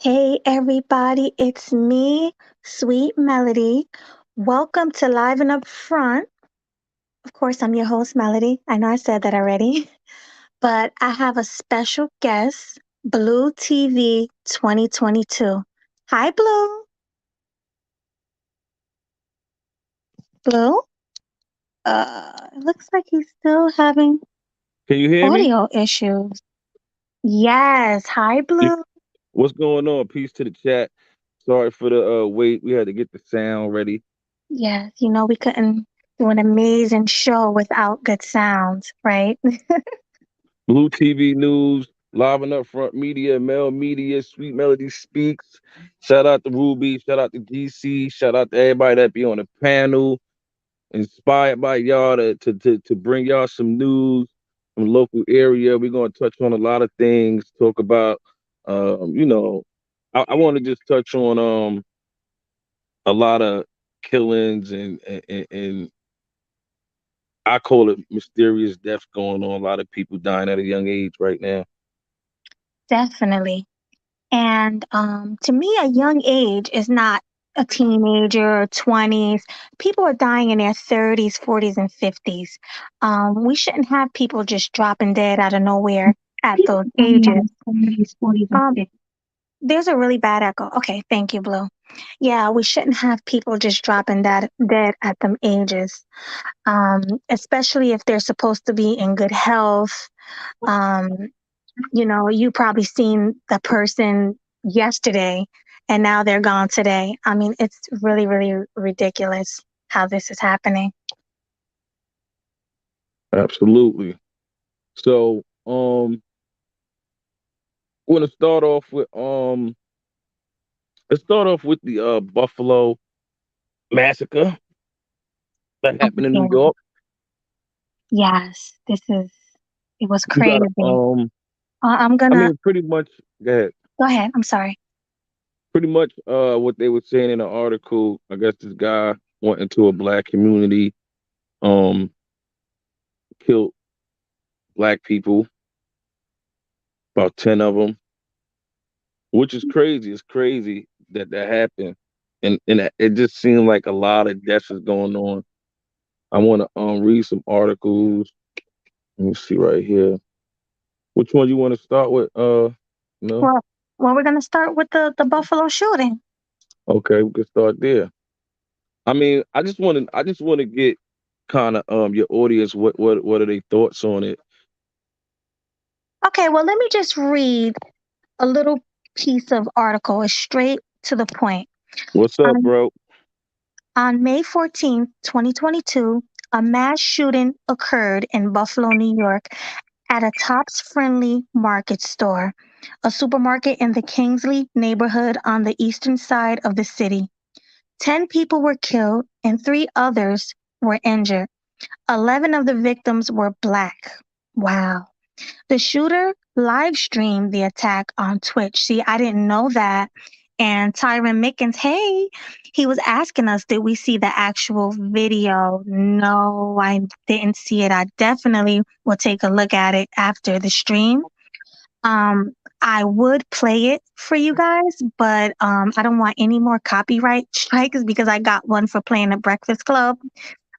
Hey everybody, it's me, Sweet Melody. Welcome to Live and Up Front. Of course, I'm your host, Melody. I know I said that already, but I have a special guest, Blue TV 2022. Hi, Blue. Blue? It looks like he's still having Can you hear me? audio issues. Yes. Hi, You- Blue. What's going on? Peace to the chat. Sorry for the wait. We had to get the sound ready. Yes, we couldn't do an amazing show without good sounds, right? Blue TV News, Live and Up Front Media, Mel Media, Sweet Melody Speaks. Shout out to Ruby. Shout out to GC. Shout out to everybody that be on the panel. Inspired by y'all to bring y'all some news from local area. We're gonna touch on a lot of things. Talk about, you know, I want to just touch on a lot of killings and I call it mysterious deaths going on. A lot of people dying at a young age right now. Definitely. And to me, a young age is not a teenager or 20s. People are dying in their 30s, 40s, and 50s. We shouldn't have people just dropping dead out of nowhere at those ages. Um, there's a really bad echo. Okay, thank you, Blue. Yeah, we shouldn't have people just dropping that dead at them ages, um, especially if they're supposed to be in good health. Um, you probably seen the person yesterday and now they're gone today. I mean, it's really, really ridiculous how this is happening. Absolutely. So, I want to start off with let's start off with the Buffalo massacre that Oh, happened in New yeah. York. Yes, it was You got crazy. I'm I gonna mean, pretty much. Go ahead. go ahead. I'm sorry. Pretty much, what they were saying in the article. I guess this guy went into a black community, um, killed black people, about 10 of them, which is crazy. It's crazy that that happened, and it just seemed like a lot of deaths is going on. I want to read some articles. Let me see right here. Which one you want to start with? No. Well, we're gonna start with the Buffalo shooting. Okay, we can start there. I mean, I just want to get kind of your audience what are their thoughts on it. Okay, well, let me just read a little piece of article. It's straight to the point. What's up, On, bro? on May 14th, 2022, a mass shooting occurred in Buffalo, New York, at a Tops Friendly Market store, a supermarket in the Kingsley neighborhood on the eastern side of the city. 10 people were killed and three others were injured. 11 of the victims were black. Wow. The shooter live streamed the attack on Twitch. See, I didn't know that. And Tyron Mickens, hey, he was asking us, did we see the actual video? No, I didn't see it. I definitely will take a look at it after the stream. Um, I would play it for you guys, but I don't want any more copyright strikes because I got one for playing the Breakfast Club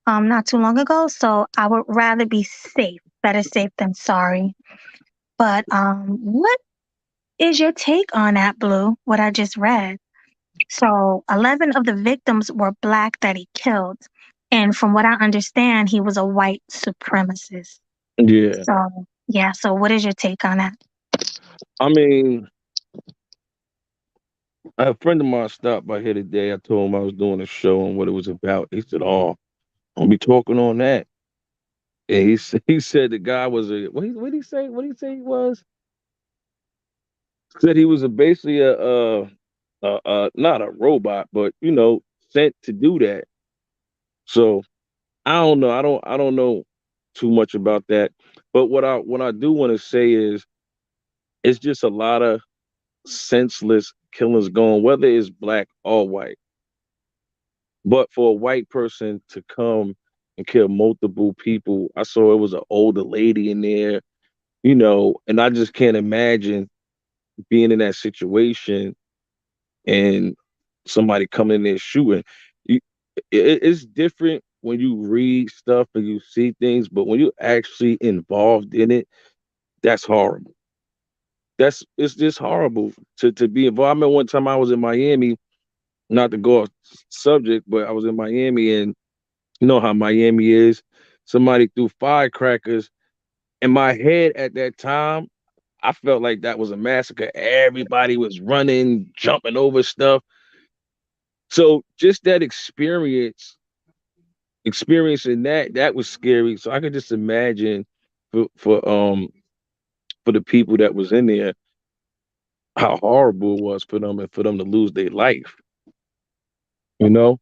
not too long ago. So I would rather be safe. Better safe than sorry. But what is your take on that, Blue? What I just read. So 11 of the victims were black that he killed, and from what I understand, he was a white supremacist. Yeah. So yeah. So what is your take on that? I mean, a friend of mine stopped by here today. I told him I was doing a show and what it was about. He said, "Oh, I'll be talking on that." And he said the guy was a what did he say? What did he say he was? Said he was basically not a robot, but sent to do that. So I don't know. I don't know too much about that. But what I do want to say is it's just a lot of senseless killings going, whether it's black or white. But for a white person to come and kill multiple people, I saw it was an older lady in there, and I just can't imagine being in that situation. and somebody coming in there shooting. You, it's different when you read stuff and you see things, but when you're actually involved in it, that's horrible. It's just horrible to be involved. I remember one time I was in Miami, not to go off subject, but I was in Miami, and you know how Miami is. Somebody threw firecrackers in my head at that time. I felt like that was a massacre. Everybody was running, jumping over stuff. So just that experiencing that was scary. So I could just imagine for the people that was in there how horrible it was for them and for them to lose their life. You know,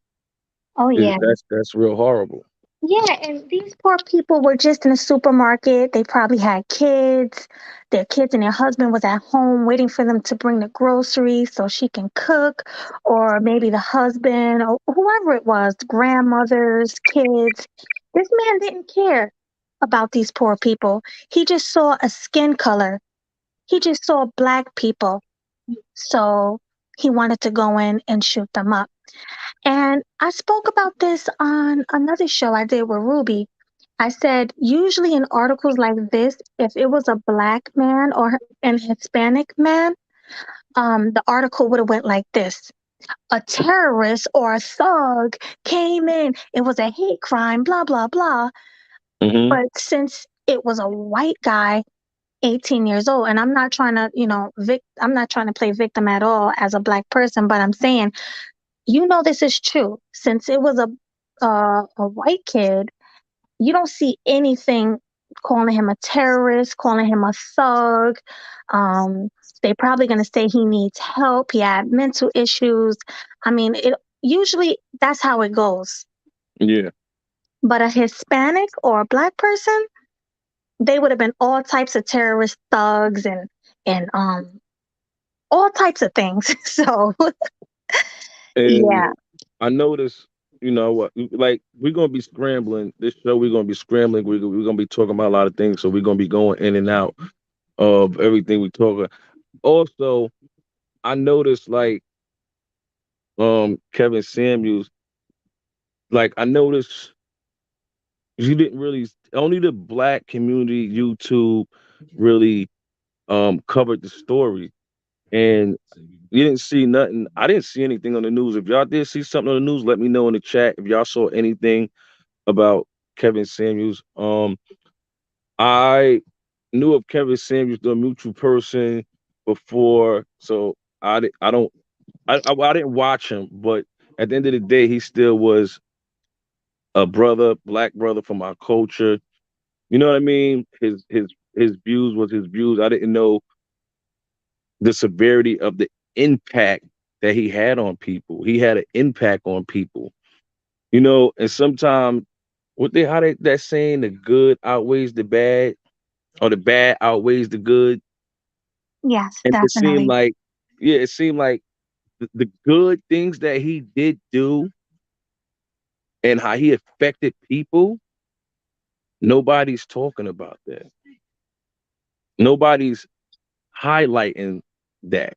Oh yeah. that's real horrible. Yeah, and these poor people were just in a supermarket. They probably had kids. Their kids and their husband was at home waiting for them to bring the groceries so she can cook, or maybe the husband or whoever it was, grandmothers, kids. This man didn't care about these poor people. He just saw a skin color. He just saw black people. So he wanted to go in and shoot them up. And I spoke about this on another show I did with Ruby. I said, usually in articles like this, if it was a black man or an Hispanic man, the article would have went like this. A terrorist or a thug came in. It was a hate crime, blah, blah, blah. Hmm. But since it was a white guy, 18 years old, and I'm not trying to, I'm not trying to play victim at all as a black person, but I'm saying, this is true. Since it was a white kid, you don't see anything calling him a terrorist, calling him a thug. Um, they're probably going to say he needs help. He had mental issues. I mean, it usually that's how it goes. Yeah. But a Hispanic or a black person, they would have been all types of terrorist thugs and all types of things. So And yeah, I noticed, you know what, like we're gonna be scrambling this show. We're gonna be scrambling. We're gonna be talking about a lot of things, so we're gonna be going in and out of everything we talk about. Also, I noticed like Kevin Samuels, like I noticed you didn't really only the black community YouTube really covered the story. And you didn't see nothing. I didn't see anything on the news. If y'all did see something on the news, let me know in the chat if y'all saw anything about Kevin Samuels. I knew of Kevin Samuels, the mutual person, before, so I don't I didn't watch him, but at the end of the day, he still was a brother, black brother from our culture. You know what I mean? His views was his views. I didn't know the severity of the impact that he had on people. He had an impact on people. You know, and sometimes what they how they that saying the good outweighs the bad or the bad outweighs the good. yes, And it seemed definitely. like yeah, it seemed like the good things that he did do and how he affected people, nobody's talking about that. Nobody's highlighting that.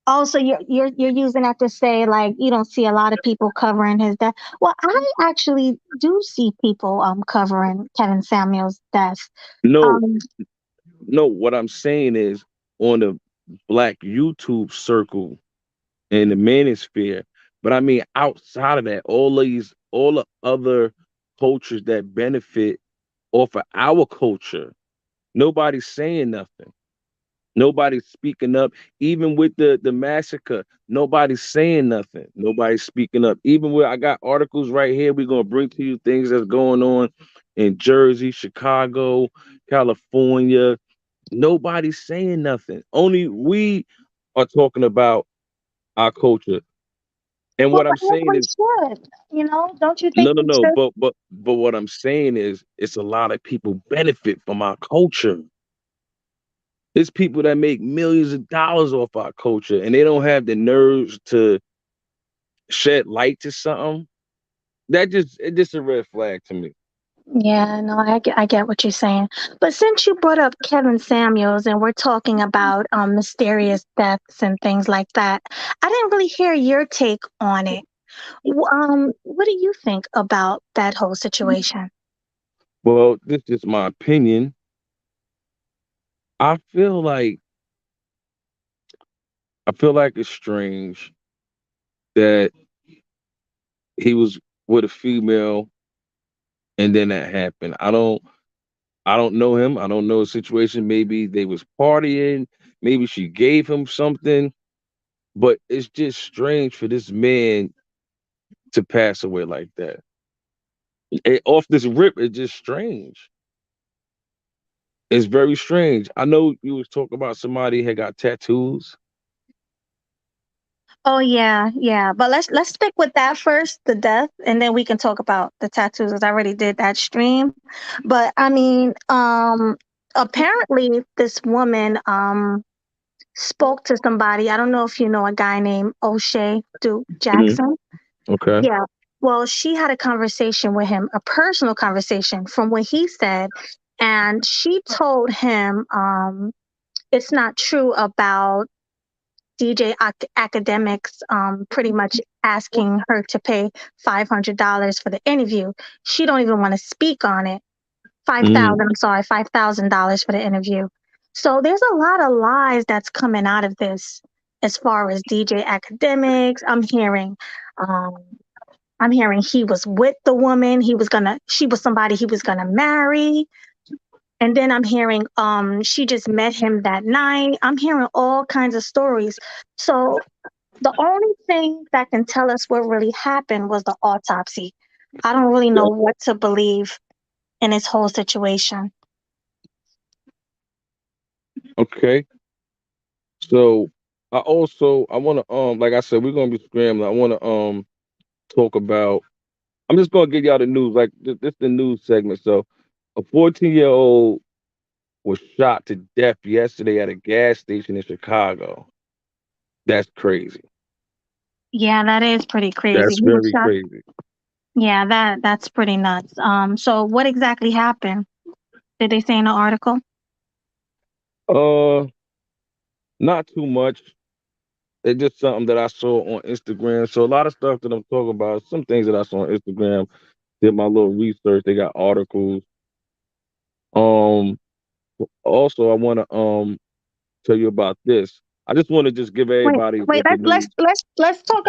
Oh, so you're using that to say like you don't see a lot of people covering his death. Well, I actually do see people covering Kevin Samuel's death. No, Um, no, what I'm saying is on the black YouTube circle in the manosphere. But I mean, outside of that, all the other cultures that benefit off of our culture, nobody's saying nothing. Nobody's speaking up. Even with the massacre, nobody's saying nothing. Nobody's speaking up. Even where I got articles right here, we're gonna bring to you things that's going on in Jersey, Chicago, California. Nobody's saying nothing. Only we are talking about our culture. And well, what I'm saying everyone is, should, don't you think no, no, we no. should? But what I'm saying is, it's a lot of people benefit from our culture. It's people that make millions of dollars off our culture, and they don't have the nerves to shed light to something. That just it's just a red flag to me. Yeah, no, I get what you're saying. But since you brought up Kevin Samuels and we're talking about mysterious deaths and things like that, I didn't really hear your take on it. What do you think about that whole situation? Well, this is my opinion. I feel like I feel like it's strange that he was with a female and then that happened. I don't know him. I don't know the situation. Maybe they was partying. Maybe she gave him something. But it's just strange for this man to pass away like that. Off this rip, it's just strange. It's very strange. I know you was talking about somebody had got tattoos. Oh yeah, yeah. But let's stick with that first, the death, and then we can talk about the tattoos. As I already did that stream. But I mean, apparently this woman spoke to somebody. I don't know if you know a guy named O'Shea Duke Mhm. Jackson. Okay. Yeah. Well, she had a conversation with him, a personal conversation from what he said, and she told him it's not true about Academics pretty much asking her to pay $500 for the interview. She don't even want to speak on it. Mhm. 5,000, I'm sorry, $5,000 for the interview. So there's a lot of lies that's coming out of this as far as DJ Academics. Um I'm hearing he was with the woman, she was somebody he was gonna marry. And then I'm hearing she just met him that night. I'm hearing all kinds of stories. So the only thing that can tell us what really happened was the autopsy. I don't really know Yeah. what to believe in this whole situation. Okay. So I want to like I said we're gonna be scrambling. I want to talk about. I'm just gonna give y'all the news. Like this the news segment. So a 14-year-old was shot to death yesterday at a gas station in Chicago. That's crazy. Yeah, that is pretty crazy. That's He was very shot. crazy. Yeah, that's pretty nuts. So what exactly happened? Did they say in the article? Uh, not too much. It's just something that I saw on Instagram. So a lot of stuff that I'm talking about, some things that I saw on Instagram, did my little research. They got articles. Um, Also I want to tell you about this. I just want to just give Wait, everybody wait. what the news. Let's talk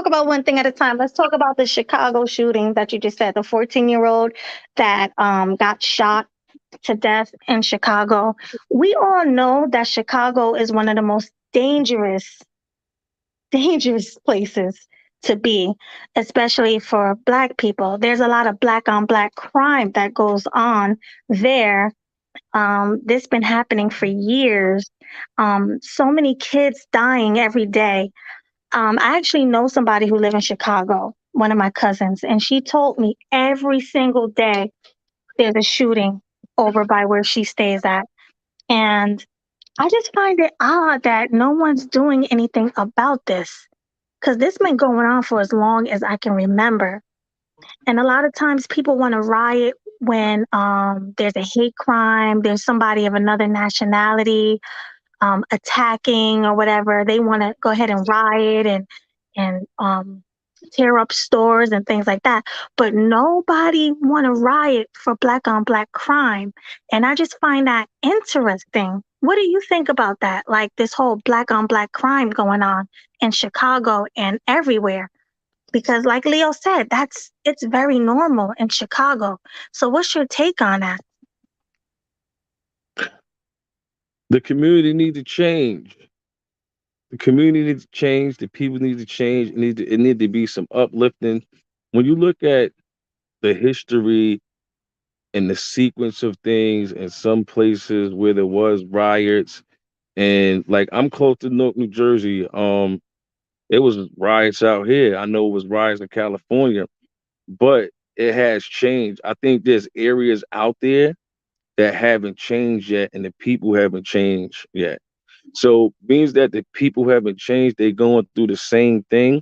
about one thing at a time. Let's talk about the Chicago shooting that you just said. The 14-year-old that got shot to death in Chicago. We all know that Chicago is one of the most dangerous places to be, especially for Black people. There's a lot of Black on Black crime that goes on there. This been happening for years. So many kids dying every day. I actually know somebody who live in Chicago, one of my cousins, and she told me every single day there's a shooting over by where she stays at. And I just find it odd that no one's doing anything about this because this been going on for as long as I can remember. And a lot of times people want to riot when there's a hate crime, there's somebody of another nationality attacking or whatever. They want to go ahead and riot and tear up stores and things like that. But nobody want to riot for Black on Black crime, and I just find that interesting. What do you think about that? Like this whole Black on Black crime going on in Chicago and everywhere? Because, like Leo said, it's very normal in Chicago. So, what's your take on that? The community need to change. The community needs to change. The people need to change. It need to be some uplifting. When you look at the history and the sequence of things in some places where there was riots, and like I'm close to Newark, New Jersey. It was riots out here. I know it was riots in California, but it has changed. I think there's areas out there that haven't changed yet, and the people haven't changed yet. So means that the people haven't changed. They're going through the same thing,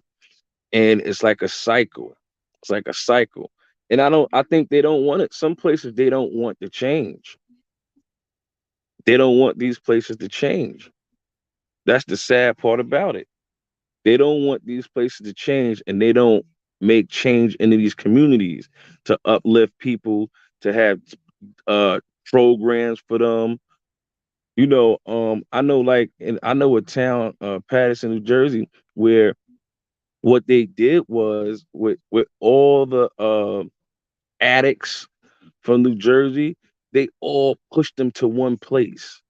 and it's like a cycle. It's like a cycle. And I think they don't want it. Some places they don't want to change. They don't want these places to change. That's the sad part about it. They don't want these places to change, and they don't make change into these communities to uplift people, to have programs for them. I know, like, and I know a town, Patterson, New Jersey, where what they did was with all the addicts from New Jersey, they all pushed them to one place.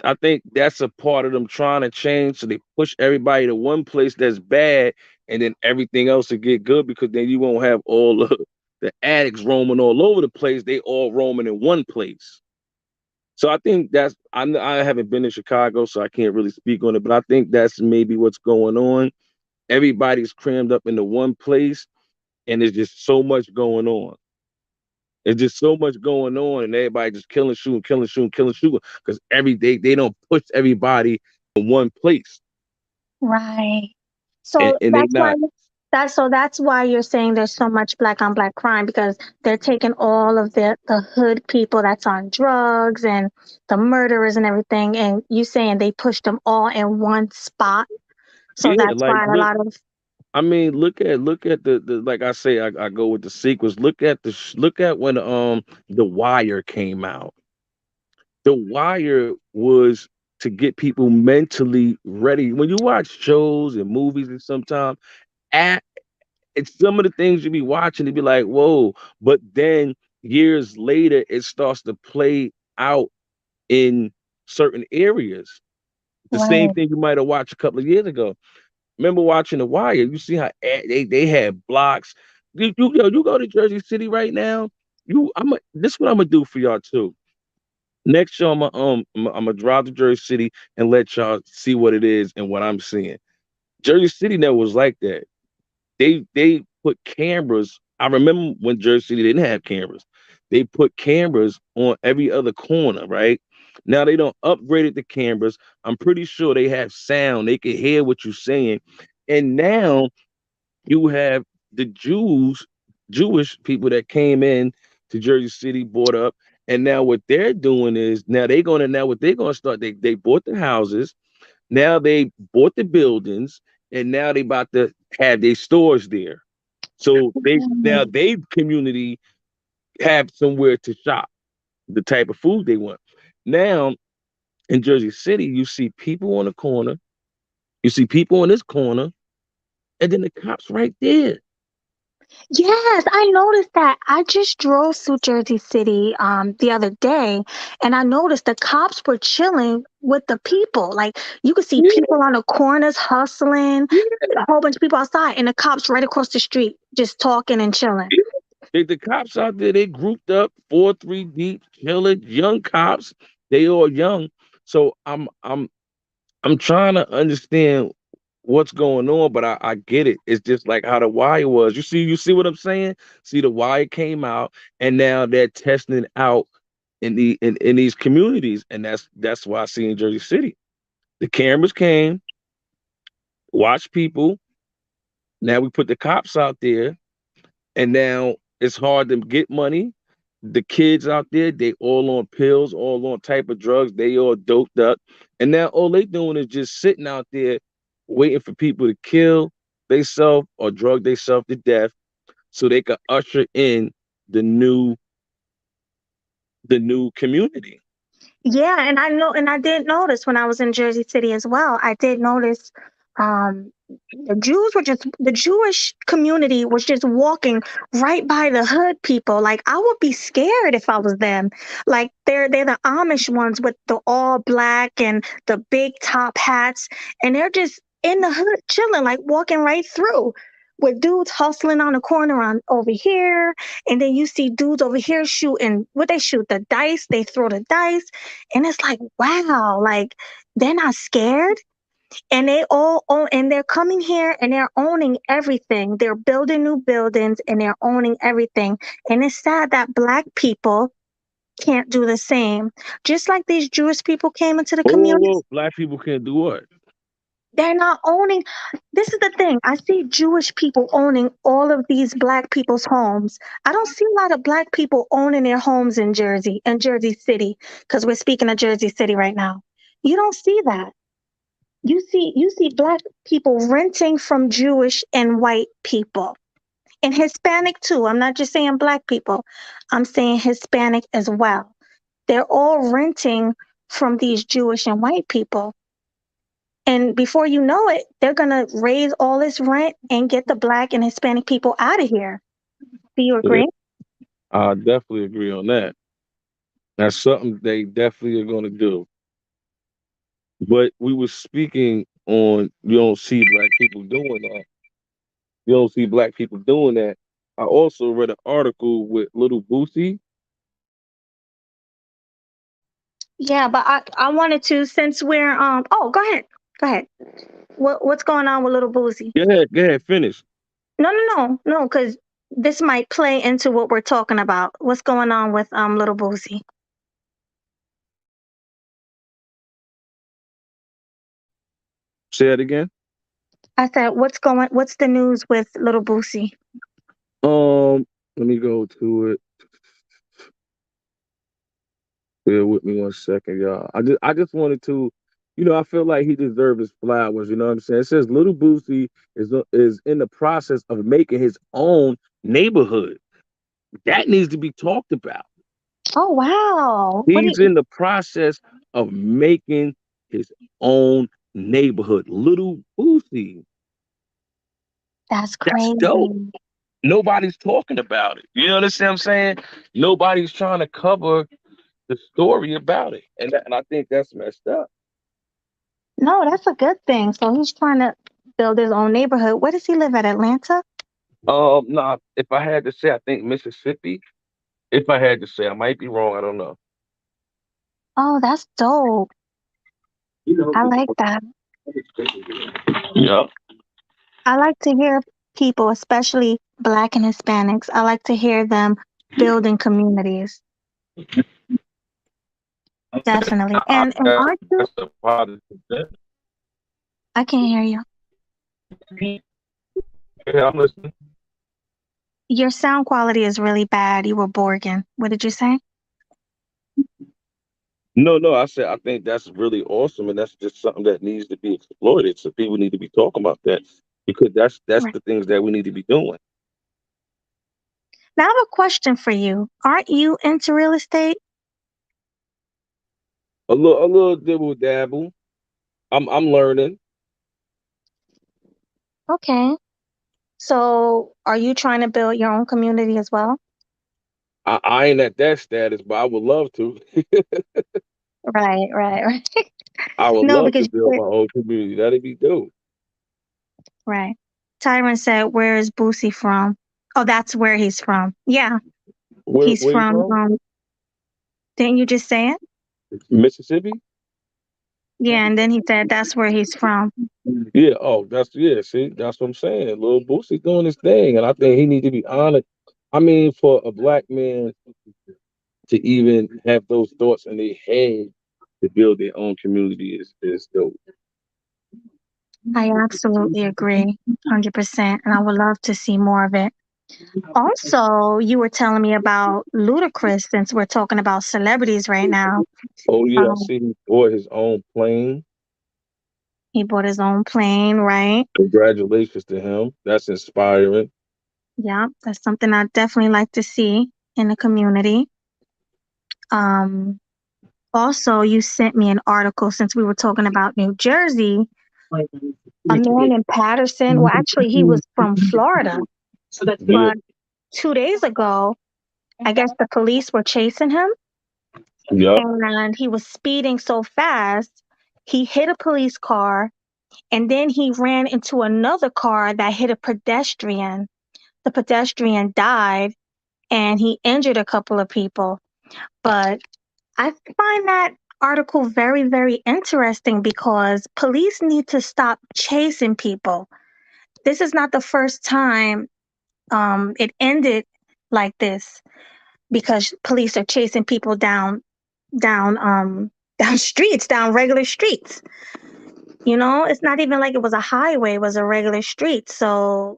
I think that's a part of them trying to change. So they push everybody to one place that's bad, and then everything else will get good because then you won't have all the addicts roaming all over the place. They all roaming in one place. So I think I haven't been to Chicago, so I can't really speak on it. But I think that's maybe what's going on. Everybody's crammed up into one place, and there's just so much going on. There's just so much going on, and everybody just killing, shooting, killing, shooting, killing, shooting. Because every day they don't push everybody in one place, Right. and, So and they that's why not. that's why you're saying there's so much black on black crime because they're taking all of the hood people that's on drugs and the murderers and everything, and you saying they pushed them all in one spot. So Yeah, that's like why a look. lot of I mean, look at the like I say, I go with the sequels. Look at when the Wire came out. The Wire was to get people mentally ready. When you watch shows and movies, and sometimes at it's some of the things you be watching to be like, whoa. But then years later, it starts to play out in certain areas. The same right, thing you might have watched a couple of years ago. Remember watching The Wire? You see how they had blocks. You go to Jersey City right now. This is what I'm gonna do for y'all too. Next show, I'm gonna drive to Jersey City and let y'all see what it is and what I'm seeing. Jersey City never was like that. They put cameras. I remember when Jersey City didn't have cameras. They put cameras on every other corner, right? Now they don't upgraded the cameras. I'm pretty sure they have sound. They can hear what you're saying. And now you have the Jewish people that came in to Jersey City, bought up, and now what they're doing is now what they're gonna start. They bought the houses, now they bought the buildings, and now they about to have their stores there. So right. they community have somewhere to shop the type of food they want. Now in Jersey City, you see people on the corner, you see people in this corner, and then the cops right there. Yes, I noticed that. I just drove through Jersey City the other day and I noticed the cops were chilling with the people. Like you could see Yeah, people on the corners hustling, yeah, a whole bunch of people outside, and the cops right across the street just talking and chilling. yeah. The cops out there, they grouped up, 4, 3 deep, chilling, young cops. They all young. So I'm trying to understand what's going on, but I get it. It's just like how the Wire was. You see what I'm saying? See, the Wire came out, and now they're testing it out in these communities, and that's why I see in Jersey City. The cameras came, watch people. Now we put the cops out there, and now it's hard to get money. The kids out there, they all on pills, all on type of drugs, they all doped up. And now all they doing is just sitting out there waiting for people to kill themselves or drug themselves to death so they can usher in the new the new community. Yeah, and I know, and I did notice when I was in Jersey City as well. I did notice um, the Jewish community was just walking right by the hood people. Like I would be scared if I was them. Like they're the Amish ones with the all black and the big top hats, and they're just in the hood chilling, like walking right through. With dudes hustling on the corner on over here, and then you see dudes over here shooting what they shoot the dice, they throw the dice, and it's like, wow, like they're not scared. And they all own, and they're coming here and they're owning everything. They're building new buildings and they're owning everything. And it's sad that black people can't do the same. Just like these Jewish people came into the Oh, community. whoa, black people can't do what? They're not owning. This is the thing. I see Jewish people owning all of these black people's homes. I don't see a lot of black people owning their homes in Jersey and Jersey City, because we're speaking of Jersey City right now. You don't see that. You see black people renting from Jewish and white people. And Hispanic too. I'm not just saying black people. I'm saying Hispanic as well. They're all renting from these Jewish and white people. And before you know it, they're going to raise all this rent and get the black and Hispanic people out of here. Do you Yeah, agree? I definitely agree on that. That's something they definitely are going to do. But we were speaking on you don't see black people doing that. You don't see black people doing that. I also read an article with Little Boosie. Yeah, but I wanted to, since we're oh, go ahead. Go ahead. What's going on with Little Boozy? Go ahead, finish. No, because this might play into what we're talking about. What's going on with Little Boozy? Say it again. I said, what's the news with Little Boosie? Let me go to it. Bear with me one second, y'all. I just wanted to, I feel like he deserves his flowers. You know what I'm saying? It says Little Boosie is in the process of making his own neighborhood. That needs to be talked about. Oh wow. What do He's you, in the process of making his own neighborhood. Little Boosie. that's That's dope. crazy. Nobody's talking about it. You understand what I'm saying? Nobody's trying to cover the story about it, and I think that's messed up. No, that's a good thing. So he's trying to build his own neighborhood. Where does he live at? Atlanta? Nah, if I had to say, I think Mississippi. If I had to say, I might be wrong. I don't know. Oh, that's dope. I like that. Yeah. I like to hear people, especially Black and Hispanics, I like to hear them building communities. Definitely. And aren't you? That's a positive thing. I can't hear you. Yeah, I'm listening. Your sound quality is really bad. You were Borgin. What did you say? No, no, I said I think that's really awesome, and that's just something that needs to be exploited. So people need to be talking about that because that's Right. the things that we need to be doing. Now I have a question for you. Aren't you into real estate? A little dibble dabble. I'm learning. Okay. So are you trying to build your own community as well? I ain't at that status, but I would love to. Right. I would No, love to because build my own community. That'd be dope. right. Tyron said, "Where is Boosie from?" Oh, that's where he's from. Yeah, he's Where you from. from? Didn't you just say it? Mississippi? Yeah, and then he said that's where he's from. Yeah. Oh, yeah. See, that's what I'm saying. Little Boosie doing his thing, and I think he need to be honored. I mean, for a black man to even have those thoughts in their head to build their own community is dope. I absolutely agree, 100%, and I would love to see more of it. Also, you were telling me about Ludacris since we're talking about celebrities right now. Oh yeah, I Um, see he bought his own plane. he bought his own plane, right? Congratulations to him. That's inspiring. Yeah, that's something I definitely like to see in the community. Um, Also, you sent me an article since we were talking about New Jersey. A man in Patterson, well, actually, he was from Florida, Yeah, but 2 days ago, I guess the police were chasing him yep, and he was speeding so fast, he hit a police car and then he ran into another car that hit a pedestrian. The pedestrian died and he injured a couple of people. But I find that article very, very interesting because police need to stop chasing people. This is not the first time it ended like this because police are chasing people down down streets, down regular streets. It's not even like it was a highway, it was a regular street. So,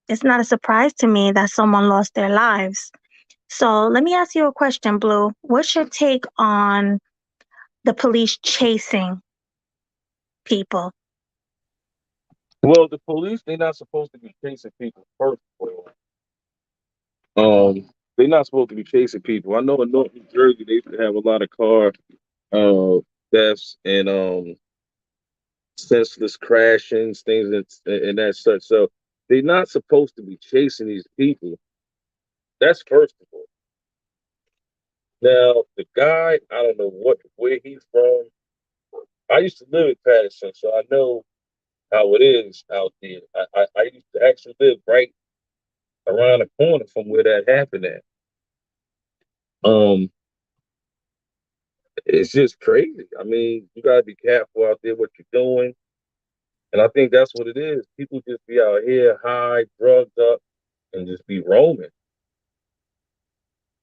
it's not a surprise to me that someone lost their lives. So, let me ask you a question, Blue. What's your take on the police chasing people? Well, the police, they're not supposed to be chasing people, first of they're not supposed to be chasing people. I know in North New Jersey, they used to have a lot of car uh, thefts and senseless crashings, things and that such. So they're not supposed to be chasing these people. That's first of all. Now, the guy, I don't know where he's from. I used to live in Patterson, so I know how it is out there. I used to actually live right around the corner from where that happened at. Um, it's just crazy. I mean, you gotta be careful out there what you're doing. And I think that's what it is. People just be out here high, drugged up, and just be roaming.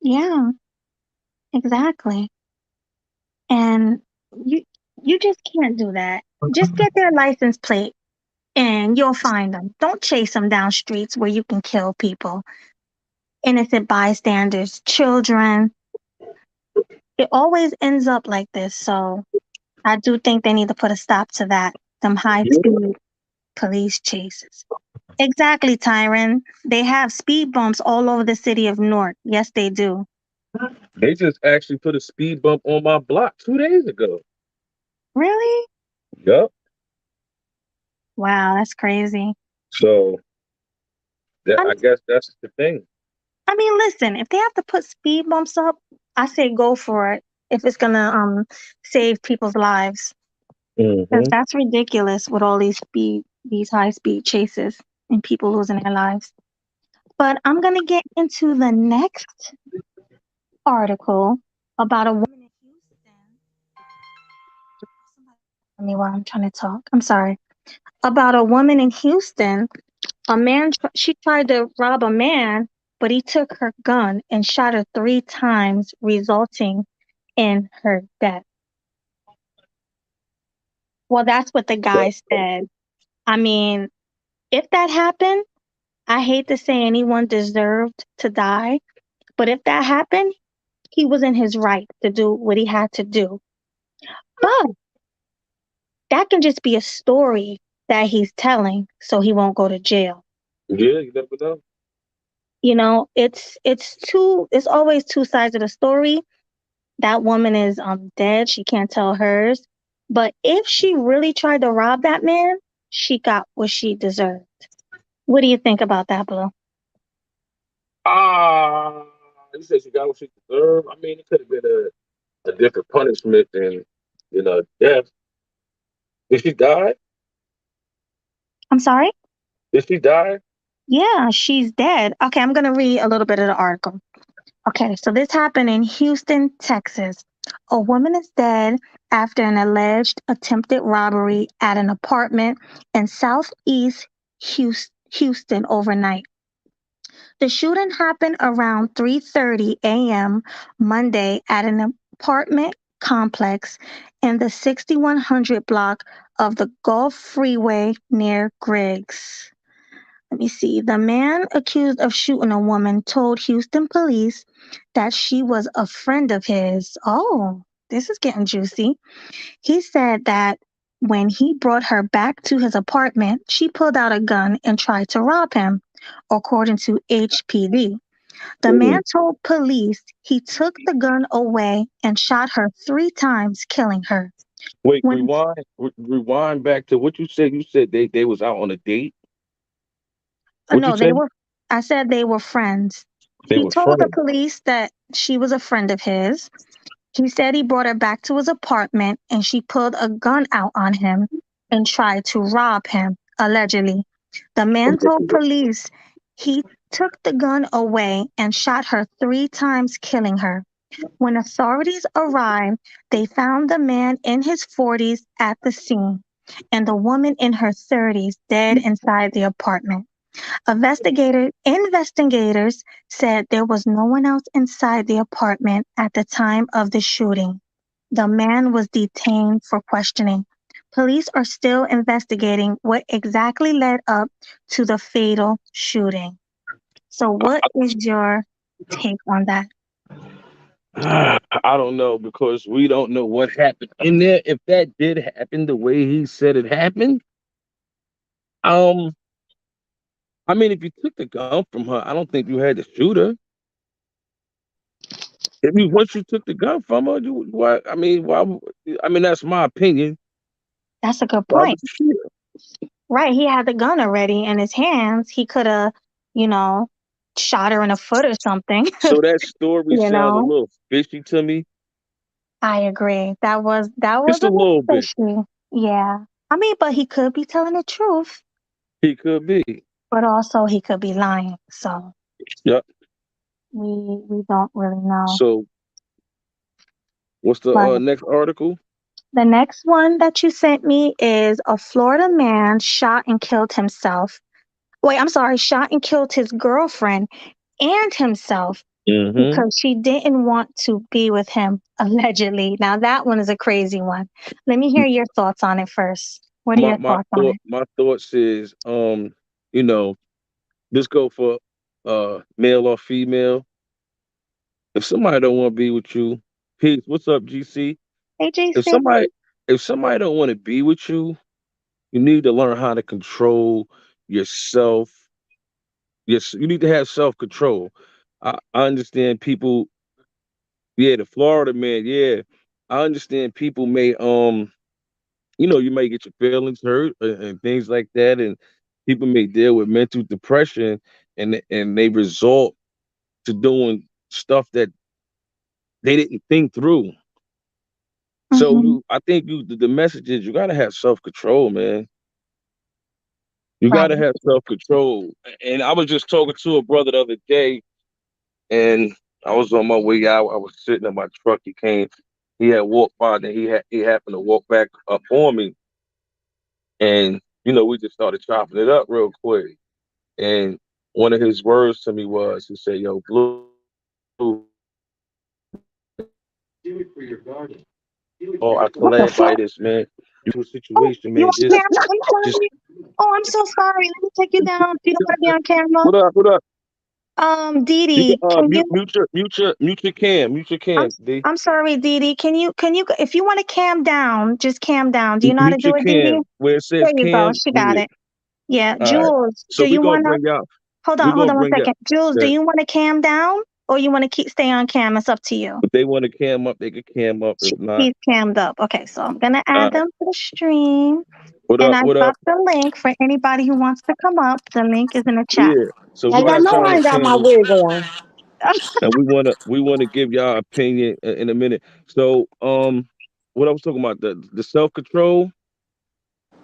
Yeah, exactly. And you you just can't do that. Just get their license plate and you'll find them. Don't chase them down streets where you can kill people, innocent bystanders, children. It always ends up like this. So I do think they need to put a stop to that. Them high speed police chases. Exactly, Tyron. They have speed bumps all over the city of Newark. Yes, they do. They just actually put a speed bump on my block 2 days ago. Really? Yup. Wow, that's crazy. So that I'm I guess that's the thing. I mean, listen, if they have to put speed bumps up, I say go for it if it's gonna save people's lives. Because Hmm. that's ridiculous with all these high speed chases and people losing their lives. But I'm gonna get into the next article about a woman in Houston. Somebody yelling at me while I'm trying to talk. I'm sorry. About a woman in Houston. She tried to rob a man, but he took her gun and shot her 3 times, resulting in her death. Well, that's what the guy said. I mean, if that happened, I hate to say anyone deserved to die, but if that happened, he was in his right to do what he had to do. But that can just be a story that he's telling so he won't go to jail. Yeah, you never know. It's always two sides of the story. That woman is dead, she can't tell hers. But if she really tried to rob that man, she got what she deserved. What do you think about that, Blue? Ah, you said she got what she deserved. I mean, it could have been a different punishment than death. Did she die? I'm sorry? Did she die? Yeah, she's dead. Okay, I'm going to read a little bit of the article. Okay, so this happened in Houston, Texas. A woman is dead after an alleged attempted robbery at an apartment in Southeast Houston overnight. The shooting happened around 3:30 a.m. Monday at an apartment complex in the 6100 block of the Gulf Freeway near Griggs. Let me see. The man accused of shooting a woman told Houston police that she was a friend of his. Oh, this is getting juicy. He said that when he brought her back to his apartment, she pulled out a gun and tried to rob him, according to HPD. The man Mm. told police he took the gun away and shot her 3 times, killing her. Wait, When rewind back to what you said. You said they was out on a date. What you no, they say? were, I said they were friends. They He were told the friends. police that she was a friend of his. He said he brought her back to his apartment and she pulled a gun out on him and tried to rob him, allegedly. The man told police he took the gun away and shot her 3 times, killing her. When authorities arrived, they found the man in his 40s at the scene and the woman in her 30s dead inside the apartment. Investigators said there was no one else inside the apartment at the time of the shooting. The man was detained for questioning. police are still investigating what exactly led up to the fatal shooting. So, what is your take on that? I don't know because we don't know what happened in there. If that did happen the way he said it happened, um, I mean, if you took the gun from her, I don't think you had to shoot her. If you once you took the gun from her, you why? I mean, why? I mean, that's my opinion. That's a good Why point. would you shoot her? Right, he had the gun already in his hands. He could have, you know, shot her in the foot or something. So that story you sounds a know, little fishy to me, I agree. That was just a a little little bit. fishy. Yeah. I mean, but he could be telling the truth, He could be. but also he could be lying. So Yep. we don't really know. So what's the But next article? the next one that you sent me is a Florida man shot and killed himself. Wait, I'm sorry, shot and killed his girlfriend and himself Mm-hmm. because she didn't want to be with him, allegedly. Now, that one is a crazy one. Let me hear your thoughts on it first. What are My your my thoughts on thought it? my thoughts is you know, let's go for male or female. If somebody don't want to be with you, peace. What's up, GC? If AJC? somebody if somebody don't want to be with you, you need to learn how to control yourself. Yes, you need to have self control. I understand people. Yeah, the Florida man. Yeah, I understand people may you may get your feelings hurt and things like that, and people may deal with mental depression, and they resort to doing stuff that they didn't think through. So Hmm. I think the message is you gotta have self control, man. You Right. gotta have self control. And I was just talking to a brother the other day, and I was on my way out. I was sitting in my truck. He came. He had walked by, and he happened to walk back up on me, and we just started chopping it up real quick. And one of his words to me was, he said, "Yo, Blue, oh, I What tell the everybody fuck? this, man. You a Oh, situation, you man. on Just, camera? I'm just sorry. Oh, I'm so sorry. Let me take you down if you don't want to be on camera. what up? What up? Dee You can Dee, can you? mute your I'm cam, D. I'm sorry, Dee Dee. Can you if you want to cam down, just cam down. Do you know how to Mute your do it, Dee Dee? cam where it There says you go. cam. She got Yeah. it. Yeah, All right. Jules, So do we you gonna wanna bring y'all. We're hold gonna on one bring y'all. second. Jules, do Okay. you wanna cam down or you wanna keep stay on cam? It's up to you. If they want to cam up, they can cam up. If not, He's cammed up. Okay, so I'm gonna all add right. them to the stream What and up? I What up? dropped the link for anybody who wants to come up. The link is in the chat. Yeah. So I we're got gonna no, turn I this ain't got my panel, wig on. and we wanna give y'all opinion in a minute. So what I was talking about, the self control.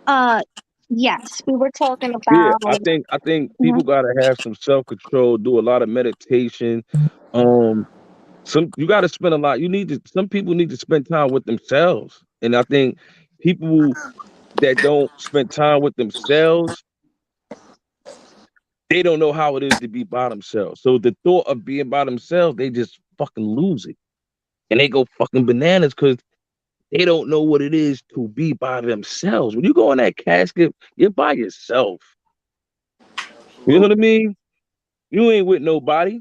uh yes, we were talking Yeah, about I think mhm, people gotta have some self control, do a lot of meditation. Um, some you gotta spend a lot. Some people need to spend time with themselves, and I think people that don't spend time with themselves, they don't know how it is to be by themselves. So the thought of being by themselves, they just fucking lose it, and they go fucking bananas because they don't know what it is to be by themselves. When you go in that casket, you're by yourself. You know what I mean? You ain't with nobody.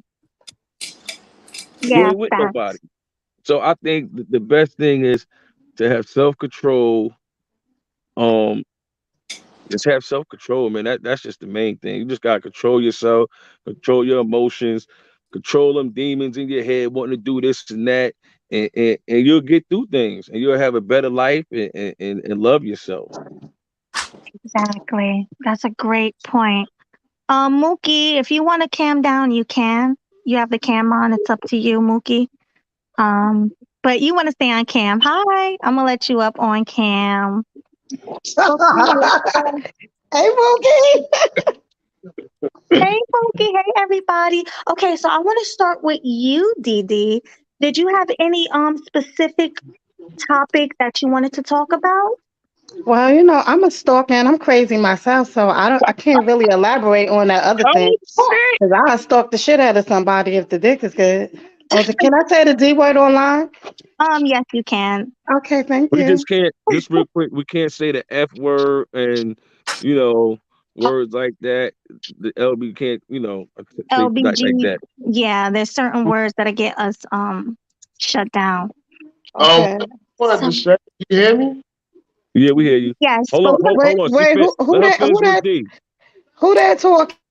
You yeah, ain't with nobody. facts. So I think the best thing is to have self control. Um, just have self control, man. That's just the main thing. You just gotta control yourself, control your emotions, control them demons in your head wanting to do this and that, and you'll get through things, and you'll have a better life and love yourself. Exactly. That's a great point. Mookie, if you want to cam down, you can. You have the cam on. It's up to you, Mookie. Um, but you want to stay on cam. Hi, I'm gonna let you up on cam. Okay. Hey, Mookie. Hey, Mookie. Hey, everybody. Okay, so I want to start with you, Dee Dee. Did you have any specific topic that you wanted to talk about? Well, I'm a stalker and I'm crazy myself, so I can't really elaborate on that other thing Oh shit! because I stalk the shit out of somebody if the dick is good. Oh, can I say the D word online? Yes, you can. Okay, thank We you. just can't. Just real quick, we can't say the F word and you know words like that. The LB can't. Say like LBG. that. Yeah, there's certain words that get us shut down. Okay. What So to say? You hear me? Yeah, we hear you. yes, Hold but on, we, hold on. She Wait, fit. Let her finish who with that D. who that talking?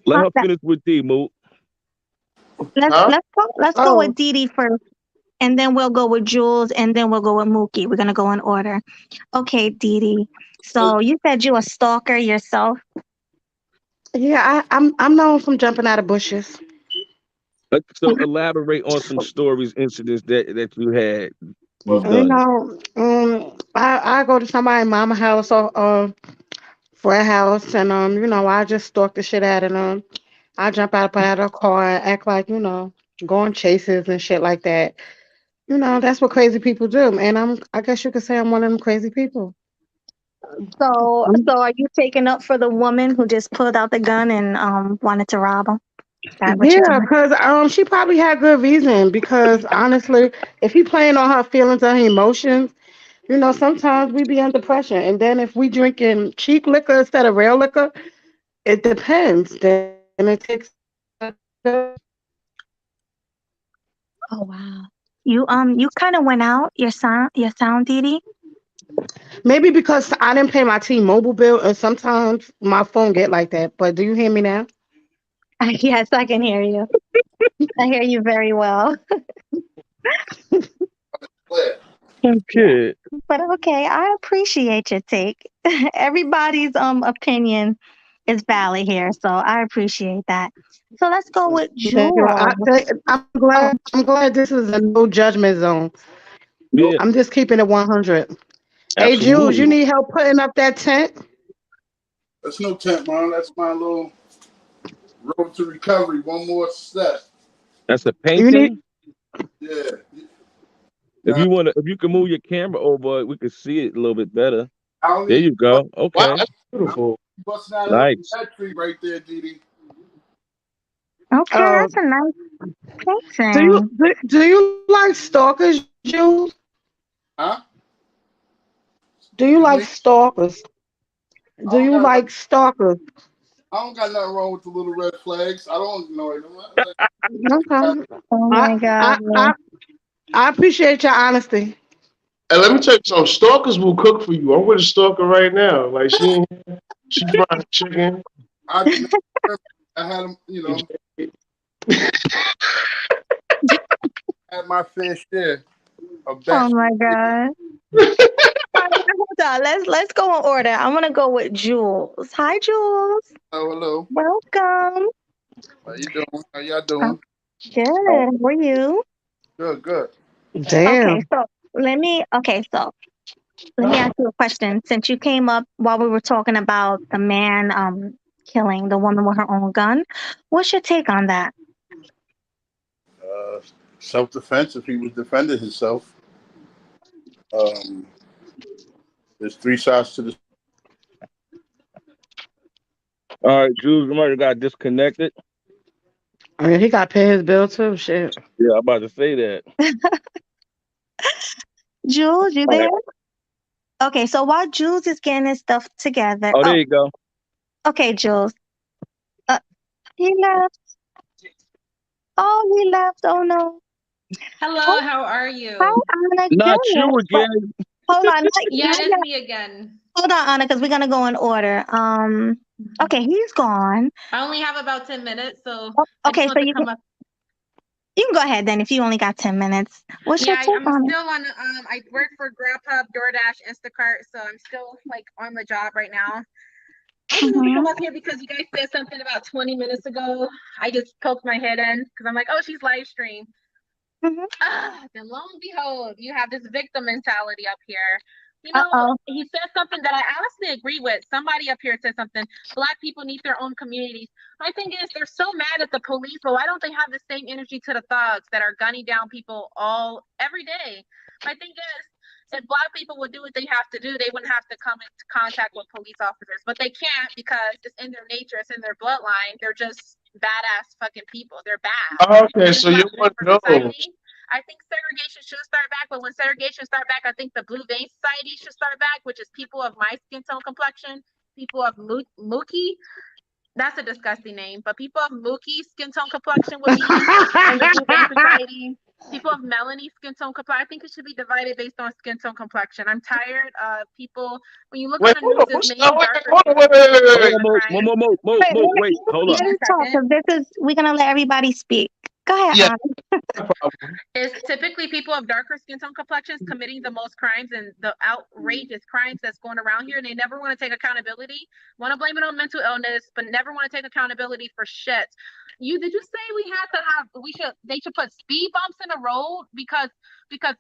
Let her that, finish with D. Moot. Huh? let's go Oh, with Dee Dee first, and then we'll go with Jules, and then we'll go with Mookie. We're gonna go in order. Okay, Dee Dee. So you said you a stalker yourself. yeah, I'm known from jumping out of bushes. So elaborate on some stories, incidents that you've Well, You done. know, I go to somebody's mama house or for a house, and I just stalk the shit out of them. I jump out of a car and act like go on chases and shit like that. That's what crazy people do, and I guess you could say I'm one of them crazy people. So are you taking up for the woman who just pulled out the gun and wanted to rob him? That what you Yeah, doing? because she probably had good reason. Because honestly, if he playing on her feelings and her emotions, sometimes we be under pressure, and then if we drinking cheap liquor instead of real liquor, it depends. Then it takes Oh wow. You kind of went out your sound, Dee Dee. maybe because I didn't pay my T-Mobile bill, and sometimes my phone get like that. But do you hear me now? Yes, I can hear you. I hear you very well. clear. Yeah. Okay. But okay, I appreciate your take. Everybody's opinion is valid here, so I appreciate that. So let's go with Thank you. Jewel. I'm glad this is a no judgment zone. Yeah, I'm just keeping it 100. Hey, Jules, you absolutely. need help putting up that tent? That's no tent, man. That's my little road to recovery. One more step. That's a You need. painting. Yeah. If Now, if you can move your camera over, we can see it a little bit better. I don't There need you you go. Wow, Okay. that's beautiful. Busting out of Nice. that tree right there, Didi. Okay, Uh, that's a nice do you painting. do you like stalkers, Jules? Huh? Do you Excuse like me? stalkers? I Do don't you got no, like stalkers? I don't got nothing wrong with the little red flags. I don't ignore them. Okay. Oh I my God. I I, I appreciate your honesty. And let me tell you something. Stalkers will cook for you. I'm with a stalker right now. Like she frying chicken. I did not. I had them. Had my fair share of Oh best. my God. All right, hold on. Let's go in order. I'm gonna go with Jules. Hi, Jules. Oh, hello. Welcome. How you doing? How y'all I'm doing? good. How are you? Good, good. Okay, Damn. so let me ask you a question. Since you came up while we were talking about the man killing the woman with her own gun, what's your take on that? Uh, Self defense. If he was defending himself, um, there's three sides to the. All right, Jules, you might have got disconnected. I mean, he got to pay his bill too. Shit. Yeah, I'm about to say that. Jules, you All there? right. Okay, so while Jules is getting his stuff together, Oh, there oh, you go. okay, Jules, uh, he left. Oh, he left. Oh no. Oh, Hello, how are hi, you? Anna. Not Good. you But again. hold on, Yeah, it is me again. hold on, Anna, because we're gonna go in order. Okay, he's gone. I only have about 10 minutes, so Oh, I just okay, want so to come up. you can go ahead then if you only got 10 minutes. What's Yeah, your take I'm on it? still on. I work for Grubhub, DoorDash, Instacart, so I'm still like on the job right now. I just want to Mm-hmm. come up here because you guys said something about 20 minutes ago. I just poked my head in because I'm like, oh, she's live stream. Mm-hmm. Then lo and behold, you have this victim mentality up here. Uh oh. He said something that I honestly agree with. Somebody up here said something. Black people need their own communities. My thing is, they're so mad at the police, but why don't they have the same energy to the thugs that are gunning down people every day? My thing is, if black people would do what they have to do, they wouldn't have to come into contact with police officers. But they can't because it's in their nature, it's in their bloodline. They're just badass fucking people. They're bad. Okay, They're so just you're not one good of for those. society. I think segregation should start back, but when segregation start back, I think the Blue Vein Society should start back, which is people of my skin tone complexion, people of Mookie. That's a disgusting name, but people of Mookie skin tone complexion would be in the Blue Vein Society. People of Melanie skin tone complexion. I think it should be divided based on skin tone complexion. I'm tired of people. When you look on Wait, the hold news, on. it's Oh, mainly wait, darker hold on. skinned Wait, people wait, Hold committing on, the crime. Mo. Wait, Wait, hold Give up. let me a us talk. second. Cause this is we're gonna let everybody speak. Go ahead, yeah, Anna. no problem. Is typically people of darker skin tone complexions committing the most crimes and the outrageous crimes that's going around here, and they never want to take accountability. Want to blame it on mental illness, but never want to take accountability for shit. You did you say they should put speed bumps in the road because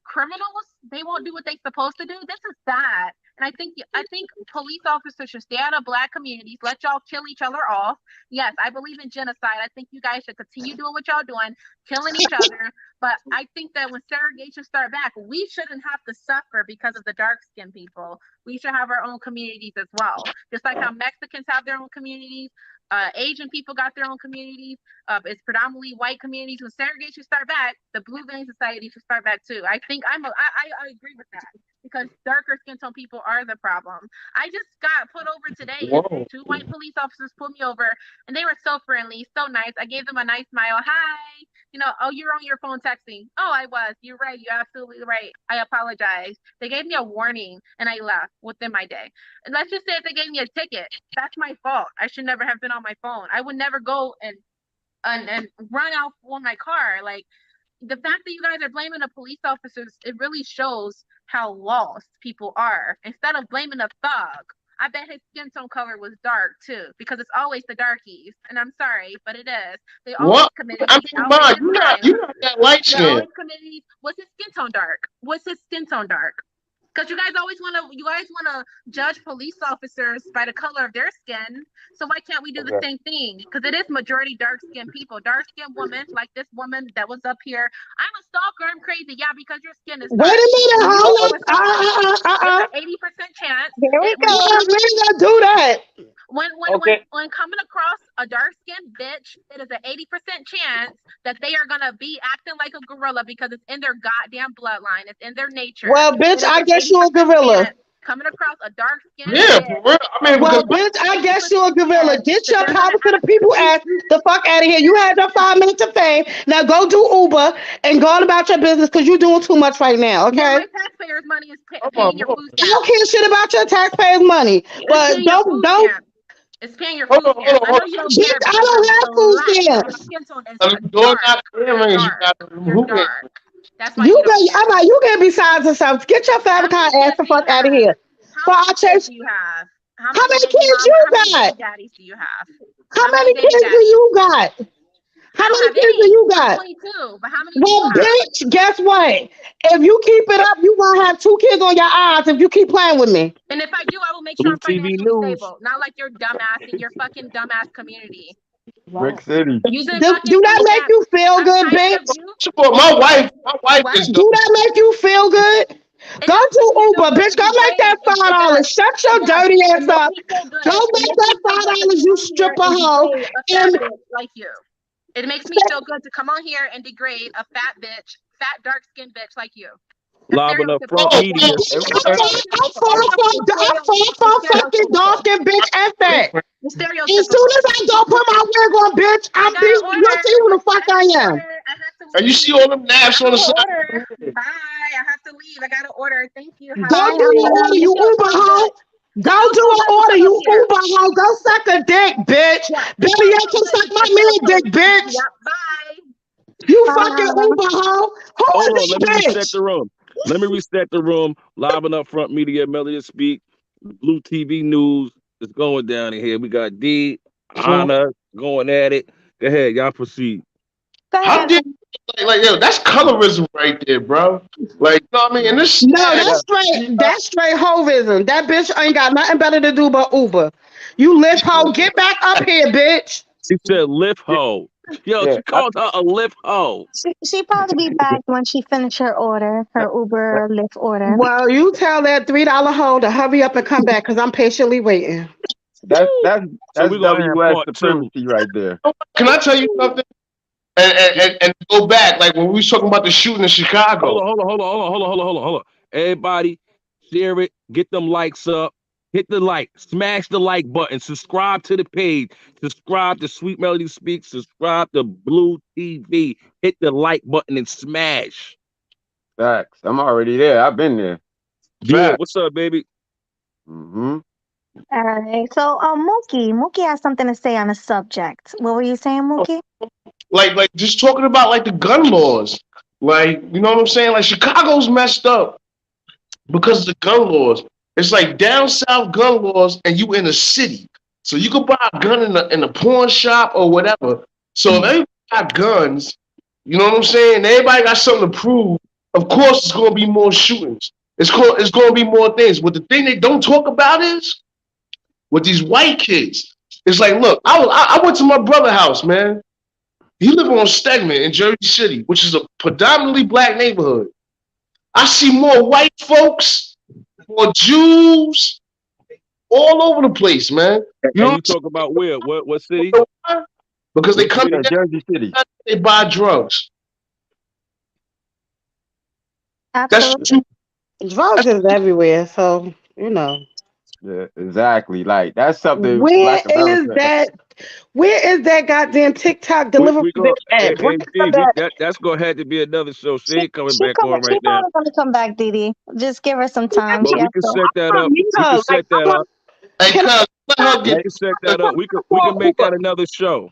criminals they won't do what they're supposed to do? This is bad. And I think police officers should stay out of black communities, let y'all kill each other off. Yes, I believe in genocide. I think you guys should continue doing what y'all doing, killing each other. But I think that when segregation start back, we shouldn't have to suffer because of the dark skinned people. We should have our own communities as well. Just like how Mexicans have their own communities, Asian people got their own communities. It's predominantly white communities. When segregation start back, the Blue Vein Society should start back too. I think I agree with that because darker skin tone people are the problem. I just got put over today, and Whoa. two white police officers pulled me over, and they were so friendly, so nice. I gave them a nice smile. Hi, oh, you're on your phone texting. Oh, I was. You're right. You're absolutely right. I apologize. They gave me a warning and I left within my day. And let's just say if they gave me a ticket, that's my fault. I should never have been on my phone. I would never go and run out on my car. Like the fact that you guys are blaming the police officers, it really shows how lost people are. Instead of blaming a thug, I bet his skin tone color was dark too, because it's always the darkies. And I'm sorry, but it is. They always What? committed I these mean, Ma, outrageous crimes. you're not that light They're skinned. always committing. Was his skin tone dark? Was his skin tone dark? Because you guys want to judge police officers by the color of their skin. So why can't we do the Okay. same thing? Because it is majority dark skinned people, dark skinned women like this woman that was up here. I'm a stalker. I'm crazy. Yeah, because your skin is Wait dark. a minute, When you hold become up. a stalker, it's an 80% chance. There we When We you go. become ain't gonna do that. Okay. when coming across a dark skinned bitch, it is an 80% chance that they are gonna be acting like a gorilla because it's in their goddamn bloodline. It's in their nature. Well, It bitch, is I an guess you a 80% gorilla. chance coming across a dark skinned Yeah, for bitch. real. I mean, Well, because It's bitch, an I guess you 80% a gorilla. chance Get that your they're power gonna to the act. people ass the fuck out of here. You had your 5 minutes of fame. Now go do Uber and go on about your business because you're doing too much right now, Yeah, okay? my taxpayers' money is oh my paying your lord. food I don't stamps. care shit about your taxpayers' money. It's But paying your food don't stamps. It's paying your Hold food on, hold stamps. on, I hold know you on. don't bitch, care I because don't you're have food black. Your stamps. skin tone is The door dark. got You're earrings. You dark. got them You're hookah. dark. That's why You you don't get I'm care. like, you get besides yourself. Get your How Famicom many ass kids the do you fuck out of have? here. How For I many kids chase do you have? how many kids you How many got? baby daddies do you have? How How many many baby kids do daddies? you got? I How don't many have kids do any. you I'm got? 22, but how many do you Well, have? bitch, guess what? If you keep it up, you gonna have 2 kids on your eyes if you keep playing with me. And if I do, I will make sure Blue I'm TV financially News. stable. Not like your dumbass in your fucking dumbass community. Brick City. Using Do fucking that food make stamps. you feel I'm good, tired of bitch? you. Support my wife What? is Do that make you feel good? It Go doesn't make to me feel Uber, good bitch. to Go make that degrade. It $5. does. Shut It your does. dirty It ass makes up. me feel good. Go It make makes that me feel good to $5, come you on here stripper and hoe. degrade a fat And bitch like you. It makes me feel good to come on here and degrade a fat bitch, fat dark skinned bitch like you. That's Live on the front stereotypical. oh, media. oh, bitch, Every, I every, fall, I Stereotypical. fall for, It's I stereo. fall It's for fucking dark stereotypical. skin bitch and fat. different. It's As soon stereotypical. as I go put my wig on, bitch, I I'm got an beat. You'll order. see who the fuck I have I an am. order. I have to And you leave. see all them I naps on have the an side. order. Bye. I have to leave. I got an order. Thank you. Have a Go Bye, nice do day. an order, Anna. you It feels Uber so good. hoe. It Go feels do so an good to order, come up you here. Uber hoe. Go suck a dick, bitch. Yeah, it Better feels yet, so can good suck to my get your man dick, clothes. bitch. Yep. Bye. You Bye, fucking Anna. Uber hoe. Who hold is on. this Let me reset bitch? the room. Let me reset the room. Live and up front media. Melody Speak. Blue TV News is going down in here. We got D, Anna going at it. Go ahead. Y'all proceed. Go How ahead. did yo? That's colorism right there, bro. Like, you know what I mean? And it's No, sad. that's straight hovism. That bitch ain't got nothing better to do but Uber. You lift hoe, get back up here, bitch. She said lift Yeah, hoe. Yo, yeah. she called her a lift hoe. She probably be back when she finish her order, her Uber or Lyft order. Well, you tell that $3 hoe to hurry up and come back because I'm patiently waiting. That's that's So that's we're gonna have WS part two. supremacy right there. Can I tell you something? And go back, like when we was talking about the shooting in Hold Chicago. on, hold on, hold on, hold on, hold on, hold on, hold on, hold on. Everybody, share it, get them likes up, hit the like, smash the like button, subscribe to the page, subscribe to Sweet Melody Speaks, subscribe to Blue TV, hit the like button and smash. Facts. I'm already there. I've been there. Good. Fact. What's up, baby? Hmm. All right. So, Mookie has something to say on the subject. What were you saying, Mookie? Like just talking about like the gun laws. Like, you know what I'm saying? Like Chicago's messed up because of the gun laws. It's like down south gun laws, and you in a city, so you could buy a gun in a pawn shop or whatever. So if everybody got guns, you know what I'm saying? Everybody got something to prove. Of course, it's going to be more shootings. It's going to be more things. But the thing they don't talk about is with these white kids. It's like, look, I went to my brother's house, man. He lived on Stegman in Jersey City, which is a predominantly black neighborhood. I see more white folks, more Jews, all over the place, man. You And know you talk about where? What city? what I'm saying? Because they What come Yeah, city? down, Jersey City. they buy drugs. That's Absolutely. true. Drugs That's is everywhere, so you know. Yeah, exactly. Like that's something Where Black is America. that? Where is that goddamn TikTok delivery We go. bitch at? Bring her We back. that's gonna have to be another show. She ain't coming She back coming. on She right now. probably gonna come back, Didi. Just give her some time. But She we has can to. set that I up. meet We can her. Like set I that want up. hey, can cuz let her We get Hey, can set I that up. We for can an make Uber? that another show.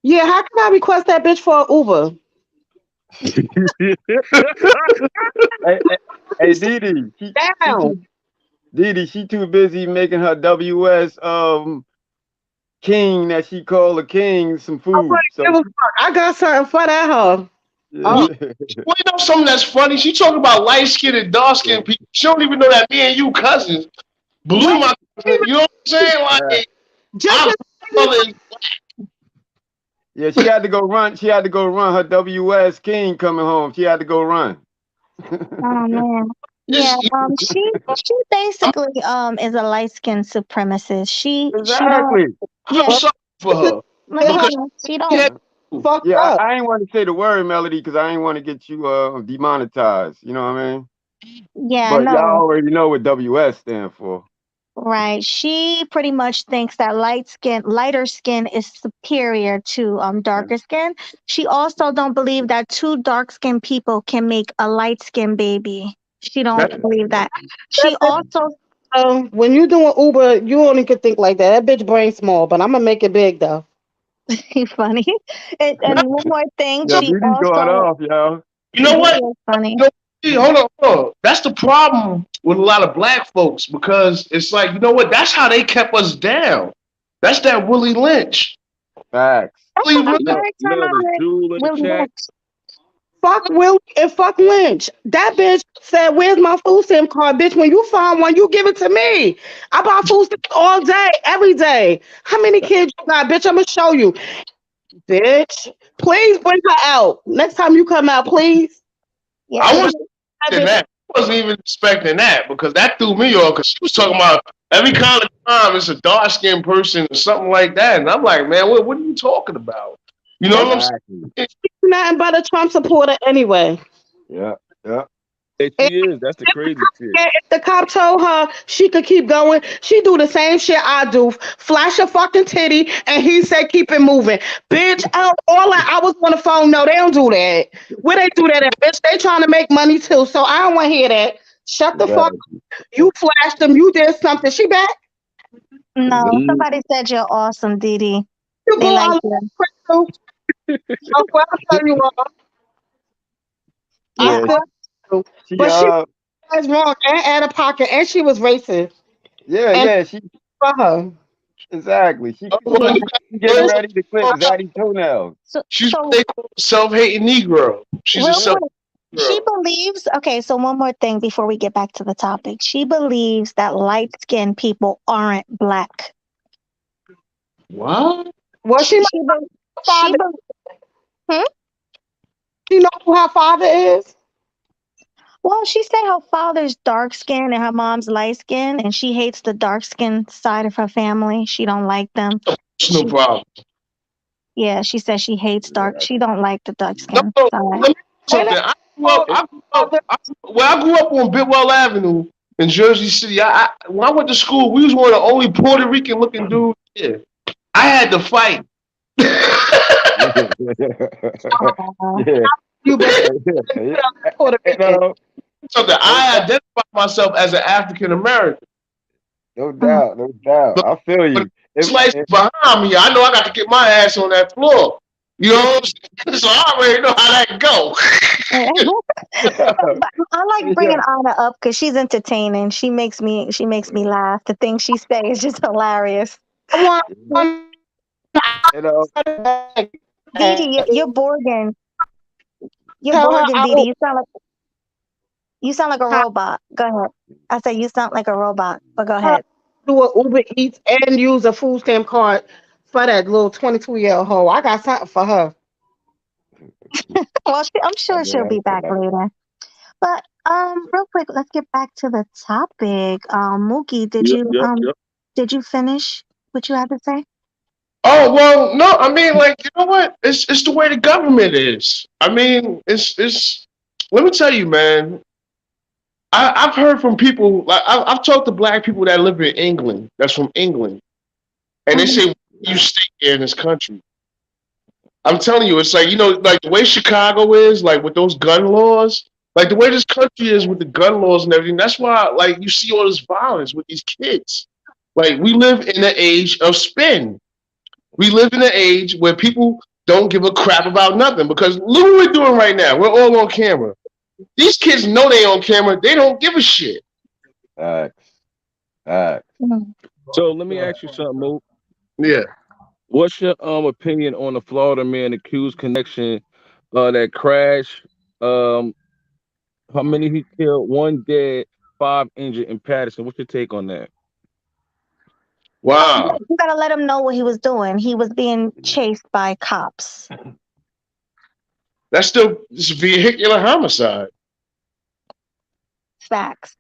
Yeah, how can I request that bitch for an Uber? hey, hey, Didi, she Down. too Didi, she too busy making her WS king that she call a king some I food. wouldn't So give a fuck. I got something for that hoe. you Oh, yeah. you know something that's funny. She talking about light skinned and dark skinned people. She don't even know that me and you cousins. wait, Blue, my cousin. You know what I'm saying? Yeah. Like just our as brother is Yeah, she had to go run. She had to go run. Her WS king coming home. She had to go run. Oh man. Yeah. just She I'm basically is a light skinned supremacist. She don't. Exactly. Yeah. sorry for her Look at because her. She she don't. had Yeah, to. fucked yeah. up. I ain't want to say the word Melody because I ain't want to get you demonetized. You know what I mean? Yeah. But y'all No. already know what WS stand for. Right. She pretty much thinks that lighter skin is superior to Yeah. darker skin. She also don't believe that two dark skinned people can make a light skinned baby. She don't That, believe that. She That bitch, also when you doing Uber, you only could think like that. That bitch brain small, but I'm gonna make it big though. funny. And one more thing, yeah, she Didi going also off, y'all. You know Didi what? is funny. No, hold on. That's the problem with a lot of black folks because it's like, you know what? That's how they kept us down. That's that Willie Lynch. Facts. That's Willie the You Lynch. know, third you time know I've the heard jewel in the Willie chat. Lynch. Fuck Will and fuck Lynch. That bitch said, "Where's my food stamp card, bitch? When you find one, you give it to me. I buy food stamps all day, every day. How many kids you got, bitch? I'm gonna show you, bitch. Please bring her out next time you come out, please. Yeah, I Didi. wasn't That expecting bitch, that. I wasn't even expecting that because that threw me off because she was talking about every kind of time it's a dark skinned person or something like that. And I'm like, man, what are you talking about? You know that what I'm Exactly. saying? nothing but a Trump supporter anyway. Yeah. Yeah. And she is. That's the crazy shit. Yeah, if the cop told her she could keep going, she do the same shit I do. Flash a fucking titty, and he said keep it moving. Bitch, all that I was on the phone. No, they don't do that. Where they do that at, bitch? They trying to make money too. So I don't want to hear that. Shut the fuck. Exactly. You flashed them. You did something. She back. No, Exactly. Mm. somebody said you're awesome, Didi. You They go like all you. crystal. I'm well, I'll tell you all. I Yeah, Yeah. still do. She But she was wrong and out of pocket, and she was racist. yeah, And yeah, she for her. exactly. yeah. You She got getting ready to clip Zaddy toenails. So she's what they call a self hating Negro. She's a real self quick, she Negro. believes, okay, so one more thing before we get back to the topic. She believes that light skinned people aren't black. What? Well, She she be, she father. be, hmm? She know who her father is. Well, she said her father's dark skin and her mom's light skin, and she hates the dark skin side of her family. She don't like them. No She problem. Yeah, she says she hates dark. She don't like the dark No, skin no, side. let me tell you Maybe something. I I grew up on Bidwell Avenue in Jersey City. When I went to school, we was one of the only Puerto Rican looking dudes here. I had to fight. Uh, Yeah. you better Yeah. Puerto You Rican. know, Something no I doubt, identify myself as an African American. no mm. doubt, no doubt. But I feel when you. slice If behind me, I know I got to get my ass on that floor. You know what I'm saying? So I already know how that go. But I like yeah, bringing Anna up because she's entertaining. She makes me laugh. The things she says is just hilarious. I want you know, Didi, you're to Borgin. You're tell her Borgin, I Didi. will You sound like a have robot. Go ahead. I said you sound like a robot, but go her ahead. do a Uber Eats and use a food stamp card for that little 22-year-old hoe. I got something for her. Well, I'm I sure mean, she'll be back later. But real quick, let's get back to the topic. Mookie, did yep, you yep, um yep. did you finish what you had to say? Oh well, no. I mean, like you know what? It's the way the government is. I mean, it's. Let me tell you, man. I've heard from people. Like I've talked to black people that live in England. That's from England, and they Hmm. say you stay here in this country. I'm telling you, it's like like the way Chicago is, like with those gun laws, like the way this country is with the gun laws and everything. That's why, like, you see all this violence with these kids. Like we live in an age of spin. We live in an age where people don't give a crap about nothing because look what we're doing right now. We're all on camera. These kids know they on camera. They don't give a shit. Facts, facts. Hmm. So let me ask you something, Mo. Yeah. What's your opinion on the Florida man accused connection that crash? Um, how many he killed? One dead, five injured in Patterson. What's your take on that? Wow. You gotta let him know what he was doing. He was being chased by cops. That's still it's vehicular homicide. Facts.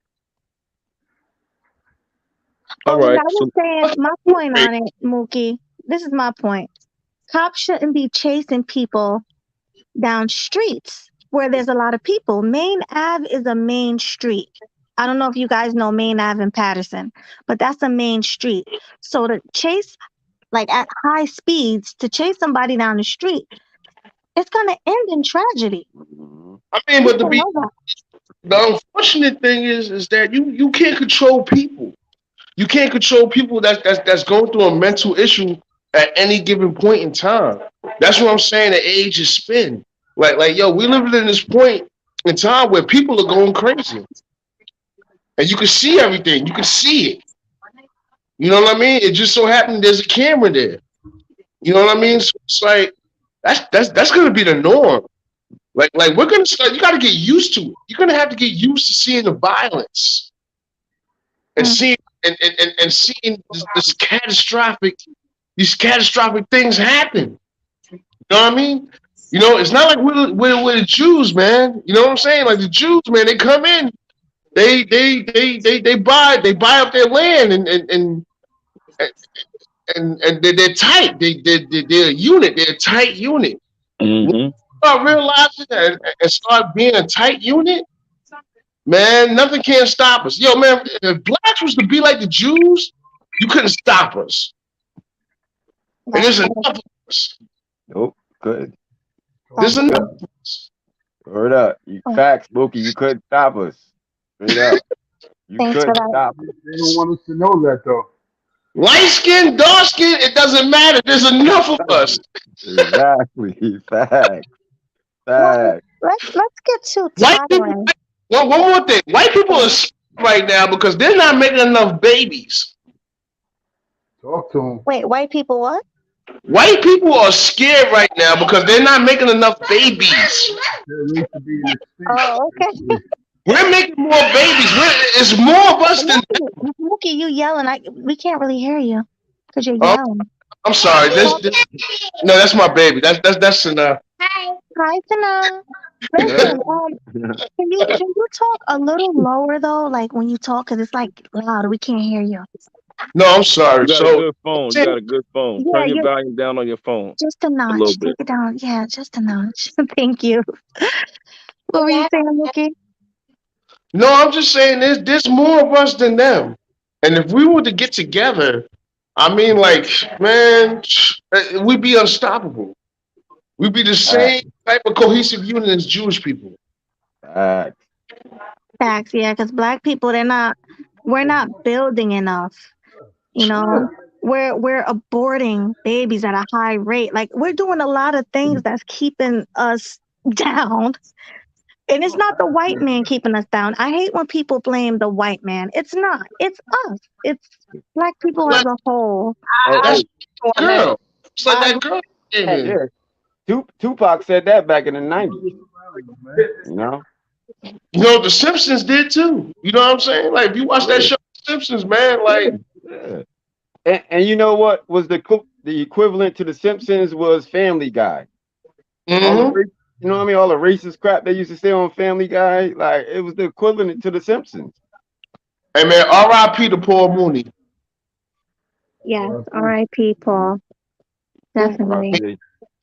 All Oh, and right. I was So saying my point on it, Mookie. This is my point. Cops shouldn't be chasing people down streets where there's a lot of people. Main Ave is a main street. I don't know if you guys know Main Ave in Patterson, but that's a main street. So to chase like at high speeds to chase somebody down the street, it's gonna end in tragedy. mhm. I mean, but People know that. the unfortunate thing is that you can't control people. You can't control people that's going through a mental issue at any given point in time. That's what I'm saying. The age is spin. Like yo, we living in this point in time where people are going crazy, and you can see everything. You can see it. You know what I mean? It just so happened there's a camera there. You know what I mean? So it's like that's gonna be the norm. Like we're gonna start. You got to get used to it. You're gonna have to get used to seeing the violence and Mm. seeing and seeing these catastrophic things happen. You know what I mean? You know, it's not like we're the Jews, man. You know what I'm saying? Like the Jews, man, they come in, they buy up their land and they're tight. They're a unit. They're a tight unit. When Mhm. you start realizing that and start being a tight unit, man, nothing can stop us. Yo, man, if blacks was to be like the Jews, you couldn't stop us. And That's there's enough good. of us. Nope. Good. There's That's enough Good. good. of us. Word up. Mm. Facts, Mookie. You couldn't stop us. Straight up. You Thanks for couldn't that. stop They don't want us to know that though. Light skin, dark skin, it doesn't matter. There's enough of us. us. Exactly. Facts. Well, Facts. let's get to White people, Tyron. one more thing. White people are Mm. scared right now because they're not making enough babies. Talk to them. Wait, white people what? White people are scared right now because they're not making enough babies. There needs to be an extinct. Oh, okay. We're making more babies. It's more of us than. Mookie, you yelling. We can't really hear you because you're Oh, yelling. I'm sorry. Talk. No, that's my baby. That's enough. Hi, Sana. Yeah. Listen, can you talk a little lower though? Like when you talk, cause it's like loud. We can't hear you. No, I'm You sorry. got a So good phone. You saying- got a good phone. Yeah, Turn your you volume down on your phone just a a little notch. Take bit. it down. Yeah, just a notch. Thank you. What were you saying, Mookie? no, I'm just saying there's more of us than them. And if we were to get together, I mean, like, man, we'd be unstoppable. We'd be the Facts. same type of cohesive unit as Jewish people. Facts. Facts. Yeah, because black people, we're not building enough. You know, we're aborting babies at a high rate. Like we're doing a lot of things that's keeping us down. And it's not the white man keeping us down. I hate when people blame the white man. It's not. It's us. It's black people as Like a whole. Hey, I that's hey, agree on that. girl. It's like I that agree girl came on that. in. yeah. Tupac said that back in the '90s. You know. You know, the Simpsons did too. You know what I'm saying? Like, if you watch that Yeah. show, The Simpsons, man, Yeah. like, Yeah. And you know what was the equivalent to the Simpsons was Family Guy. All the hmm you know what I mean? All the racist crap they used to say on Family Guy, like it was the equivalent to the Simpsons. hey, man, R.I.P. to Paul Mooney. Yes. R.I.P. Paul. Definitely. R.I.P.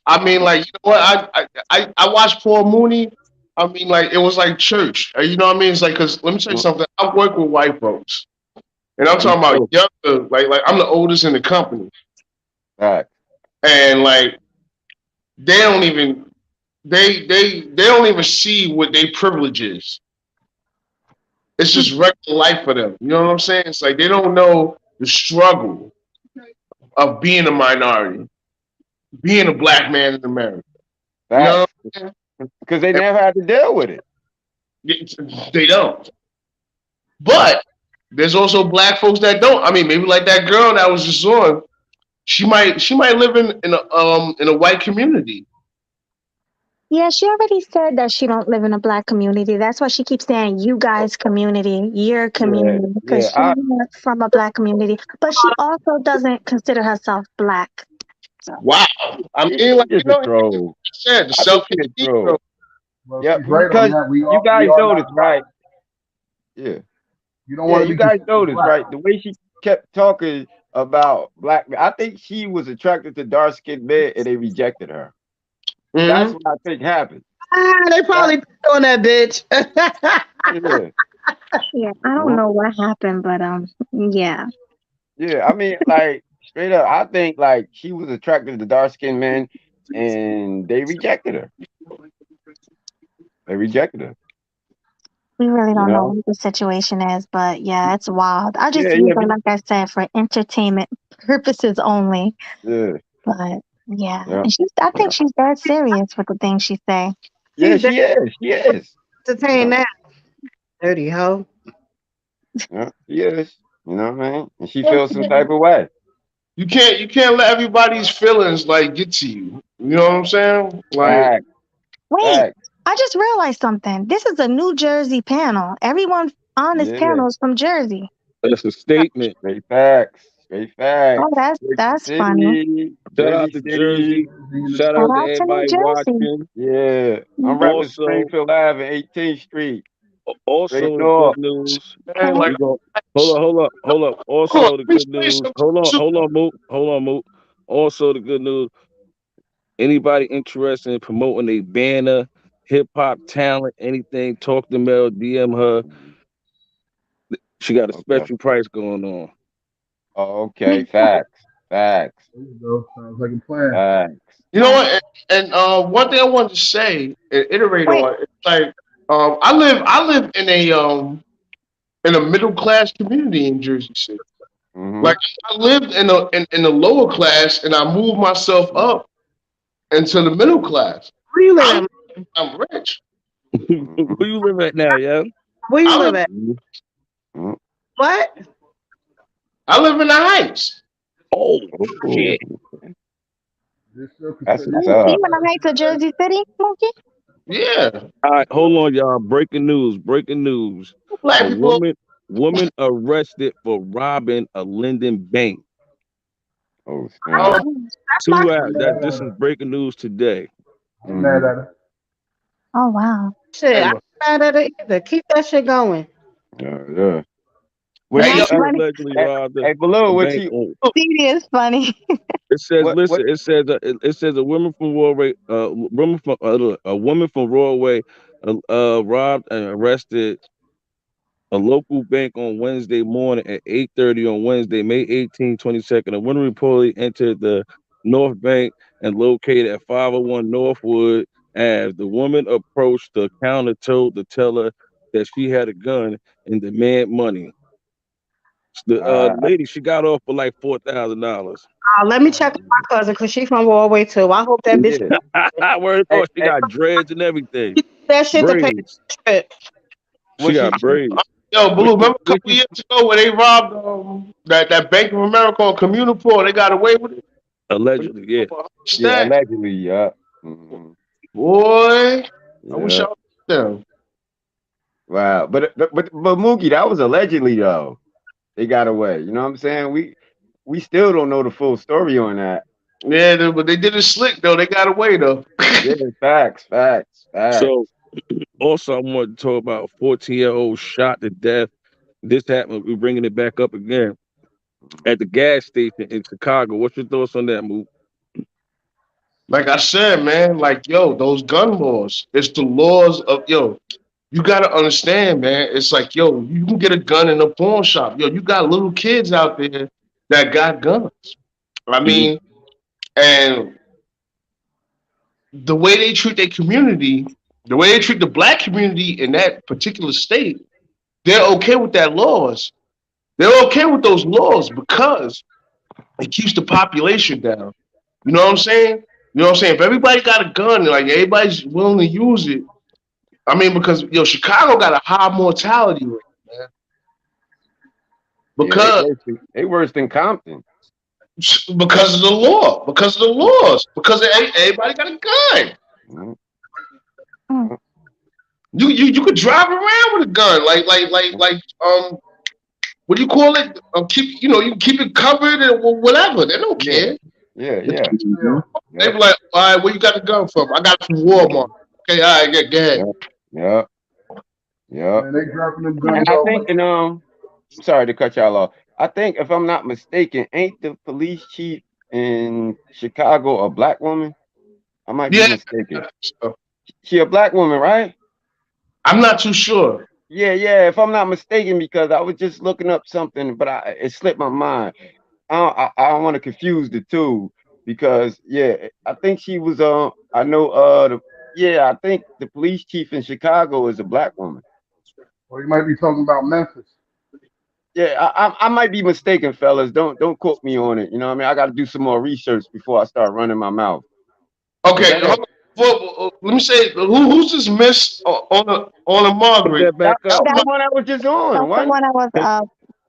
I mean, like, you know what? I watched Paul Mooney. I mean, like, it was like church. You know what I mean? It's like, because let me tell you something. I work with white folks, and I'm Me talking about too. younger. Like I'm the oldest in the company, Facts. and like they don't even they don't even see what their privilege is. It's just regular life for them. You know what I'm saying? It's like they don't know the struggle of being a minority, being a black man in America. You know, Facts. Because they never had to deal with it. they don't. But there's also black folks that don't. I mean, maybe like that girl that was just on. She might live in a white community. Yeah, she already said that she don't live in a black community. That's why she keeps saying you guys community, your Yeah. community, because Yeah. she's not from a black community. But she also doesn't consider herself black. So Wow. I mean, She like just a like troll. you said, the I think she a self-made Negro. troll. Well, Yep. she's right on Because that. you We guys are not noticed, black. right? Yeah. You don't Yeah, want to you be guys considered noticed, black. right? The way she kept talking about black men. I think she was attracted to dark skinned men and they rejected her. That's hmm what I think happened. They That probably picked on that bitch. yeah. yeah, I don't Mhm. know what happened, but yeah. Yeah. I mean, like straight up, I think like she was attracted to dark skinned men and they rejected her. They rejected her. We really You don't know know? what the situation is, but yeah, it's wild. I just Yeah, use yeah, it, like I said, for entertainment purposes only. yeah, But yeah, yeah, and I yeah. think she's dead serious with the things she say. Yeah, She's dead she is. She is. entertained Yeah, now. Dirty hoe. yeah, she is. You know what I mean? And she feels some type of way. You can't let everybody's feelings like get to you. You know what I'm saying? Like, Fact, Wait, fact. I just realized something. This is a New Jersey panel. Everyone on this Yeah, panel is from Jersey. That's a statement. straight facts. Straight Oh, facts. that's Jersey funny. City. Shout Jersey out to Jersey. City. Shout Shout out to out to New everybody Jersey. watching. Yeah. I'm rapping Also, Springfield Ave and 18th Street. Straight also the good north. news. man, Okay. like, We go. Hold up. hold on, Also the let me good tell you news. something too. Hold on, Moot. Also the good news. Anybody interested in promoting a banner, hip hop talent, anything, talk to Mel, DM her. She got a Okay. special price going on. Okay. Facts. Facts. There you go. Sounds like a plan. Facts. You know what? And one thing I wanted to say and iterate Wait, on, it's like I live in a middle class community in Jersey City. Mm-hmm. Like I lived in the lower class and I moved myself up into the middle class. Where you live I'm at? I'm rich. Where you live at now, yeah? Where you I live live at? Mm-hmm. What? I live in the Heights. Oh Oh, shit. This still that's considered what's you up. Jersey. in the heights of Jersey City, Mookie? Yeah, All right, hold on, y'all. Breaking news. Breaking news. A black people. woman arrested for robbing a Linden Bank. Oh, That's snap. my, Um, that's my. 2 hours. I'm That mad this at is her. breaking news today. I'm mad Mm-hmm. at her. Oh wow. Shit, Hey, I'm look. not mad at it either. Keep that shit going. Yeah. What Hey, she yo, That's She funny. allegedly hey, robbed hey a below what bank she on. CD is funny. It says, what listen. It says a woman from a woman from Royal robbed and arrested a local bank on Wednesday morning at 8:30 on Wednesday, May 18, 22nd. A woman reportedly entered the North Bank and located at 501 Northwood Ave. The woman approached the counter, told the teller that she had a gun and demand money. The uh lady, she got off for like $4,000. Let me check on my cousin because she from Broadway too. I hope that bitch yeah. Word Hey, thought she hey, got dreads and everything, do that shit to pay braids. the shit. She what she got braids. yo, what Blue, she remember a what couple she years ago where they robbed that Bank of America on Communicore? They got away with it. But Allegedly, yeah. yeah, stack, allegedly, yeah. Mhm. boy. I wish I Yeah. was them. Wow. But Mookie, that was allegedly though. They got away. You know what I'm saying? We still don't know the full story on that. Yeah, but they did it slick though. They got away though. Yeah, facts. So also, I want to talk about a 14-year-old shot to death. This happened. We're bringing it back up again at the gas station in Chicago. What's your thoughts on that move? Like I said, man, like yo, those gun laws. It's the laws of yo. You gotta understand, man. It's like yo, you can get a gun in a pawn shop. Yo, you got little kids out there that got guns. I Hmm. mean, and the way they treat their community, the way they treat the black community in that particular state, they're okay with that laws. They're okay with those laws because it keeps the population down. You know what I'm saying? You know what I'm saying? If everybody got a gun, like everybody's willing to use it, I mean, because yo, Chicago got a high mortality rate, man. Yeah, Because they worse than Compton. because of the law, because of the laws, because everybody got a gun. Mhm. Mm. You could drive around with a gun, like what do you call it? Keep you keep it covered and whatever. They don't Yeah, care. yeah. Yeah. They Yep, be like, all right, where you got the gun from? I got it from Walmart. Okay, all right, get go ahead. yep, yep, yep. Man, they dropping them Yeah. guns I off think, like I'm sorry to cut y'all off. I think if I'm not mistaken, ain't the police chief in Chicago a black woman? I might be Yeah, mistaken. so, She a black woman, right? I'm not too sure. Yeah. If I'm not mistaken, because I was just looking up something, but it slipped my mind. I don't want to confuse the two because yeah, I think she was I know yeah, I think the police chief in Chicago is a black woman. or you might be talking about Memphis. Yeah, I might be mistaken, fellas. Don't quote me on it. You know what I mean? I got to do some more research before I start running my mouth. But Okay, that hold ain't on. Well, let me say, who's this Miss on a Put Margaret? that back that up. was That the one I was just on, that's the wasn't one I was Take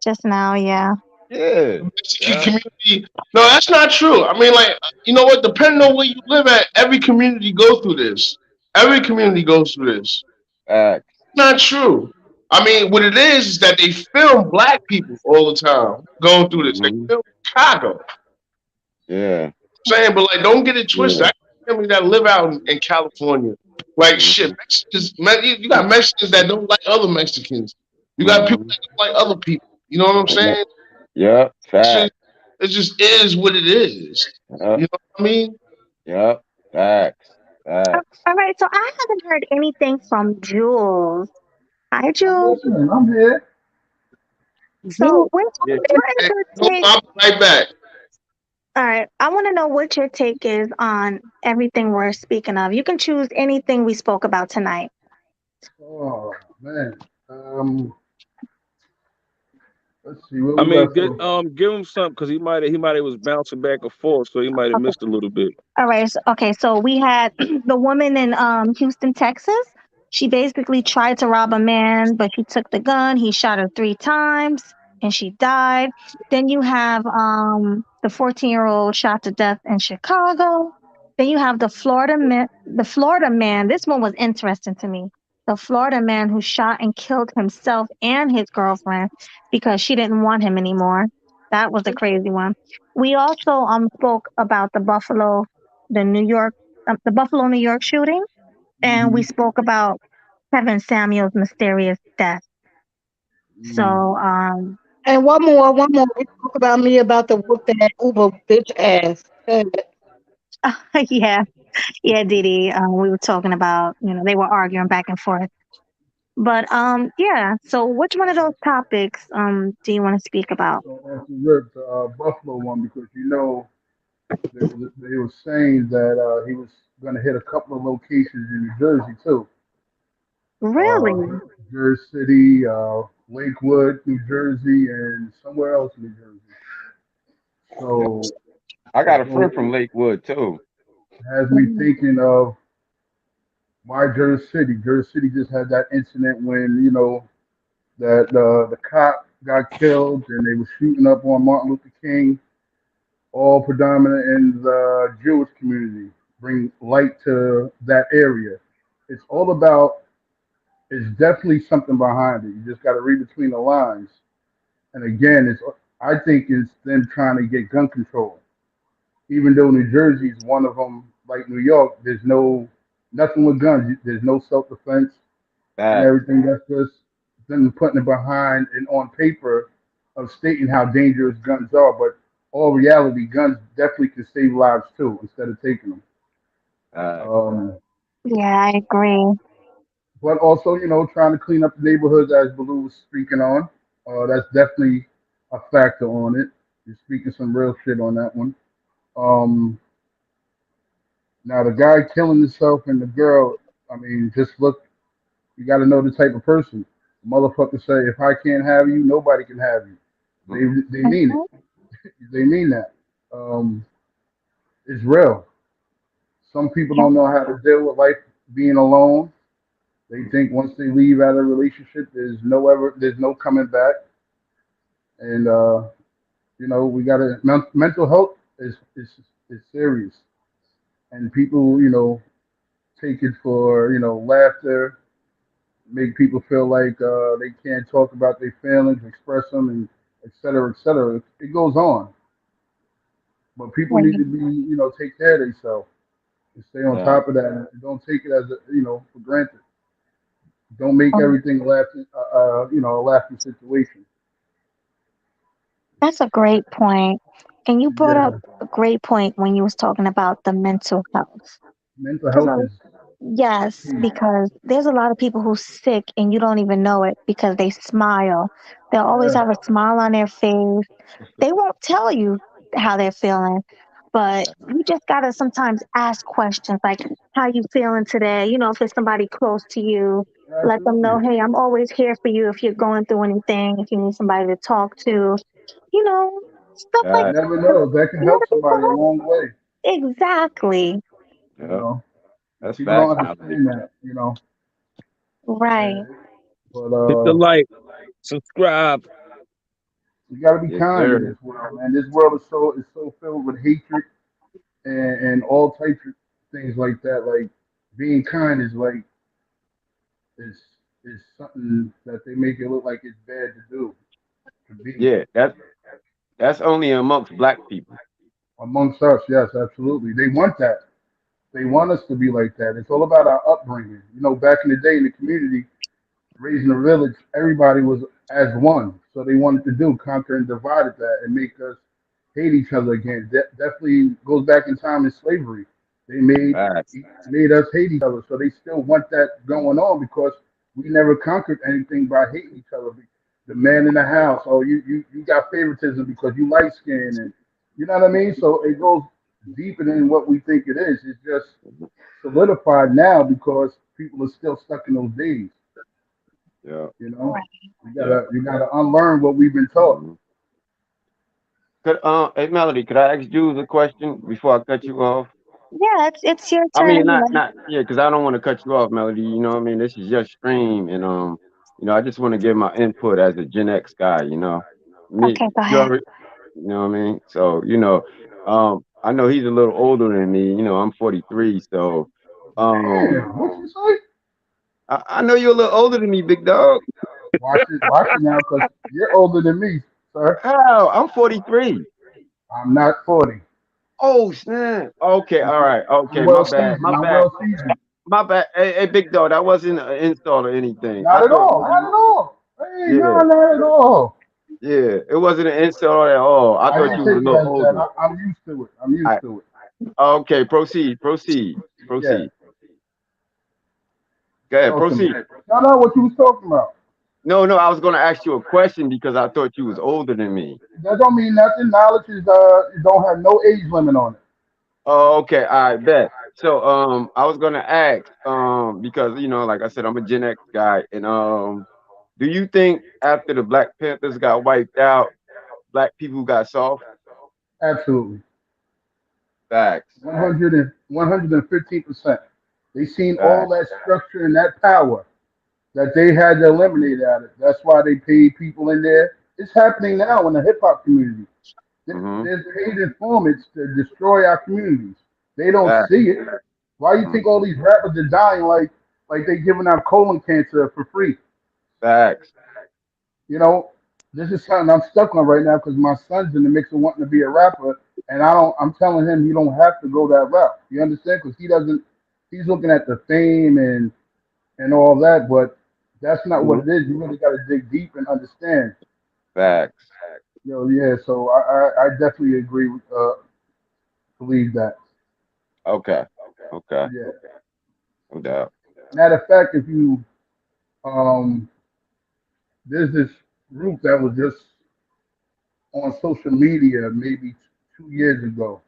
just now, yeah. it? Yeah, Mexican yeah, community. No, that's not true. I mean, like, you know what? Depending on where you live at, every community go through this. Every community goes through this. facts. Not true. I mean, what it is that they film black people all the time going through this. They Hmm. film Chicago. Yeah, Saying, but like, don't get it twisted. yeah. I got family that live out in California. Like, shit, Hmm. Mexicans, man, you got Mexicans that don't like other Mexicans. You got people Hmm. that don't like other people. You know what I'm Yeah, saying? yeah. It's just, Facts. it just is what it is. Yeah, You know what I mean? yeah. Facts. Facts. All right, so I haven't heard anything from Jules. Hi, I'm Jules. listening. I'm here. So, Yeah. what is Hey, your no, take? I'll be right back. All right, I want to know what your take is on everything we're speaking of. You can choose anything we spoke about tonight. Oh man. Let's see where I we mean, left off. give him something because he might have was bouncing back and forth, so he might have Okay. missed a little bit. All right. So we had the woman in Houston, Texas. She basically tried to rob a man, but she took the gun. He shot her 3 times, and she died. Then you have the 14-year-old shot to death in Chicago. Then you have the Florida man. This one was interesting to me. The Florida man who shot and killed himself and his girlfriend because she didn't want him anymore. That was a crazy one. We also spoke about the Buffalo, New York shooting. and we Mm-hmm. spoke about Kevin Samuel's mysterious death. Mm. So, And one more. We talk about me about the whoop that Uber bitch ass. yeah, yeah, Didi. We were talking about, they were arguing back and forth. But yeah. So, which one of those topics do you want to speak about? So off the rip, the Buffalo one, because they were saying that he was going to hit a couple of locations in New Jersey too. Uh, Really? Jersey City, Lakewood, New Jersey, and somewhere else in New Jersey. Yeah. So I it got a friend from go Lakewood too. has me Mhm. thinking of why Jersey City. Jersey City just had that incident when that the cop got killed and they were shooting up on Martin Luther King, all predominant in the Jewish community. Bring light to that area. It's all about. It's definitely something behind it. You just got to read between the lines. And again, it's I think it's them trying to get gun control. Even though New Jersey is one of them, like New York, there's nothing with guns. There's no self defense and Facts. everything. That's just them putting it behind and on paper of stating how dangerous guns are. But all reality, guns definitely can save lives too instead of taking them. Facts. Um, Yeah, I agree. but also, trying to clean up the neighborhoods as Baloo was speaking on. That's definitely a factor on it. You're speaking some real shit on that one. Um, Now the guy killing himself and the girl, I mean, just look. You got to know the type of person. The motherfucker say, if I can't have you, nobody can have you. They mean it. Mhm. They mean that. Um, it's real. Some people Yeah. don't know how to deal with life being alone. They think once they leave out of a relationship, there's no coming back. And we got to mental health is serious, and people take it for laughter, make people feel like they can't talk about their feelings, express them, and et cetera, et cetera. It goes on, but people need Right. to be take care of themselves and stay on Yeah. top of that, and don't take it as for granted. Don't make everything laughing, a laughing situation. That's a great point. And you brought up Yeah, a great point when you was talking about the mental health. mental Because health is yes, key. because there's a lot of people who's sick and you don't even know it because they smile. They'll always Yeah, have a smile on their face. They won't tell you how they're feeling, but you just gotta sometimes ask questions like, "How you feeling today?" If it's somebody close to you, let them know, absolutely. "Hey, I'm always here for you if you're going through anything. If you need somebody to talk to, you know, stuff like You Facts. never know. That can you help gotta be somebody a long way. exactly You Yeah. know, That's people facts, don't Melody. understand that. right. And, but Hit the like, subscribe. you got to be Yes, kind in sir. this world, man. This world is so filled with hatred and all types of things like that. Like being kind is is something that they make it look like it's bad to do to be Yeah, that's only amongst black people. amongst us. Yes, absolutely. They want that. They want us to be like that. It's all about our upbringing. Back in the day in the community, raising a village, everybody was as one. So they wanted to do conquer and divided that and make us hate each other again. Definitely goes back in time in slavery. They Facts. made us hate each other. So they still want that going on because we never conquered anything by hating each other. The man in the house, oh you got favoritism because you light skin and you know what I mean? So it goes deeper than what we think it is. It's just solidified now because people are still stuck in those days. Yeah. You know, you Yeah. gotta you gotta unlearn what we've been taught. Mhm. Hey Melody, could I ask you a question before I cut you off? Yeah, it's your I turn mean, not anyway. not yeah, because I don't want to cut you off, Melody. You know what I mean? This is your stream, and I just want to give my input as a Gen X guy. Me, Okay, go you ahead. already, you know what I mean? So, I know he's a little older than me. I'm 43, so um, Damn, what you say? I know you're a little older than me, big dog. Watch it now, cause you're older than me, sir. How? I'm 43. I'm not 40. Oh snap. Okay, all right. I'm Okay, my well bad. seasoned. My I'm bad. well seasoned. My bad. Hey, big dog, that wasn't an insult or anything. I Not at thought all. maybe Not at all. Hey, yeah, no, not at all. yeah. It wasn't an insult at all. I I thought didn't you was a take it little as that. older. I'm used to it. I'm used I to it. okay. Proceed. Proceed. Yeah. Proceed. Go ahead. Talk to me. Proceed. No, no, what you was talking about. No, no. I was gonna ask you a question because I thought you was older than me. That don't mean nothing. Knowledge is it don't have no age limit on it. Oh, okay. I bet. So, I was gonna ask, because like I said, I'm a Gen X guy, and do you think after the Black Panthers got wiped out, black people got soft? Absolutely. Facts. 115%. They seen all Facts. that structure and that power that they had to eliminate out of it. That's why they paid people in there. It's happening now in the hip hop community. Mm-hmm. There's paid informants to destroy our communities. They don't Facts. see it. Why you think all Mm-hmm. these rappers are dying like they giving out colon cancer for free? Facts. You know, this is something I'm stuck on right now because my son's in the mix of wanting to be a rapper, and I don't. I'm telling him he don't have to go that route. You understand? Because he doesn't. He's looking at the fame and all that, but that's not what Mm-hmm. it is. You really got to dig deep and understand. Facts. Yeah. So I definitely agree with believe that. Okay. Okay. Yeah. No doubt. Matter of fact, if you um, there's this group that was just on social media maybe 2 years ago.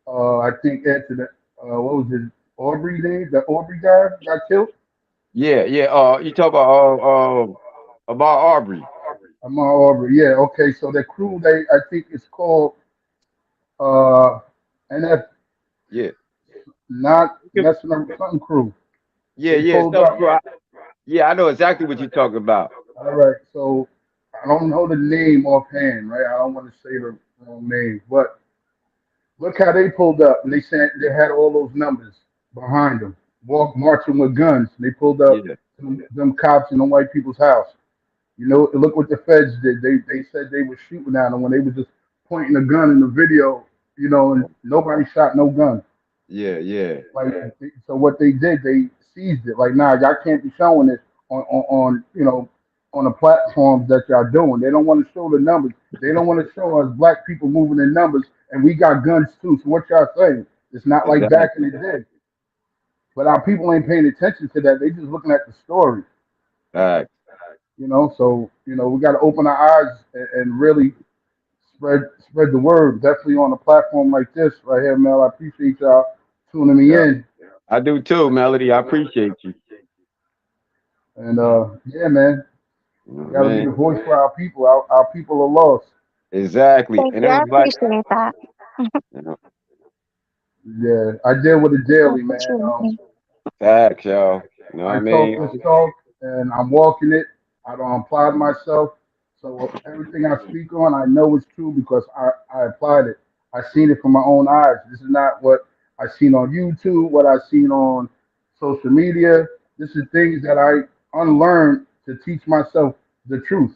I think after that, what was his Aubrey name? The Aubrey guy got killed. Yeah. Yeah. You talk about Aubrey. Amar Aubrey. Yeah. Okay. So the crew, I think it's called uh, NF, Yeah. not Okay. messing up something crew. Yeah. They Yeah. pulled Stuff, up. bro. Yeah, I know exactly what you're talking about. All right. So I don't know the name offhand, right? I don't want to say the wrong name, but look how they pulled up, and they said they had all those numbers behind them, walk marching with guns. They pulled up Yeah. them cops in the white people's house. You know, look what the feds did. They said they were shooting at them when they were just pointing a gun in the video. You know, and nobody shot no gun. Yeah. Yeah. Like, so what they did, they seized it. Like, nah, y'all can't be showing this on on the platforms that y'all doing. They don't want to show the numbers. They don't want to show us black people moving in numbers, and we got guns too. So what y'all saying? It's not like back in Exactly. the day. But our people ain't paying attention to that. They just looking at the story. Facts. So we got to open our eyes and really spread the word. Definitely on a platform like this right here, Mel. I appreciate y'all tuning me Yeah. in. I do too, Melody. I appreciate you. And yeah, man, You know we what got to I be the mean? voice for our people. Our people are lost. Exactly. Thank And you. it I was like, appreciate that. you know, Yeah, I deal with it So daily, man. appreciate it. facts, y'all. You know what I I talk mean? this talk, and I'm walking it. I don't apply myself. So everything I speak on, I know it's true because I applied it. I seen it from my own eyes. This is not what I seen on YouTube, what I seen on social media. This is things that I unlearned to teach myself the truth.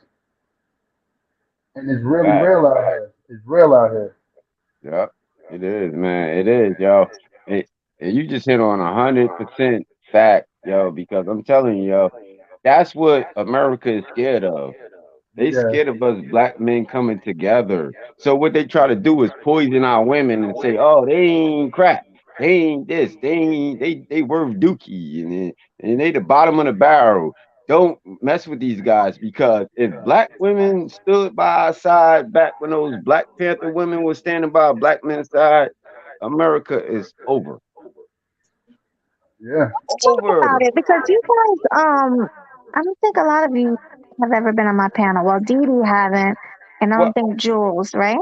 And it's really Facts. real out here. It's real out here. Yep. It is, man. It is, yo. And, and you just hit on 100% fact, yo, because I'm telling you, yo, that's what America is scared of. They Yeah, scared of us black men coming together. So what they try to do is poison our women and say, "Oh, they ain't crap. They ain't this. They ain't they worth dookie and they the bottom of the barrel." Don't mess with these guys because if black women stood by our side back when those Black Panther women were standing by a black man's side, America is over. yeah. Let's talk about Over. it because you guys, I don't think a lot of you have ever been on my panel. Well, Dee Dee haven't, and I don't Well, think Jules, right?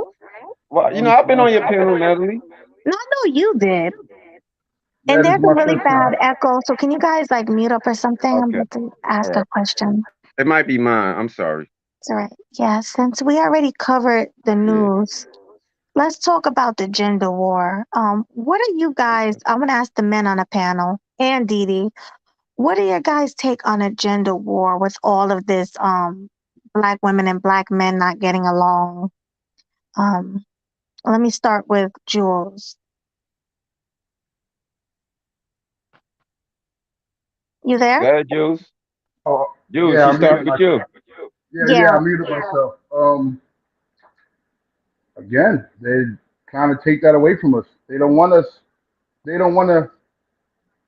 well, Only I've for been my on your sister. panel, Natalie. No, I know you did. Yeah, And this there's is a my really bad sister. echo. So can you guys like mute up or something? I'm Okay. about to All ask right. a question. It might be mine. I'm sorry. It's all right. Yeah, since we already covered the Yeah. news, let's talk about the gender war. What are you guys? I'm gonna ask the men on the panel and Dee Dee. What are your guys' take on a gender war with all of this black women and black men not getting along? Um, Let me start with Jules. You there? Go ahead, Juice. Oh, Juice, yeah, she I started muted with you. myself. Yeah, Yeah. I muted myself. Again, they're trying to take that away from us. They don't want us. They don't want to.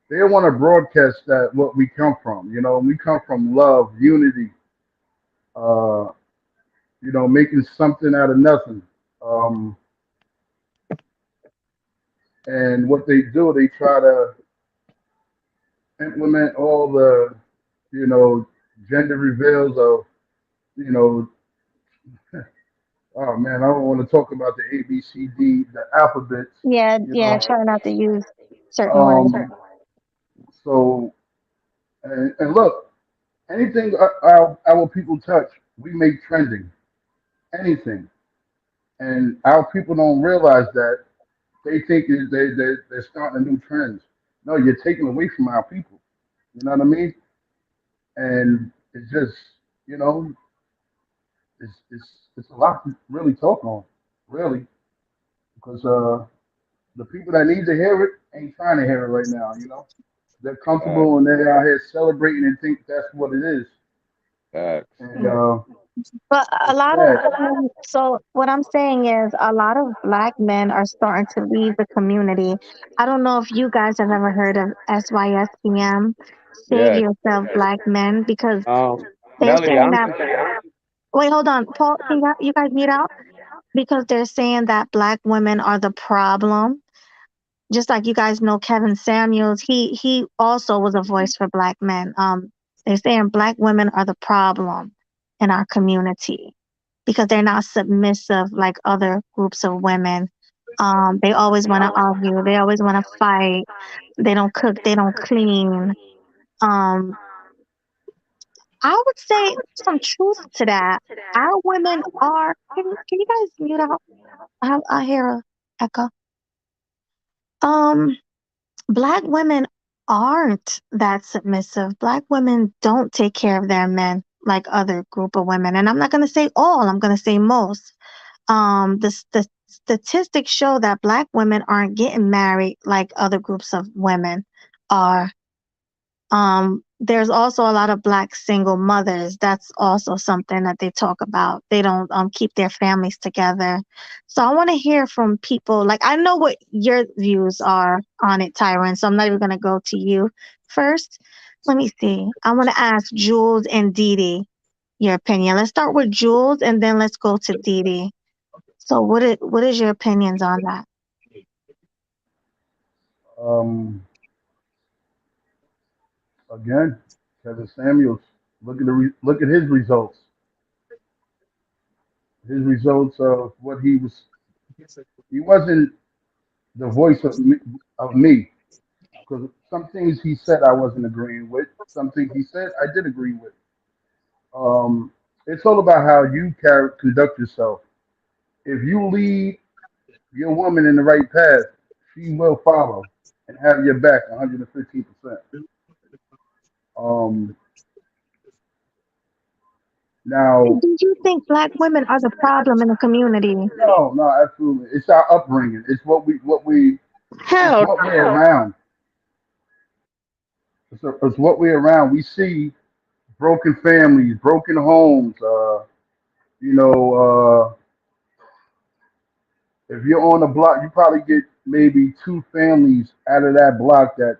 They don't want to broadcast that what we come from. You know, we come from love, unity. Uh, making something out of nothing. Um, and what they do, they try to implement all the, you know, gender reveals of, you know, oh man, I don't want to talk about the A, B, C, D, the alphabets, Yeah, you yeah, know. try not to use certain words. So, and look, anything our people touch, we make trending. Anything. And our people don't realize that. They think they're starting a new trend. No, you're taking away from our people. You know what I mean? And it's just, you know, it's a lot to really talk on, really, because the people that need to hear it ain't trying to hear it right now. You know, they're Facts, comfortable and they're out here celebrating and think that's what it is, facts. and But a it's lot of sad. so what I'm saying is a lot of black men are starting to leave the community. I don't know if you guys have ever heard of SYSPM, Save Yes. Yourself Black Men, because they're Melody, saying I'm that. Wait, hold on, Paul. Can you guys mute out? Because they're saying that black women are the problem. Just like you guys know Kevin Samuels, he also was a voice for black men. They're saying black women are the problem in our community because they're not submissive like other groups of women. They always want to argue. They always want to fight. They don't cook. They don't clean. Um, I would say some truth to that. Our women are. Can you guys mute out? I hear a echo. Um, Black women aren't that submissive. Black women don't take care of their men like other group of women. And I'm not going to say all, I'm going to say most. The statistics show that black women aren't getting married like other groups of women are. There's also a lot of black single mothers. That's also something that they talk about. They don't keep their families together. So I want to hear from people. Like I know what your views are on it, Tyron. So I'm not even gonna go to you first. Let me see. I want to ask Jules and Dee Dee your opinion. Let's start with Jules and then let's go to Dee Dee. So what is your opinions on that? Um, Again, Kevin Samuels. Look at his results. His results of what he was. He wasn't the voice of me because some things he said I wasn't agreeing with. Some things he said I did agree with. Um, it's all about how you conduct yourself. If you lead your woman in the right path, she will follow and have your back 115%. Um, now, Do you think black women are the problem in the community? no, no, absolutely, it's our upbringing. It's Hell what we're around. It's what we're around. We see broken families, broken homes. You know, if you're on a block, you probably get maybe two families out of that block that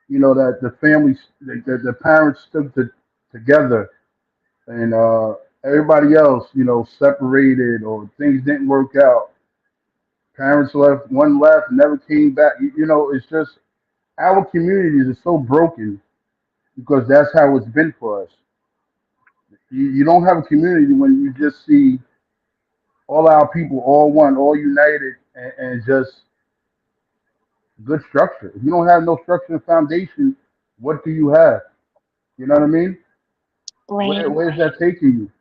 that the families, the parents together, and everybody else, separated or things didn't work out. Parents left, one left, never came back. It's just our communities are so broken because that's how it's been for us. You don't have a community when you just see all our people, all one, all united, and just good structure. If you don't have no structure and foundation, what do you have? You know what I mean? Wait. Where's that taking you?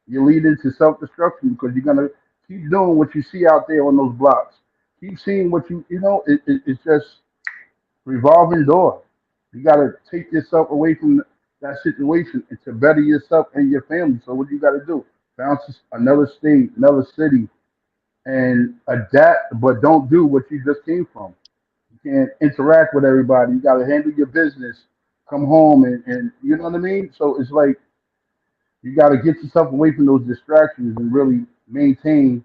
You lead into self destruction because you're gonna keep doing what you see out there on those blocks. Keep seeing what it's just revolving door. You gotta take yourself away from that situation and to better yourself and your family. So what you gotta do? Bounce to another state, another city, and adapt, but don't do what you just came from. You can't interact with everybody. You got to handle your business come home and you know what I mean. So it's like you got to get yourself away from those distractions and really maintain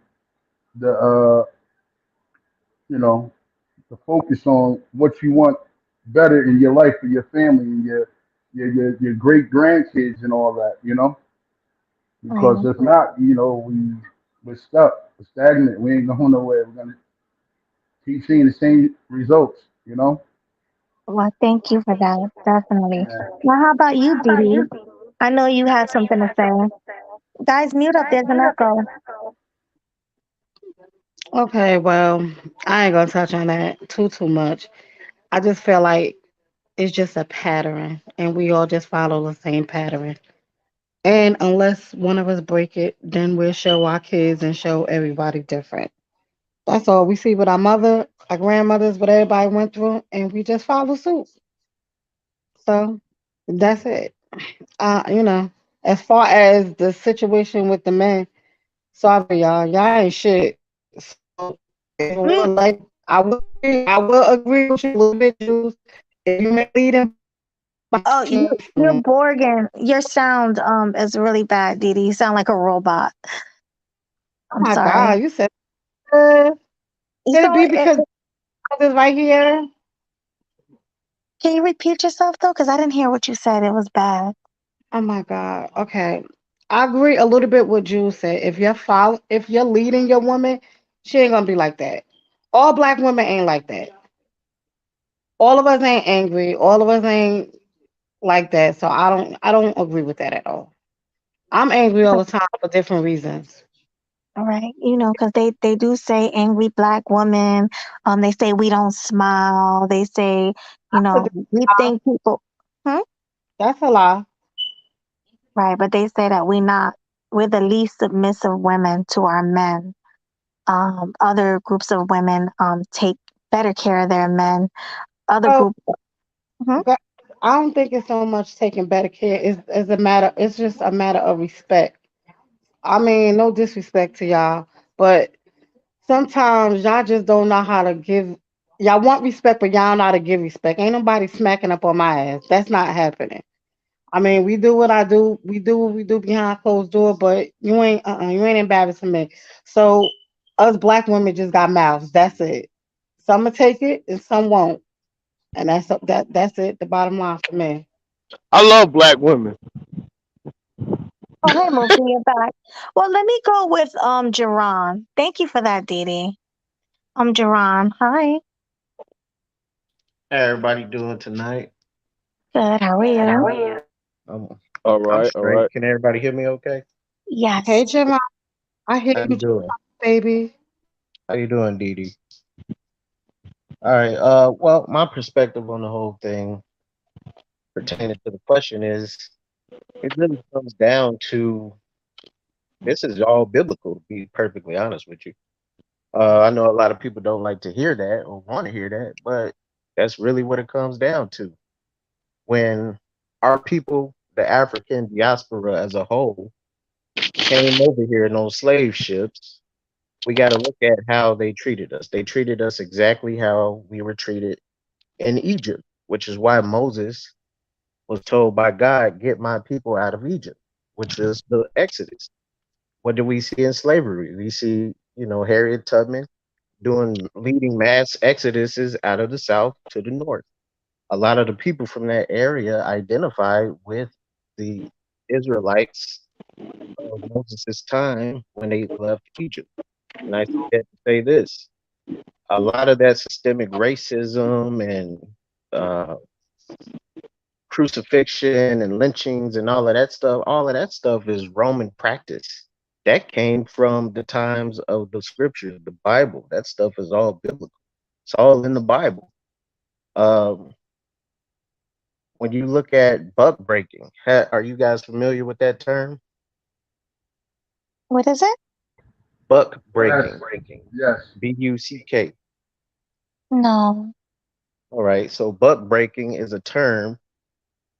the you know the focus on what you want better in your life for your family and your great grandkids and all that. Because Right. if not, we're stuck, we're stagnant, we ain't going nowhere. We're gonna keep seeing the same results. Well, thank you for that. Definitely. Yeah. Now, how about you, Dee Dee? I know you had something to say. Guys, mute up. There's an echo. Okay, well, I ain't gonna touch on that too much. I just feel like it's just a pattern, and we all just follow the same pattern. And unless one of us break it, then we'll show our kids and show everybody different. That's all we see with our mother, our grandmothers, what everybody went through, and we just follow suit. So that's it. As far as the situation with the men, sorry y'all ain't shit. So if you want Mm. like, I will agree with you a little bit, Juice. If you may lead them by Oh, you're example. Borging. Your sound is really bad, Dee Dee. You sound like a robot. Oh I'm my sorry. God, you said, uh, You could it sound be like, because this right here? can you repeat yourself though? Because I didn't hear what you said. It was bad. Oh my God. Okay. I agree a little bit with Jules said. If you're leading your woman, she ain't gonna be like that. All black women ain't like that. All of us ain't angry. All of us ain't like that. So I don't agree with that at all. I'm angry all the time for different reasons. All right, because they do say angry black woman. They say we don't smile. They say, That's a, we think people. Hmm? that's a lie. Right, but they say that we're the least submissive women to our men. Other groups of women take better care of their men. Other So group. Mhm. but I don't think it's so much taking better care. It's a matter. It's just a matter of respect. I mean, no disrespect to y'all, but sometimes y'all just don't know how to give. Y'all want respect, but y'all don't know how to give respect. Ain't nobody smacking up on my ass. That's not happening. I mean, we do what I do. We do what we do behind closed door, but you ain't embarrassing me. So us black women just got mouths. That's it. Some will take it and some won't, and that's it. The bottom line for me. I love black women. Oh, hey, Mookie, you're back. Well, let me go with Jerron. Thank you for that, Dee Dee. Jerron. Hi. How everybody doing tonight? Good. How are you? I'm All I'm right, all right. straight. Can everybody hear me okay? Hey, Yes. Jim, I hear How you you, doing? baby. How you doing, Dee Dee? All right. Well, my perspective on the whole thing pertaining to the question is it really comes down to this is all biblical, to be perfectly honest with you. I know a lot of people don't like to hear that or want to hear that, but that's really what it comes down to. When our people, the African diaspora as a whole, came over here in those slave ships, we got to look at how they treated us. They treated us exactly how we were treated in Egypt, which is why Moses was told by God, "Get my people out of Egypt," which is the Exodus. What do we see in slavery? We see, Harriet Tubman doing leading mass exoduses out of the South to the North. A lot of the people from that area identify with the Israelites of Moses' time when they left Egypt. And I say that to say this: a lot of that systemic racism and uh, crucifixion and lynchings and all of that stuff is Roman practice. That came from the times of the scriptures, the Bible. That stuff is all biblical. It's all in the Bible. Um, when you look at buck breaking, are you guys familiar with that term? What is it? Buck Yes. breaking, Yes. Buck. No. All right. So buck breaking is a term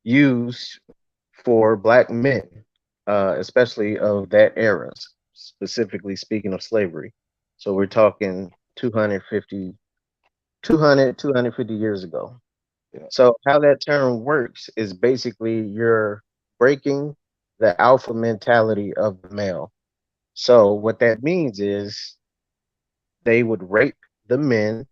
used for black men, especially of that era, specifically speaking of slavery. So we're talking 250 years ago. Yeah. So how that term works is basically you're breaking the alpha mentality of the male. So what that means is they would rape the men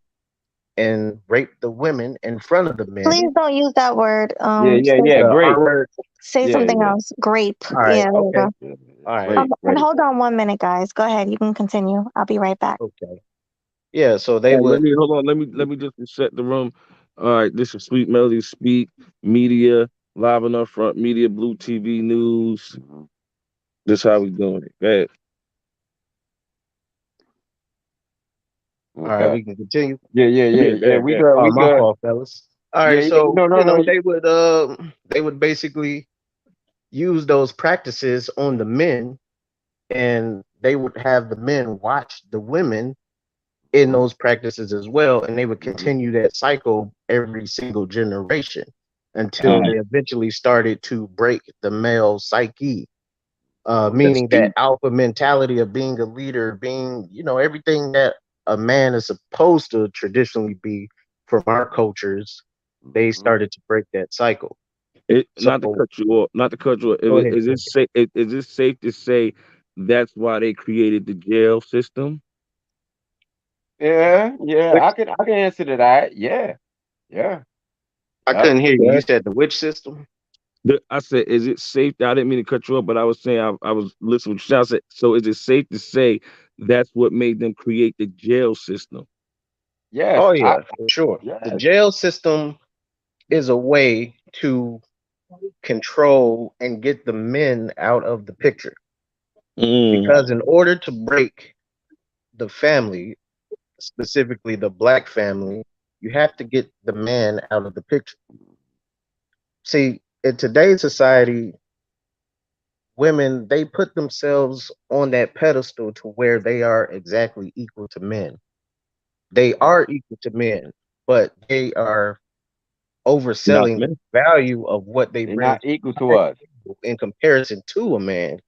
and rape the women in front of the men. Please don't use that word. Yeah, yeah, Say, yeah. The R Great. word. say Yeah, something yeah. else. Grape. All right. Yeah, there you Okay. go. Yeah. All right. Great, And great. hold on 1 minute, guys. Go ahead. You can continue. I'll be right back. Okay. Yeah. So they All right, let would. me hold on. Let me just reset the room. All right, this is Sweet Melody Speak Media, live and upfront media, Blue TV News. Mhm. This how we doing it. Go ahead. All right. Okay. We can continue. Yeah, yeah, yeah, Yeah, go yeah. ahead, go We ahead. good. Oh, We my good. fault, fellas. All Yeah, right. yeah. So No, no, no. they would basically use those practices on the men, and they would have the men watch the women in Mhm, those practices as well, and they would mhm, continue that cycle every single generation until uh-huh. they eventually started to break the male psyche, That's meaning that deep. alpha mentality of being a leader, being, everything that a man is supposed to traditionally be from our cultures. They Mhm. started to break that cycle. It So not to cut you off. Not to cut you off. go ahead. Is Go it ahead. safe? Is it safe to say that's why they created the jail system? Yeah, yeah. Which, I can answer to that. Yeah, yeah. I Yep. couldn't hear you. You Okay. said the witch system? I said, is it safe? I didn't mean to cut you off, but I was saying I was listening. I said, so is it safe to say that's what made them create the jail system? Yes. Oh I yeah, for sure. The yes. jail system is a way to control and get the men out of the picture. Mm. Because in order to break the family, specifically the black family, you have to get the man out of the picture. See, in today's society, women, they put themselves on that pedestal to where they are exactly equal to men. They Yeah. are equal to men, but they are Not overselling the me. value of what they They're bring not to equal to the us. table in comparison to a man.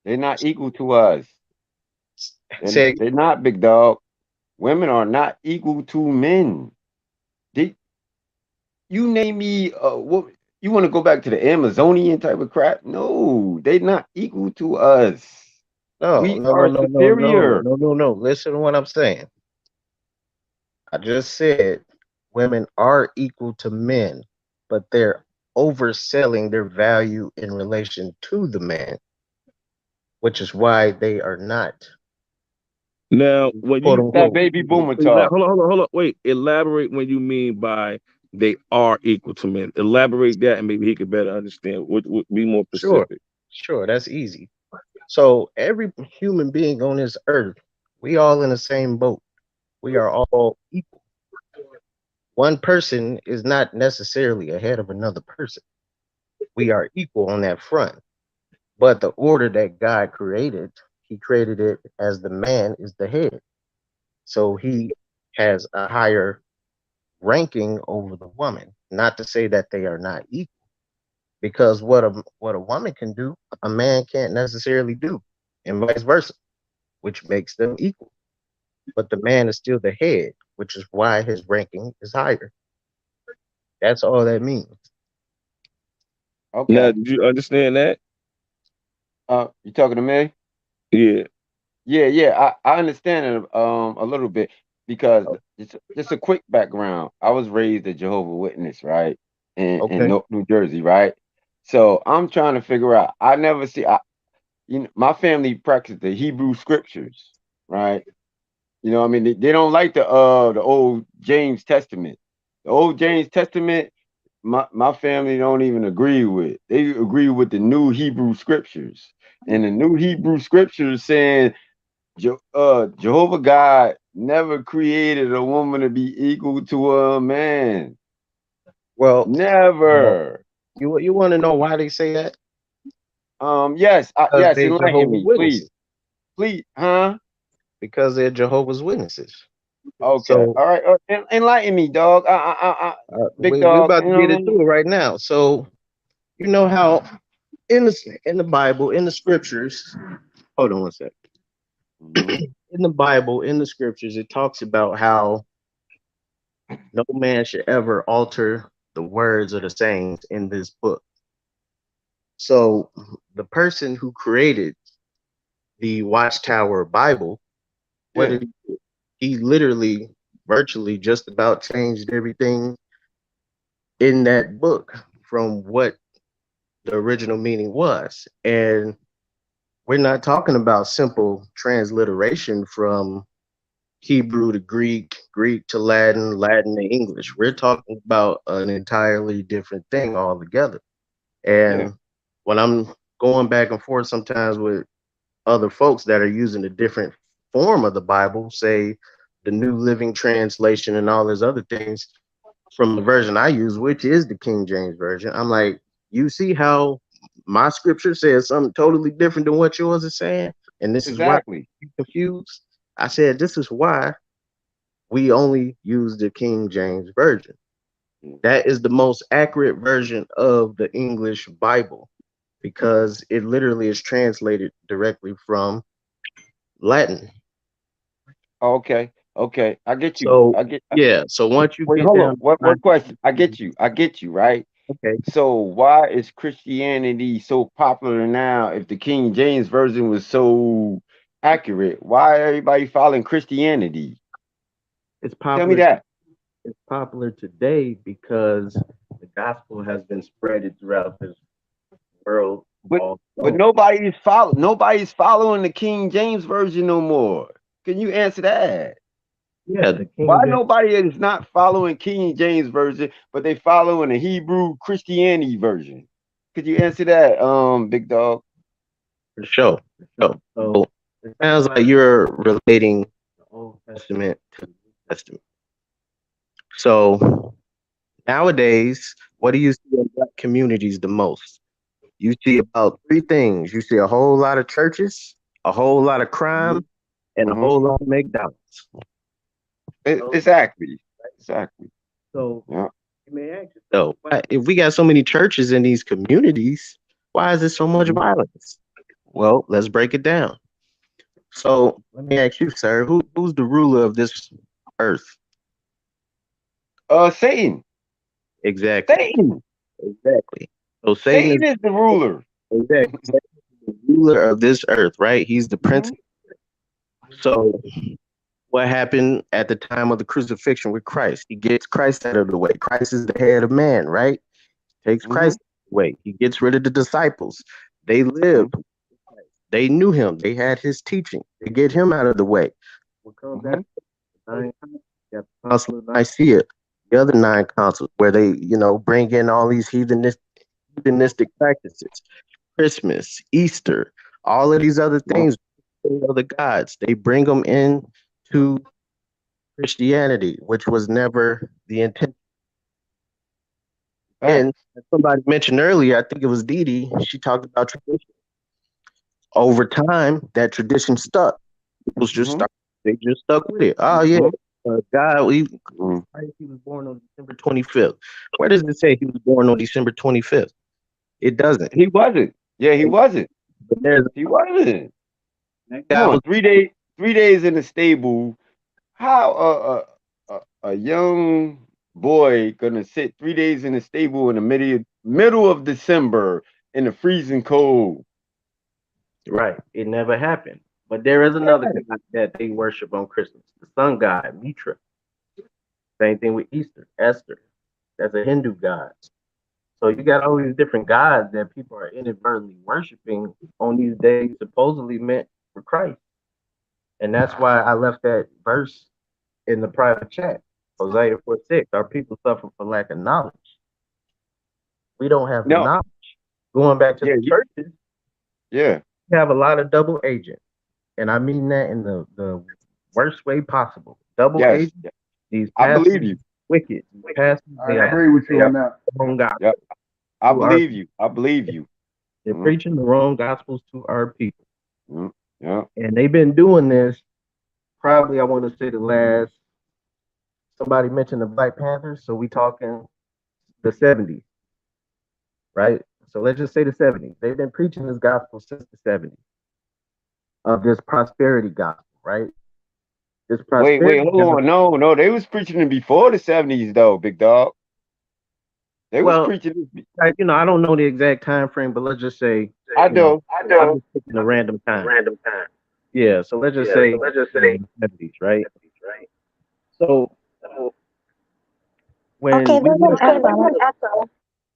They're not equal to us. Say, They're not big dog. Women are not equal to men. They, you name me what you want to go back to the Amazonian type of crap? No, they're not equal to us. no, We no, no, are no, no, no, no, superior. no, no, no. Listen to what I'm saying. I just said women are equal to men, but they're overselling their value in relation to the man, which is why they are not Now, when quote you That unquote baby equal. boomer talk. hold on. Wait. Elaborate when you mean by they are equal to men. Elaborate that, and maybe he could better understand. Would be more Sure, specific. sure, that's easy. So every human being on this earth, we all in the same boat. We are all equal. One person is not necessarily ahead of another person. We are equal on that front. But the order that God created, He created it as the man is the head. So he has a higher ranking over the woman. Not to say that they are not equal, because what a woman can do, a man can't necessarily do, and vice versa, which makes them equal. But the man is still the head, which is why his ranking is higher. That's all that means. Now, Okay. did you understand that? You talking to me? Yeah. Yeah, yeah. I understand it a little bit because just a quick background. I was raised a Jehovah Witness, right? In Okay. New Jersey, right? So I'm trying to figure out. I never see. My family practiced the Hebrew scriptures, right? You know, what I mean, they don't like the old James Testament. The old James Testament, my family don't even agree with. They agree with the new Hebrew scriptures. And the new Hebrew scriptures saying Jehovah God never created a woman to be equal to a man. Well, uh, Never. you want to know why they say that? Yes, Because yes, they're enlighten Jehovah's me, please. Witnesses. Please, huh? Because they're Jehovah's Witnesses. Okay. So All right. Enlighten me, dog. Big we're dog. about to get into it right now. So you know how in the Bible, in the scriptures, hold on one sec. Mhm. In the Bible, in the scriptures, it talks about how no man should ever alter the words or the sayings in this book. So the person who created the Watchtower Bible, what Yeah, did he do? He literally, virtually, just about changed everything in that book from what the original meaning was. And we're not talking about simple transliteration from Hebrew to Greek, Greek to Latin, Latin to English. We're talking about an entirely different thing altogether. yeah. And when I'm going back and forth sometimes with other folks that are using a different form of the Bible, say the New Living Translation and all those other things from the version I use, which is the King James Version, I'm like, you see how my scripture says something totally different than what yours is saying? And this is why Exactly. you're confused. I said, this is why we only use the King James Version. That is the most accurate version of the English Bible because it literally is translated directly from Latin. Okay, okay. I get you. So I get. yeah, so once you Wait, get hold on. down, What question? I get you. I get you. Right. okay, So why is Christianity so popular now? If the King James version was so accurate, why everybody following Christianity? it's Tell me popular. that. It's popular today because the gospel has been spreaded throughout this world But all but along. nobody's following the King James version no more. Can you answer that? Yeah, the Why King James. nobody is not following King James version, but they following the Hebrew Christianity version? Could you answer that, big dog? For sure. For sure. So it sounds like you're relating the Old Testament to the New Testament. So nowadays, what do you see in black communities the most? You see about three things. You see a whole lot of churches, a whole lot of Mm-hmm. crime, and a Mm-hmm. whole lot of McDonald's. Those- Exactly. Exactly. So Yeah. you may ask yourself, why, if we got so many churches in these communities, why is there so much Mhm. violence? Well, let's break it down. So let me ask you, sir, who's the ruler of this earth? Satan. Exactly. Satan. Exactly. So Satan is Satan is the ruler. exactly the ruler of this earth, right? He's the prince. Hmm. So what happened at the time of the crucifixion with Christ? He gets Christ out of the way. Christ is the head of man, right? Takes Hmm. Christ away. He gets rid of the disciples. They Hmm. lived. They knew him. They had his teaching. They get him out of the way. What comes Hmm. after the nine councils? You got the Council of Nicaea, the other nine councils, where they, bring in all these heathenistic practices, Christmas, Easter, all of these other things, other gods. They bring them in to Christianity, which was never the intent. And Facts. as somebody mentioned earlier, I think it was Dee Dee, she talked about tradition. Over time, that tradition stuck. People just Hmm. stuck. They just stuck with it. Oh yeah, Hmm. God, Hmm. he was born on December 25th. Where does it say he was born on December 25th? It doesn't. He wasn't. Yeah, he wasn't. But there's He wasn't. that Come guy on, was 3 days. 3 days in the stable. How a young boy gonna sit 3 days in the stable in the middle of December in the freezing cold? right. It never happened. But there is another god that they worship on Christmas, the sun god, Mitra. Same thing with Easter, Esther. That's a Hindu god. So you got all these different gods that people are inadvertently worshiping on these days supposedly meant for Christ. And that's why I left that verse in the private chat. Hosea 4:6. Our people suffer for lack of knowledge. We don't have the No. knowledge. Going back to Yeah. the churches, Yeah. we have a lot of double agents. And I mean that in the worst way possible. Double Yes. agents, these I pastors, believe you. wicked. These pastors, I agree with you Yep. on that. the wrong Yep. gospel I to our believe people. you. I believe you. They're Mhm. preaching the wrong gospels to our people. Mhm. Yeah. And they've been doing this probably, I want to say, the last, somebody mentioned the Black Panthers. So we talking the 70s, right? So let's just say the 70s. They've been preaching this gospel since the 70s of this prosperity gospel, right? This Wait. prosperity Hold gospel. on. No. No. They was preaching it before the 70s, though, big dog. They was Well, preaching this. I don't know the exact time frame, but let's just say, I you know, know. I'm just picking a random time. Yeah, so let's just say the 70s, right? So Okay, when we there's an went, echo.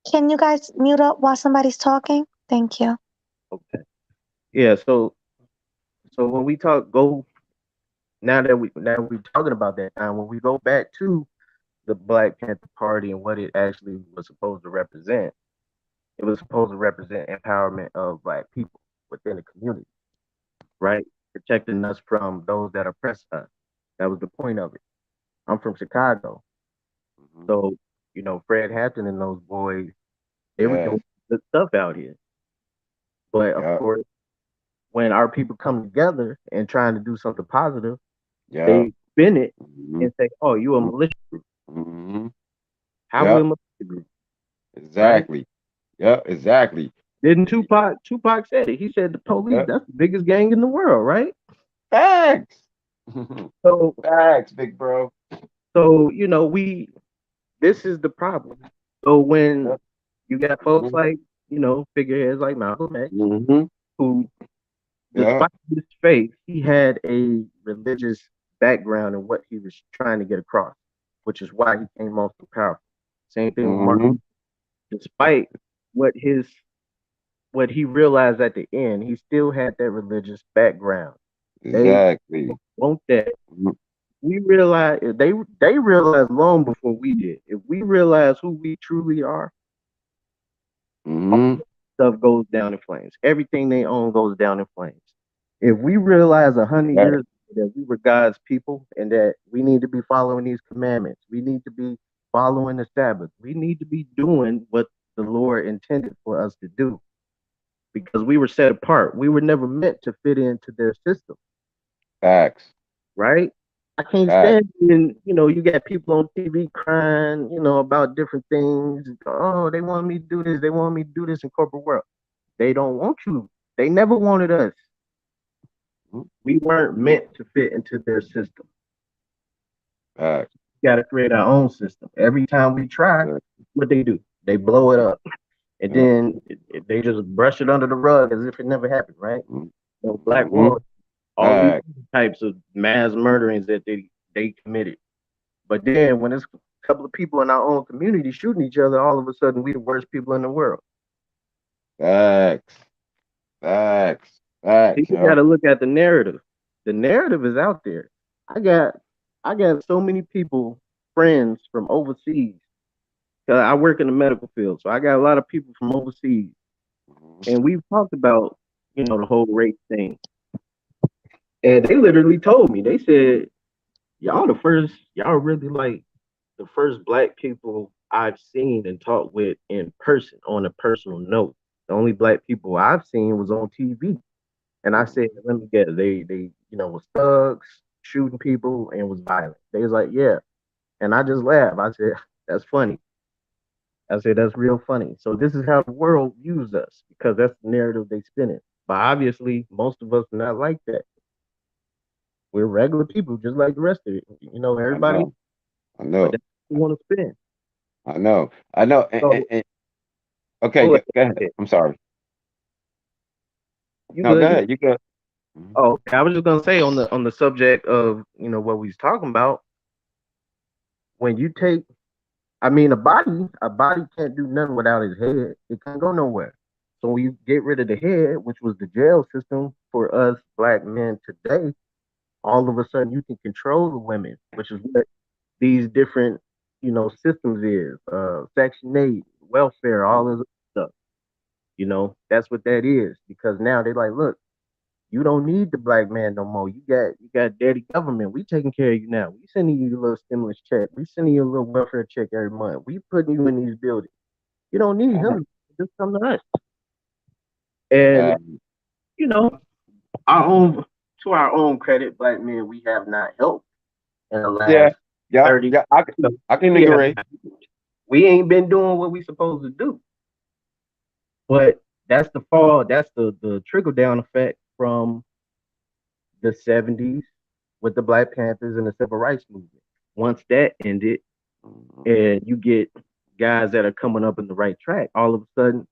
Can you guys mute up while somebody's talking? Thank you. okay, yeah, so when we go now we talking about that time, when we go back to the Black Panther Party and what it actually was supposed to represent, it was supposed to represent empowerment of Black people within the community, right? Protecting us from those that oppress us. That was the point of it. I'm from Chicago, Hmm. so Fred Hampton and those boys, they were Yes. doing good stuff out here. But of Yep. course, when our people come together and trying to do something positive, Yep. they spin it Hmm. and say, "Oh, you a militia group? Hmm. How we a Yep. militia group?" Right? Exactly. Yep. Exactly. Didn't Tupac said it? He said the police, Yep. that's the biggest gang in the world, right? Facts. So Facts, big bro. so we this is the problem. So when Yep. you got folks Hmm. like, figureheads like Malcolm X, Hmm. who Yep. despite his faith, he had a religious background in what he was trying to get across, which is why he came off so powerful. Same thing with Martin Hmm. Luther. Despite what his what he realized at the end, he still had that religious background. They Exactly. want that. We realize they realized long before we did. If we realize who we truly are, all Hmm. stuff goes down in flames. Everything they own goes down in flames. If we realize 100 years that we were God's people and that we need to be following these commandments, we need to be following the Sabbath, we need to be doing what the Lord intended for us to do because we were set apart. We were never meant to fit into their system, Facts. right? I can't Facts. stand when you got people on TV crying, about different things. Oh, they want me to do this. They want me to do this in corporate world. They don't want you. They never wanted us. Mhm. We weren't meant to fit into their system. Facts. We got to create our own system. Every time we try, Yep. what they do, they blow it up, and Yep. then they just brush it under the rug as if it never happened, right? So Black Hmm. Wall, all these Facts. types of mass murderings that they committed. But then when it's a couple of people in our own community shooting each other, all of a sudden we the worst people in the world. Facts. Facts. Facts, People got yo. to look at the narrative. The narrative is out there. I got I got so many people, friends from overseas. 'Cause I work in the medical field, so I got a lot of people from overseas, Mhm. and we've talked about the whole race thing. And they literally told me, they said, y'all really like the first black people I've seen and talked with in person on a personal note. The only black people I've seen was on TV. And I said, let me guess, they was thugs, shooting people, and was violent. They was like, yeah. And I just laughed. I said, that's funny. I said, that's real funny. So this is how the world views us because that's the narrative they spin it. But obviously, most of us are not like that. We're regular people, just like the rest of it. I Everybody, know. I but know. that's what we want to spin. I know. I know. So Okay, go go, ahead. go ahead. Go ahead. I'm sorry. You No, go good? ahead. You good. Mhm. Oh, okay. I was just gonna say on the subject of what we was talking about. When you take, I mean, a body can't do nothing without his head. It can't go nowhere. So when you get rid of the head, which was the jail system for us black men today, all of a sudden you can control the women, which is what these different systems is. Section 8, welfare, all of this stuff. That's what that is because now they're like, look, you don't need the black man no more. You got daddy government. We taking care of you now. We sending you a little stimulus check. We sending you a little welfare check every month. We putting you in these buildings. You don't need Uh, him. Just come to us. And uh, you know, our own to our own credit, black men, we have not helped in the yeah. last Yeah. 30. Yeah. I can We have agree. not. We ain't been doing what we supposed to do. But that's the fall. That's the trickle down effect from the 70s with the Black Panthers and the Civil Rights Movement. Once that ended, Mhm. and you get guys that are coming up in the right track. All of a sudden,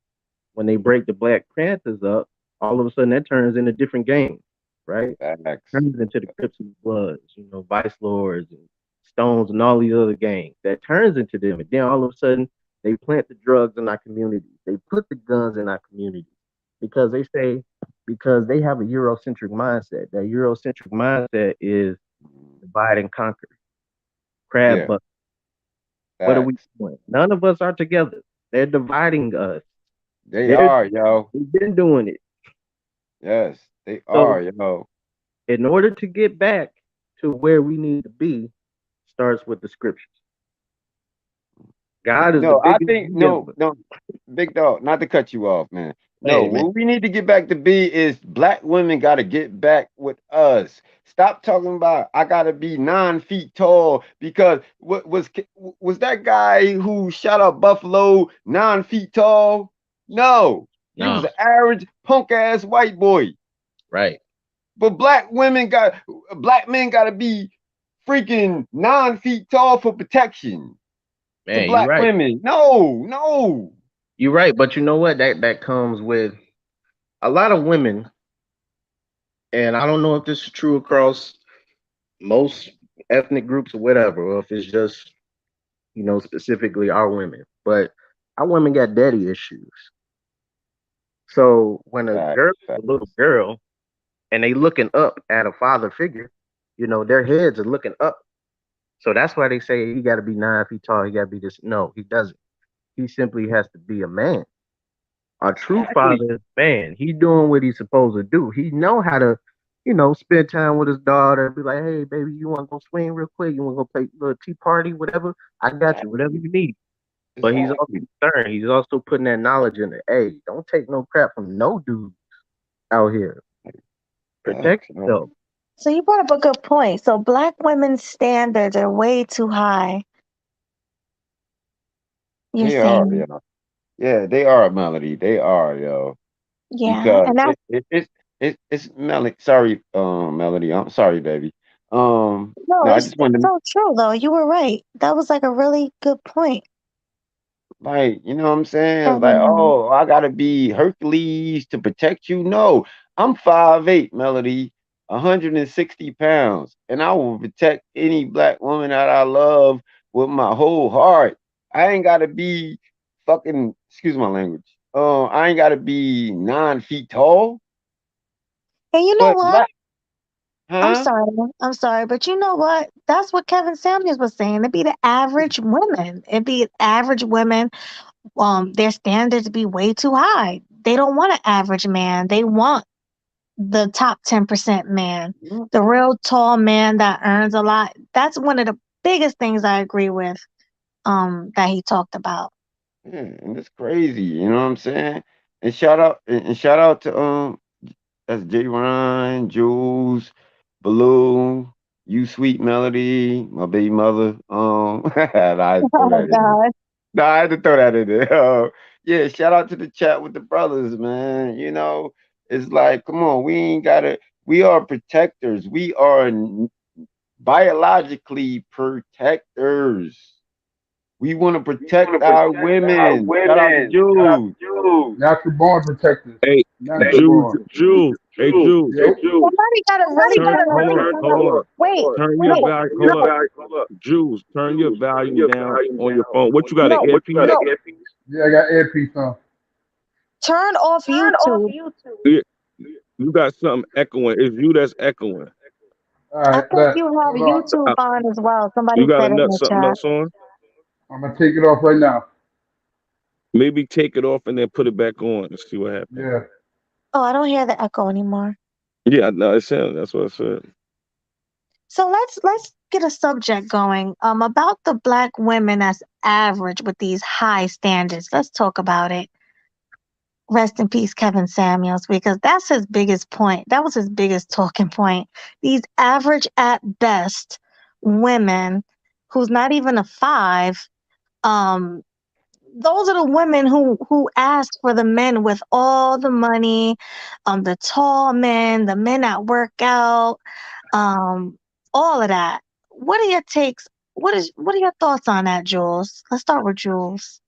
when they break the Black Panthers up, all of a sudden that turns into different gangs, right? Facts. Turns into the Crips and Bloods, Vice Lords and Stones and all these other gangs. That turns into them. And then all of a sudden they plant the drugs in our communities. They put the guns in our communities because they say because they have a Eurocentric mindset. That Eurocentric mindset is divide and conquer. Crab Yeah, bucket. What are we facts. doing? None of us are together. They're dividing us. They They're are, yo. they've been doing it. Yes, they are, So yo. in order to get back to where we need to be, starts with the scriptures. God is the No, I biggest think no, giver. no, big dog. Not to cut you off, man. No, Hey man, what we need to get back to be is black women got to get back with us. Stop talking about I gotta be 9 feet tall because what was that guy who shot up Buffalo 9 feet tall? No, he was no, an average punk ass white boy. right, But black men got to be freaking 9 feet tall for protection to man, you're black right. women. No, no. You're right. But you know what? That comes with a lot of women, and I don't know if this is true across most ethnic groups or whatever, or if it's just specifically our women. But our women got daddy issues. So when a Facts, girl, a facts. little girl, and they looking up at a father figure, their heads are looking up. So that's why they say he got to be 9 feet tall. He got to be this. No, he doesn't. He simply has to be a man. A true Exactly. father is a man. He doing what he's supposed to do. He know how to, spend time with his daughter. Be like, hey, baby, you want to go swing real quick? You want to go play a little tea party, whatever? I got you, whatever Exactly. you need. But he's also Exactly. concerned. He's also putting that knowledge in it. Hey, don't take no crap from no dude out here. Protect Facts, yo. yourself. So you brought up a good point. So black women's standards are way too high. You're They are, saying, yo. Yeah, they are, Melody. They are, yo. yeah, Because and that's it's Melody. Sorry, Melody. I'm sorry, baby. no, No, I it's just it's wanted to so true though. You were right. That was like a really good point. like, you know what I'm saying? Like, Um, oh, I gotta be Hercules to protect you. No, I'm 5'8", Melody, 160 pounds, and I will protect any black woman that I love with my whole heart. I ain't gotta be fucking, excuse my language. I ain't gotta be 9 feet tall, and you know but what? black, huh? I'm sorry, but you know what? That's what Kevin Samuels was saying. It'd be the average women. It'd be average women. Their standards be way too high. They don't want an average man. They want the top 10% man, the real tall man that earns a lot. That's one of the biggest things I agree with. That he talked about. Yeah, and it's crazy, you know what I'm saying? And shout out to that's J Ryan, Jules, Baloo, you sweet melody, my baby mother. And I had to throw Oh that in there. God. No, I had to throw that in there. Yeah, shout out to the chat with the brothers, man. It's like, come on, we are protectors. We are biologically protectors. We want to protect our women. Shout out to Jules. Natural born protectors. Hey, Natural Jules, born. Jules, hey Jules, Yep. Somebody gotta really turn, turn up hold on, the hold on. wait, Turn your wait. volume, hold up. Jules, turn your volume down on your phone. What you got, an No, earpiece? no. Yeah, I got earpiece on. Turn off YouTube. Yeah, you got something echoing. It's you that's echoing. All I right, think bet. you have Hold on. YouTube Uh, on as well. You Somebody got a said it in nut the something chat. else on? I'm gonna take it off right now. Maybe take it off and then put it back on and see what happens. Yeah. Oh, I don't hear the echo anymore. Yeah, no, it sounds. That's what I said. So let's get a subject going. About the black women that's average with these high standards. Let's talk about it. Rest in peace, Kevin Samuels, because that's his biggest point. That was his biggest talking point. These average at best women who's not even a five, um, those are the women who ask for the men with all the money, the tall men, the men that work out, um, all of that. What are your takes? what are your thoughts on that, Jules? Let's start with Jules.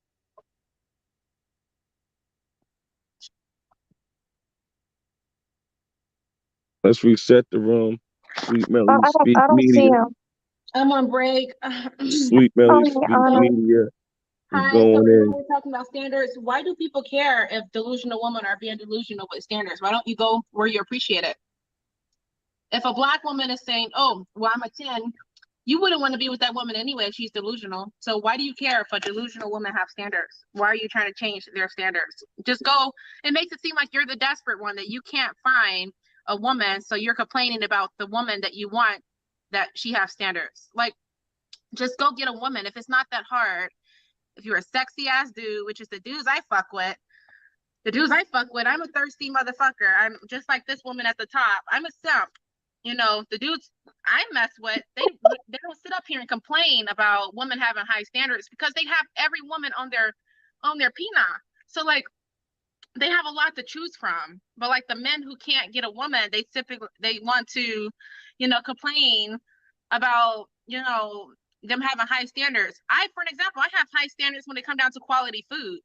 Let's reset the room. Sweet Oh, Melody Speak I don't see Media. him. I'm on break. Sweet Oh Melody yeah, Speak Anna. Media is Hi, so going now in. we're talking about standards. Why do people care if delusional women are being delusional with standards? Why don't you go where you appreciate it? If a black woman is saying, "Oh, well, I'm a 10," you wouldn't want to be with that woman anyway if she's delusional. So why do you care if a delusional woman have standards? Why are you trying to change their standards? Just go. It makes it seem like you're the desperate one, that you can't find a woman, so you're complaining about the woman that you want, that she has standards. Like, just go get a woman if it's not that hard. If you're a sexy ass dude, which is the dudes I fuck with, I'm a thirsty motherfucker. I'm just like this woman at the top. I'm a simp. You know, the dudes I mess with, they don't sit up here and complain about women having high standards because they have every woman on their pina. So like they have a lot to choose from. But like the men who can't get a woman, they want to, complain about, them having high standards. For an example, I have high standards when it comes down to quality food.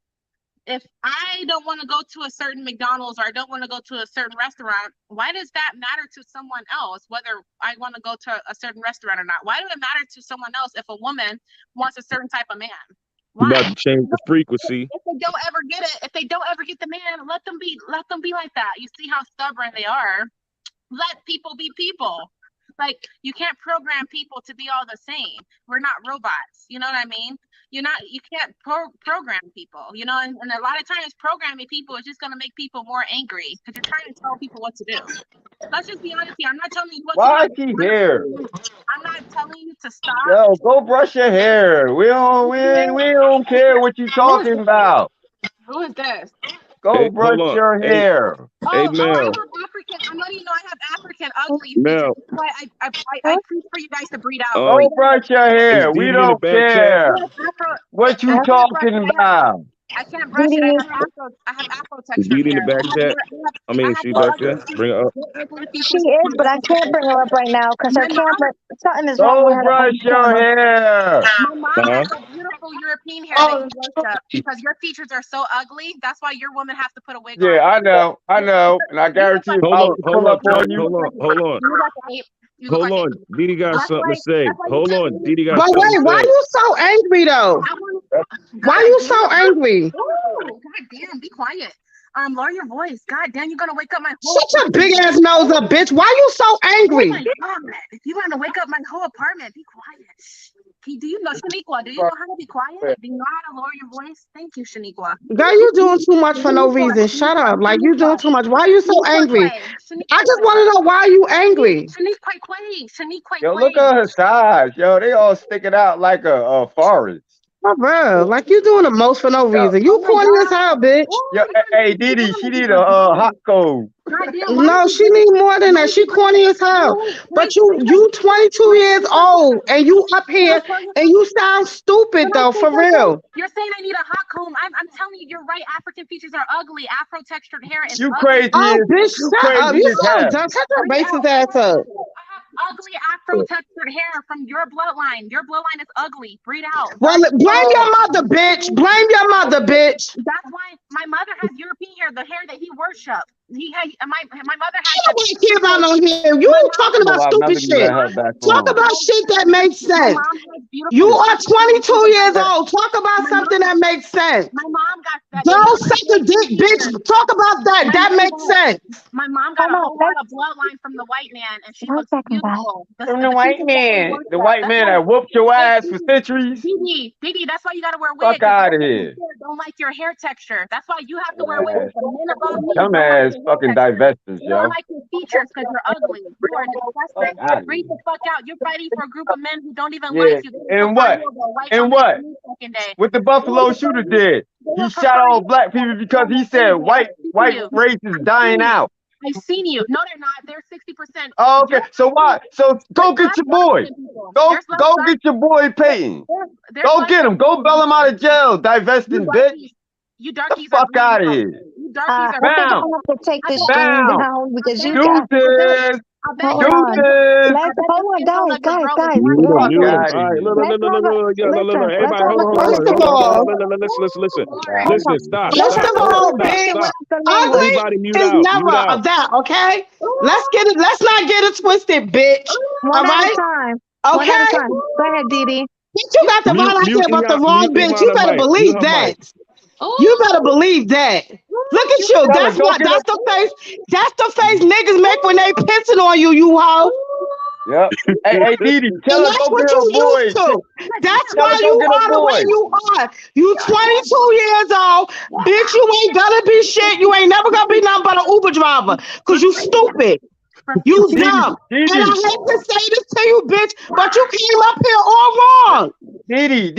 If I don't want to go to a certain McDonald's or I don't want to go to a certain restaurant, why does that matter to someone else, whether I want to go to a certain restaurant or not? Why do it matter to someone else if a woman wants a certain type of man? You Why? about to change the frequency. If they don't ever get it, if they don't ever get the man, let them be like that. You see how stubborn they are. Let people be people. Like, you can't program people to be all the same. We're not robots. You know what I mean? You can't program people, and a lot of times programming people is just going to make people more angry because you're trying to tell people what to do. Let's just be honest here. I'm not telling you what to Why do. is he here? I'm not telling you to stop. Yo, go brush your hair. We don't care what you Who is talking this? about. Who is this? Go Hey, brush hold on. your Hey, hair. hey, I Mel. have African. I'm letting you know I have African ugly features. Mel. That's why I Huh? preach for you guys to breed out. Um, Go brush your is hair. We Didi in the don't back chat? care. What I you Yep. can't brush talking it. about? I can't brush it. Didi, I have afro Is textured Didi in hair. the back chat? I I mean, have she more back Brush ugly chat. it. Bring her up. she features than is, my but I can't bring her up right now because her my mom. camera, something is wrong with Go her brush your camera. hair. My mom Huh? has that beautiful European hair that Oh, you worship because your features are so ugly. That's why your woman has to put a wig Yeah, on. I know. And I You look guarantee like if an Hold I on, was ape. to hold pull on, up You on Chuck. look, you, you Hold look on, like an hold ape. on, You look like an ape. You look hold like an on. ape. Didi got something to say. That's why you Hold tell on. me. Didi got but something wait, to why say. you so angry though? I want. Why God you so damn. angry? Ooh, god damn, be quiet. Lower your voice. God damn, you're gonna wake up my whole Shut your big apartment. ass nose up, bitch. Why you so Oh angry? my god. You're gonna wake up my whole apartment. Be quiet. Do you know Shaniqua? Do you know how to be quiet? Do you know how to lower your voice? Thank you, Shaniqua. Girl, you doing too much for no Shaniqua, reason. Shut Shaniqua, up. Like you Shaniqua. doing too much. Why you so Shaniqua angry? Quay. I Shaniqua just Quay. want to know why you angry. Shaniqua Quay. Shaniqua yo, look Quay. at her sides. Yo, they all sticking out like a forest. For real. Like you doing the most for no Yo, reason. Oh You my corny as god. hell, bitch. Oh, yo, hey, Didi, you're she gonna make need me a hot ugly. coat. God damn, No, she need more than that. She corny as hell. wait, But you 22 years old and you up can I here tell you and you something? sound Can stupid I though, say for something? real. You're saying I need a hot comb. I'm telling you, you're right. African features are ugly. Afro textured hair is You ugly. crazy Oh, as bitch, you shut up. crazy You as so hell. dumb. Shut your Breathe racist out. ass up. I have ugly Afro textured hair from your bloodline. Your bloodline is ugly. Breathe out. Well, Dark blame your mother, bitch. Blame your mother, bitch. That's why my mother has European hair, the hair that he worshipped. He had my mother has I that. don't care about no hair. You My mom talking I'm about about stupid Melody let shit. her back Talk on. about shit that makes my sense. mom has You beautiful are blonde hair and 22 she's years white. old. Talk about My something mom that makes sense. my mom got that Don't suck a European dick, bitch. features. Talk about that. My That mom makes got sense. my mom got Hold a on, whole lot of bloodline from the white man, and she one looks second, guys. beautiful. From the The white features that they man. The worship. white That's man why. that whooped your Hey, ass for centuries. Didi, that's why you gotta wear Fuck wigs. Because out men of here. don't like your hair texture. That's why you have to wear wigs. Uh, The men above me Dumb don't like ass your hair fucking texture. divestors, They don't yo. like your features because you're ugly. You are Fuck disgusting. out of Breathe here. the fuck out. You're fighting for a group of men who don't even like Yeah. you. They would And prefer what? you over a white And woman what? any fucking day. What the They would Buffalo prefer shooter you. did? They He would shot prefer all you black over a people white because he woman said any day. white I've seen white you. race is I've dying seen you. out. I've seen you. No, they're not. They're 60%. Oh, okay. You're So why? So there's go get less your dark boy. skinned people. Go There's less go dark. get your boy Peyton. There's Go less get him. dark Go skinned bail him out people. of jail, You divesting bitch. darkies, you The darkies are fuck bleeding out of out. here. You darkies are I think bleeding I'm Bounce. out. gonna have to take I this bet, stream Bounce. down I because you bet, got I bet, Deuces. I bet Hold you on. skin Deuces. I bet Hold the on, skin tone guys, of the girl was guys. more Mute him, Fuck mute expensive. him. out of All right, look, look, here. look, look, look, look, yeah, look, look, look. Let's Everybody, have hold a on, hold on, First of hold on, hold on, all, listen. Lord. hold Listen, on. stop, Let's first stop, of have a all, stop, being stop. ugly Everybody mute is out, never mute out. of that, okay? Let's not get it twisted, bitch. one All at a right? time. One at a Okay? time. Go ahead, Didi. Bitch, you got the vibe out here about the Mute wrong bitch. You Imana better mic, mute believe her mic. that. You better believe that. Look at you. Tell her, go get her. That's the face. That's the face niggas make when they pissing on you, you hoe. Yep. Hey, Didi, And tell her that's go get what her you used boy. to. That's Tell her why go you get her are the way boy. you are. You 22 years old. Bitch, you ain't gonna be shit. You ain't never gonna be nothing but an Uber driver. Cause you stupid. You Didi, dumb. And I Didi, hate to say this to you, bitch, but you came up here all wrong. Didi.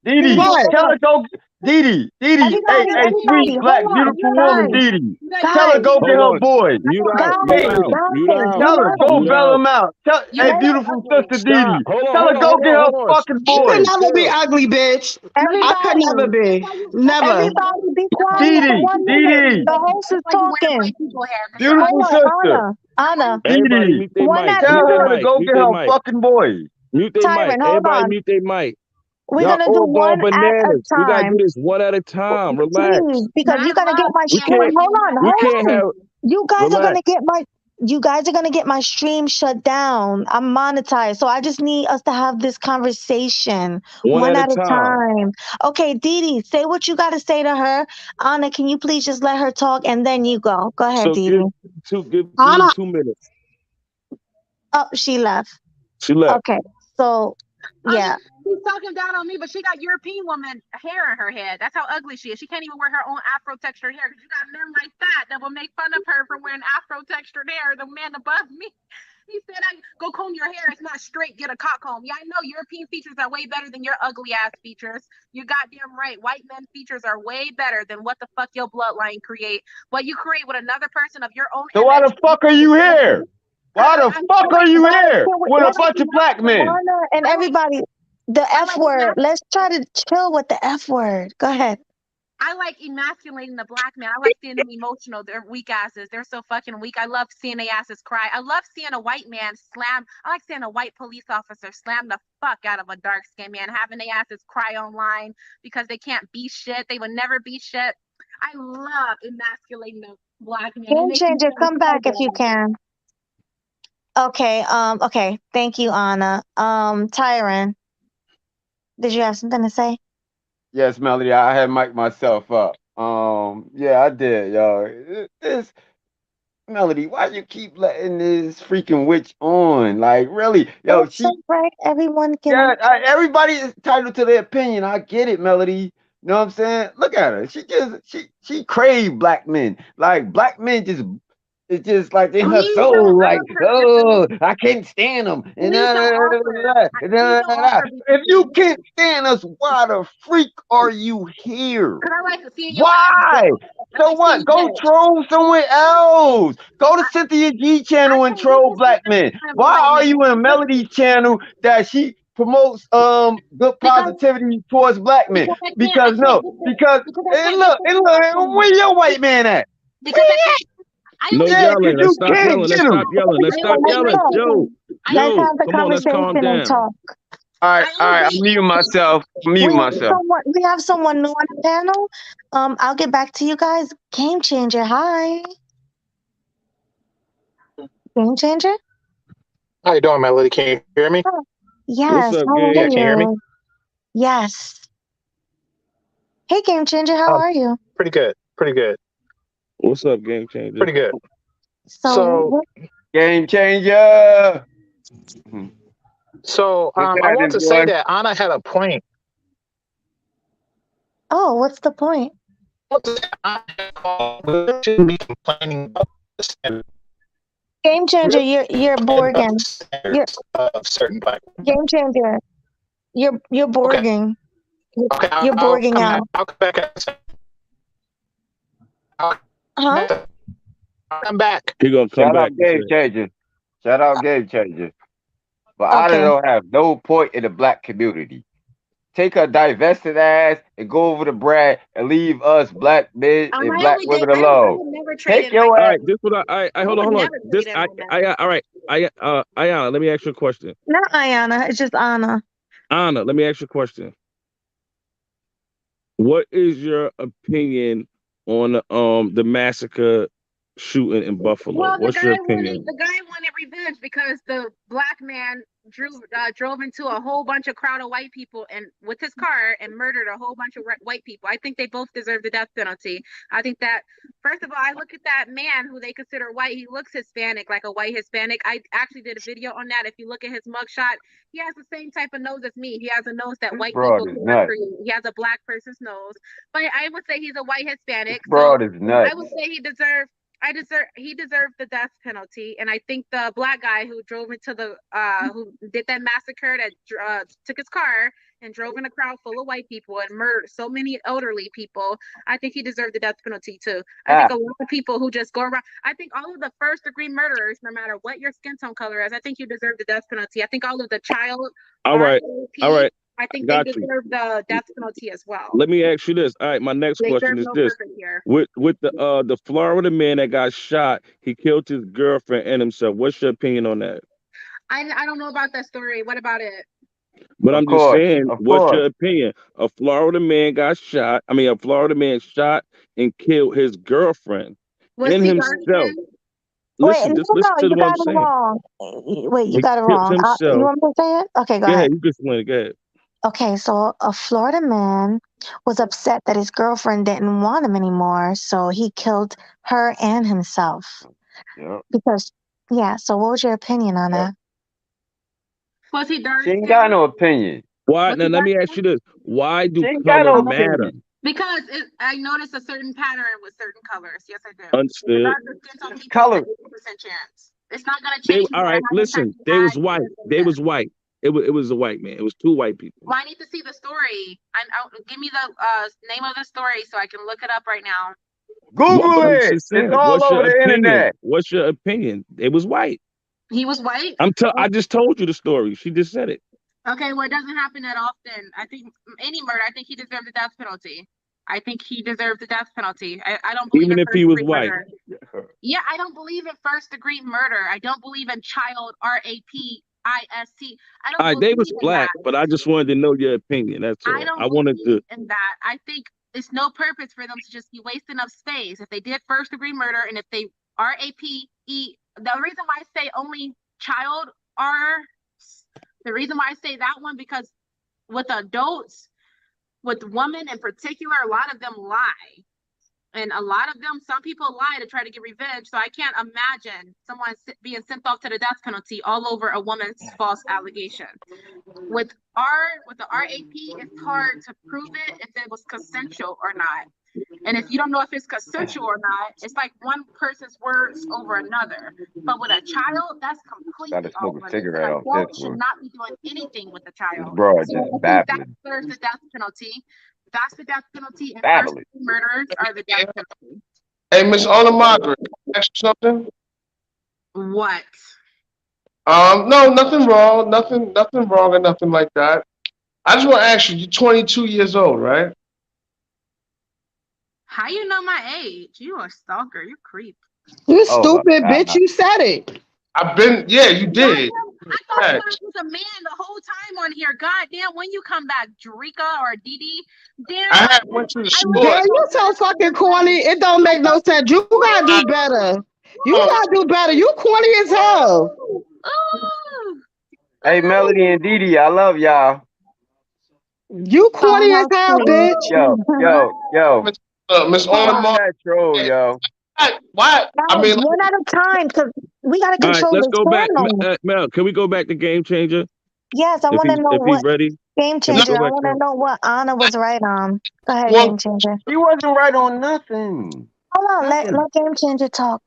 Didi, What? Tell hold her on. go, Didi. Hey, sweet Everybody, hold black on. beautiful woman, Guys, Didi. Tell her guys, go get Hold her on. boy. Mute out, mute Hey, out, mute guys. out, tell her go mute bail out. him out. Hey, Let beautiful sister Stop. Didi. Hold on, Tell her hold on, go hold get on, her hold on. fucking You could boy. never be Chill. ugly, bitch. I could never everybody, be. Never. everybody be quiet for Didi, 1 minute. Didi, The host is That's why you wear talking. white people hair, because you're Hold beautiful ugly. on, sister. Anna. Everybody Didi, mute their One mic, at tell mute their her to mic, go mute get their her mic, fucking boy. mute their mic. Tyron, hold Everybody on. mute their mic. We're Y'all gonna do all going one at a bananas. We gotta do time. this one at a time. Relax. Please, But because I you're gonna get love my We seeing stream. can't white Hold men on, have we hold can't hair. on. have You guys are relax. gonna get my you guys are gonna get my stream shut down. I'm monetized. So I just need us to have this conversation One one at a at a time. time. Okay, Didi, say what you gotta say to her. Anna, can you please just let her talk and then you go? Go ahead, So Didi. give Didi Anna, 2 minutes. Oh, she left. She left. Okay. So I yeah. mean, she's talking down on me, but she got European woman hair in her head. That's how ugly she is. She can't even wear her own Afro textured hair because you got men like that will make fun of her for wearing Afro textured hair. The man above me, he said, "I go comb your hair. It's not straight. Get a cock comb." Yeah, I know European features are way better than your ugly ass features. You're goddamn right. White men features are way better than what the fuck your bloodline create. What you create with another person of your own So why image. the fuck are you here? Why the fuck are you Guys, here with I a let's like bunch of black men? Anna and I like everybody. The I F like word. Let's try to chill with the F word. Go ahead. I like emasculating the black man. I like seeing them emotional. They're weak asses. They're so fucking weak. I love seeing their asses cry. I love seeing a white man slam. I like seeing a white police officer slam the fuck out of a dark skinned man, having their asses cry online because they can't be shit. They would never be shit. I love emasculating the black man. It Game makes me changer, feel come so back if you good. can. Okay, thank you, Anna. Tyron, did you have something to say? Yes, Melody, I had mic'd myself up. Yeah, I did, yo. This Melody, why you keep letting this freaking witch on? Like, really, yo, It's she, all right. Everyone can. yeah, everybody is entitled to their opinion. I get it, Melody. You know what I'm saying? Look at her. She crave black men. Like black men just it's just like in her Please don't. soul, I like, love her. oh, I can't stand them. And Please don't offer. Please don't offer if because you can't stand us, why the freak are you here? I like seeing your ass Why? bitch. I So like seeing what? you Go bitch. troll somewhere else. Go to I, Cynthia G I channel and can't do troll this with black every men. kind of a Why white are man. you in Melody's channel that she promotes good Because positivity towards black men? because I Because can't no, get this because because I can't get this and black look, woman. where your white man at? Where Because I he can't at? I No only Yeah, date because yelling. Let's you stop can't yelling. get Let's him. stop yelling. Let's I stop only Let's date yelling. white go. Joe, people. I Let's only Joe, have the come on, let's calm conversation and down. talk. All I right, only I'm date muting myself. We Mute have myself. someone. We have someone new on the panel. I'll get back to you guys. Game changer. Hi, game changer. How you doing, Melody? Can you hear me? Oh, What's yes. up, How Yeah, are gang? can you hear me? you? Yes. Hey, game changer. How are you? Pretty good. Pretty good. What's up, game changer? Pretty good. So, So, Game changer. Mhm. What's I want happening, to say boy? that Anna had a point. oh, what's the point? I want to say Anna had a call. We shouldn't be complaining about the standards, Game changer. really, You're and about the Borgen. You're standards of certain black women. game changer. You're Okay. Borging. Okay. You're Borging out. I'll come back. I'll Huh? come back. He gonna come Shout back out and Game say, Changer. Shout out Game Changer. But I Okay. don't have no point in the black community. take her divested ass and go over to Brad and leave us black men and I black only date. women I alone. would never trade Take in my your All ass. right, this what I I hold on, would hold on. never This trade in my man. all right. Ayana, let me ask you a question. Not Ayana, it's just Anna. Anna, let me ask you a question. What is your opinion on the massacre shooting in Buffalo? Well, What's your opinion? the guy wanted revenge because the black man drove into a whole bunch of crowd of white people and with his car and murdered a whole bunch of white people. I think they both deserve the death penalty. I think that first of all, I look at that man who they consider white. He looks Hispanic, like a white Hispanic. I actually did a video on that. If you look at his mugshot, he has the same type of nose as me. He has a nose that This white broad people is cannot nuts. create. He has a black person's nose, but I would say he's a white This Hispanic. So broad is I would nuts. say he deserved the death penalty, and I think the black guy who drove into the who did that massacre that took his car and drove in a crowd full of white people and murdered so many elderly people. I think he deserved the death penalty too. I think Ah, a lot of people who just go around. I think all of the first degree murderers, no matter what your skin tone color is, I think you deserve the death penalty. I think all of the child All right, all RAP, right, I think they got you. deserve the death penalty as well. Let me ask you this. All right, my next They question serve is no this: purpose here. with the Florida man that got shot, he killed his girlfriend and himself. What's your opinion on that? I don't know about that story. What about it? But of I'm just course, saying, of what's your course. opinion? A Florida man got shot. I mean, a Florida man shot and killed his girlfriend Was and he dark himself. skinned? Wait, Listen, no, just no, listen to you what I'm got it saying. wrong. Wait, you He got it killed wrong. You himself. want me to say it? Okay, go Go ahead. ahead, you can explain it. Go ahead. Okay, so a Florida man was upset that his girlfriend didn't want him anymore, so he killed her and himself. Yep, Because, yeah, so what was your opinion on yep. that? Was he She dark ain't got skinned? no opinion. Why Was now? he Let dark me ask you skinned? this: why She do ain't got color no matter? opinion. Because I noticed a certain pattern with certain colors. Yes, I do. With the Understood. darker skin tone This people, it's an color. 80% chance. It's not gonna They change me all that I right. have this type Listen, of they was bag white. this and They this. was white. It was a white man. It was two white people. Well, I need to see the story. Give me the name of the story so I can look it up right now. What? Google But I'm it. just It's saying. all What's over your the opinion? internet. What's your opinion? It was white. He was white. I just told you the story. She just said it. Okay, well, it doesn't happen that often. I think any murder, I think he deserved the death penalty. I think he deserved the death penalty. I don't believe Even in if he first was degree white. murder. Yeah, I don't believe in first degree murder. I don't believe in child RAPIST. I All don't right, they was believe in black, that. but I just wanted to know your opinion. That's I all. don't I wanted to. believe in that. I think it's no purpose for them to just be wasting up space. If they did first degree murder and if they RAPE, the reason why I say only child R, the reason why I say that one because with adults, with women in particular, a lot of them lie. And a lot of them, some people lie to try to get revenge. So I can't imagine someone being sent off to the death penalty all over a woman's false allegation. With the RAP, it's hard to prove it if it was consensual or not. And if you don't know if it's consensual or not, it's like one person's words over another. But with a child, that's Gotta completely off smoke a limits. An cigarette off this adult should one. not be doing anything with a This child. broad So just I think that babbling. deserves the death penalty. That's the death penalty, and first Babbling. degree murders are the death penalty. Hey, Miss Anna Margaret, ask you something? What? No, nothing wrong, nothing wrong, or nothing like that. I just want to ask you, you're 22 years old, right? How you know my age? You a stalker. You creep. You Oh, stupid bitch, you said it. Yeah, you did. Goddamn, I thought you Yeah. guys was a man the whole time on here. Goddamn, when you come back, Drika or Didi? Damn, I had went to the I love store. Girl, you you so so much. fucking corny. It don't I make no love you sense. You gotta so do I, better. You hold gotta do better. You corny as hell. Ooh, ooh, hey, Melody ooh, and Didi, I love y'all. You Oh, corny as how hell, sweet. bitch. Yo, ooh. yo, yo. Miss Stop Anna Hold on. that troll, Margaret. yo. Why? I Guys, mean, one at a time, because we got to All right, control let's this go back. panel. Mel, can we go back to Game Changer Yes, I want to know if he's what ready? game Can we no, changer. go I back want to to him? know what Anna was right on. Go ahead, one. game changer. He wasn't right on nothing. Hold on, Nothing. let game changer talk.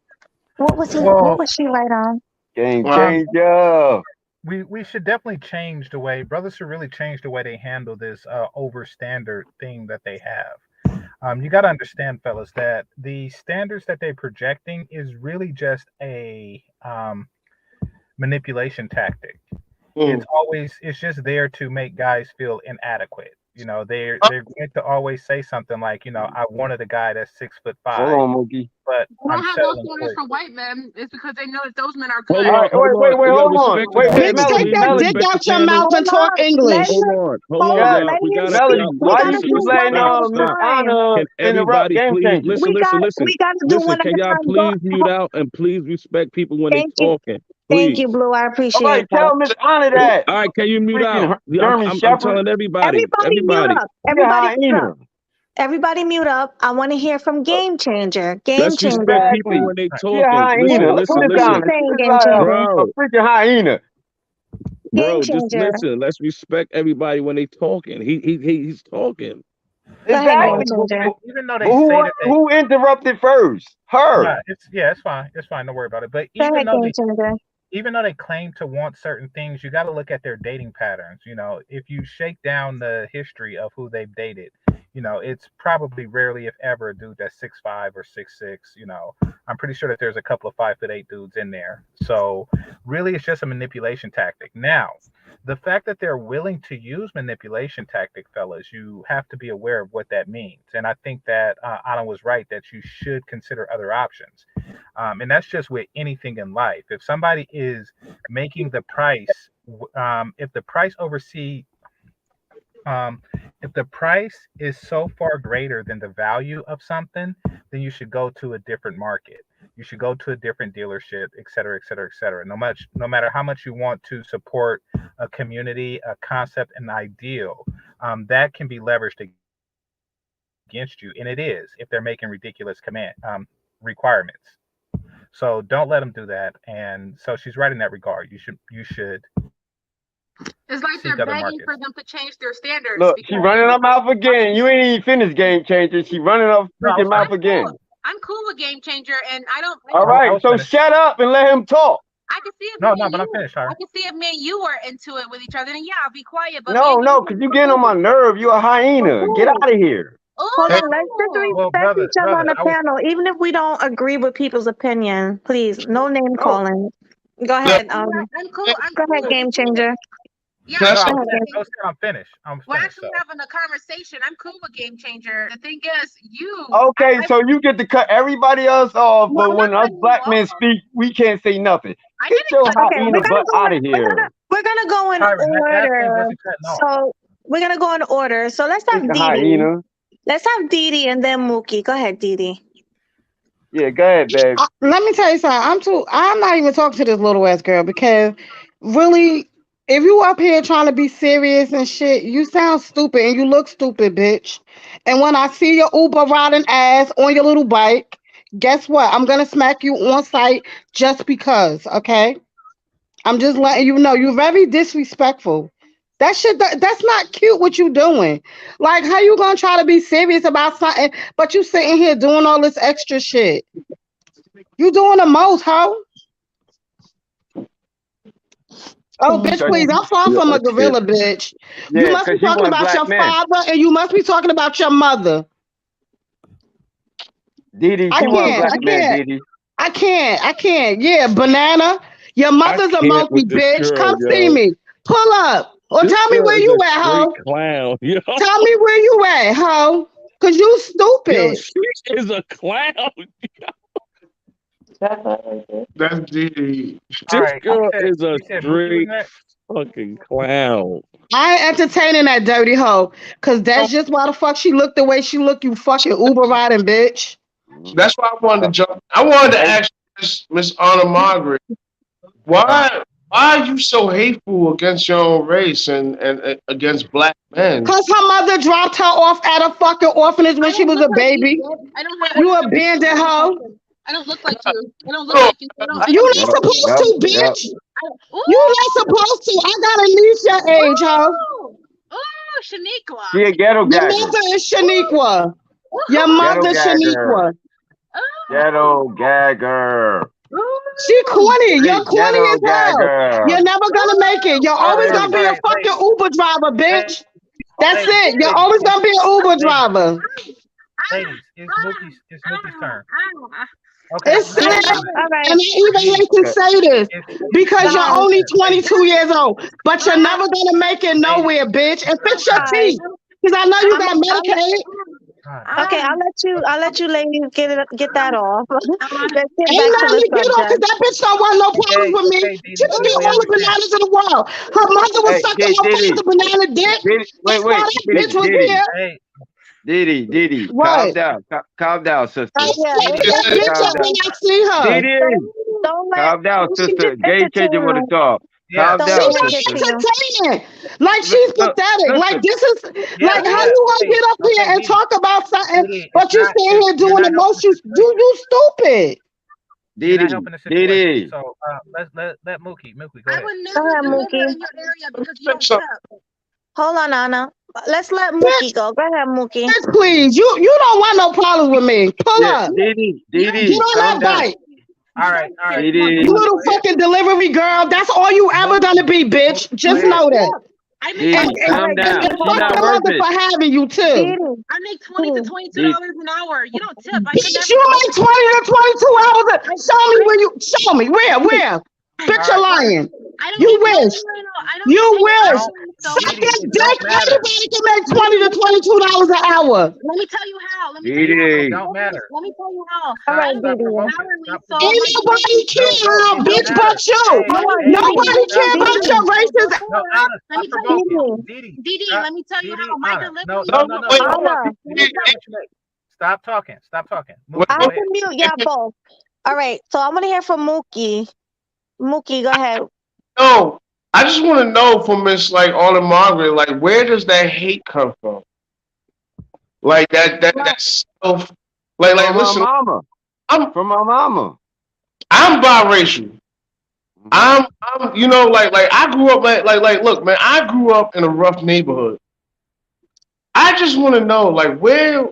What was he? What Well, was she right on? Game Uh, changer. we should definitely change the way brothers should really change the way they handle this over standard thing that they have. You got to understand, fellas, that the standards that they're projecting is really just a manipulation tactic. It's Mm. always it's just there to make guys feel inadequate. They're going to always say something like, I wanted a guy that's 6'5", Hold on, Mookie. but They I'm don't have those settling standards for for white men. It's because they know that those men are Hold good. All on, right, hold on. wait, Y'all hold on. respect the Wait, Bitch, panel, Melody, take please. that dick Melody. Respect the out your panel. mouth and Hold talk on. Let English. Hold him on, hold hold on, on. Yeah, y'all. Let We him gotta Melody, speak. stop. We why gotta you do keep Listen, one letting at stop, a Miss stop. time. Anna Can interrupt everybody Game please Changer? listen, listen, listen. We gotta do Listen, one at can a y'all time. please mute out and please respect people when they Thank you. talking? Thank you, Please. Blue. I All right, appreciate that. tell Miss Anna that. All right, can you mute out? Freaking Yeah, German I'm Shepherd. telling everybody. Everybody mute Everybody. up. She a Everybody mute up. hyena. Everybody mute up. I want to hear from Game Changer. Game Let's respect Changer. people Exactly. when they right. She a talking. hyena. Listen, Look at listen, What Miss were you listen. Anna. She saying, is Game like Changer? a Bro, freaking hyena. Game just Changer. listen. Let's respect everybody when they talking. He's talking. Go ahead, Game Well, Exactly. Changer. even though But they say that they who interrupted first? yeah, Her. it's fine. It's fine. Don't worry about it. But Go ahead, Game Changer. even though they claim to want certain things, you got to look at their dating patterns. If you shake down the history of who they've dated, it's probably rarely, if ever, a dude that's 6'5" or 6'6". I'm pretty sure that there's a couple of 5'8" dudes in there. So really, it's just a manipulation tactic. Now, the fact that they're willing to use manipulation tactic, fellas, you have to be aware of what that means. And I think that Anna was right that you should consider other options. And that's just with anything in life. If somebody is making the price, if the price um, if the price is so far greater than the value of something, then you should go to a different market. You should go to a different dealership, et cetera, et cetera, et cetera. No matter how much you want to support a community, a concept, an ideal, that can be leveraged against you, and it is if they're making ridiculous requirements. So don't let them do that. And so she's right in that regard. You should It's seek like other they're begging markets. for them to change their standards Look, she because running her mouth again. You ain't even finished Game Changer. She running her No, I was freaking mouth finished. I'm cool. again. I'm cool with Game Changer, and I don't. All I right, was so finished. shut up and let him talk. I can see if No, me no, and but I'm you. finished, I Tyra. can see if me and you were into it with each other. Then yeah, I'll be quiet. But me No, and you, no, because you getting on my ooh, nerve. You a hyena. Get Okay. out of here. Hold Hey, on. Let's just ooh. Well, respect brother, each other on the I was panel, even if we don't agree with people's opinion. Please, no name No, calling. Go no, ahead. I'm cool. I'm Go ahead, cool. Game Changer. Yeah, can I I'm no, say, Go I cool was ahead, with saying, Game. I Game. was saying I'm finished. I'm We're finished. actually So having a conversation. I'm cool with Game Changer. The thing is, okay, so you get to cut everybody else off, no, but I'm not when us cutting you black men off. speak, we can't say nothing. I Get didn't your cut you Okay, hyena we're off. gonna butt go out in. of here. We're gonna go in Tyron, that thing order. wasn't cutting off. So we're gonna go in order. So let's have Freaking Dee Dee. hyena. Let's have Dee Dee and then Mookie. Go ahead, Dee Dee. Yeah, go ahead, babe. Let me tell you something. I'm not even talking to this little ass girl because really, if you up here trying to be serious and shit, you sound stupid and you look stupid, bitch. And when I see your Uber riding ass on your little bike, guess what? I'm gonna smack you on sight just because. Okay. I'm just letting you know you're very disrespectful. That shit, that's not cute what you doing. Like, how you gonna try to be serious about something, but you sitting here doing all this extra shit? You doing the most, hoe. Oh, Thank bitch, Cause please. you. I'm far Yeah, from a that's it. gorilla, bitch. You yeah, must be cause you talking want about black your men. father and you must be talking about your mother. Didi, I she Thank want you, can't. black I Dee men, can't. Didi. I can't. I can't. Yeah, banana. Your I mother's a can't monkey, with this bitch. girl, Come see yo. me. Pull up. Or This tell me girl where is you a at, straight hoe. clown, yo. Tell me where you at, hoe. Cause you Yo, stupid. she is a clown. that's the All This right, girl is a you said Mookie was straight next. fucking clown. I ain't entertaining that dirty hoe. Cause that's just why the fuck she looked the way she looked, you fucking Uber riding bitch. that's why I wanted to jump. I wanted to Hey, ask Miss Anna Margaret, why are you so hateful against your own race and against black men? Cause her mother dropped her off at a fucking orphanage when I she don't was look a like you, baby. bitch. I don't have. I You don't have any abandoned hoe. complexion. I don't look like you. I don't look Hold like you. So on. I You don't not give a yep, fuck. supposed yep, to, yep. bitch. You not Ooh, supposed to. I got a niece your age, hoe. ooh, ooh, Shaniqua. She a ghetto Your gagger. mother is Ooh, Shaniqua. Your Ghetto mother gagger. Shaniqua. Ghetto gagger. She ooh. corny. You're Straight corny ghetto as hell. gagger. You're never gonna make it. You're All right, always all right, gonna all be a right, Ooh. fucking Uber driver, ladies, bitch. That's it. You're ladies, always gonna be an Uber ladies, driver. ladies. It's Mookie's turn. Ah, Okay, It's listen, Yeah, sad, listen. all right. and I even D, hate to Okay. say this because you're Guys, only hey, 22 years old, but you're But never gonna make it lady, nowhere, bitch. And fix your Anna, guys. teeth, because I know you I'm got I'll, Medicaid. Anna. okay, um, I'll Okay, let you ladies get that off. um, Let's get Ain't back to nothing the to get off, because subject. that bitch don't want no problems with me. okay, She Didi, can we get all the understand. bananas in the world. Her mother was Hey, sucking her Diddy, father banana dick. Diddy, That's why wait, that bitch Diddy, was Diddy, here. Hey, Diddy, calm What? down, calm down, I sister, Yeah, smack it's Didi, that just bitch calm up down. when don't I see her. Diddy, don't let calm down, she's sister. just Game changer want to entertaining. talk. yes, Calm Don't let down, her She get not to sister. you. entertaining. Like Look, she's look, pathetic. Like listen. this is yes, like how yes. you gonna Hey, get up here okay, and Didi, talk about something, Didi, but you stand here you're doing the not helping most. the situation. You stupid. You're not Diddy, helping the situation. Diddy. So let Mookie go I ahead. would Go never ahead, deliver Mookie. in your area because you Say don't something. tip. Hold on, Anna. Let's let Mookie Bitch, go. Go ahead, Mookie. bitch, please. You don't want no problems with me. Pull Yeah, up. You don't Get Diddy, on calm that down. bike. All right, You Diddy, Mookie, little go ahead. fucking delivery girl. That's all you ever gonna Mookie, be, bitch. go Just You ahead. don't know that. tip. I make And Diddy, twenty to All and, calm right, twenty and, down. Didi, and She hold fuck not your on. worth mother it. for having you too. Didi, I make 20 to Didi, 22 Diddy, dollars an hour. You don't tip. I could Bitch, never you deliver. make 20 to 22 hours. I Show me I where you. Show me where. I Bitch, All you're right, lying. I don't You make no wish. money. I don't You take it wish. don't, hourly. So Suck Didi, this it dick. don't matter. Anybody can make let me 20 to let me $22 an hour. let me tell you how. Let me tell you how. It Diddy. don't matter. Let me tell you how. all Stop, I right, don't stop make Didi. provoking. hourly, Stop so Ain't provoking. my nobody delivery. care, It don't bitch, matter. but you. Hey, Hold on, hey, Didi. Didi, Nobody stop care about Didi, your provoking. racist. No, Before, Anna, let stop me tell you provoking. how. Didi, Didi, Didi, stop. let me tell you Didi, how. My Anna. No, delivery. no, No, no, no, no, wait, no. hold on. Anna. Didi, Hey, stop what you make. Stop talking. Stop talking. wait, Mookie, I go hold ahead. can mute on. y'all both. All right, so I want to hear from Mookie. Mookie, go ahead. No, I just want to know from Miss like Autumn Margaret, like where does that hate come from? Like Well, that self. Like From my listen, mama. I'm From my mama. I'm biracial. Mhm. I'm like I grew up like look man, I grew up in a rough neighborhood. I just want to know like where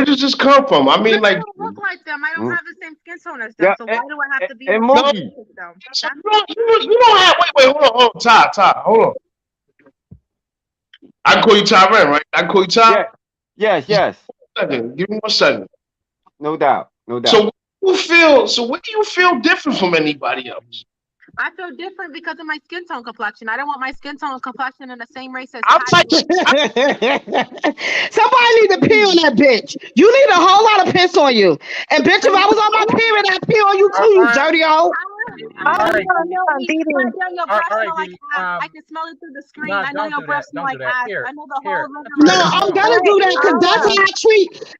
does this come from? I mean Because I like don't look like them. I don't Mhm. have the same skin tone as them. Yeah, So why do I have to be and the no, same Mookie. race as them? so That's you don't have wait, hold on, Ty, hold on. I can call you Tyran, right? I can call you Ty. Yeah, yes. Second, give me 1 second. No doubt, no doubt. So what do you feel different from anybody else? I feel different because of my skin tone complexion. I don't want my skin tone complexion in the same race as I'm Ty. like Somebody need to pee on that bitch. You need a whole lot of piss on you. And bitch, if I was on my period, I'd pee on you too, All you right, dirty hoe. all all right, right, I Didi. know hold on, me right Didi. there. Your All breath right, smell like Didi. ass. I can smell it through the screen. No, I know don't your do that. breath smell Don't do like that. ass. Here, I know the whole here. living No, room Here, smells hold I'm on, like All gonna right, do ass. that because Anna.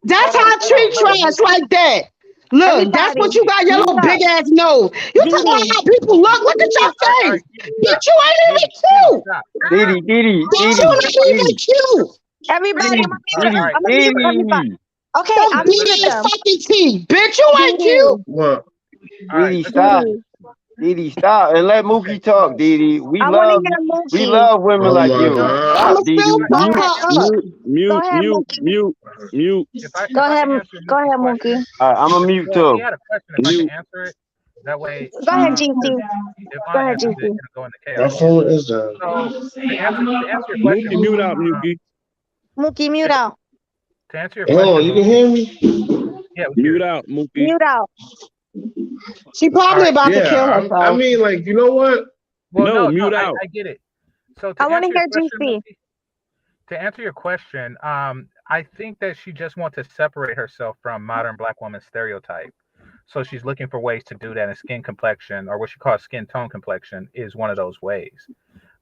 that's hold how on, I hold on, treat hold on, trash Mookie. like that. Look, that's Everybody, what you Mookie. got your mute little up. big ass nose. You talking about Didi, how people Mookie. look at your All right, face. Didi, stop. Bitch, you ain't even Didi, cute. stop. Diddy, Diddy, Bitch, you Diddy, not even Diddy, cute. everybody, Diddy, All right. I'm gonna mute everybody. Diddy, Okay, Those I big muted Listen. ass them. fucking teeth. Bitch, you ain't cute. Didi, what? All right, Diddy, listen. stop. Didi. Diddy, stop. And let Okay, Mookie talk, so Diddy. We I want to love hear we Mookie. love women Oh like my you. no, Stop, I'ma god. Diddy. still if I fuck if I Mute, can her answer up. mute, Go mute, ahead, mute, Mookie. mute, mute, Go if I ahead, can answer go Mookie's ahed, question, Mookie. All right, I'm a mute well, he too. had a question. If I can mute. answer it, that way, Go ahead, GC. if Go Anna ahead, answers it, GC. it'll go into My chaos. phone is down. So to answer your question, Mookie, mute Mookie. out, Mookie. Mookie, mute out. To answer your Hold on, question, you can Mookie. hear me? Yeah, we can hear Mute you. out, Mookie. Mute out. She All probably right. about to kill Yeah, I herself. mean, like, you know what? Well, No, no, mute out. I get it. So I to want to answer your hear question, GC. Mookie, to answer your question, I think that she just wants to separate herself from modern black woman stereotype. So she's looking for ways to do that, and skin complexion, or what she calls skin tone complexion, is one of those ways.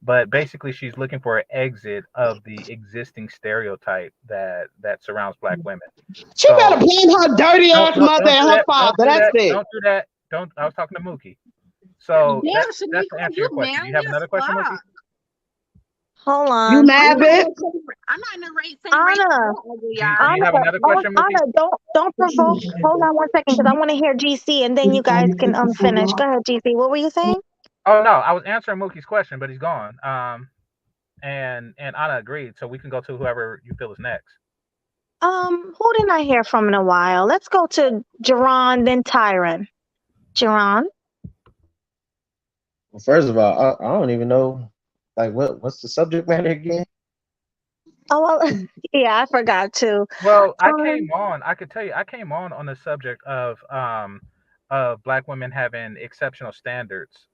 But basically, she's looking for an exit of the existing stereotype that surrounds black women. She better So blame her dirty don't ass don't mother don't and do her that. Don't father. do That's that. it. Don't do that. Don't. I was talking to Mookie. So Damn, that's to Shanika, answer you your question. Do you have manly as another question, Mookie? fuck. Hold You on. mad, bitch? I'm not in the same race as Anna. your ugly Do ass. you Anna, have another oh, question, Mookie? Anna, don't provoke. Hold on 1 second, because I want to hear GC, and then you guys can finish. Go ahead, GC. What were you saying? Oh no, I was answering Mookie's question, but he's gone. And Anna agreed, so we can go to whoever you feel is next. Who didn't I hear from in a while? Let's go to Jerron, then Tyron. Jerron. Well, first of all, I don't even know like what's the subject matter again? Oh, well, yeah, I forgot to. Well, I Um, came on. I could tell you, I came on the subject of black women having exceptional standards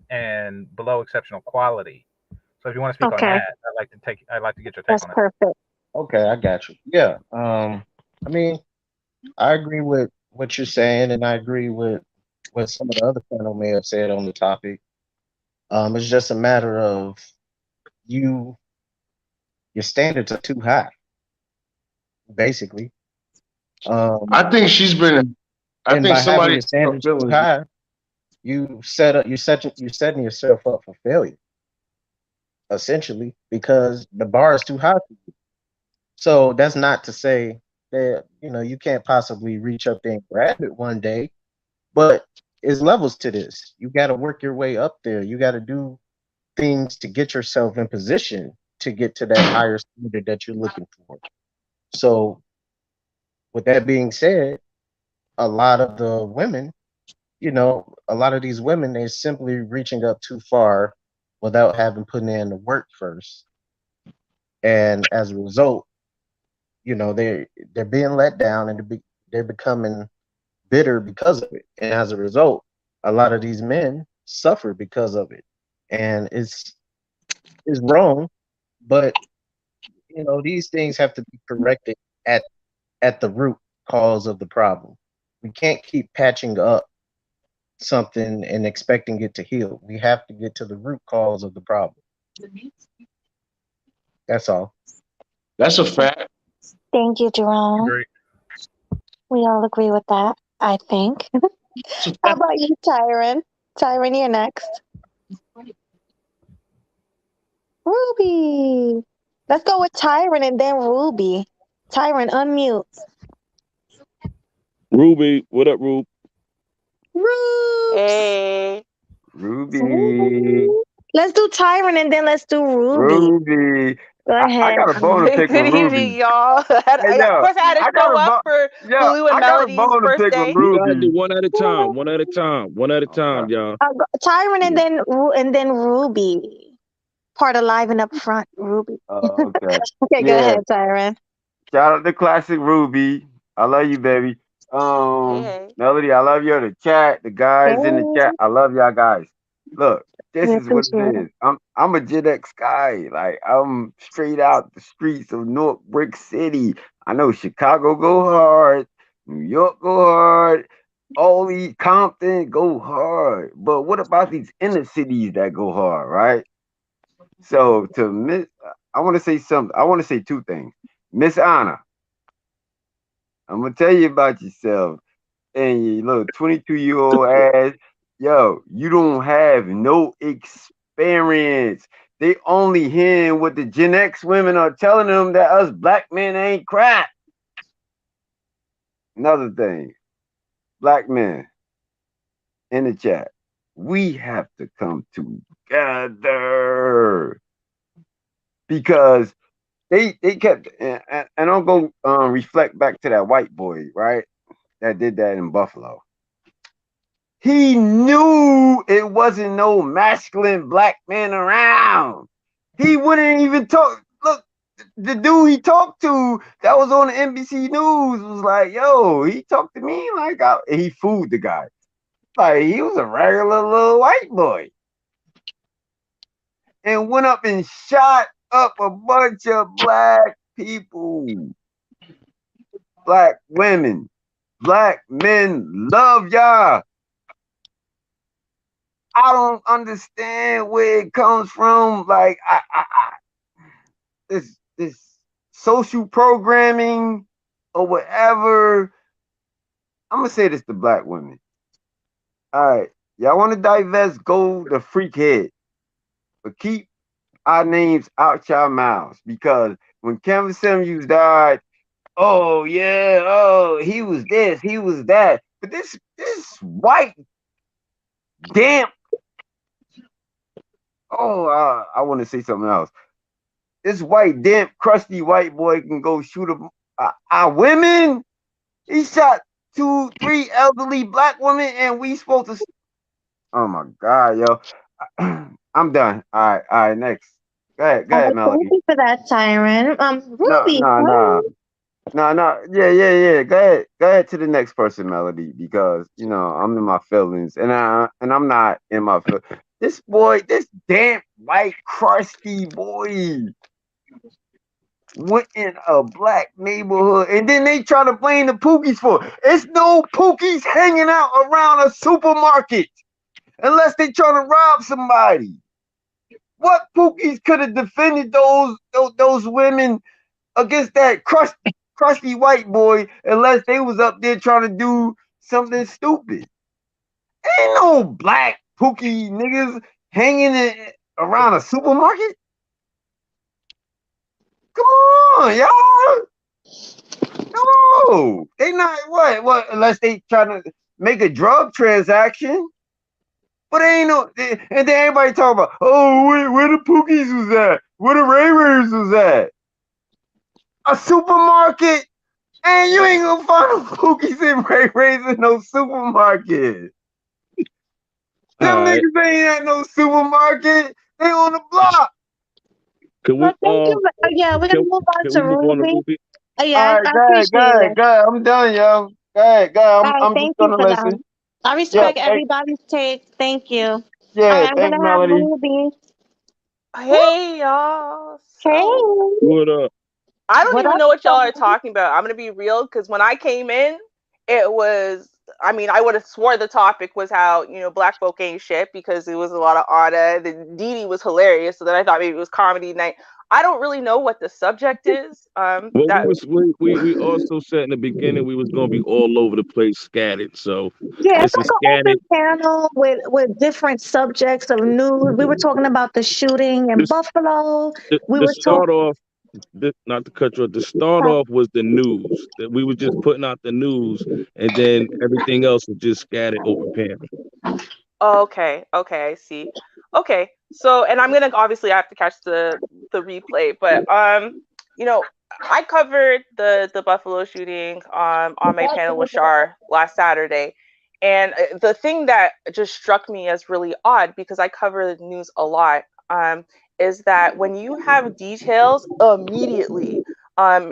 and below exceptional quality. So if you want to speak on okay, that, I'd like to get your take that's on it. perfect. Okay, I got you. Yeah. I mean, I agree with what you're saying, and I agree with what some of the other panel may have said on the topic. It's just a matter of you, your standards are too high, basically. Um, I think she's been. I and think by having somebody your hurt her standards too feelings. high, you're setting yourself up for failure, essentially, because the bar is too high. So that's not to say that you can't possibly reach up there and grab it one day, but it's levels to this. You got to work your way up there. You got to do things to get yourself in position to get to that higher standard that you're looking for. So, with that being said, a lot of the women, a lot of these women, they're simply reaching up too far without having put in the work first. And as a result, they're being let down and they're becoming bitter because of it. And as a result, a lot of these men suffer because of it. And it's wrong, but these things have to be corrected at the root cause of the problem. We can't keep patching up something and expecting it to heal. We have to get to the root cause of the problem. That's all. That's a fact. Thank you, Jerome. Agree. We all agree with that, I think. That's a How fact. about you, Tyron? Tyron, you're next. Ruby. Let's go with Tyron and then Ruby. Tyron, unmute. Ruby, what up, Rube? Rubes. Hey, Ruby, Ruby. Let's do Tyron and then let's do Ruby. Ruby. Go I ahead. got a bone to pick with Good evening, Ruby. y'all. Hey, Of yo, course, I had to I got show a up bone. for Yo, Blue and I got a Melody's bone to pick with birthday. We gotta do Ruby. one at a time, one at a time, one at a time, Okay. y'all. Tyron and Yeah. then Ruby. Part alive and up front, Ruby. Okay. Okay, go Yeah. ahead, Tyron. Shout out to Classic Ruby. I love you, baby. Hey, hey. Melody, I love you. The chat, the guys in the Hey, chat, I love y'all guys. Look, this we is what appreciate it it. is. I'm a Gen X guy. Like I'm straight out the streets of North Brick City. I know Chicago go hard, New York go hard, all these Compton go hard. But what about these inner cities that go hard, right? So to Miss, I want to say something. I want to say two things. Miss Anna, I'm gonna tell you about yourself and your little 22-year-old ass. Yo, you don't have no experience. They only hearing what the Gen X women are telling them that us black men ain't crap. Another thing, black men in the chat, we have to come together because they kept and I'll go reflect back to that white boy, right? That did that in Buffalo. He knew it wasn't no masculine black man around. He wouldn't even talk. Look, the dude he talked to that was on the NBC News was like, yo, he talked to me like and he fooled the guy. Like he was a regular little white boy. And went up and shot up a bunch of black people, black women, black men love y'all. I don't understand where it comes from. Like this social programming or whatever. I'm gonna say this to black women. All right, y'all want to divest, go the freak head, but keep our names out your mouths because when Kevin Samuels died, oh yeah, oh he was this, he was that, but this white damn. Oh, I want to say something else. This white, damp, crusty white boy can go shoot a women. He shot 2, 3 elderly black women, and we supposed to. Oh my god, yo! I'm done. All right, next. Go ahead, Thank Melody. you for that, Siren. No, Ruby, no, no. hi. No, no, yeah. Go ahead to the next person, Melody, because I'm in my feelings, and I'm not in my feel. This boy, this damn white crusty boy, went in a black neighborhood, and then they try to blame the Pookies for it. It's no Pookies hanging out around a supermarket unless they trying to rob somebody. What Pookies could have defended those women against that crusty white boy unless they was up there trying to do something stupid. Ain't no black pookie niggas around a supermarket. Come on, y'all. No, they not what unless they trying to make a drug transaction. But ain't no, and then everybody talk about, oh, where the Pookies was at? Where the Ray Rays was at? A supermarket? And you ain't gonna find no Pookies and Ray Rays in no supermarket. All Them right. niggas ain't at no supermarket. They on the block. Can we Well, thank you. Yeah, we're gonna can move on can to we move on to Ruby. Ruby? Yeah, All right, I appreciate it. go ahead. I'm done, yo. Go ahead. All right, I'm just thank you gonna for that. listen. I Yeah, respect thank, everybody's take. Thank you. All yeah, right, I'm thanks, gonna have Melody. Ruby. Hey y'all. So Hey, What up? I don't what even up, know what y'all are Dawn? talking about. I'm gonna be real because when I came in, it was I would have swore the topic was how, black folk ain't shit because it was a lot of Anna. The Dee was hilarious, so then I thought maybe it was comedy night. I don't really know what the subject is. Well, That we also said in the beginning we was gonna be all over the place, scattered. So Yeah, this it's is like an scattered. open panel with different subjects of news. We were talking about the shooting in This Buffalo. We to were start talking. off, not to cut you off. To start off was the news that we were just putting out the news, and then everything else was just scattered open panel. okay, I see. Okay, so and I'm gonna obviously I have to catch the replay, but you know, I covered the Buffalo shooting on my panel with Shar last Saturday, and the thing that just struck me as really odd because I cover the news a lot, is that when you have details immediately.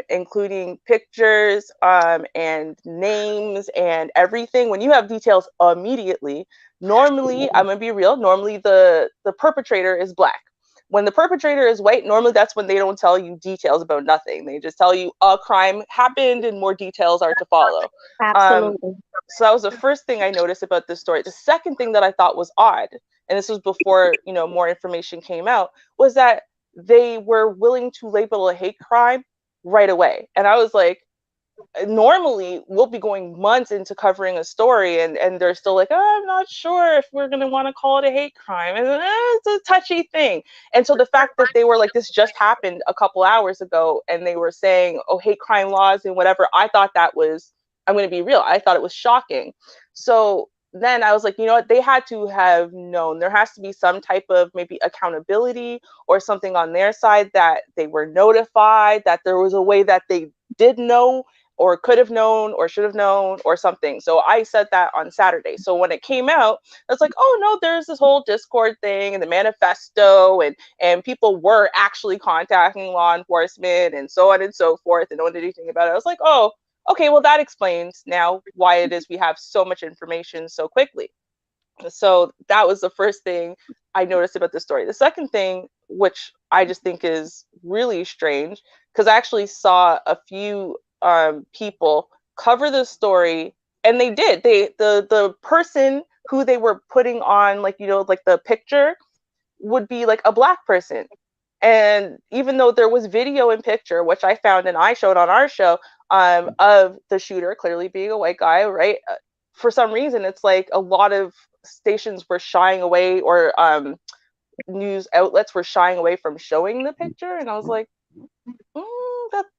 Including pictures, and names and everything. When you have details immediately, normally I'm gonna be real, normally the perpetrator is black. When the perpetrator is white, normally that's when they don't tell you details about nothing. They just tell you a crime happened and more details are to follow. um, Absolutely. so that was the first thing I noticed about this story. The second thing that I thought was odd, and this was before more information came out, was that they were willing to label a hate crime right away. And I was like, normally we'll be going months into covering a story and they're still like, oh, I'm not sure if we're going to want to call it a hate crime, and it's a touchy thing. And so the fact that they were like, this just happened a couple hours ago and they were saying, oh, hate crime laws and whatever, I thought that was, I'm going to be real, I thought it was shocking. So then I was like, you know what, they had to have known. There has to be some type of maybe accountability or something on their side, that they were notified, that there was a way that they did know or could have known or should have known or something. So I said that on Saturday. So when it came out, it's like, oh no, there's this whole Discord thing and the manifesto, and people were actually contacting law enforcement and so on and so forth, and no one did anything about it. I was like, oh, okay, well that explains now why it is we have so much information so quickly. So that was the first thing I noticed about the story. The second thing, which I just think is really strange, because I actually saw a few people cover the story, and they did. The person who they were putting on, like like the picture, would be like a black person. And even though there was video and picture, which I found and I showed on our show, of the shooter clearly being a white guy, right? For some reason, it's like a lot of stations were shying away, or news outlets were shying away from showing the picture. And I was like,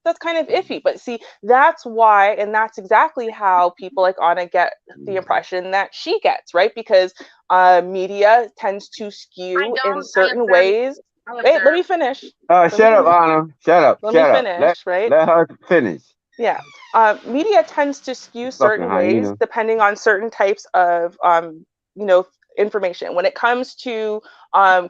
that's kind of iffy. But see, that's why, and that's exactly how people like Anna get the impression that she gets, right? Because media tends to I skew in don't. I certain observe. ways. I Wait, let me observe. finish. Let me Shut up, finish. Anna. Shut up. Let me Shut up. finish, right? Let her finish. Yeah. Media tends to skew Fucking certain ways hyena. depending on certain types of, you know, information. When it comes to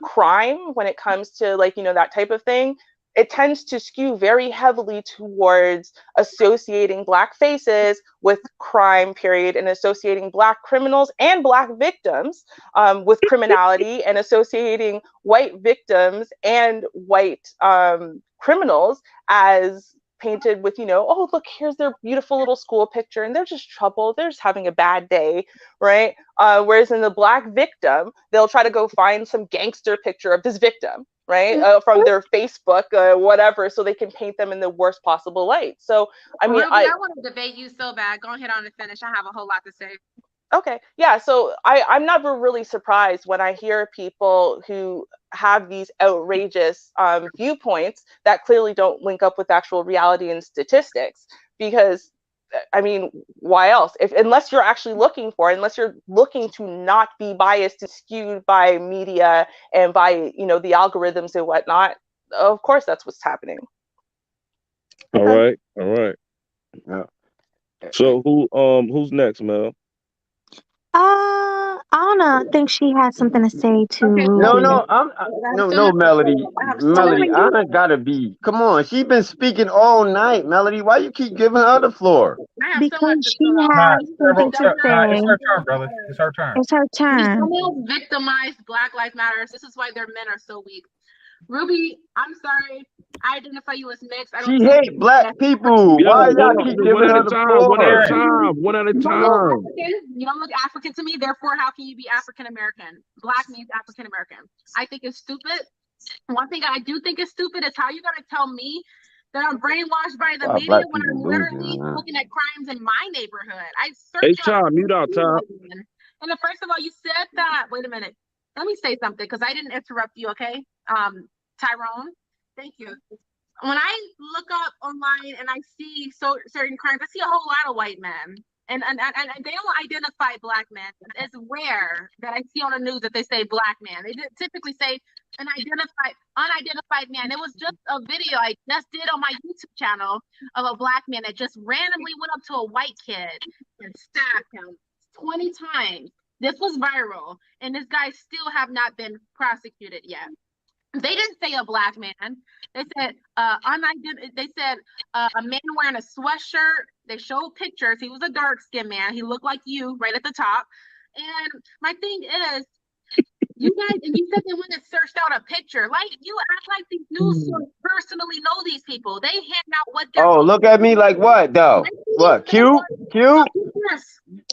crime, when it comes to like, that type of thing, it tends to skew very heavily towards associating Black faces with crime, period, and associating Black criminals and Black victims with criminality, and associating white victims and white criminals as painted with, oh, look, here's their beautiful little school picture, and they're just troubled, they're just having a bad day, right? Whereas in the Black victim, they'll try to go find some gangster picture of this victim, right, from their Facebook, whatever, so they can paint them in the worst possible light. So, I mean, Ruby, I want to debate you so bad. Go ahead on and finish. I have a whole lot to say. Okay, yeah, so I'm never really surprised when I hear people who have these outrageous viewpoints that clearly don't link up with actual reality and statistics, because I mean, why else? Unless you're actually unless you're looking to not be biased and skewed by media and by, the algorithms and whatnot, of course that's what's happening. All right. Yeah. So who's next, Mel? I don't know. I think she had something to say to Okay, No, Ruby. no, no, Melody, Melody, I gotta be. Come on, she been speaking all night, Melody. Why you keep giving her the floor? I have so much Because to she say. Nah, has something to nah, it's say. her turn, brother. It's her turn. It's her These turn. females victimized Black Lives Matter. This is why their men are so weak. Ruby, I'm sorry. I identify you as mixed. I don't She see hate Black people. Yo, Why hold y'all on. keep One giving at her a the time. One at a floor? time. One at a You don't look time. African. You don't look African to me. Therefore, how can you be African American? Black means African American. I think it's stupid. One thing I do think is stupid is how you gonna tell me that I'm brainwashed by the media Black when I'm people literally losing. looking at crimes in my neighborhood. I Hey, search up. Tom, mute out, Tom. And the first of all, you said that. Wait a minute. Let me say something because I didn't interrupt you. Okay, Tyrone. Thank you. When I look up online and I see certain crimes, I see a whole lot of white men. And they don't identify Black men. It's rare that I see on the news that they say Black man. They typically say an unidentified man. It was just a video I just did on my YouTube channel of a Black man that just randomly went up to a white kid and stabbed him 20 times. This was viral, and this guy still have not been prosecuted yet. They didn't say a Black man. They said They said a man wearing a sweatshirt. They showed pictures. He was a dark skinned man. He looked like you right at the top. And my thing is, you guys, and you said they went and searched out a picture. Like, you act like these news sources personally know these people. They hand out what they're. Oh, look at me like what though? What? Cute? Cute?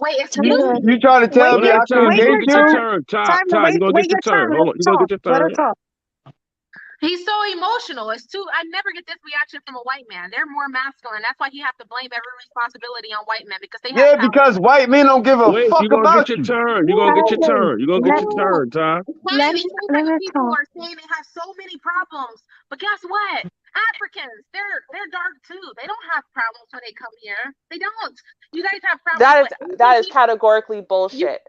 Wait, it's Yeah. You trying to tell One me at I a time. can't You're date gonna get your you? turn. Ty, Time you're to gonna wait get your your turn. turn. Let Hold her on. You're gonna talk. get your Let her turn. talk. He's so emotional. I never get this reaction from a white man. They're more masculine. That's why he has to blame every responsibility on white men because they have Yeah, power. because white men don't give a Wait, fuck you're gonna get about your you. turn. You're gonna get your turn. You're gonna get Let your turn, Ty. let These same let type of her people talk. are saying they have so many problems. But guess what? Africans, they're dark too. They don't have problems when they come here. They don't. You guys have problems with That is Asian categorically people. bullshit.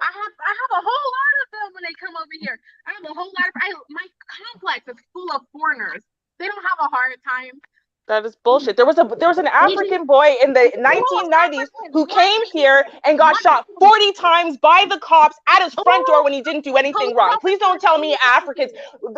I have a whole lot of them when they come over here. I have a whole lot of my complex is full of foreigners. They don't have a hard time. That is bullshit. There was an Asian, African boy in the who 1990s African? who What came here Asian? and got What shot 40 times by the cops at his front door when he didn't do anything police wrong. Please don't officers, tell me police officers,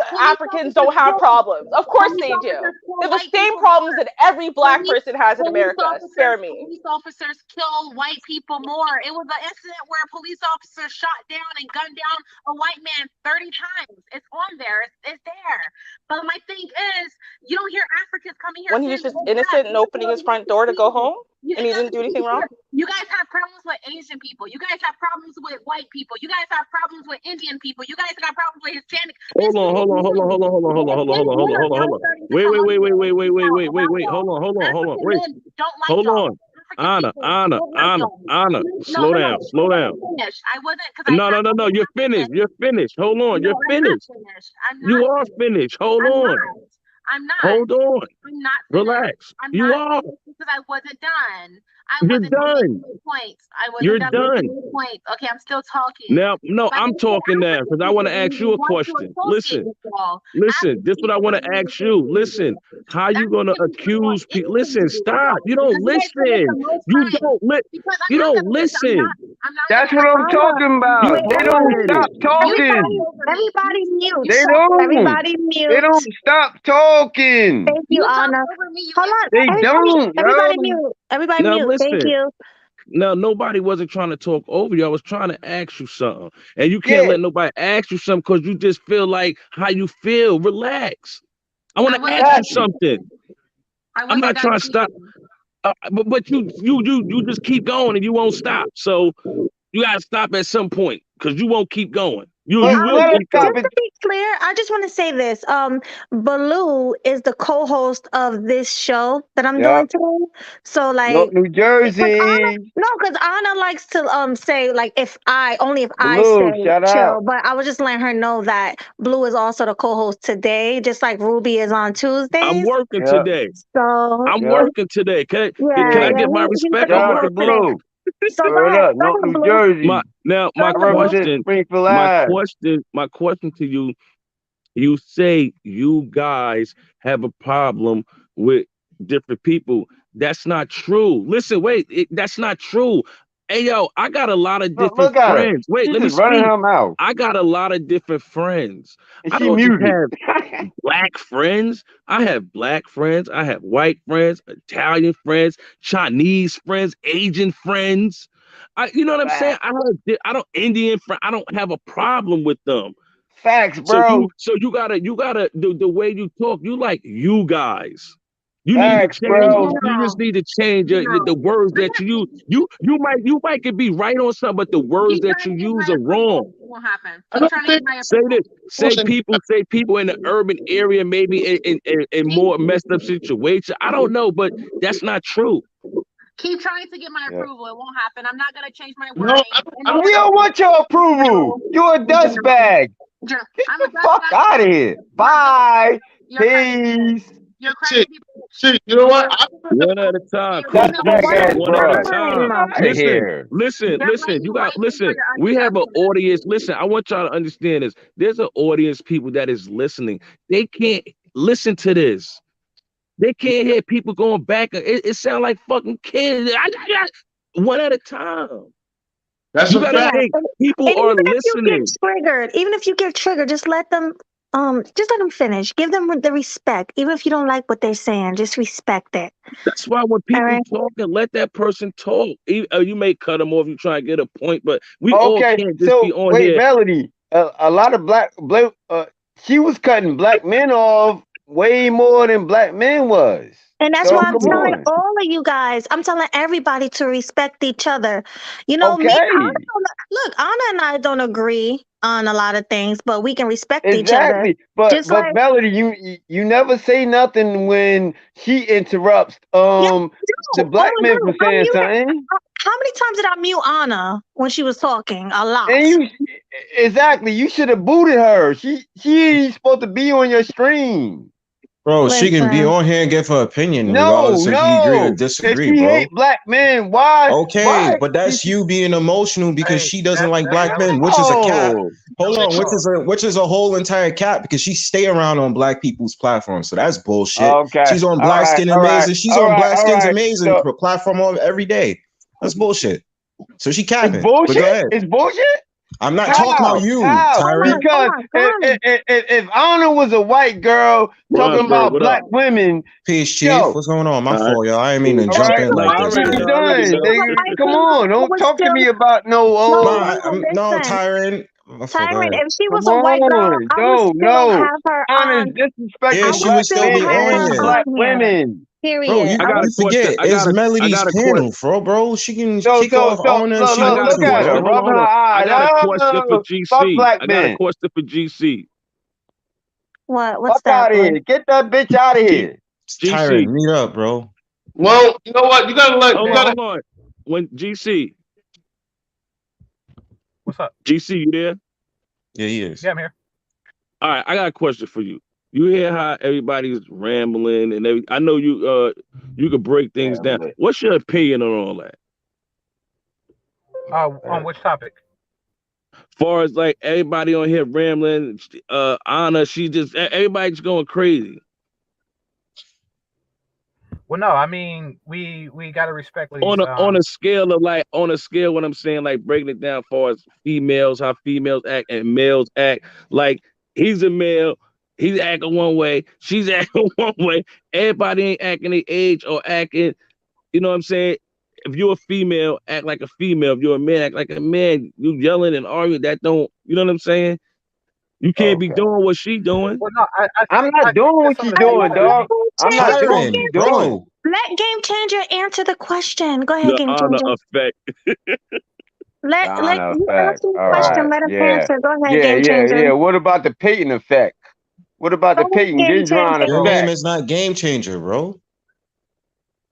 police Africans officers don't have kill, problems. Of course police they do. officers kill They're the white same people problems more. that every Black Police, person has in police America. Spare officers, me. police officers kill white people more. It was an incident where a police officer shot down and gunned down a white man 30 times. It's on there. It's there. But my thing is, you don't hear Africans coming here When he was saying, just "Oh, Black, innocent and opening his front door to go home and he didn't do anything wrong. You guys have problems with Asian people. You guys have problems with white people. You guys have problems with Indian people. You guys got problems with Hispanic. Hold on, hold on, hold on, hold on, hold on, hold on, hold on, hold on, hold on, hold on, hold on. Wait, wait, wait, wait, wait, wait, wait, wait, wait, wait. Hold on, hold on, hold on. African Wait, men don't like hold y'all. on. African people don't like y'all. Anna. No, Slow no, no. down, slow I down. wasn't finished. I wasn't because I No, no, have no, no. only You're half a finished. minute. You're finished. Hold on. No, You're I'm not finished. finished. I'm You not are finished. finished. Hold I'm on. not. I'm not. Hold on. I'm not finished. Relax. I'm You not are. finished because I wasn't done. I You're wasn't done done. making my points. I You're wasn't done making done. my points. Okay, I'm still talking. Now, no, But I'm then you talking now because I want to ask you a want to question. associate Listen, with y'all. listen. Asking This is what I people want to ask you. Listen, how you gonna asking people who want accuse people? anything Listen, to do with stop. y'all. You don't Because you guys commit listen. the most You crimes. don't li- Because I'm You not don't gonna listen. listen. I'm not That's even what gonna I'm listen. Anna, talking You about. wait, They Anna, don't already. stop You talk talking. over me. everybody You They mute. talk over me. don't. Everybody They mute. don't stop talking. Thank you, You talk Anna. over me. You Hold on, They interrupt. don't, yo. everybody mute. Everybody Now mute. Thank listen. you. Now nobody wasn't trying to talk over you. I was trying to ask you something, and you can't Yeah. let nobody ask you something because you just feel like how you feel. Relax. I want I to wasn't ask you done Exactly. speaking. something. I I'm wasn't not done trying to stop, speaking. but you just keep going and you won't stop. So you gotta stop at some point because you won't keep going. You will Let us keep stop Just going. to it. be clear, I just want to say this. Baloo is the co-host of this show that I'm Yeah. doing today. So No, like, New because Anna, Jersey. no, because Anna likes to say like if I say Blue, shout chill, out. but I was just letting her know that Blue is also the co-host today, just like Ruby is on I'm Tuesdays. working Yeah. today. So I'm Yeah. working today. Can yeah, I Yeah. get yeah, my he's the respect? I'm Shout out to working co-host today. today. Blue. So Word up. go No, ahead, New Blue. My Jersey. now Go my I ahead, Blue. represent question, Springfield Ave. my question to you. You say you guys have a problem with different people. That's not true. Listen, wait, that's not true. Hey, yo, I got a lot of different Look at her. friends. Wait, She let me just running speak. her mouth. I got a lot of different friends. And I she don't just muted. have black friends. I have black friends. I have white friends, Italian friends, Chinese friends, Asian friends. You know what I'm saying? Facts. I don't Indian friend. I don't have a problem with them. Facts, bro. So you gotta the way you talk, you like you guys. You need to Facts, In change. bro. You just general. need to change the General. words that you use. You might could be right on something, but the words Keep that trying you to get use my are wrong. approval. It won't happen. I Keep don't trying to think get my Say approval. this. listen, Say people in the urban area, maybe in Keep more messed up situation. I don't know, but that's not true. keep trying to get my Yeah. approval. It won't happen. I'm not gonna change my no, wording in I We don't order. don't want your approval. General. You're a In dust general. bag. Get I'm a the dust fuck bag out of too. here. You're gay. Bye. You're crazy gay. Peace. You're see, crazy. see, you know what? You're One at a time, you're Dust female coach. bag One at ass a One at a broad. time. time. Out of Listen, here. listen. You got racist for listen. your We ugly have an husband. audience. Listen, I want y'all to understand this. There's an audience, people that is listening. They can't listen to this. They can't hear people going back. It sounds like fucking kids. One at a time. That's You a got to Yeah, fact. think. and People are even if you get listening. triggered, just let them finish. Give them the respect, even if you don't like what they're saying. Just respect it. That's why when All people right. talk and let that person talk. You may cut them off. You try to get a point, but we all Okay, can't just be so on wait, here. Melody. A lot of she was cutting black men off way more than black men was. And that's So why I'm come telling on. all of you guys. I'm telling everybody to respect each other. You know, me, Okay, Anna and I don't agree on a lot of things, but we can respect each other. exactly. But Just like Melody, you never say nothing when she interrupts yeah, the no, oh black men no, from I saying muted. something. How many times did I mute Anna when she was talking? A lot. And you exactly, you should have booted her. She ain't supposed to be on your stream. Bro, she can be Listen. on here and give her opinion No, regardless if we agree or no. If disagree, she hate bro. black men, why Okay, why but did that's she you being emotional because Hey, she doesn't like that's black men, Melody. which is a cap. no? Hold on, Hold on. which is a whole entire cap because she stay around on black people's platforms. So that's bullshit. Okay. She's on All Black right. Skin All right. Amazing. She's All on right. Black All Skin's right. Amazing So platform every day. That's bullshit. So she it's capping. But bullshit. go ahead. It's bullshit. I'm not talking about How? you, How? Tyron. Because Come on. if Anna was a white girl talking Bro, about what up? black women, Peace, Chief. yo, What's going on? My All right. fault, y'all. I didn't mean to all If she jump right, was in a like white this, you girl, gang. I already done. she know. was a white Come girl, on, I don't would talk to still me about no no, old. No, listen. Tyron. My fault. Go Tyron, ahead. if she was Come a white girl, on, I would no, still no. have her Anna's on. Yeah, I disrespecting she would black would still still be have men on her and here. black on here. women. Bro, Period. I I got would a you question. forget it's I Melody's got a question. panel, bro. So, she can so, off so, on her if look, she I look, got want a look to, at her. question. bro. Hold on, Rub her hold on. I eyes. got a question for Oh, fuck GC. black I got a men. question for GC. what's Fuck that, out of boy? here. Get that bitch out of G, here. GC. Tyron, meet up, bro. Well, you know what? You gotta let you Hold on, gotta hold on. When What's up? GC, you there? Yeah, he is. Yeah, I'm here. All right, I got a question for you. You hear how everybody's rambling and every. I know you could break things down. Family. What's your opinion on all that? On which topic? Far as like everybody on here rambling, Anna, she just everybody's going crazy. Well, no, I mean we gotta respect On these. a scale of like on a scale what I'm saying, like breaking it down far as females, how females act and males act. Like he's a male, he's acting one way, she's acting one way. Everybody ain't acting their age or acting, you know what I'm saying? If you're a female, act like a female. If you're a man, act like a man. You yelling and arguing, that don't, you know what I'm saying? You can't be Okay. doing what she doing. Well, no, I'm I not think doing that what some you of the things doing, that are dog. being I'm not doing what Byron, you doing. bro. Let Game Changer answer the question. Go ahead, The Game honor Changer. effect. Let Domino you effect. ask me a All question. right. Let us Yeah. answer. Go ahead, Yeah, Game yeah, Changer. yeah. What about the Peyton effect? What about Go the ahead, Peyton Game Gendron Changer. Your name effect? is not Game Changer, bro.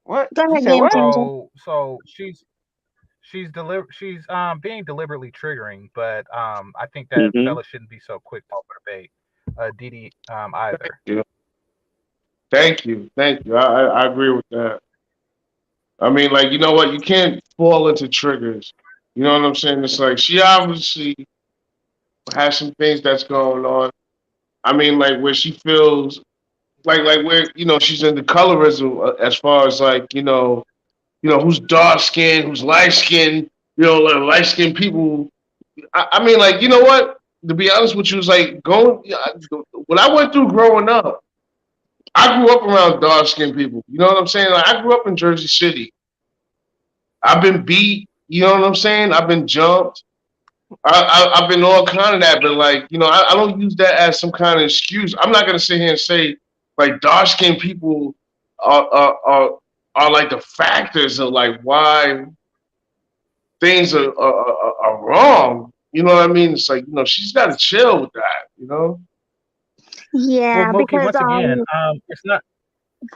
What? Go You ahead, said Game what? Changer. so she's being deliberately triggering, but I think that Hmm. fellas shouldn't be so quick to over debate Didi either. Yeah. Thank you. Thank you. I agree with that. I mean, like, you know what? You can't fall into triggers. You know what I'm saying? It's like she obviously has some things that's going on. I mean, like where she feels like where she's into colorism as far as like who's dark skinned, who's light skinned. Like light skinned people. I mean, like you know what? To be honest with you, it's like going. What I went through growing up. I grew up around dark skinned people. You know what I'm saying? Like I grew up in Jersey City. I've been beat. You know what I'm saying? I've been jumped. I've been all kind of that, but like I don't use that as some kind of excuse. I'm not gonna sit here and say like dark skinned people are, are are are like the factors of like why things are wrong. You know what I mean? It's like she's got to chill with that. Well, Yeah, Mookie, because once again, it's not.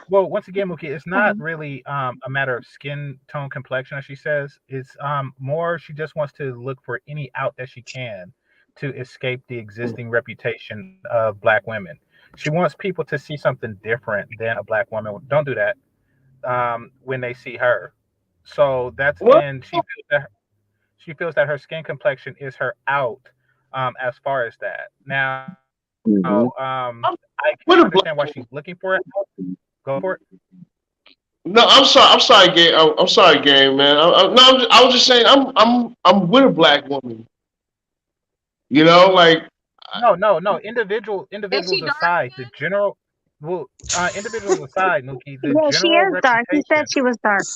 Well, once again, Mookie, it's not mhm. really a matter of skin tone complexion, as she says. It's more she just wants to look for any out that she can to escape the existing reputation of black women. She wants people to see something different than a black woman. Don't do that when they see her. So that's What? and she feels that her skin complexion is her out as far as that. Now, Hmm. I can understand What why a she's black looking for it. Go for it. No, I'm sorry. I'm sorry, game. I'm sorry, game man. No, I was just saying. I'm with a black woman. Like No. Is Individuals she dark aside, the skinned? general, well, individuals aside, Mookie, the Yeah, she general is dark. He said reputation. she was dark.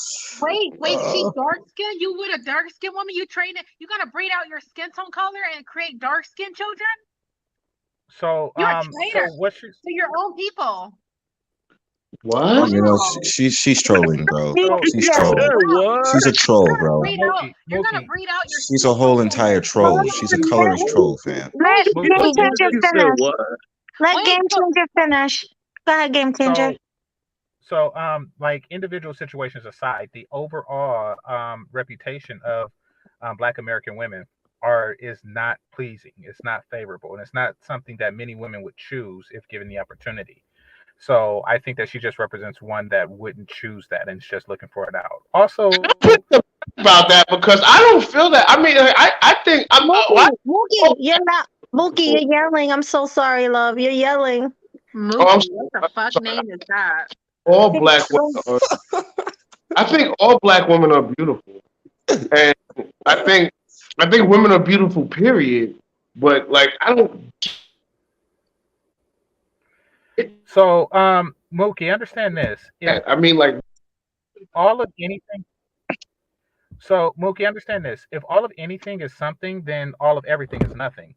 Wait, she Uh, dark skinned? You with a dark skinned woman? You train it? You gonna breed out your skin tone color and create dark skinned children? You're a So traitor what she's, to your own people. what? you know, Wow. she's trolling, bro. so She's Yeah. Said trolling. Wow. what? She's a troll, so bro. You're gonna Mookie, breed out your She's a skin whole tone entire color. troll. Hold She's a on. colorist troll, fam. Let Wait, Game Mookie, Changer You said finish. what? Let wait, Game so Changer finish. Go ahead, Game Changer. so like individual situations aside, the overall reputation of Black American women are is not pleasing. It's not favorable, and it's not something that many women would choose if given the opportunity. So I think that she just represents one that wouldn't choose that and is just looking for it out. Also, About that because I don't feel that. I mean, I think I'm. Why? Mookie, you're yelling. I'm so sorry, love. You're yelling. Oh, Mookie, what the fuck sorry. name is that? All black women are. I think all black women are beautiful, and I think I think women are beautiful. Period. But like, I don't. so Mookie, understand this: if I mean, like, all of anything, so Mookie, understand this: if all of anything is something, then all of everything is nothing.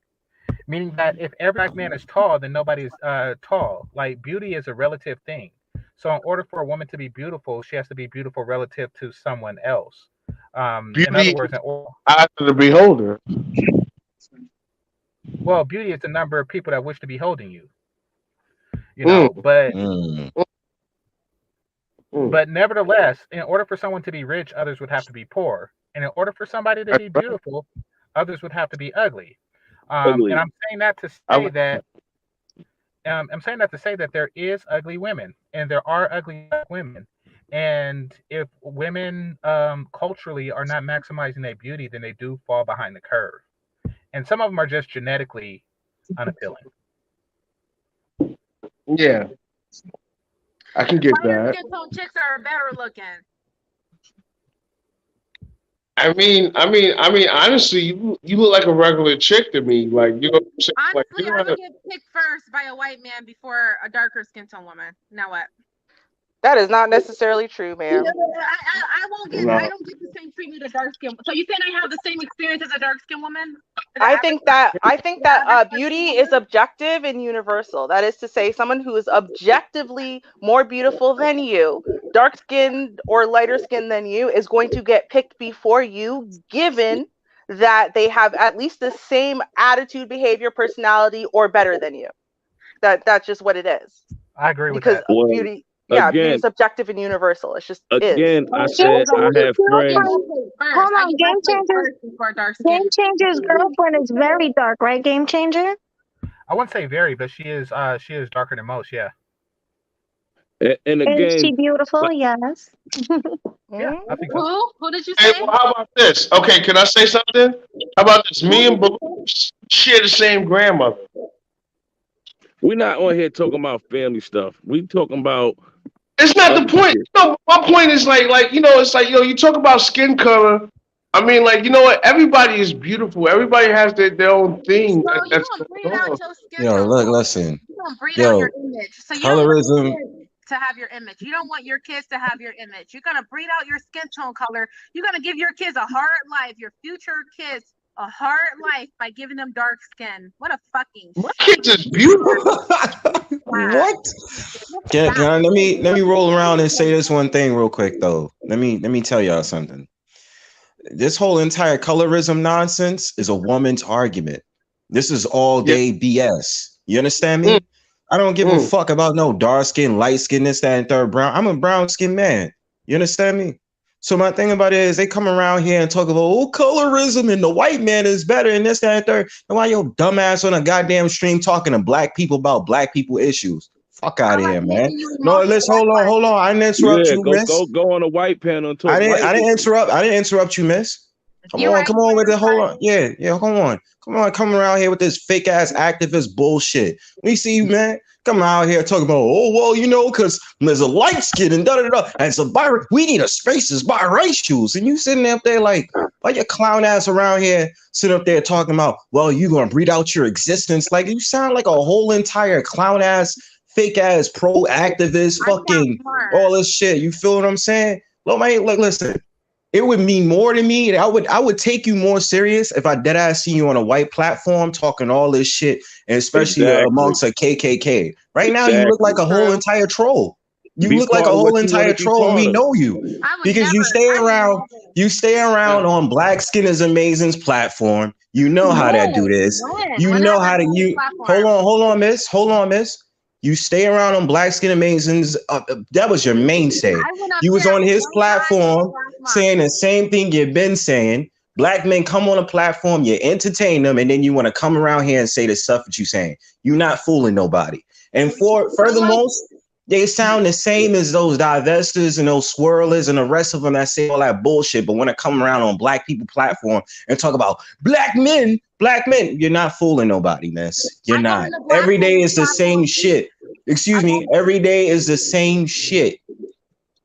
Meaning that if every black man is tall, then nobody is tall. Like beauty is a relative thing. So in order for a woman to be beautiful, she has to be beautiful relative to someone else. In other beauty words, is eye to the beholder. well, beauty is the number of people that wish to be holding you. You Mm, know, but Mm. mm, mm. but nevertheless, in order for someone to be rich, others would have to be poor, and in order for somebody to That's be right. beautiful, others would have to be ugly. And Ugly. I'm saying that to I say like that that. I'm saying that to say that there is ugly women and there are ugly black women. And if women culturally are not maximizing their beauty, then they do fall behind the curve. And some of them are just genetically unappealing. Yeah, I can get Lighter that. skin tone chicks are better looking. Honestly, you look like a regular chick to me. Like, you know what I'm saying? Like, Honestly, you're I not would a, get picked first by a white man before a darker skin tone woman. Now what? That is not necessarily true, Yeah, ma'am. I won't get. I no. don't get the same treatment as a dark skin. So you saying I have the same experience as a dark skin woman? The I think that average dark skin beauty is woman? objective and universal. That is to say, someone who is objectively more beautiful than you, dark skinned or lighter skinned than you, is going to get picked before you, given that they have at least the same attitude, behavior, personality, or better than you. That's just what it is. I agree with Because that. Well, beauty, yeah, beauty again, is subjective and universal. It just is. again, I Game said So I Changers have I get friends. my girlfriend. pick Hold first. I on, get my Game pick Changers. first before dark Game skin. Changer's girlfriend is very dark, right? Game Changer. I wouldn't say very, but she is darker than most. Yeah, And Is she again, beautiful? but Yes. yeah, Mm. I think so. Who did you Hey, say? well, how about this? Okay, can I say something? How about this? Who Me and did you Baloo say? share the same grandmother. we're not on here talking about family stuff. We talking about It's not the other point. shit. No, my point is it's like, you talk about skin color. I mean, like, you know what? Everybody is beautiful. Everybody has their own thing Bro, you that's don't breed going out on. your skin Yo, tone look, color. listen. You don't breed out your Yo, image. So you don't want your colorism. kids to have your image. You don't want your kids to have your image. You're gonna breed out your skin tone color. You're gonna give your kids a hard life, your future kids a hard life by giving them dark skin. What a fucking My kids is beautiful. wow. What? Can I, let me roll around and say this one thing real quick though. Let me tell y'all something. This whole entire colorism nonsense is a woman's argument. This is all Yeah. day BS. You understand Mm, me? I don't give a mm. fuck about no dark skin, light skin, this, that, and third brown. I'm a brown skinned man. You understand me? So my thing about it is they come around here and talk about colorism and the white man is better and this, that, and third. And why your dumbass on a goddamn stream talking to black people about black people issues? Fuck I out of like here, man. making you No, emotional. let's That's why. hold on. I didn't interrupt Yeah, you, go miss. go go on a white panel and talk I white with didn't them. interrupt. I didn't interrupt you, miss. You right, Come on with it. Hold right. on. Yeah, come on, come around here with this fake ass activist bullshit. We see you, man. Come out here talking about, oh, well, because there's a light skin and da da da. And it's a we need a spaces biracials. And you sitting up there like, why your clown ass around here sitting up there talking about, well, you gonna breed out your existence? Like you sound like a whole entire clown ass, fake ass pro activist, I sound fucking smart. all this shit. You feel what I'm saying? Look, man, look, listen. It would mean more to me. I would take you more serious if I dead ass see you on a white platform talking all this shit, and especially Exactly. amongst a KKK. Right now, you look like Exactly. a whole True. entire troll. You Be look like a part of what whole you want entire to be troll, and part we of. know you I would because never. I would never. you stay around on Black Skin is Amazing's platform. You know how that dude is. When? You When know have I how to been on his you. platform? Hold on, miss. You stay around on Black Skin Amazing's. That was your mainstay. I went up You was there on his one time platform last month. saying the same thing you've been saying. Black men come on a platform, you entertain them, and then you want to come around here and say the stuff that you're saying. You're not fooling nobody. And So like, furthermore, they sound the same as those divestors and those swirlers and the rest of them that say all that bullshit. But when I come around on black people platform and talk about black men, you're not fooling nobody, miss. You're I go on not. the black Every day women's is the same platform. shit. I Excuse go. me. Every day is the same shit.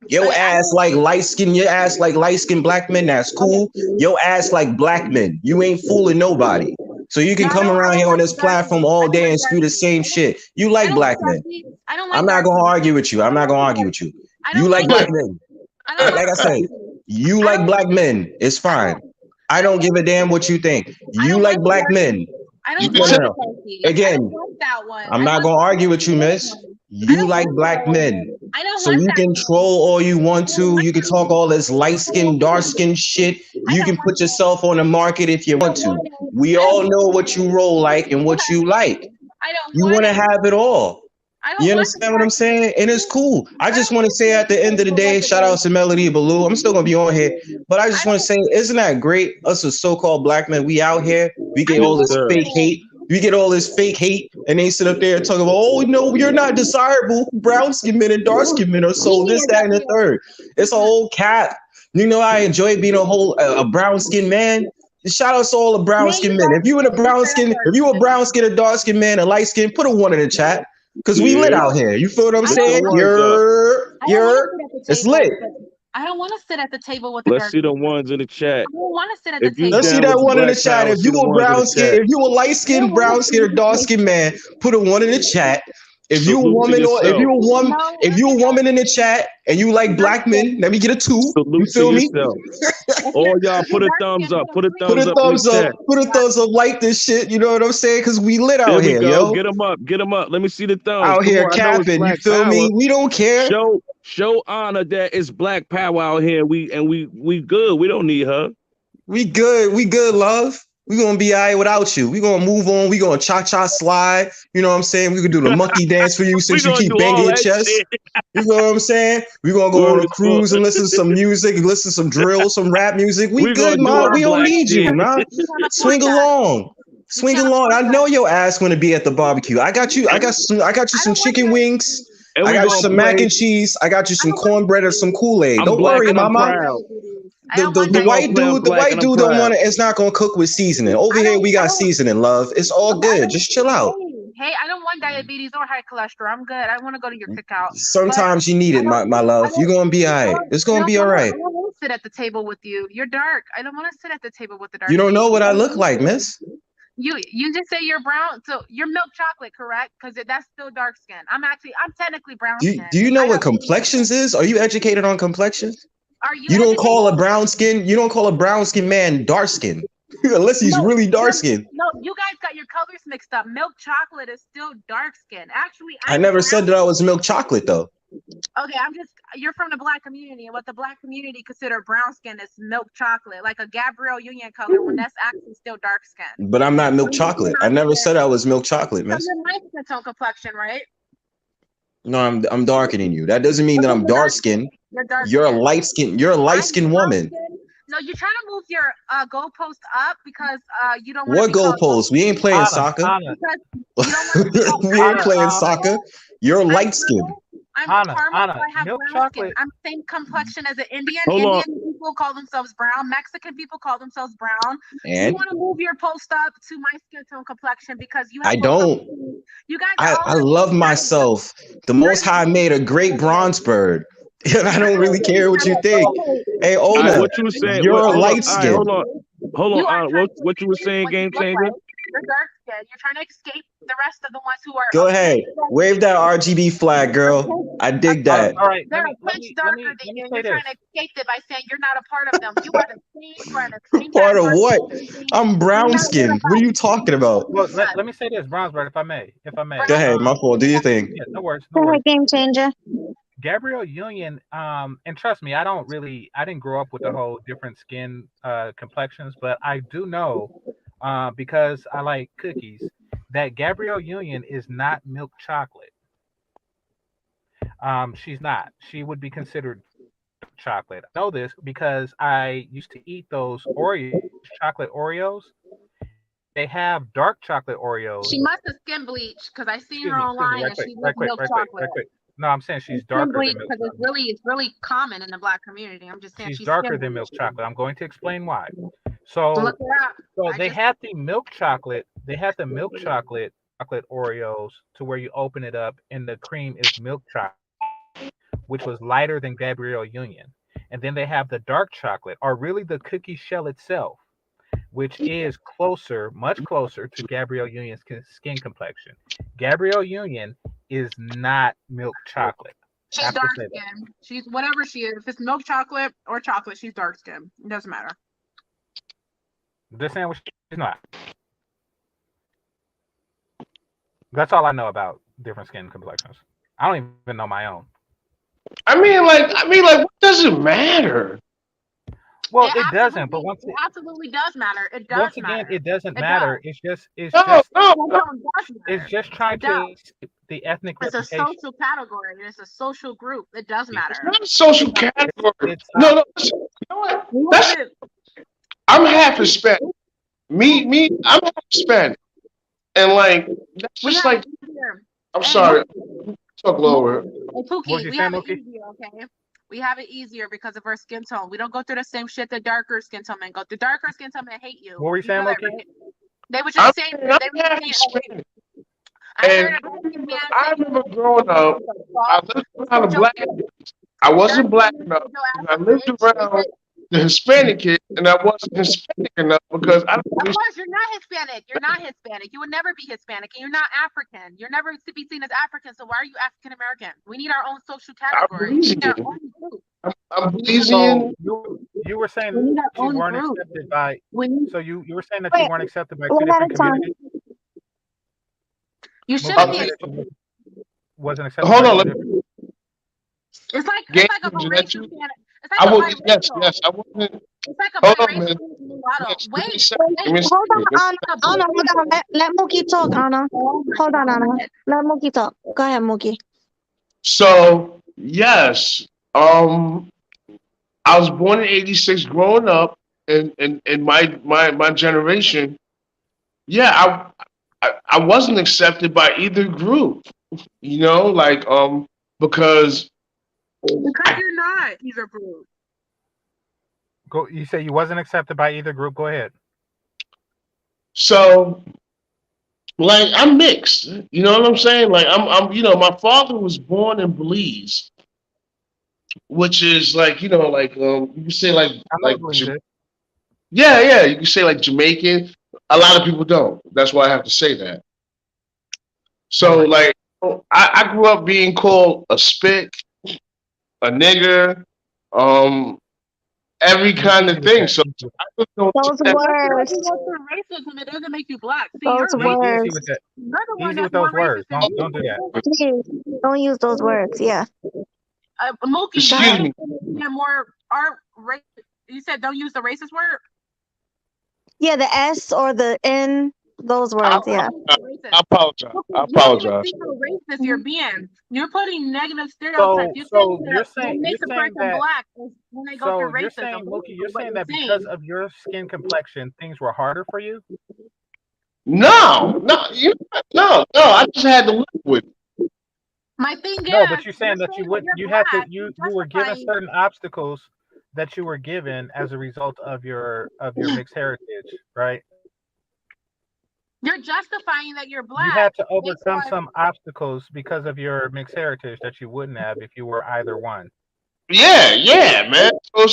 Your I ass go. like light skin, your ass like light skin black men. That's cool. Your ass like black men. You ain't fooling nobody. So you No, can come I around don't here on like this platform darkies. I all don't day like and spew the darkies. same shit. You I like don't like black men. darkies. I don't I'm like not gonna darkies. argue with you. I'm not gonna argue with you. I You don't like like black darkies. men. I don't Like like I said, darkies. you I like don't. black men. It's I fine. don't. I I don't don't give want. a damn what you think. I You don't like want the black men. darkies. I You don't can No, want no, tell. the no. darkies. I don't Again, want that one. I'm I not want gonna the argue with you, white miss. one. I You don't like want that black one. men. I don't So want you that can one. troll all you want I don't to. want You can that talk one. all this light skin, dark skin shit. I You don't can want put that. yourself on the market if you I want don't to. want it. We I all don't know want what you it. roll like and what you like. I don't You want want to it. have it all. I You don't want the understand what I'm darkies. saying? And it's cool. I I just don't want to want the say at the end of the day, shout out to Melody Baloo. I'm still gonna be on here, but I I just want to don't. say, isn't that great? Us as so-called black men, we out here, we I get don't all Yes, this want sir. fake it. hate. You get all this fake hate, and they sit up there and talk about, oh no, you're not desirable. Brown skin men and dark skin men are so this, that, and the third. It's a whole cap. You know, I enjoy being a brown skin man. Shout out to all the brown skin men. If you in a brown skin, if you a brown skin, a dark skin man, a light skin, put a one in the chat. Cause we lit Yeah. out here. You feel what I'm I saying? don't You're it's lit. I don't want to sit at the table with the Let's dark. see the ones in the chat. I don't want to sit at the If you table. Let's see down that with the one in the Black chat. Power, If see you the a ones in brown the skin, chat. if you a light skin, brown skin, or dark skin man, put a one in the chat. If you a Salute to woman or if yourself. you a woman, No, if you a woman in the chat and you like black men, let me get a 2. You Salute to feel me? yourself. if All you're y'all put a dark thumbs skin, up. Put a Put thumbs a up in the thumbs up. chat. Put a thumbs up. Like this shit. You know what I'm saying? Cause we lit There out we here, go. yo. Get them up. Get them up. Let me see the thumbs. Out Come here on. I know it's capping. You Black feel Power. me? We don't care. Show honor that it's Black Power out here. We good. We don't need her. We good. We good, love. We gonna be all right without you. We gonna move on. We gonna cha-cha slide. You know what I'm saying? We can do the monkey dance for you We since you gonna keep do banging all your that chest. shit. You know what I'm saying? We gonna go on Word a is full. cruise and listen to some music, and listen to some drill, some rap music. We We gonna good, do man. our We don't black need shit. you, man. you can't afford Swing that. along. You Swing can't along. I afford know that. your ass want to be at the barbecue. I got you. I got you I some don't want chicken that. wings. And I we got you gonna some mac play and cheese. I got you I some don't want cornbread and some Kool-Aid. I'm Don't black worry, and I'm mama. proud. I don't want The We gonna white play I'm dude, the black white and I'm dude don't proud. want to. It's not gonna cook with seasoning. Over here, we got seasoning, love. It's all good. Just chill out. Hey, I don't want diabetes or high cholesterol. I'm good. I want to go to your cookout. Sometimes you need it, my love. You're gonna be all right. It's gonna be all right. I don't want to sit at the table with you. You're dark. I don't want to sit at the table with the dark. You don't know people. what I look like, miss. You just say you're brown, so you're milk chocolate, correct? Because that's still dark skin. I'm technically brown skin. Do you know what complexions is? Are you educated on complexions? Are you You don't educated? call a brown skin. You don't call a brown skin man dark skin, unless he's really dark skinned. No, you guys got your colors mixed up. Milk chocolate is still dark skin. Actually, I never said that I was milk chocolate though. Okay, you're from the black community, and what the black community consider brown skin is milk chocolate, like a Gabrielle Union color, when that's actually still dark skin. But I'm not milk chocolate. I never said I was milk chocolate, miss. You're my skin tone complexion, right? No, I'm darker than you. That doesn't mean that I'm dark skinned. You're dark. You're a light skin. You're a light skinned woman. No, you're trying to move your goalpost up because you don't What want goalpost? We ain't playing soccer. We ain't playing soccer. You're light skinned. I'm caramel, so I have milk brown chocolate. skin. I'm the same complexion as an Indian. Hold on. Indian people call themselves brown. Mexican people call themselves brown. And you want to move your post up to my skin tone complexion because you have I don't. You guys I love myself. The Most High made a great bronze bird. And I don't really care what you think. Hey, All right, Ona, what you saying? you're Hold on. light All right, skinned. hold on. What you were saying, Game Changer? You're dark skin. You're trying to escape the rest of the ones who are. Go ahead. Wave that RGB flag, girl. I dig that. All right. They're much darker than you. You're trying to escape it by saying you're not a part of them. You are the same friend. Part of what? I'm brown skinned. What are you talking about? Well, let me say this, Brownsbird, if I may. Go ahead, my fault. Do your thing. Yeah, no worries. Go ahead, game changer. Gabrielle Union, and trust me, I didn't grow up with the whole different skin complexions, but I do know, because I like cookies, that Gabrielle Union is not milk chocolate. She's not. She would be considered chocolate. I know this because I used to eat those chocolate Oreos. They have dark chocolate Oreos. She must have skin bleached because I seen her online and she looks milk chocolate. No, I'm saying she's darker than milk because it's really common in the black community. I'm just saying she's darker than milk chocolate. I'm going to explain why. So, look it up. They had the milk chocolate. They had the milk chocolate Oreos to where you open it up and the cream is milk chocolate, which was lighter than Gabrielle Union. And then they have the dark chocolate, or really the cookie shell itself, which is much closer to Gabrielle Union's skin complexion. Gabrielle Union is not milk chocolate. She's dark skin. She's whatever she is. If it's milk chocolate or chocolate, she's dark skin. It doesn't matter. This sandwich is not. That's all I know about different skin complexions. I don't even know my own. I mean, what does it matter? Well, it doesn't. But it absolutely does matter. It does. Once again, it doesn't matter. It's just trying to the ethnic. It's a social category. It's a social group. It does matter. It's not a social category. No. You know what? I'm half Hispanic. I'm half Hispanic. And like that's We just have like it easier. I'm Hey, sorry, talk lower. Mookie, hey, What was Pookie, you we saying, have it Mookie? easier, okay? We have it easier because of our skin tone. We don't go through the same shit that darker skin tone men go through. Darker skin tone men hate you. What were you You know saying, that, Mookie? right? They was I'm just saying, saying I'm they was half saying, Hispanic. I heard And a dark skin man say I you remember look growing up, like a I frog. lived They around said the your black kids. I dark wasn't skin black man enough. said your And ass I a lived bitch. They around said, the Hispanic kids, and I wasn't Hispanic enough because I don't of really. course, you're not Hispanic. You're not Hispanic. You would never be Hispanic, and you're not African. You're never to be seen as African. So why are you African American? We need our own social I'm category. We need our Belizean. own group. I'm We need our So Belizean. you were saying we need our that you own weren't group. accepted by. We need, So you were saying that you Wait, weren't accepted by two one at different a time. communities. you Mookie, shouldn't you be. said Okay, that you wasn't accepted hold by on. two different. It's Game, like a is that biracial you? Spanish. It's like I a would. Yes, biracial. yes. I wasn't. It's like a Hold on, man. biracial mulatto. Yes, give me a Wait, second. Wait, Give me a hold second. on, Anna. it's a Anna, hold on. biracial. Let Mookie talk, Anna. Oh my Hold on, Anna. god. Let Mookie talk. Go ahead, Mookie. So yes, I was born in '86. Growing up in my generation, yeah, I wasn't accepted by either group. You know, like because Because you're not either group. Go. You say you wasn't accepted by either group. Go ahead. so like I'm mixed. You know what I'm saying? Like I'm you know my father was born in Belize, which is like like you can say I know what Belize is. Yeah, you can say like Jamaican. A lot of people don't. That's why I have to say that. So Right. like I grew up being called a spick, a nigger, um, every You kind easy of with thing. that. So Easy with I just don't take Those that. Just because you words. go through racism, it doesn't make you black. See, Those you're easy racist. with words. that. You're the one Easy with that's those more words. racist than Don't do that. me. Please, don't use those words. Yeah. Mookie, Go you're Excuse ahead. me. being more our race. You said don't use the racist word. Yeah, the S or the N, those I, words. Yeah. Don't use the racist. I apologize. I You don't even apologize. see how racist you're Mhm. being. You're putting negative stereotypes. So You think so that what you're makes a saying person that. black is when they go So through you're racism. saying, Mookie, you're Basically, what saying you're that because saying. of your skin complexion, things were harder for you. No, no, no. I just had to live with it. My thing No, but is, you're you're saying that saying that you're you had to black. You're you were given justifying. certain obstacles that you were given as a result of your mixed heritage, right? You're justifying that you're You black had to based overcome on. some obstacles because of your mixed heritage that you wouldn't have if you were either one. Yeah, man. So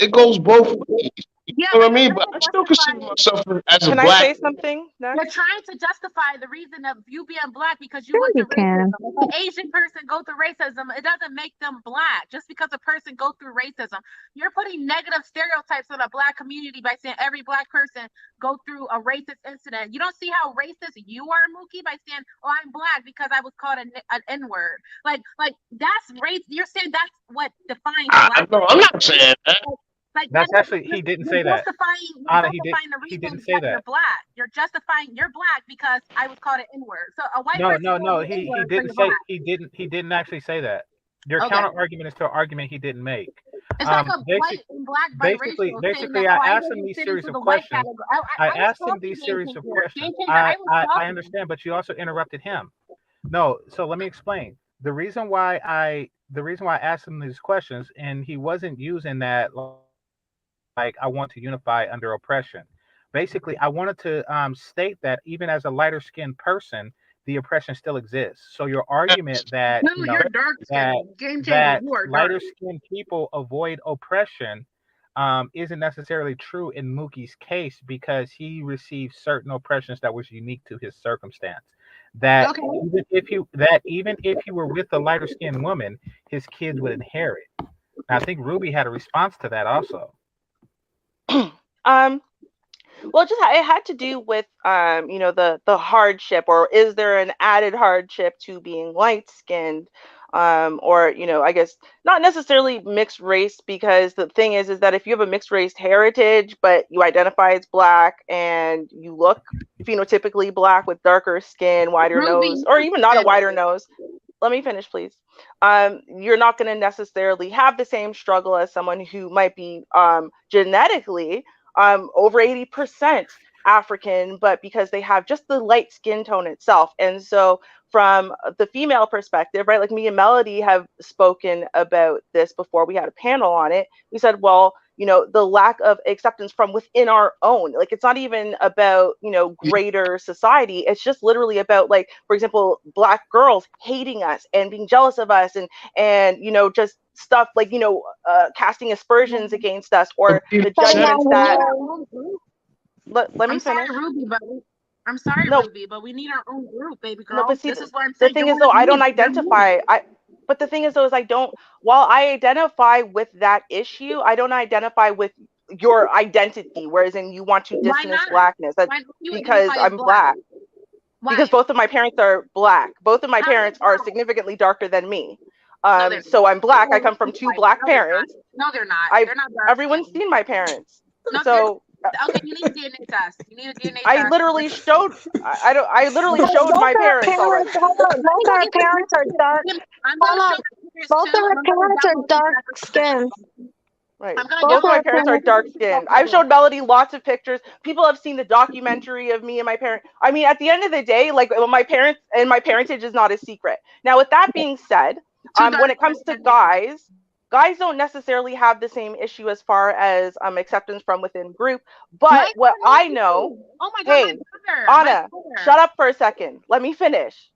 it goes both ways. You Yeah, know but what I you're mean? But trying to I still consider justify. myself as a Can I black. say something You're next? trying to justify the reason of you being black because you Sure, went you through can. racism. If an Asian person go through racism, it doesn't make them black. Just because a person go through racism, you're putting negative stereotypes on a black community by saying every black person go through a racist incident. You don't see how racist you are, Mookie, by saying, "Oh, I'm black because I was called an N word." Like that's race. You're saying that's what defines I no, blackness. I'm not saying that. Like that That's is actually he didn't say that. you're Anna, justifying the he didn't reason say that you're that. black. You're justifying you're black because I was called an N-word. So a white No, person no, calls no. you He N-word, so didn't you're say black. he didn't actually say that. Your Okay. counter argument is to an argument he didn't make. It's like a Basic, white and black biracial saying that, basically, I oh, I asked him wouldn't these fit series into of the white questions. category. I I was asked him talking these game series of changer. questions. Game changer, I was I talking. understand, but you also interrupted him. No, so let me explain. The reason why I asked him these questions, and he wasn't using that like I want to unify under oppression. Basically, I wanted to state that even as a lighter skinned person, the oppression still exists. So your argument that No, you're dark that skinned. Game changer, that you are dark. lighter skinned people avoid oppression isn't necessarily true in Mookie's case because he received certain oppressions that was unique to his circumstance. That Okay. even if he were with a lighter skinned woman, his kids would inherit. I think Ruby had a response to that also. um Well, just it had to do with the hardship, or is there an added hardship to being light skinned, or I guess not necessarily mixed race, because the thing is that if you have a mixed race heritage but you identify as black and you look phenotypically black with darker skin, wider Ruby, nose, or even not a you're wider nose. Let me finish, please. You're not going to necessarily have the same struggle as someone who might be genetically over 80% African, but because they have just the light skin tone itself. And so from the female perspective, right, like me and Melody have spoken about this before, we had a panel on it. We said, well, the lack of acceptance from within our own, like, it's not even about, greater society. It's just literally about, like, for example, Black girls hating us and being jealous of us, and just stuff like, casting aspersions against us, or the judgments that, let me I'm sorry, finish. Ruby, but I'm sorry, No, Ruby, but we need our own group, baby no, girl. but see, This is what I'm the saying. thing You're is, one though, of I don't me. You're me. identify. But the thing is, though, is I don't. While I identify with that issue, I don't identify with your identity. Whereas, in you want to Why dismiss not? blackness. That's Why don't you because identify as I'm black? Black. Because Why? both of my parents are Black. Both of my How are they parents are black? significantly darker than me. No, they're So not. I'm Black. I Oh, come from Ruby, two like, Black no, they're not. parents. No, they're not. I They're not dark Everyone's skinned. seen my parents. No, they're So okay. You need a DNA test. You need a DNA I test. literally showed. I don't. I literally Both showed my our parents parents, already. hold on, both our parents are dark. I'm Hold gonna show on, my parents both too, of our and I'm gonna parents are download the dark records from skinned. them. Right. I'm gonna Both Both of of my download our the parents are parents. records dark from skinned. I've them. showed Melody lots of pictures. People have seen the documentary of me and my parents. I mean, at the end of the day, like, my parents and my parentage is not a secret. Now, with that being said, Too when dark it for comes to guys don't necessarily have the same issue as far as acceptance from within group. But my what brother I know, too. Oh my god, my hey, brother. My Anna, brother. shut up for a second. Let me finish.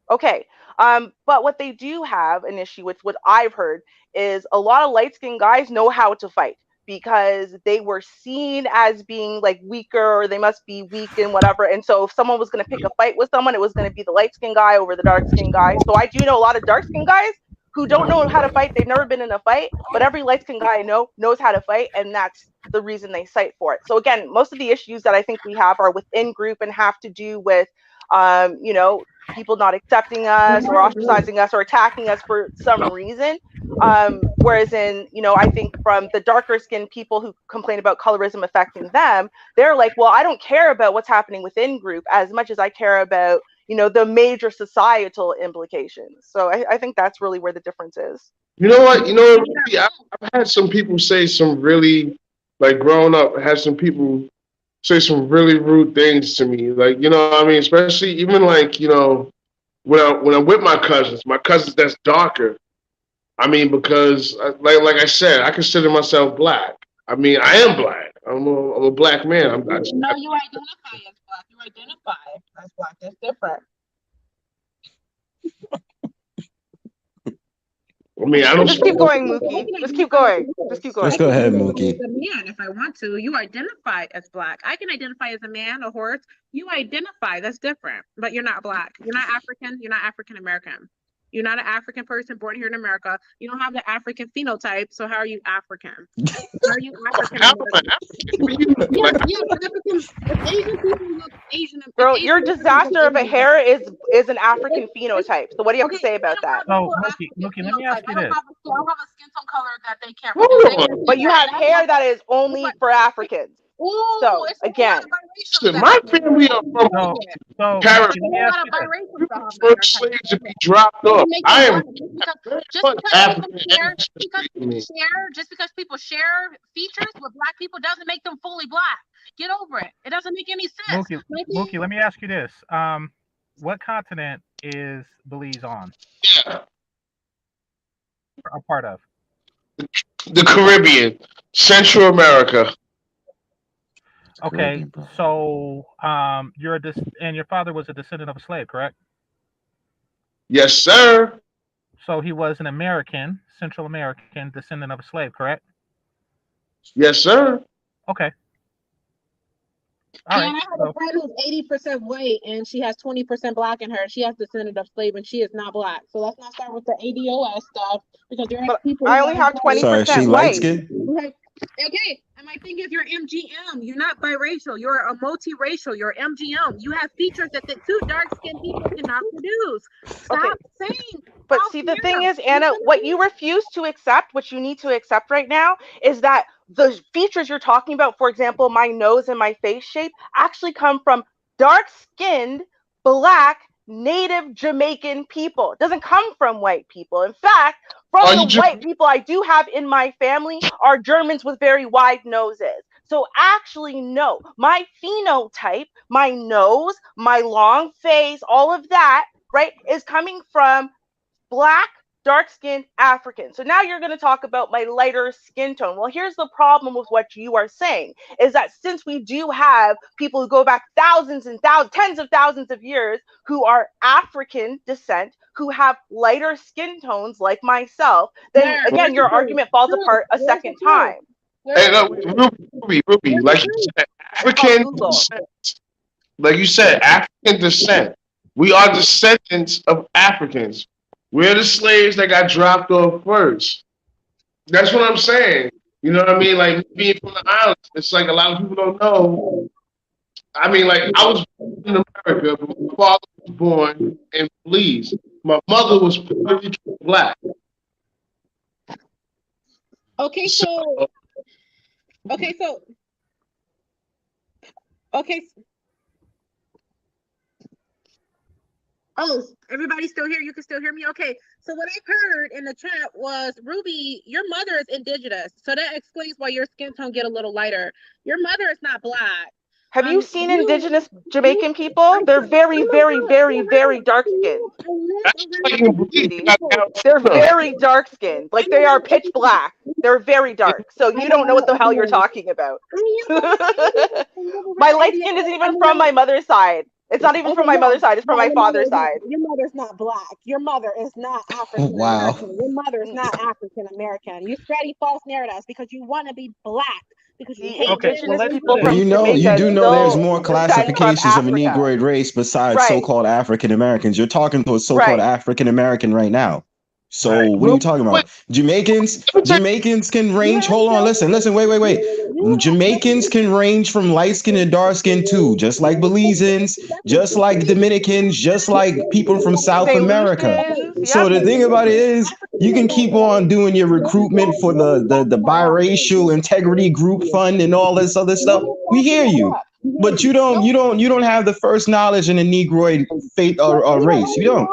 Okay. But what they do have an issue with, what I've heard, is a lot of light skinned guys know how to fight because they were seen as being like weaker, or they must be weak and whatever. And so if someone was going to pick a fight with someone, it was going to be the light skinned guy over the dark skinned guy. So I do know a lot of dark skinned guys who don't know how to fight. They've never been in a fight, but every light skinned guy I know knows how to fight, and that's the reason they fight for it. So again, most of the issues that I think we have are within group and have to do with people not accepting us or ostracizing us or attacking us for some reason. Whereas I think from the darker skinned people who complain about colorism affecting them, they're like, well, I don't care about what's happening within group as much as I care about, the major societal implications. So I think that's really where the difference is. You know what? I've had some people say some really, like, growing up, I had some people say some really rude things to me. Like, I mean, especially even like, when I'm with my cousins that's darker. I mean, because like I said, I consider myself Black. I mean, I am Black. I'm a Black man. No, you identify as black. You identify as black. That's different. I mean, I don't. Just keep going, I Mookie. can Just keep identify going. as Just keep both. Just going. I go can ahead, identify Mookie. as a man if I want to. You identify as black. I can identify as a man, a horse. You identify. That's different. But you're not black. You're not African. You're not African American. You're not an African person born here in America. You don't have the African phenotype. So how are you African? How are you African How am I American? African? What do you mean? Yes, Like, yes. African. If Asian people look Asian, if Girl, Asian your Americans look disaster of a Asian, hair is an African if phenotype. So what do you have to okay, say if I about don't that? have a So full Mookie, African let me ask phenotype, you this. I don't have a skin tone color that they can't reproduce. hold They on. can see But you that, have and that's hair why. that is only But for Africans. oh, So it's a whole lot of again, biracials Listen, that my have that. family are Don't from get So it. so Caribbean. Mookie, It's a let me whole ask lot of you this. We biracials were that the have that first type of slaves to be hair. dropped Doesn't off. make them I am black very much African ancestry. just because people share features with black people doesn't make them fully black. Get over it. It doesn't make any sense. Mookie, Like, Mookie, let me ask you this. What continent is Belize on? Yeah, A part of? the Caribbean, Central America. Okay, Caribbean, bro. so and your father was a descendant of a slave, correct? Yes, sir. So he was an American, Central American descendant of a slave, correct? Yes, sir. Okay, all yeah, right. and I have a So friend who's 80% white and she has 20% black in her. She has descended of slave and she is not black. So let's not start with the ADOS stuff because there are But people I who only are have white. Sorry, she 20% light white. skinned? Okay. Okay. And my thing is, you're MGM. You're not biracial. You're a multiracial. You're MGM. You have features that the two dark skinned people cannot produce. Okay, Stop saying but off see, the thing camera. is, Listen Anna, to what you me. refuse to accept, what you need to accept right now, is that the features you're talking about, for example, my nose and my face shape, actually come from dark skinned, black, native Jamaican people. It doesn't come from white people. In fact, Are from the you just white people I do have in my family are Germans with very wide noses. So actually, no, my phenotype, my nose, my long face, all of that, right, is coming from Black, dark-skinned African. So now you're going to talk about my lighter skin tone. Well, here's the problem with what you are saying is that since we do have people who go back thousands and thousands, tens of thousands of years who are African descent, who have lighter skin tones like myself, then Where? again, Where's the your proof? argument falls Proof. apart a Where's the second proof? time. Where's Hey, the no, proof? Ruby, Where's the like you proof? said, It's on African Google. descent. Like you said, African descent. We are descendants of Africans. We're the slaves that got dropped off first. That's what I'm saying. You know what I mean? Like being from the islands, it's like a lot of people don't know. I mean, like I was born in America, but my father was born in Belize. My mother was Puerto Rican black. Okay, So so okay, so okay. Oh, everybody's still here. You can still hear me. Okay. So what I've heard in the chat was Ruby, your mother is indigenous, so that explains why your skin tone get a little lighter. Your mother is not black. Have you seen indigenous You, Jamaican people? They're very, oh my very, God, very, oh my very God. dark skinned. that's just like I live in around Belize, indigenous you Sweetie. got people. They're California. very dark skinned. Like I'm they are around pitch indigenous. black. They're very Yeah. dark. So you don't know what the hell you're talking about. I live My around light India. skin isn't I even from live my mother's side. It's not even from Okay, my no, mother's side. It's from no, my father's side. your mother's not black. Your mother is not Oh, African wow. American. Your mother is not African American. You're spreading false narratives because you want to be black because you The hate Okay, this well, indigenous and let's you do people hate this. Well, from you Jamaica do know there's still more descend from classifications of a Africa. Negroid race besides Right, so-called African Americans. You're talking to a so-called right. African American right now. So Right. what are No, you talking wait, about? Jamaicans, let me tell Jamaicans can you range. already Hold on, know. listen, wait. You Jamaicans can range from light skin and dark skin too, just like Belizeans, just like Dominicans, just like people from South St. America. Lucians, So yep. the thing about it is, African you can American keep on doing your recruitment for the biracial integrity group fund and all this other stuff. We hear you, but you don't have the first knowledge in the Negroid faith or race. You don't.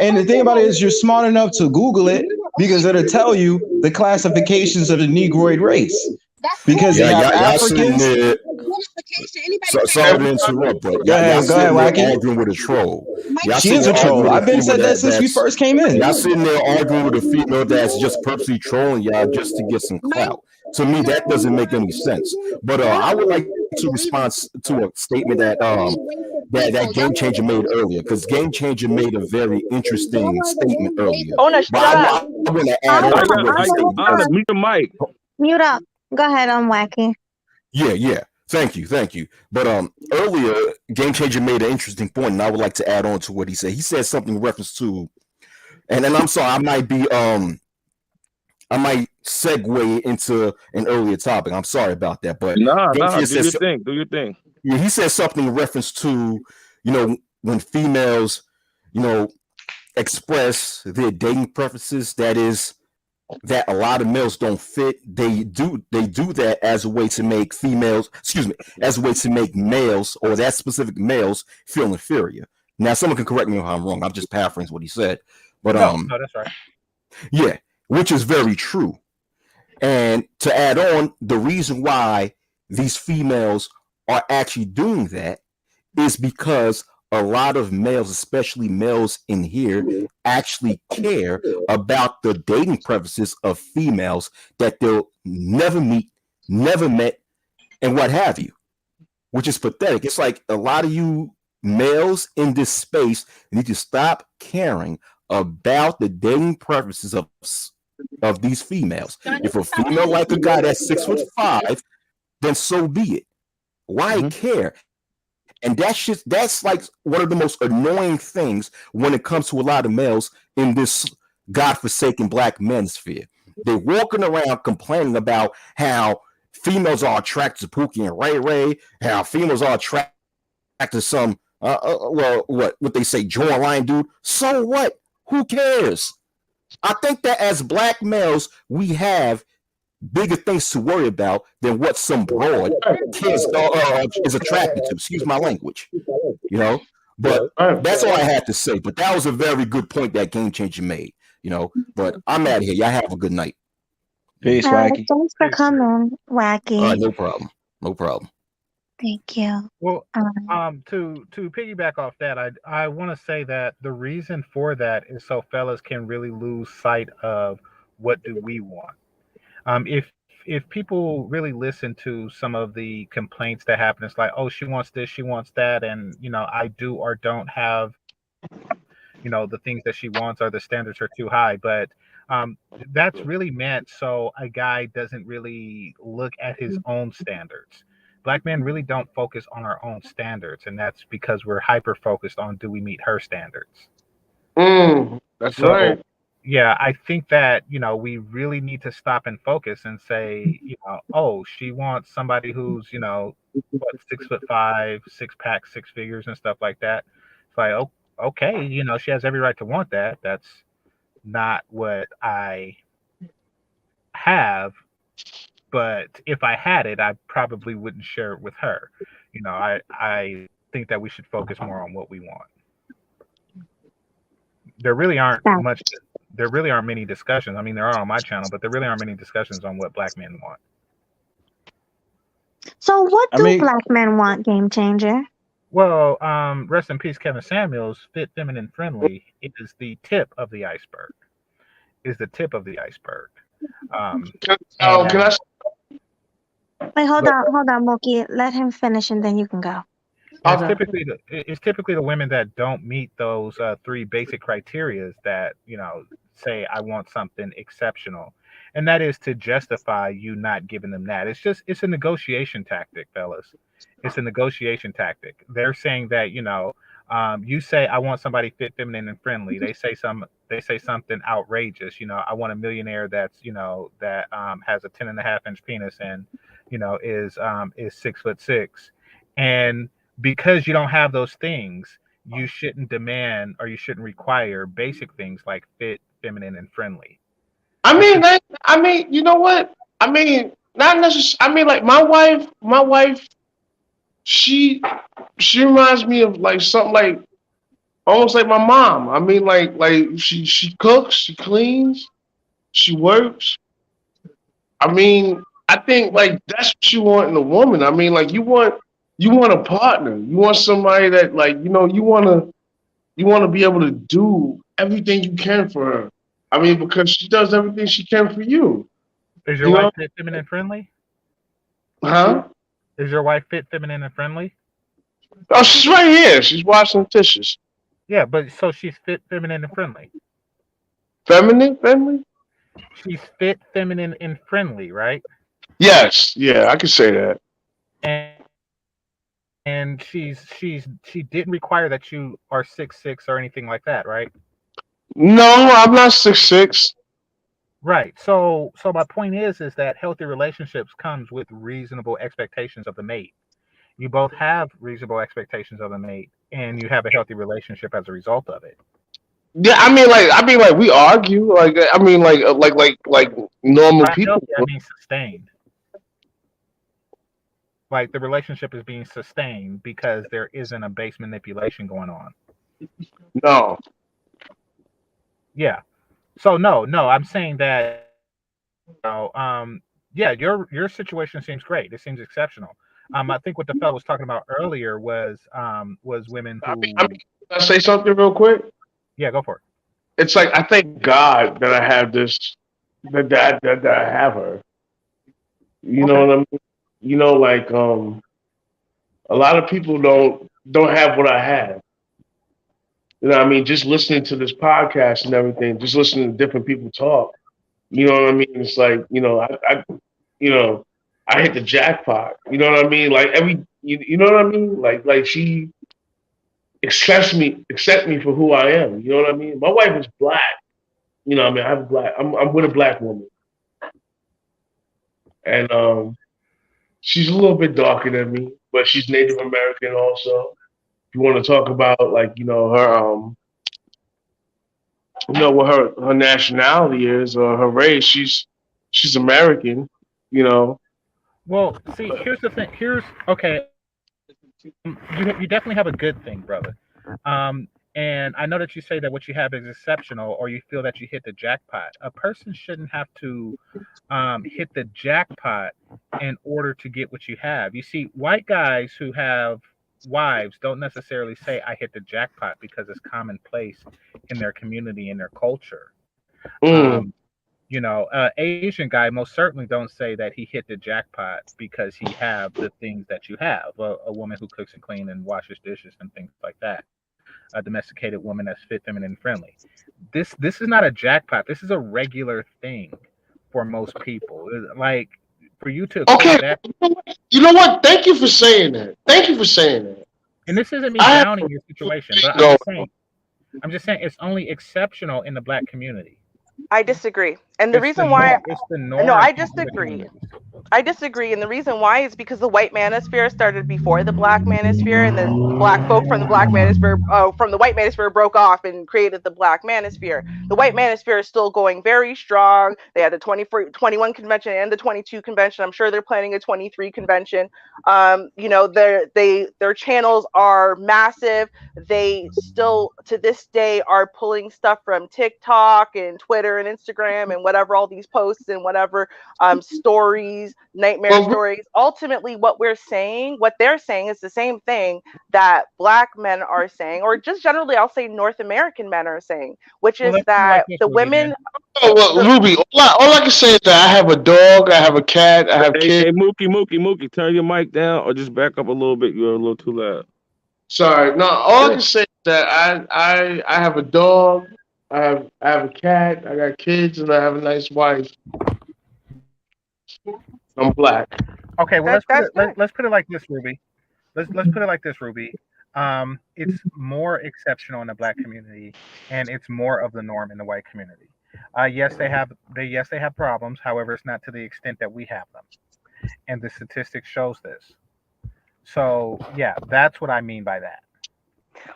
And the thing about it is, you're smart enough to Google it because it'll tell you the classifications of the Negroid race. That's Because called they a have Y'all sitting Africans. there. identification. Anybody So, say sorry to everybody. interrupt, but Go y'all ahead, sitting there Wacky. arguing with a troll. my Y'all She sitting is there a troll. arguing with I've a been female said that since we that's first came in. y'all sitting there arguing with a female that's just purposely trolling y'all just to get some my clout. To me, that doesn't make any sense. But I would like to respond to a statement that that Game Changer made earlier, because Game Changer made a very interesting statement earlier. Ona, But shut up. I want to add Hold on to on, what he hold stated on. because Mute the mic. Mute up. Go ahead, I'm wacky. yeah. Thank you. But earlier, Game Changer made an interesting point, and I would like to add on to what he said. He said something in reference to, and I'm sorry, I might segue into an earlier topic. I'm sorry about that, but Game Nah. Changer Do your says thing. Do your thing. yeah, he said something in reference to, when females, you know, express their dating preferences. That is, that a lot of males don't fit. They do that as a way to make females, excuse me, as a way to make males or that specific males feel inferior. Now, someone can correct me if I'm wrong. I'm just paraphrasing what he said, but No, that's right. yeah, which is very true. And to add on, the reason why these females are actually doing that is because a lot of males, especially males in here, actually care about the dating preferences of females that they'll never meet, never met, and what have you, which is pathetic. It's like a lot of you males in this space need to stop caring about the dating preferences of these females. If a female like a guy that's 6'5", then so be it. Why care? And that's like one of the most annoying things when it comes to a lot of males in this godforsaken black men's sphere. They're walking around complaining about how females are attracted to Pookie and Ray Ray, how females are attracted to some, what they say, Joe Line dude. So what? Who cares? I think that as black males, we have bigger things to worry about than what some broad kids is attracted to. Excuse my language, But that's all I had to say. But that was a very good point that Game Changer made, But I'm out of here. Y'all have a good night. Peace, All right, Wacky. thanks for coming, All wacky. right, no problem. No problem. Thank you. Well, Um, to piggyback off that, I want to say that the reason for that is so fellas can really lose sight of what do we want. If people really listen to some of the complaints that happen, it's like, oh, she wants this, she wants that, and I do or don't have the things that she wants, or the standards are too high. But that's really meant so a guy doesn't really look at his own standards. Black men really don't focus on our own standards, and that's because we're hyper focused on do we meet her standards. That's So, right. yeah, I think that, we really need to stop and focus and say, oh, she wants somebody who's, what, 6'5", 6 pack, 6 figures and stuff like that. It's like, oh, okay, she has every right to want that. That's not what I have, but if I had it, I probably wouldn't share it with her. I think that we should focus more on what we want. there really aren't that. much there really aren't many discussions. I mean, there are on my channel, but there really aren't many discussions on what black men want. So, what I do mean, black men want, Game Changer? Well, rest in peace, Kevin Samuels. Fit, feminine, friendly is the tip of the iceberg. Is the tip of the iceberg. Um, Can I? and Wait, go hold on, Mookie. Let him finish and then you can go. And Okay. it's typically the women that don't meet those three basic criterias that say I want something exceptional, and that is to justify you not giving them that. It's a negotiation tactic, fellas. It's a negotiation tactic. They're saying that you say I want somebody fit, feminine, and friendly. They say something outrageous. I want a millionaire that's that has a 10.5 inch penis and is 6'6", and because you don't have those things, you shouldn't demand or you shouldn't require basic things like fit, feminine, and friendly. I It's mean, just you know what? I mean, not necessarily. I mean, like my wife, she she reminds me of like something like almost like my mom. I mean, like she cooks, she cleans, she works. I mean, I think like that's what you want in a woman. I mean, like you want a partner. You want somebody that like you want to be able to do everything you can for her. I mean, because she does everything she can for you. is your You wife know, fit, feminine, and friendly? huh? Is your wife fit, feminine, and friendly? Oh, she's right here. She's washing dishes. Yeah, but so she's fit, feminine, and friendly. Feminine, feminine. She's fit, feminine, and friendly, right? Yes, yeah, I can say that. And she didn't require that you are 6'6" or anything like that, right? No, I'm not 6'6". Right. So my point is that healthy relationships comes with reasonable expectations of the mate. You both have reasonable expectations of the mate, and you have a healthy relationship as a result of it. Yeah, I mean, like we argue. Like, I mean, like normal By people. healthy, I mean sustained. Like the relationship is being sustained because there isn't a base manipulation going on. No, Yeah. So no, I'm saying that yeah, your situation seems great. It seems exceptional. I think what the fellow was talking about earlier was women I mean, who can I say something real quick? yeah, go for it. It's like I thank God that I have this, that I have her. You know Okay. what I mean? Like a lot of people don't have what I have. You know what I mean? Just listening to this podcast and everything, just listening to different people talk. You know what I mean? It's like I you know, I hit the jackpot. You know what I mean? Like you know what I mean? Like she accept me for who I am. You know what I mean? My wife is black. You know what I mean? I'm black. I'm with a black woman, and she's a little bit darker than me, but she's Native American also. If you want to talk about like her what her nationality is or her race, she's American. You know, Well, see, here's the thing. Here's okay. You definitely have a good thing, brother. And And I know that you say that what you have is exceptional, or you feel that you hit the jackpot. A person shouldn't have to hit the jackpot in order to get what you have. You see, white guys who have wives don't necessarily say, I hit the jackpot, because it's commonplace in their community, in their culture. Mm. Um, Asian guy most certainly don't say that he hit the jackpot because he have the things that you have. A woman who cooks and clean and washes dishes and things like that. A domesticated woman that's fit, feminine, and friendly. This is not a jackpot. This is a regular thing for most people. Like, for you to Okay, equate that, you know what? Thank you for saying that. Thank you for saying that. and this isn't me I have downing a your situation, but go. I'm just saying it's only exceptional in the black community. I disagree. And the It's the reason why, norm. It's the no, norm I in other disagree. communities. I disagree, and the reason why is because the white manosphere started before the black manosphere, and then black folk from the black manosphere, from the white manosphere, broke off and created the black manosphere. The white manosphere is still going very strong. They had the 21 convention and the 22 convention. I'm sure they're planning a 23 convention. Their channels are massive. They still to this day are pulling stuff from TikTok and Twitter and Instagram and whatever, all these posts and whatever, stories, nightmare Well, stories. Ultimately, what they're saying is the same thing that black men are saying, or just generally, I'll say North American men are saying, which Well, is let's put it like that this, the Ruby. women, Then well, the Ruby, all I can say is that I have a dog, I have a cat, I have kids. Hey, Mookie, turn your mic down or just back up a little bit. You're a little too loud. Sorry, no. All I can say is that I have a dog, I have a cat, I got kids, and I have a nice wife. I'm black. okay, well, that's good. let's put it like this, Ruby. Let's put it like this, Ruby. It's more exceptional in the black community, and it's more of the norm in the white community. Yes, they have problems. However, it's not to the extent that we have them, and the statistics shows this. So yeah, that's what I mean by that.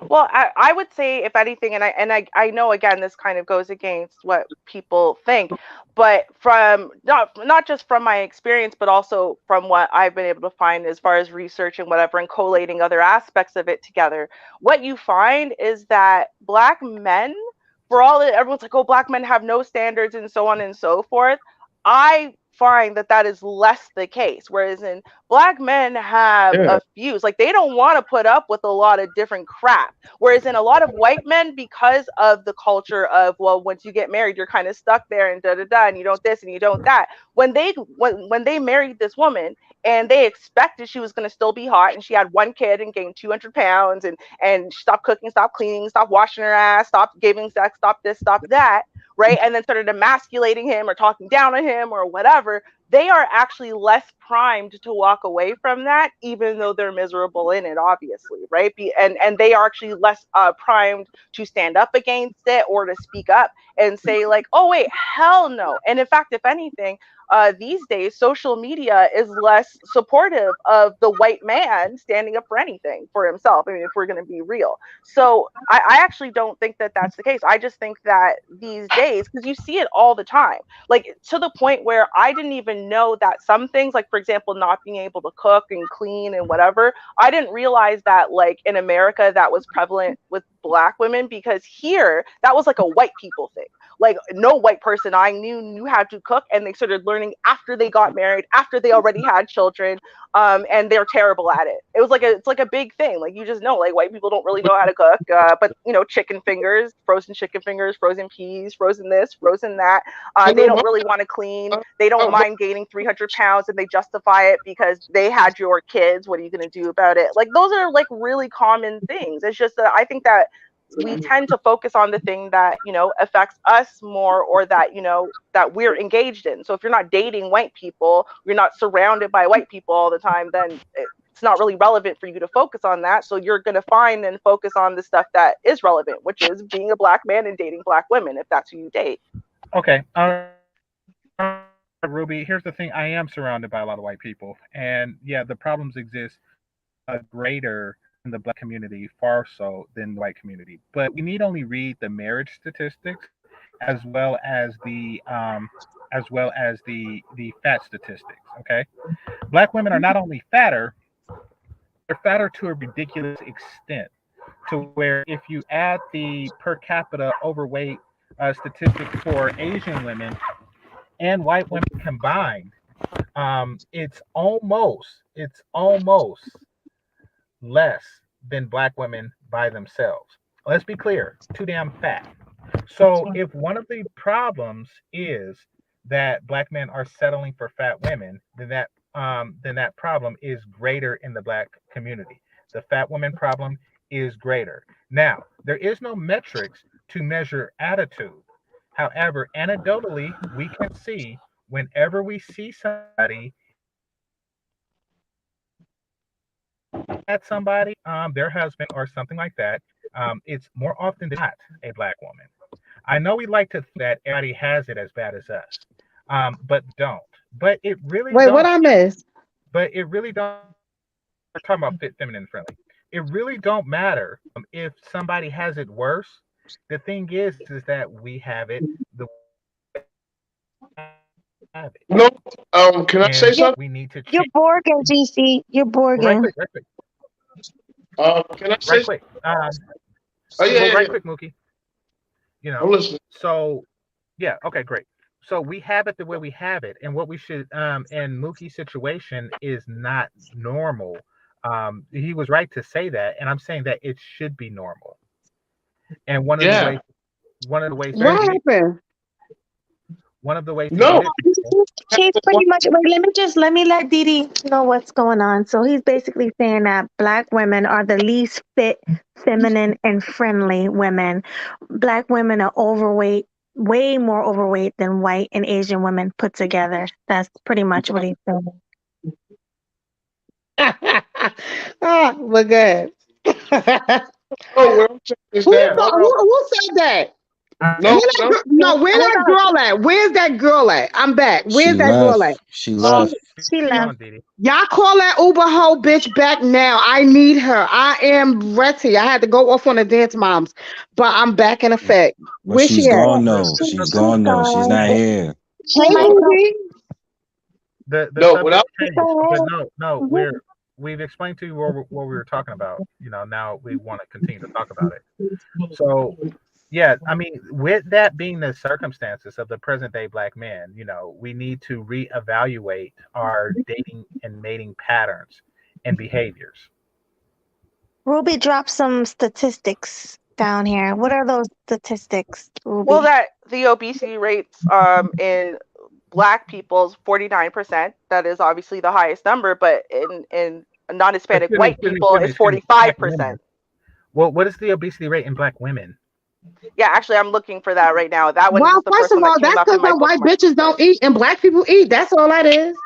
Well, I would say, if anything, and I know, again, this kind of goes against what people think, but from not just from my experience, but also from what I've been able to find as far as research and whatever, and collating other aspects of it together, what you find is that black men, for all that everyone's like, oh, black men have no standards and so on and so forth, I find that that is less the case. Whereas in black men have Yeah. a fuse, like they don't want to put up with a lot of different crap. Whereas in a lot of white men, because of the culture of, well, once you get married, you're kind of stuck there and da da da, and you don't this and you don't that. When they married this woman, and they expected she was going to still be hot, and she had one kid and gained 200 pounds, and stopped cooking, stopped cleaning, stopped washing her ass, stopped giving sex, stopped this, stopped that, right? And then started emasculating him or talking down on him or whatever, they are actually less primed to walk away from that, even though they're miserable in it, obviously, right? And they are actually less primed to stand up against it or to speak up and say, like, oh wait, hell no. And in fact, if anything, these days, social media is less supportive of the white man standing up for anything for himself. I mean, if we're going to be real. So I actually don't think that that's the case. I just think that these days, because you see it all the time, like to the point where I didn't even know that some things, like for example, not being able to cook and clean and whatever, I didn't realize that like in America that was prevalent with black women, because here that was like a white people thing. Like no white person I knew how to cook, and they started learning after they got married, after they already had children, and they're terrible at it. It's like a big thing. Like you just know, like white people don't really know how to cook, but chicken fingers, frozen peas, frozen this, frozen that. You They know, don't really want to clean. They don't my mind gaining 300 pounds, and they justify it because they had your kids. What are you going to do about it? Like those are like really common things. It's just that I think that we tend to focus on the thing that affects us more, or that that we're engaged in. So if you're not dating white people, you're not surrounded by white people all the time, then it's not really relevant for you to focus on that. So you're going to find and focus on the stuff that is relevant, which is being a black man and dating black women, if that's who you date. Okay, Ruby. Here's the thing: I am surrounded by a lot of white people, and yeah, the problems exist greater in the black community, far so than the white community. But we need only read the marriage statistics, as well as the fat statistics. Okay, black women are not only fatter, they're fatter to a ridiculous extent. to where if you add the per capita overweight statistics for Asian women and white women combined, it's almost less than black women by themselves. Let's be clear, too damn fat. So if one of the problems is that black men are settling for fat women, then that problem is greater in the black community. The fat woman problem is greater. Now, there is no metrics to measure attitude. However, anecdotally, we can see whenever we see somebody at somebody, their husband or something like that, it's more often than not a black woman. I know we like to think that everybody has it as bad as us, but don't. But it really Wait, what don't. I missed? But it really don't. We're talking about fit, feminine, friendly. It really don't matter if somebody has it worse. The thing is that we have it. The have it, No, can I say and You're something? we need to you're change. Borgen, GC. You're Right Borgen. quick, right quick, Can I say right something? quick. Oh yeah, Well, yeah, right yeah. quick, Mookie. You I'm know, listening. so yeah, okay, great. So we have it the way we have it, and what we should and Mookie's situation is not normal. He was right to say that, and I'm saying that it should be normal. And Yeah. one of the ways to What get it, happened? one of the ways to No. get it He's pretty much. Wait, let me let Didi know what's going on. So he's basically saying that black women are the least fit, feminine, and friendly women. Black women are overweight, way more overweight than white and Asian women put together. That's pretty much what he's saying. But good. No, what I'm saying is Who, that hold on. who said that? No, Where um, that no. girl, no, where Hold that on, girl at? Where's that girl at? I'm back. She Where's that girl at? left. She she left. she be left. on, Didi. Y'all call that Uber hoe bitch back now. I need her. I am ready. I had to go off on the dance moms, but I'm back in effect. But Where's she's she at? gone though. She's She's gone though. She's gone. not here. She Hey, might come. Ruby. The No, without subject changed, but no, Mhm. we've explained to you what we were talking about. Now we want to continue to talk about it. So yeah, I mean, with that being the circumstances of the present day black man, we need to reevaluate our dating and mating patterns and behaviors. Ruby dropped some statistics down here. What are those statistics, Well, Ruby? that the obesity rates in black people's 49%, that is obviously the highest number, but in non-Hispanic Excuse me, white excuse me, people excuse me, is excuse me. Black 45%. women. Well, what is the obesity rate in black women? Yeah, actually I'm looking for that right now. That one Well, is the first first of one that all, came that's up because in my the white bookmark. bitches don't eat and black people eat. That's all that is.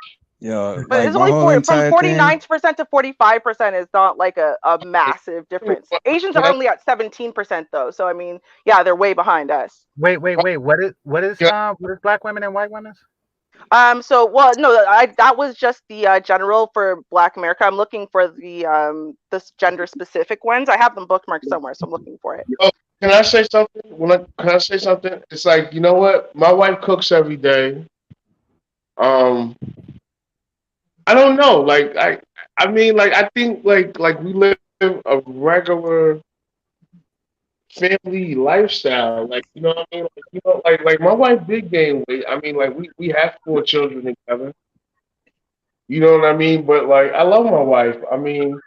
Yo, But like it's my only whole from entire thing. 49% to 45% is not like a massive difference. Asians can are I, only at 17% though. So I mean, yeah, they're way behind us. Wait. can What is black women and white women? So well, no, that was just the general for Black America. I'm looking for the gender specific ones. I have them bookmarked somewhere, so I'm looking for it. oh, can I say something? Can I say something? It's like, you know what? My wife cooks every day. Um, I don't know. Like I mean, like I think like we live a regular family lifestyle. Like you know what I mean? Like my wife did gain weight. I mean, like we have 4 children together. You know what I mean? But like I love my wife. I mean,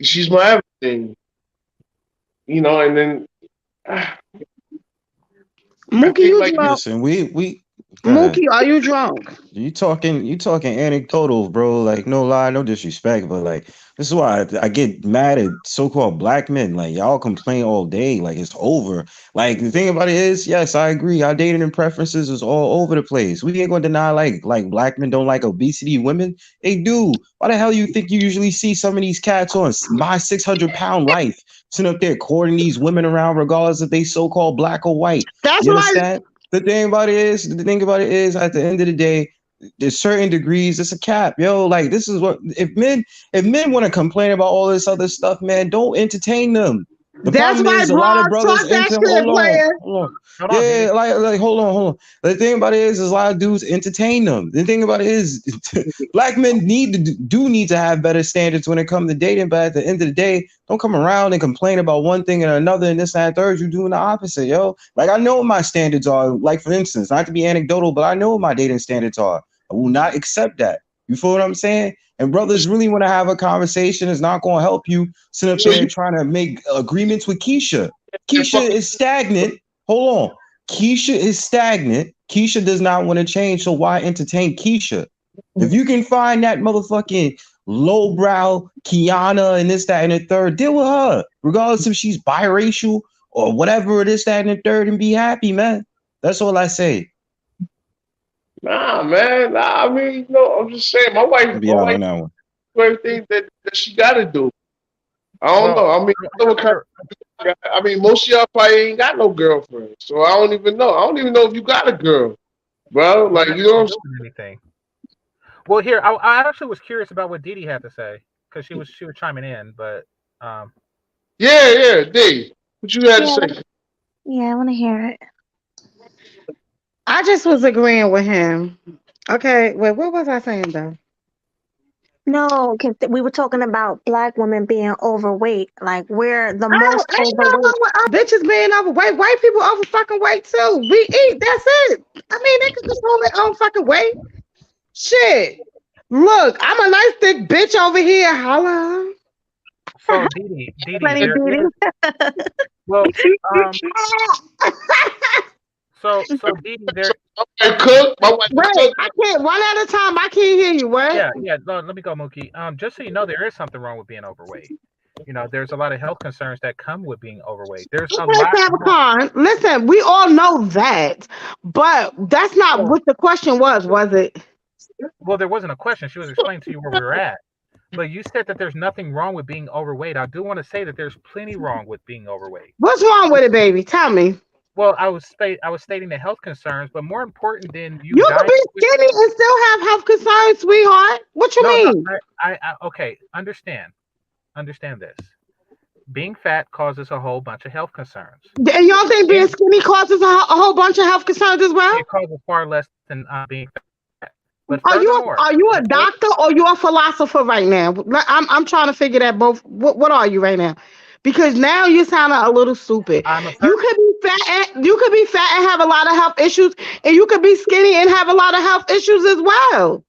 she's my everything. And then I Mookie, think you like drunk? Listen, we go ahead. Mookie, are you drunk? You talking anecdotal, bro. Like no lie, no disrespect, but like this is why I get mad at so-called black men. Like y'all complain all day, like it's over. Like the thing about it is, yes, I agree. Our dating and preferences is all over the place. We ain't gonna deny like black men don't like obesity women. They do. Why the hell you think you usually see some of these cats on my 600 pound life sitting up there courting these women around, regardless if they so-called black or white? That's You why. understand? The thing about it is, at the end of the day, there's certain degrees. It's a cap, yo. Like this is what if men want to complain about all this other stuff, man, don't entertain them. The That's problem right, is a lot of bro. brothers Talk that into shit, player. hold on. Hold on, Yeah, Diddy. like hold on. The thing about it is a lot of dudes entertain them. The thing about it is black men need to do need to have better standards when it comes to dating, but at the end of the day, don't come around and complain about one thing and another and this and that third. You're doing the opposite, yo. Like I know what my standards are. Like for instance, not to be anecdotal, but I know what my dating standards are. I will not accept that. You feel what I'm saying? And brothers really want to have a conversation. It's not going to help you sit up So there you trying to make agreements with Keisha. and Keisha fucking is stagnant. Hold on. Keisha is stagnant. Keisha does not want to change. So why entertain Keisha? If you can find that motherfucking lowbrow Kiana and this, that, and the third, deal with her. Regardless if she's biracial or whatever it is, that, and the third, and be happy, man. That's all I say. nah, man. Nah, I mean, I'm just saying. I'll be My out wife on that one. do everything that she got to do. I don't Well, know. I mean, I know what kind I mean, most of y'all probably ain't got no girlfriend, so I don't even know. I don't even know if you got a girl, bro. what Like, has you know what to I'm do saying? with anything? Well, here I actually was curious about what Didi had to say because she was chiming in, but um, Yeah, yeah, D. What you had to Yeah, say? yeah, I want to hear it. I just was agreeing with him. Okay, wait, what was I saying though? No, we were talking about black women being overweight. Like we're the Oh, most ain't nothing overweight. wrong with bitches being overweight. White people over fucking weight too. We eat. That's it. I mean, they can control their own fucking weight. Shit. Look, I'm a nice thick bitch over here. Holla. so Didi, Plenty there beauty. is well, um, so Didi, So, there, my wife cook. My wife can Wait, cook. I can't. One at a time. I can't hear you. What? yeah. Let me go, Mookie. Just so you know, there is something wrong with being overweight. There's a lot of health concerns that come with being overweight. There's a Okay, lot more. Capricorn. Listen, we all know that, but that's not Well, what the question was it? well, there wasn't a question. She was explaining to you where we were at. But you said that there's nothing wrong with being overweight. I do want to say that there's plenty wrong with being overweight. What's wrong with it, baby? Tell me. Well, I was stating the health concerns, but more important than you You could dying be quicker. skinny and still have health concerns, sweetheart. What you No, mean? okay. Understand this. Being fat causes a whole bunch of health concerns. And you don't think being And skinny causes a whole bunch of health concerns as well? it causes far less than being fat. But Are you furthermore, are you a before doctor or you a philosopher right now? I'm trying to figure that both. What are you right now? Because now you sound a little stupid. I'm a You person, could be fat. You could be fat and have a lot of health issues, and you could be skinny and have a lot of health issues as well.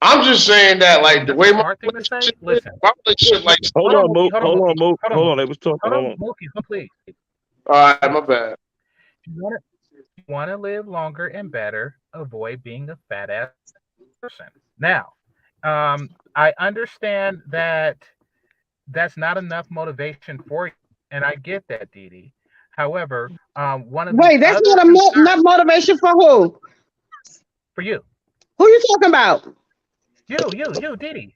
I'm just saying that, like, the that's a way smart thing to say. Listen, my relationship, like, hold on, Mookie, hold on, Hold on. They Mookie, was talking. hold Hold on, on. Mookie, please. all right, my bad. You want to live longer and better, avoid being a fat ass person. Now, I understand that that's not enough motivation for you, and I get that, Didi. However, one of the Wait, that's other not enough concerns motivation for who? for you, Who you talking about? Didi.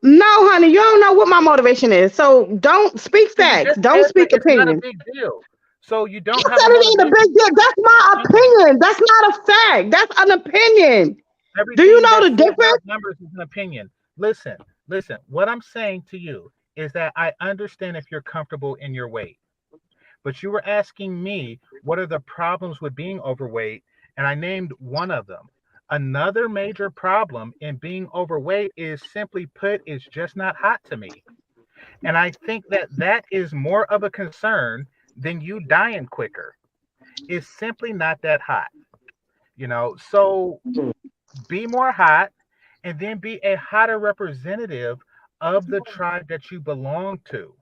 No, honey, you don't know what my motivation is. So don't speak So you facts. just Don't said that speak it's not a opinion. big deal. So you You don't have a said it ain't a motivation big deal. That's my for anything. opinion. That's not a fact. That's an opinion. Do you Everything know that the you say about difference? numbers is an opinion. Listen. What I'm saying to you is that I understand if you're comfortable in your weight, but you were asking me what are the problems with being overweight, and I named one of them. Another major problem in being overweight is simply put, is just not hot to me. And I think that that is more of a concern than you dying quicker. It's simply not that hot. So be more hot and then be a hotter representative of the tribe that you belong to.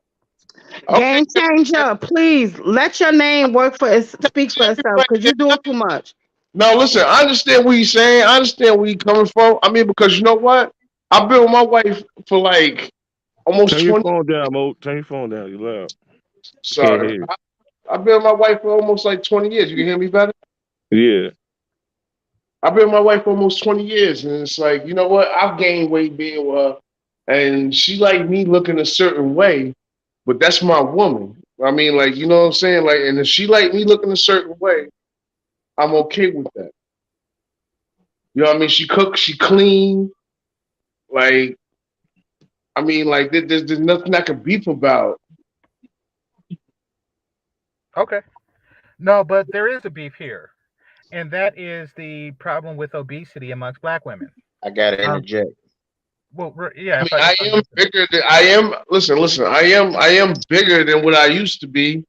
Okay. Game changer, please let your name work for it, speak for itself because you're doing too much. No, listen, I understand what you're saying. I understand where you're coming from. I mean, because you know what? I've been with my wife for like almost Turn your 20. phone down, Mo. Turn your phone down. You loud. Can't Sorry. hear I've been with my wife for almost like 20 years. You can hear me better? you. I've been with my wife for almost 20 years. And it's like, you know what? I've gained weight being with her. And she like me looking a certain way, but that's my woman. I mean, like, you know what I'm saying? Like, and if she like me looking a certain way, I'm okay with that. You know what I mean? She cooks, she clean. Like, I mean, like, there's nothing I can beef about. Okay. No, but there is a beef here, and that is the problem with obesity amongst black women. I gotta Um, interject. well, yeah, I mean, I am bigger than I am. Listen. I am bigger than what I used to be.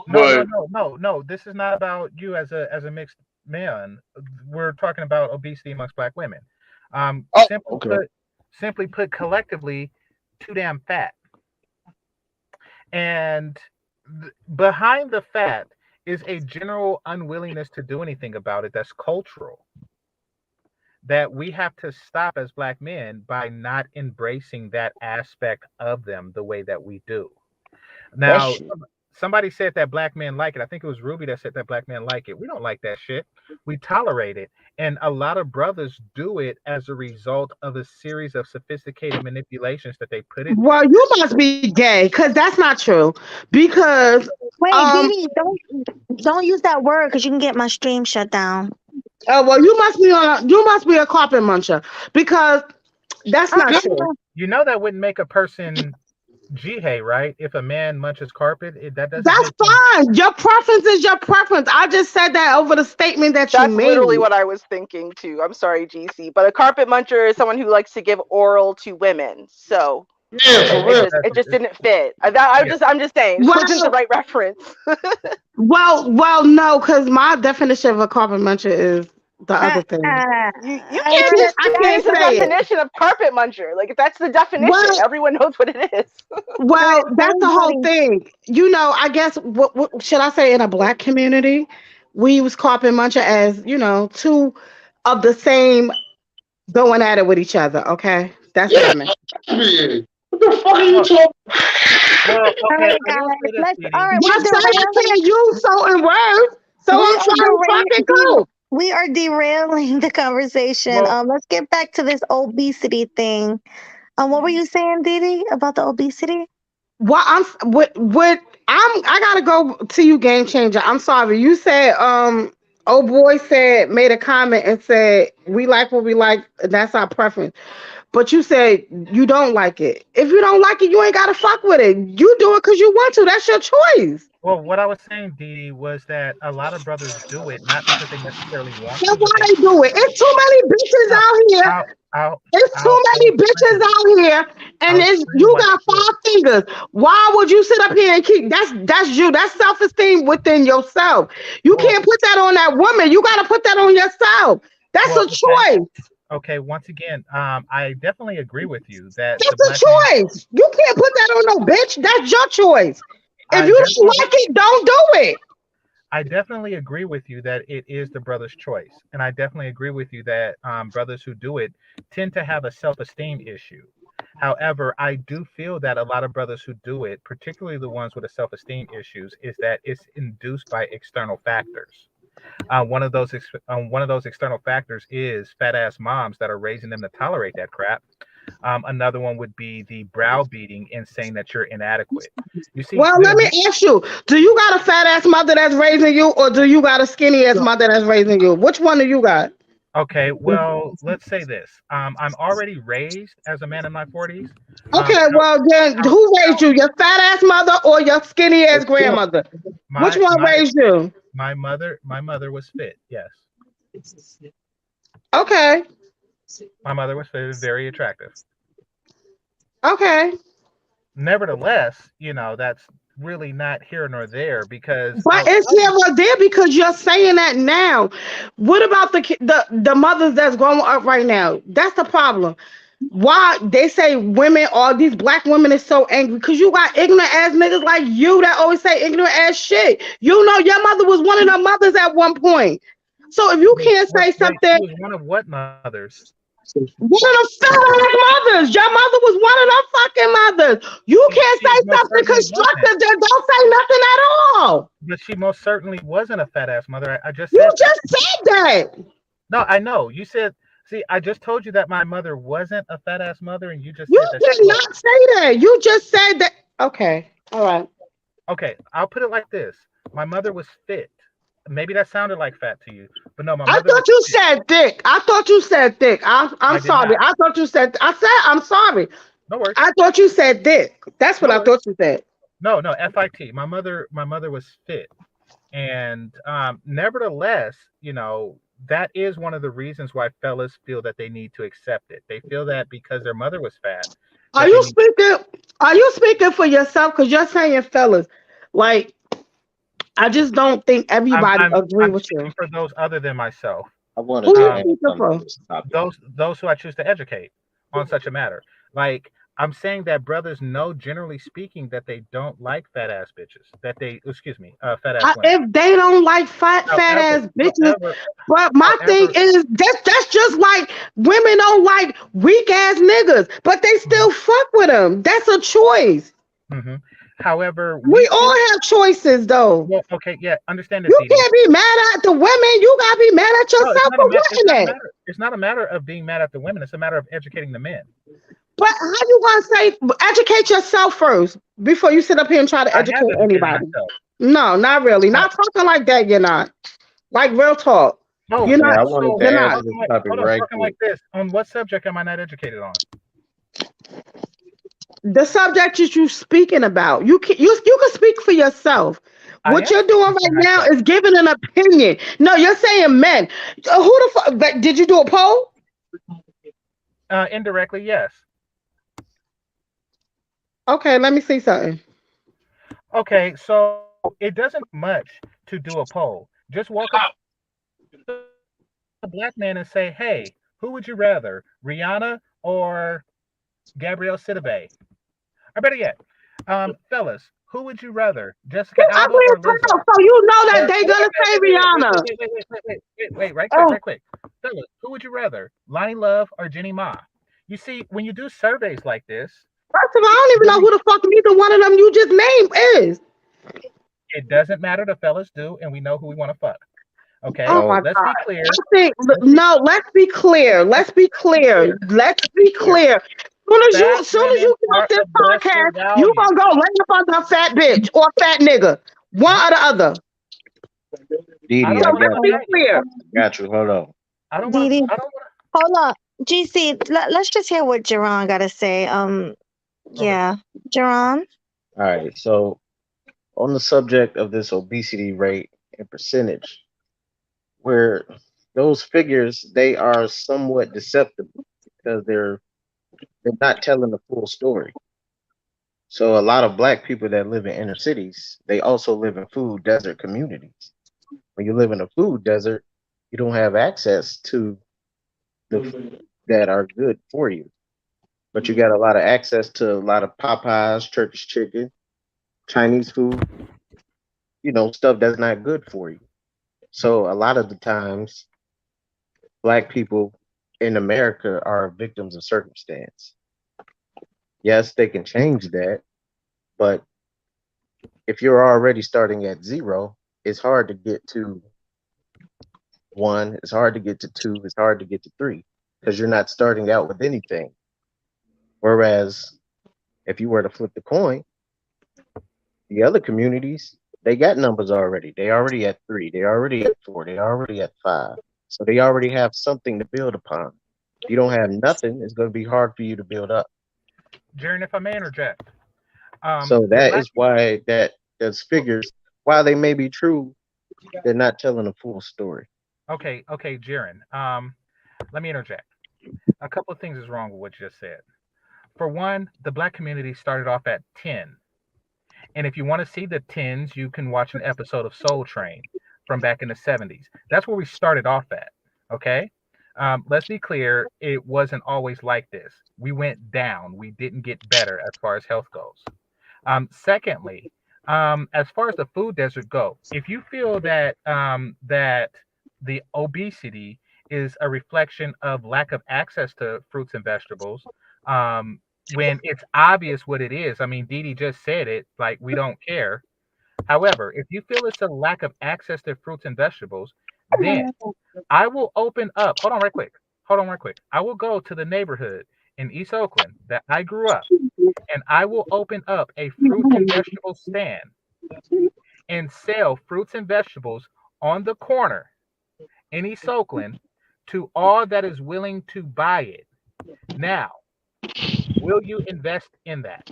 no, no, But no, no, no. This is not about you as a mixed man. We're talking about obesity amongst black women. Um, oh, simply okay. put, simply put, collectively, too damn fat. And behind the fat is a general unwillingness to do anything about it. That's cultural. That we have to stop as black men by not embracing that aspect of them the way that we do. That's Now, true. somebody said that black men like it. I think it was Ruby that said that black men like it. We don't like that shit. We tolerate it. And a lot of brothers do it as a result of a series of sophisticated manipulations that they put into Well, it. you must be gay, because that's not true. Because Wait, um Didi, don't use that word because you can get my stream shut down. well, you must be a carpet muncher, because that's not Uh, true. You know that wouldn't make a person jihad, right? If a man munches carpet, that doesn't That's make him. fine. Your preference is your preference. I just said that over the statement that you That's literally made. what I was thinking too. I'm sorry, GC, but a carpet muncher is someone who likes to give oral to women. So Yeah, Okay, for yeah, real. that's it just it. didn't fit. Yeah. I'm just saying it wasn't the Well, right reference. no, because my definition of a carpet muncher is the other thing. You I can't can't just I change can't the say it. definition of carpet muncher. Like if that's the definition, Well, everyone knows what it is. that's the whole everybody, thing. I guess what should I say, in a black community, we use carpet muncher as, two of the same going at it with each other. Okay, that's what Yeah, I meant. shit. What the fuck are you Well, talking? well, all okay. right, I will guys, say this, let's. All Didi. right, Y'all say I derailing. can't use certain words, so We I'm are trying to fucking go. we are derailing the conversation. Well, Let's get back to this obesity thing. What were you saying, Didi, about the obesity? I gotta go to you, game changer. I'm sorry. You said oh boy said made a comment and said we like what we like, that's our preference. But you said you don't like it. If you don't like it, you ain't gotta fuck with it. You do it because you want to. That's your choice. well, what I was saying, Didi, was that a lot of brothers do it not because they necessarily want That's to, but why they they do it. It's too many bitches I'll out here. I'll I'll, It's too I'll many bitches explain. out here, and I'll it's explain you why got they do it. 5 fingers. Why would you sit up here and keep that's you? That's self-esteem within yourself. You Well, can't put that on that woman. You gotta put that on yourself. That's well, a okay, choice. okay. Once again, I definitely agree with you that the That's a black man. choice. You can't put that on no bitch. That's your choice. If I you don't definitely like it, don't do it. I definitely agree with you that it is the brother's choice, and I definitely agree with you that brothers who do it tend to have a self-esteem issue. However, I do feel that a lot of brothers who do it, particularly the ones with the self-esteem issues, is that it's induced by external factors. One of those external factors is fat ass moms that are raising them to tolerate that crap. Another one would be the browbeating and saying that you're inadequate. You see, Well, let me ask you: do you got a fat ass mother that's raising you, or do you got a skinny ass mother that's raising you? Which one do you got? okay, well, let's say this. I'm already raised as a man in my 40s. Um, Okay, how, well then, how, who raised how you? Your fat ass mother or your skinny ass grandmother? Which my one my raised you? my mother was fit. Yes, Okay, my mother was fit, very attractive. okay. Nevertheless, that's really not here nor there because But I'll it's tell here you. or there because you're saying that now. What about the mothers that's growing up right now? That's the problem. Why they say women, or these black women, is so angry because you got ignorant ass niggas like you that always say ignorant ass shit. You know your mother was one of the mothers at one point. So if you can't say Wait, something, she was one of what mothers? one of the fat ass mothers, your mother was one of them fucking mothers. You can't She say most something certainly wasn't. constructive, then don't say nothing at all. But she most certainly wasn't a fat ass mother. I just You said that. just said that. No, I know. You said, see, I just told you that my mother wasn't a fat ass mother, and you just You said that did she was. not say that. You just said that. Okay. All right. Okay, I'll put it like this. My mother was fit. Maybe that sounded like fat to you, but no, my I mother was thought you fit. said thick. I thought you said thick. I'm I did sorry. not. I thought you said. I said I'm sorry. No worries. I thought you said thick. That's what No I worries. thought you said. No, FIT. My mother was fit, and nevertheless, that is one of the reasons why fellas feel that they need to accept it. They feel that because their mother was fat, Are that they you need. speaking? Are you speaking for yourself? Because you're saying fellas. Like, I just don't think I'm everybody I'm agree I'm with you. speaking for those other than myself. I wanted Who to you Um, add speaking something for? to this topic. those who I choose to educate on such a matter. Like, I'm saying that brothers know, generally speaking, that they don't like fat ass bitches. That they, excuse me, fat ass women. If they don't like fat However, ass bitches, however, but my thing however. is that's just like women don't like weak ass niggas, but they Mhm, still fuck with them. That's a choice. mhm. However, we We too. all have choices though. Well, okay, yeah, understand this, You Dee Dee. can't be mad at the women. You gotta be mad at No, it's yourself not a for matter. It's wanting not a that. matter. It's not a matter of being mad at the women. It's a matter of educating the men. But how you gonna say educate yourself first before you sit up here and try to I have educate educated anybody? myself. No, not really. Uh, Not talking like that. You're not. Like real talk. oh, You're Yeah, not. I wanted so to You're add not. to this talking like, topic hold on, right talking quick. like this. On what subject am I not educated on? The subject that you speaking about. You can speak for yourself. I What am you're doing speaking for right now myself. is giving an opinion. No, you're saying men. Who the fuck? Did you do a poll? Indirectly, yes. Okay, let me see something. Okay, so it doesn't take much to do a poll. Just walk up to a black man and say, "Hey, who would you rather, Rihanna or Gabrielle Sidibe?" Or better yet, fellas, who would you rather, Jessica Alba This or ugly Lizzo? as hell, so you know Or that hold they on, wait, gonna wait, say wait, wait, wait, wait, Rihanna. wait, wait, wait, wait, wait, wait, wait, Oh, right quick. Fellas, who would you rather, Lonnie Love or Jenny Ma? You see, when you do surveys like this, first of all, I don't even know very who the fuck neither one of them you just named is. it doesn't matter. The fellas do, and we know who we want to fuck. Okay, Oh my So let's be god. clear. I think Let's be no. Let's be clear. Let's be clear. clear. Let's Be be clear. clear. Fat Soon as women you get off are this of lesser podcast, you value. gonna go lay up under a fat bitch or a fat nigga, one or the other. I Didi, don't So I want let's got no be you. nagging. clear. I got you. Hold on. I don't want to. Didi, I don't want hold up. GC, let's just hear what Jerron got to say. to. Okay. Yeah. Jerron? All right. So on the subject of this obesity rate and percentage, where those figures they are somewhat deceptive because they're not telling the full story. So a lot of black people that live in inner cities, they also live in food desert communities. When you live in a food desert, you don't have access to the food that are good for you. But you got a lot of access to a lot of Popeyes, Turkish chicken, Chinese food, stuff that's not good for you. So a lot of the times, black people in America are victims of circumstance. Yes, they can change that, but if you're already starting at zero, it's hard to get to one, it's hard to get to two, it's hard to get to three because you're not starting out with anything. Whereas if you were to flip the coin, the other communities, they got numbers already. They already at three, they already at four, they already at five. So they already have something to build upon. If you don't have nothing, it's going to be hard for you to build up. Jaren, if I may interject, So the that black. is why that those figures, while they may be true, they're not telling the full story. Okay, Jaren. Let me interject. A couple of things is wrong with what you just said. For one, the black community started off at 10. And if you want to see the tens, you can watch an episode of Soul Train from back in the 70s. That's where we started off at. Okay. Let's be clear, it wasn't always like this. We went down, we didn't get better as far as health goes. Secondly, as far as the food desert go, if you feel that the obesity is a reflection of lack of access to fruits and vegetables, when it's obvious what it is, I mean, Dee Dee just said it, like we don't care. However, if you feel it's a lack of access to fruits and vegetables, then I will open up. Hold on, right quick. Hold on, right quick. I will go to the neighborhood in East Oakland that I grew up, and I will open up a fruit and vegetable stand and sell fruits and vegetables on the corner in East Oakland to all that is willing to buy it. Now, will you invest in that?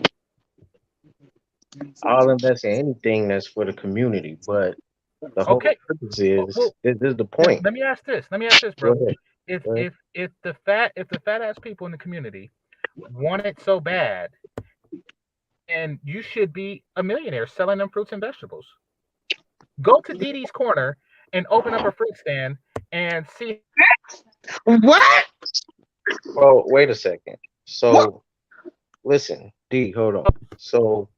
I'll invest in anything that's for the community. But the whole Okay. purpose Well, is this is the point. let me ask this. Let me ask this, Go bro. ahead. If Go ahead. if if the fat ass people in the community want it so bad, and you should be a millionaire selling them fruits and vegetables. Go to Dee Dee's Corner and open up a fruit stand and see. What? Well, wait a second. What? So listen, D, hold on. So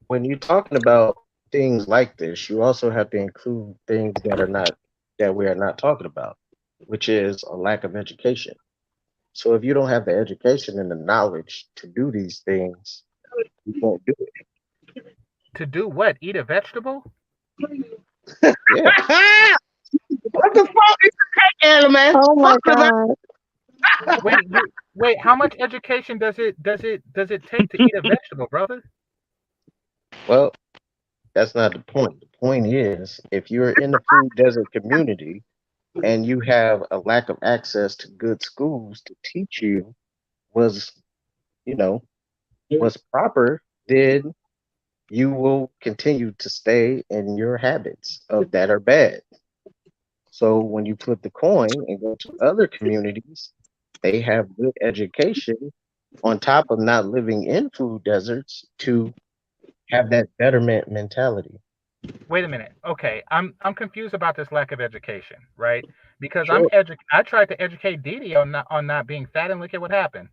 when you're talking about things like this, you also have to include things that we are not talking about, which is a lack of education. So if you don't have the education and the knowledge to do these things, you won't do it. To do what? Eat a vegetable? Yeah. What the fuck is the anime? Oh my Fuck the God. Wait. How much education does it take to eat a vegetable, brother? Well, that's not the point. The point is if you're in the food desert community and you have a lack of access to good schools to teach you was, you know, what's proper, then you will continue to stay in your habits of that are bad. So when you flip the coin and go to other communities, they have good education on top of not living in food deserts to have that betterment mentality. Wait a minute. Okay, I'm confused about this lack of education, right? Because Sure. I tried to educate Dee Dee on not being fat, and look at what happened.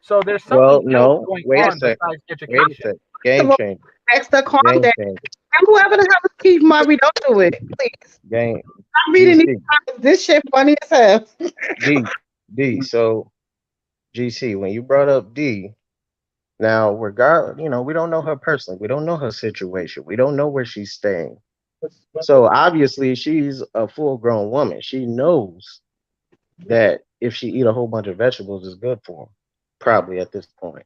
So there's something Well, else no, going wait a on second. besides Wait a education. second. First Game of all, changer. Dexter, calm Game down. changer. And whoever the hell is Keith Murray, don't do it, please. Game I'm reading these GC. comments. This shit funny as hell. D. D. So GC, when you brought up D, now regard we don't know her personally. We don't know her situation. We don't know where she's staying. So obviously she's a full grown woman. She knows that if she eat a whole bunch of vegetables is good for her, probably at this point.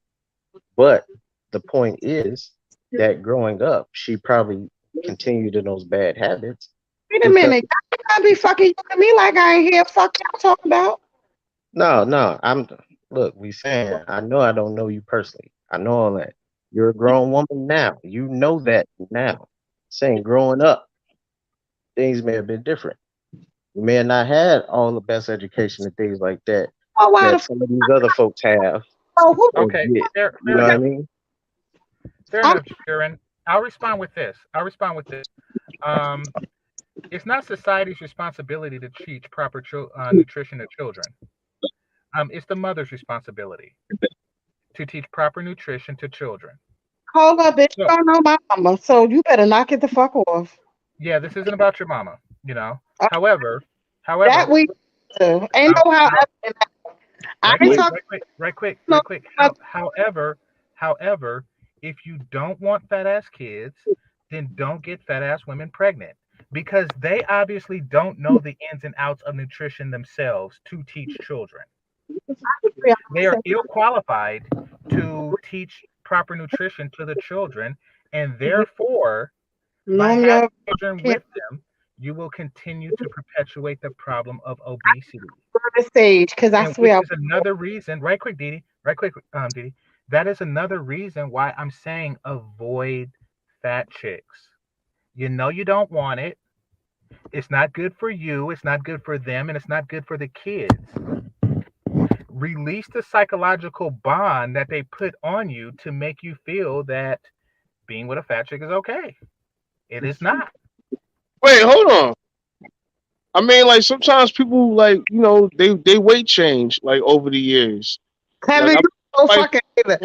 But the point is that growing up, she probably continued in those bad habits Wait a because minute. Y'all can't be fucking at me like I ain't here. Fuck y'all talking about. no, I'm look, we saying I know I don't know you personally. I know all that. You're a grown woman now. You know that now. Saying growing up, things may have been different. You may have not had all the best education and things like that Oh, why the that fuck? some of these other folks have Oh, who? or Okay, get. You fair know what I enough. mean? Fair I'm enough, Sharon. I'll respond with this. Um, it's not society's responsibility to teach proper nutrition to children. It's the mother's responsibility to teach proper nutrition to children. hold up, bitch. So, You don't know my mama, so you better knock it the fuck off. yeah, this isn't about your mama, you know. Uh, However, that however, we do. Ain't how, no how. how I ain't talking no. right quick. no- However, if you don't want fat ass kids, then don't get fat ass women pregnant because they obviously don't know the ins and outs of nutrition themselves to teach children. They are ill qualified to teach proper nutrition to the children, and therefore, by No, having y'all children can't with them, you will continue to perpetuate the problem of obesity. go to the stage because I And which swear. is another reason, right quick, Didi, that is another reason why I'm saying avoid fat chicks. You know you don't want it. It's not good for you, it's not good for them, and it's not good for the kids. Release the psychological bond that they put on you to make you feel that being with a fat chick is okay. It is not. Wait, hold on. I mean, like sometimes people like they weight change like over the years. Like Kevin, I you so my fucking hater.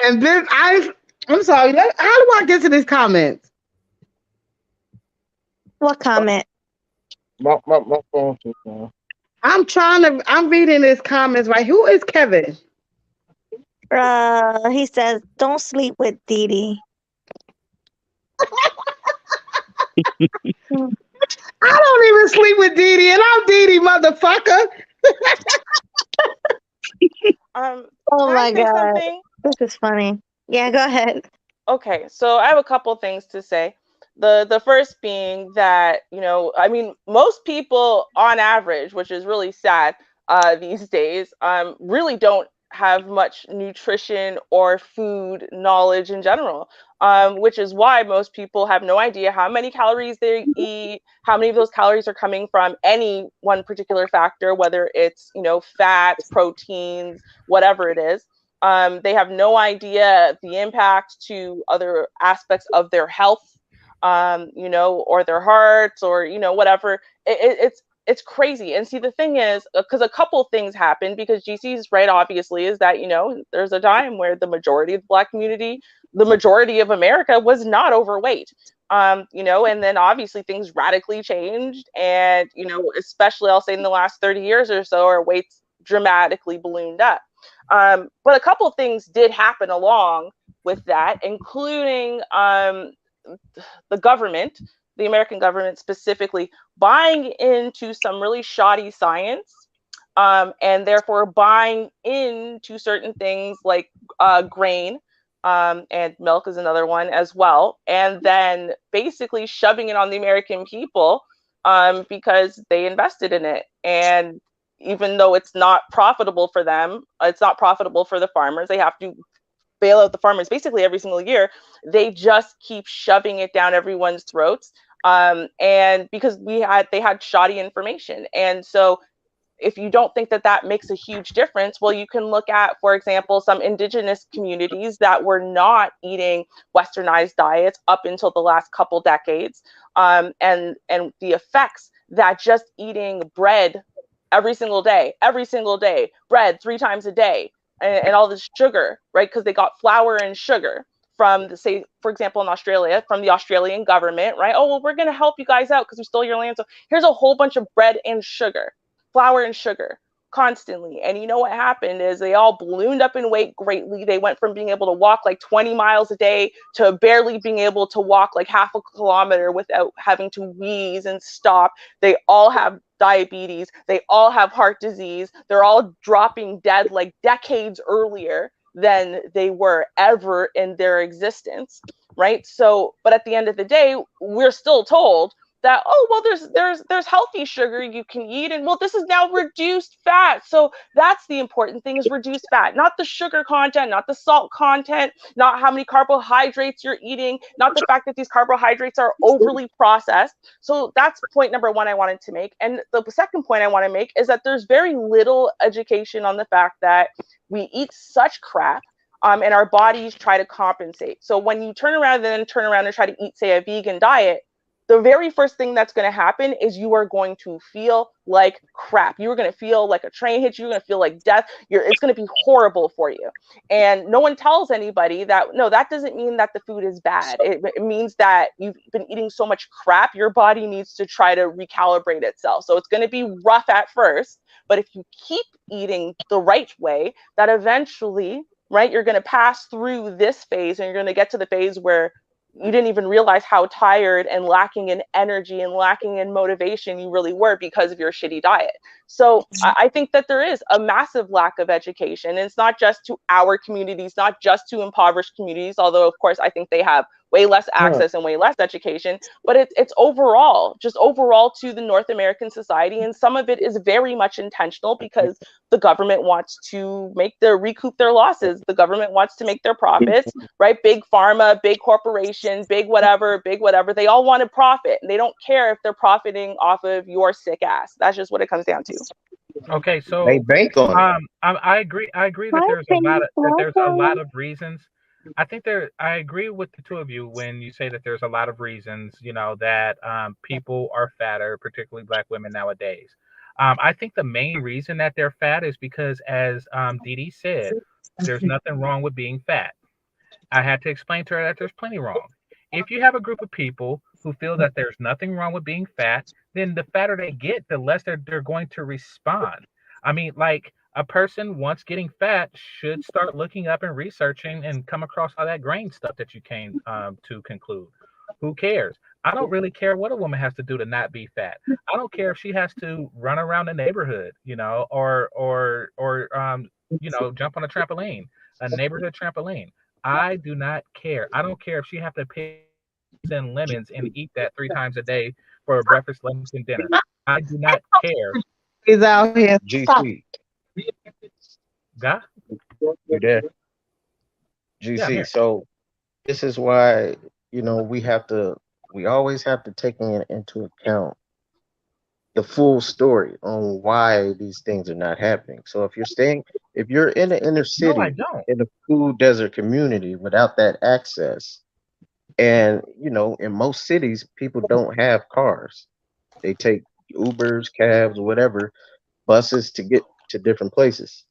And then I'm sorry. How do I get to these comments? What comment? my phone. I'm reading his comments right. Who is Kevin? He says, don't sleep with Dee Dee. Mm. I don't even sleep with Dee Dee, and I'm Dee Dee, motherfucker. Oh Can I my say God. something? This is funny. Yeah, go ahead. Okay, so I have a couple things to say. The first being that, I mean, most people on average, which is really sad these days, really don't have much nutrition or food knowledge in general, which is why most people have no idea how many calories they eat, how many of those calories are coming from any one particular factor, whether it's, fats, proteins, whatever it is. They have no idea the impact to other aspects of their health, or their hearts, or whatever. It's crazy. And see, the thing is, because a couple things happen, because GC's right, obviously, is that there's a time where the majority of the Black community, the majority of America, was not overweight. And then obviously things radically changed, and especially I'll say in the last 30 years or so, our weights dramatically ballooned up. But a couple of things did happen along with that, including the government, the American government specifically, buying into some really shoddy science, and therefore buying into certain things like grain, and milk is another one as well, and then basically shoving it on the American people, because they invested in it. And even though it's not profitable for them, it's not profitable for the farmers, they have to bail out the farmers basically every single year. They just keep shoving it down everyone's throats, and because they had shoddy information. And so if you don't think that that makes a huge difference, well, you can look at, for example, some indigenous communities that were not eating westernized diets up until the last couple decades, and the effects that just eating bread every single day, bread 3 times a day, and all this sugar, right? Because they got flour and sugar from the, say, for example, in Australia, from the Australian government, right? Oh, well, we're going to help you guys out because we stole your land. So here's a whole bunch of bread and sugar, flour and sugar, constantly. And you know what happened is they all ballooned up in weight greatly. They went from being able to walk like 20 miles a day to barely being able to walk like half a kilometer without having to wheeze and stop. They all have diabetes. They all have heart disease. They're all dropping dead like decades earlier than they were ever in their existence, right? So, but at the end of the day, we're still told that, oh, well, there's healthy sugar you can eat, and well, this is now reduced fat. So that's the important thing, is reduced fat, not the sugar content, not the salt content, not how many carbohydrates you're eating, not the fact that these carbohydrates are overly processed. So that's point number one I wanted to make. And the second point I want to make is that there's very little education on the fact that we eat such crap, and our bodies try to compensate. So when you turn around and try to eat, say, a vegan diet, the very first thing that's going to happen is you are going to feel like crap. You're going to feel like a train hit you. You're going to feel like death. It's going to be horrible for you. And no one tells anybody that, no, that doesn't mean that the food is bad. It means that you've been eating so much crap, your body needs to try to recalibrate itself. So it's going to be rough at first, but if you keep eating the right way, that eventually, right, you're going to pass through this phase, and you're going to get to the phase where you didn't even realize how tired and lacking in energy and lacking in motivation you really were because of your shitty diet. So I think that there is a massive lack of education. And it's not just to our communities, not just to impoverished communities, although of course I think they have way less access and way less education, but it's overall, just overall to the North American society. And some of it is very much intentional because the government wants to recoup their losses. The government wants to make their profits, right? Big pharma, big corporation, big whatever, they all want to profit. And they don't care if they're profiting off of your sick ass. That's just what it comes down to. Okay, so They bank on it. I agree that Hi, there's a lot welcome. of reasons. I agree with the two of you when you say that there's a lot of reasons, that people are fatter, particularly Black women nowadays. I think the main reason that they're fat is because, as Dee Dee said, there's nothing wrong with being fat. I had to explain to her that there's plenty wrong. If you have a group of people who feel that there's nothing wrong with being fat, then the fatter they get, the less they're going to respond. I mean, like, a person once getting fat should start looking up and researching and come across all that grain stuff that you came to conclude. Who cares? I don't really care what a woman has to do to not be fat. I don't care if she has to run around the neighborhood, or jump on a neighborhood trampoline. I do not care. I don't care if she have to pick and lemons and eat that 3 times a day for breakfast, lunch, and dinner. I do not care. He's out here. GC. God, You there, Yeah, I'm GC? here. So this is why we always have to take into account the full story on why these things are not happening. So if you're in the inner No, I city don't. in a food desert community without that access, and in most cities, people don't have cars. They take Ubers, cabs, whatever, buses to get to different places.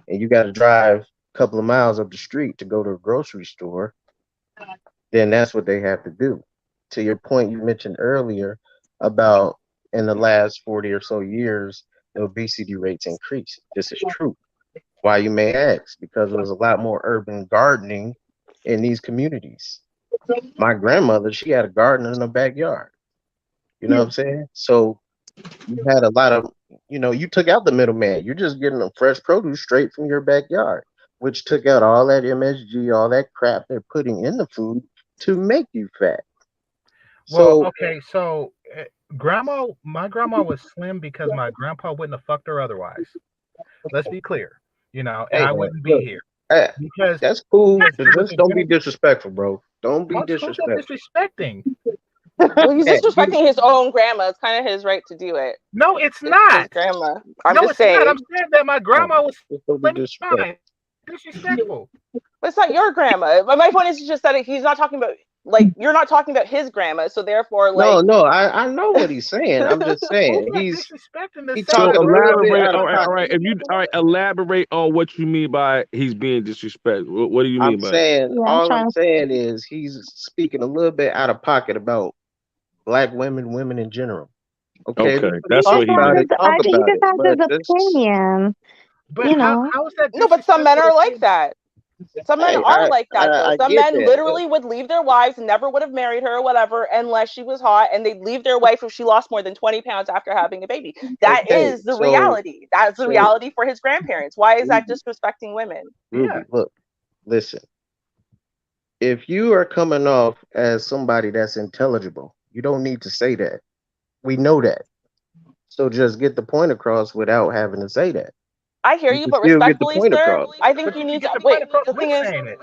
And you got to drive a couple of miles up the street to go to a grocery store, then that's what they have to do. To your point you mentioned earlier about in the last 40 or so years, the obesity rates increased. This is true. Why, you may ask? Because there was a lot more urban gardening in these communities. My grandmother, she had a garden in her backyard. You know what Yeah. I'm saying? So you had a lot of, you took out the middleman. You're just getting the fresh produce straight from your backyard, which took out all that MSG, all that crap they're putting in the food to make you fat. Well, So, okay, so my grandma was slim because my grandpa wouldn't have fucked her otherwise. Let's be clear, and hey I man, wouldn't be look, here eh, because that's cool, yes, but there was just a don't be genetic. disrespectful, bro. Don't be Who's that disrespectful. disrespecting? Well, he's Yeah, disrespecting his own grandma. It's kind of his right to do it. No, it's It's his not. grandma. I'm No, just it's not. I'm saying. saying that my no, grandma was just don't be slim. disrespectful. Disrespectful. But it's not your grandma. But my point is just that he's not talking about, like, you're not talking about his grandma. So therefore, No, like, no, I know what he's saying. I'm just Who's saying that disrespecting the he So same talking a little grandma? bit elaborate. out of All right, all pocket. right. If you all right, elaborate on what you mean by he's being disrespectful. What do you I'm mean by that? saying Yeah, I'm all I'm trying to. saying is he's speaking a little bit out of pocket about black women, women in general. Okay, Okay, He that's just what he has about meant. it, his. talk He about just it. has But his this, But opinion. You know. how is that no, but some men disrespectful are to like say? that. Some men hey, are like that, though. I Some get men that, but literally would leave their wives, never would have married her or whatever, unless she was hot, and they'd leave their wife if she lost more than 20 pounds after having a baby. That okay, is the reality. That's the so reality for his grandparents. Why is that Ruby, disrespecting women? Yeah. Ruby, look, listen. If you are coming off as somebody that's intelligible, you don't need to say that. We know that. So just get the point across without having to say that. I hear You you, can but still get the respectfully, point sir, across. I think But you you can need get to the wait. point across The with thing is, saying it.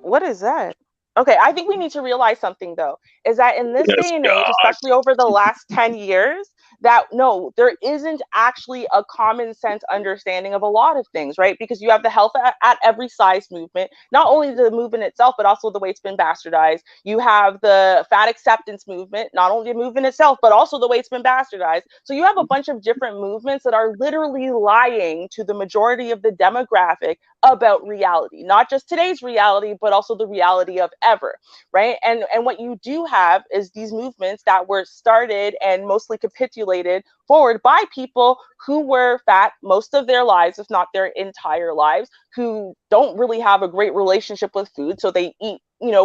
what is that? Okay, I think we need to realize something though, is that in this Yes, day and age, God. especially over the last 10 years, that no, there isn't actually a common sense understanding of a lot of things, right? Because you have the health at every size movement, not only the movement itself, but also the way it's been bastardized. You have the fat acceptance movement, not only the movement itself, but also the way it's been bastardized. So you have a bunch of different movements that are literally lying to the majority of the demographic about reality, not just today's reality, but also the reality of ever, right? And what you do have is these movements that were started and mostly capitulated forward by people who were fat most of their lives, if not their entire lives, who don't really have a great relationship with food, so they eat,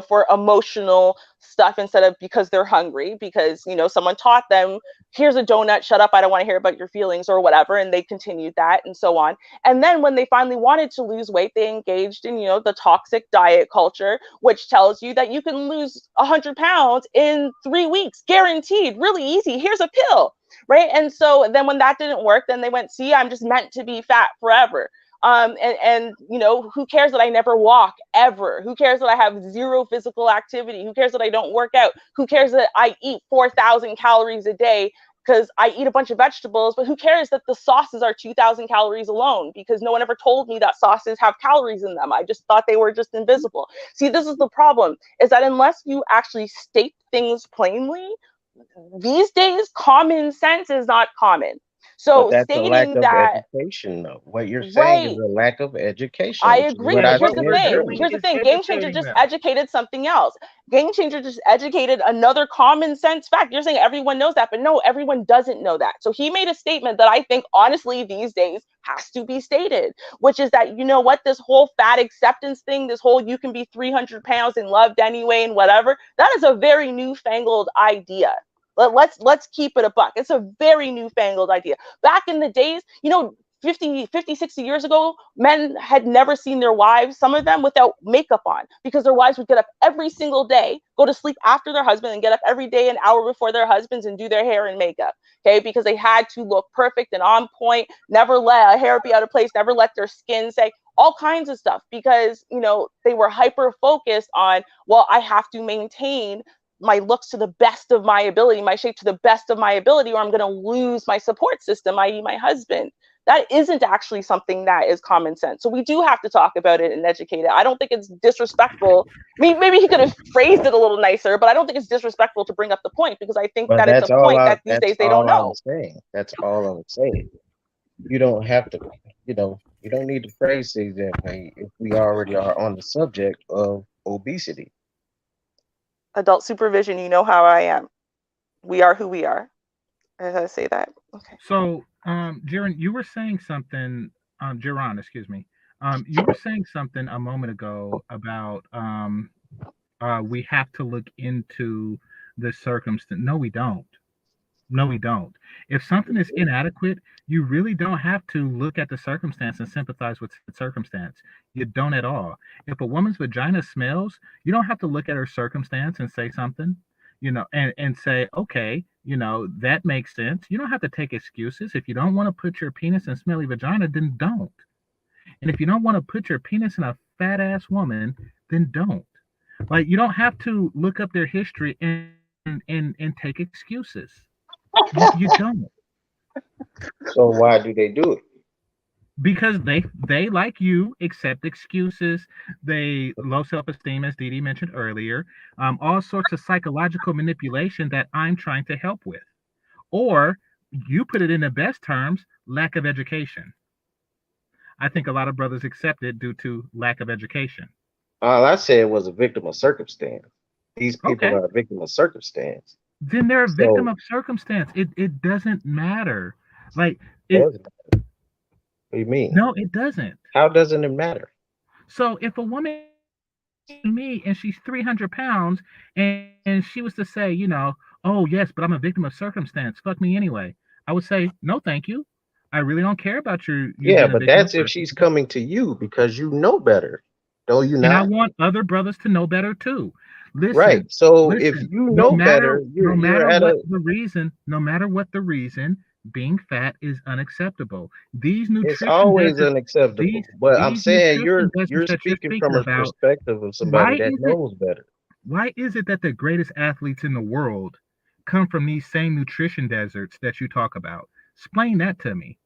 for emotional stuff instead of because they're hungry, because someone taught them, here's a donut, shut up, I don't want to hear about your feelings or whatever, and they continued that and so on. And then when they finally wanted to lose weight, they engaged in, the toxic diet culture, which tells you that you can lose 100 pounds in 3 weeks, guaranteed, really easy. Here's a pill, right? And so then when that didn't work, then they went, see, I'm just meant to be fat forever. And who cares that I never walk ever? Who cares that I have zero physical activity? Who cares that I don't work out? Who cares that I eat 4,000 calories a day because I eat a bunch of vegetables? But who cares that the sauces are 2,000 calories alone? Because no one ever told me that sauces have calories in them. I just thought they were just invisible. See, this is the problem, is that unless you actually state things plainly, these days, common sense is not common. But So that's a lack stating of that, education, though. What you're saying is right, a lack of education, I which is agree, what And but I here's what the said we're thing. doing earlier. Here's the is thing. Game Changer educating just them. educated something else. Game Changer just educated another common sense fact. You're saying everyone knows that, but no, everyone doesn't know that. So he made a statement that I think honestly these days has to be stated, which is that, you know what, this whole fat acceptance thing, this whole you can be 300 pounds and loved anyway and whatever, that is a very newfangled idea. Let's keep it a buck. It's a very newfangled idea. Back in the days, 60 years ago, men had never seen their wives, some of them, without makeup on, because their wives would get up every single day, go to sleep after their husband, and get up every day an hour before their husbands and do their hair and makeup. Okay, because they had to look perfect and on point, never let a hair be out of place, never let their skin say all kinds of stuff, because they were hyper focused on, well, I have to maintain my looks to the best of my ability, my shape to the best of my ability, or I'm going to lose my support system, i.e. my husband. That isn't actually something that is common sense. So we do have to talk about it and educate it. I don't think it's disrespectful. I mean, maybe he could have phrased it a little nicer, but I don't think it's disrespectful to bring up the point, because I think But that it's a point that these days they don't all I know. was saying. That's all I was saying. You don't have to, you don't need to phrase things that way if we already are on the subject of obesity. Adult supervision, you know how I am. We are who we are. I gotta say that. Okay. So, Jaron, you were saying something, Jaron, excuse me. You were saying something a moment ago about we have to look into the circumstance. No, we don't. No, we don't. If something is inadequate, you really don't have to look at the circumstance and sympathize with the circumstance. You don't at all. If a woman's vagina smells, you don't have to look at her circumstance and say something, and say, okay, that makes sense. You don't have to take excuses. If you don't want to put your penis in smelly vagina, then don't. And if you don't want to put your penis in a fat ass woman, then don't. Like, you don't have to look up their history and take excuses. You don't. So why do they do it? Because they like you accept excuses. They low self-esteem, as Dee Dee mentioned earlier. All sorts of psychological manipulation that I'm trying to help with. Or you put it in the best terms, lack of education. I think a lot of brothers accept it due to lack of education. All I said was a victim of circumstance. These people Okay. are a victim of circumstance. Then they're a victim So of circumstance. It doesn't matter. Like it it doesn't matter. What do you mean? no, it doesn't. How doesn't it matter? So if a woman me and she's 300 pounds and she was to say, oh yes, but I'm a victim of circumstance, fuck me anyway, I would say, no thank you, I really don't care about you Yeah, being a but victim of that's if she's circumstance. coming to you because you know better. Don't you And I not? want other brothers to know better too. Right. Listen, So if listen, you no know matter better, no you're matter at what a the reason, being fat is unacceptable. it's always These unacceptable. But I'm these saying nutrition you're deserts that you're speaking speaking from a about, perspective of somebody why that is it knows better. why is it that the greatest athletes in the world come from these same nutrition deserts that you talk about? Explain that to me.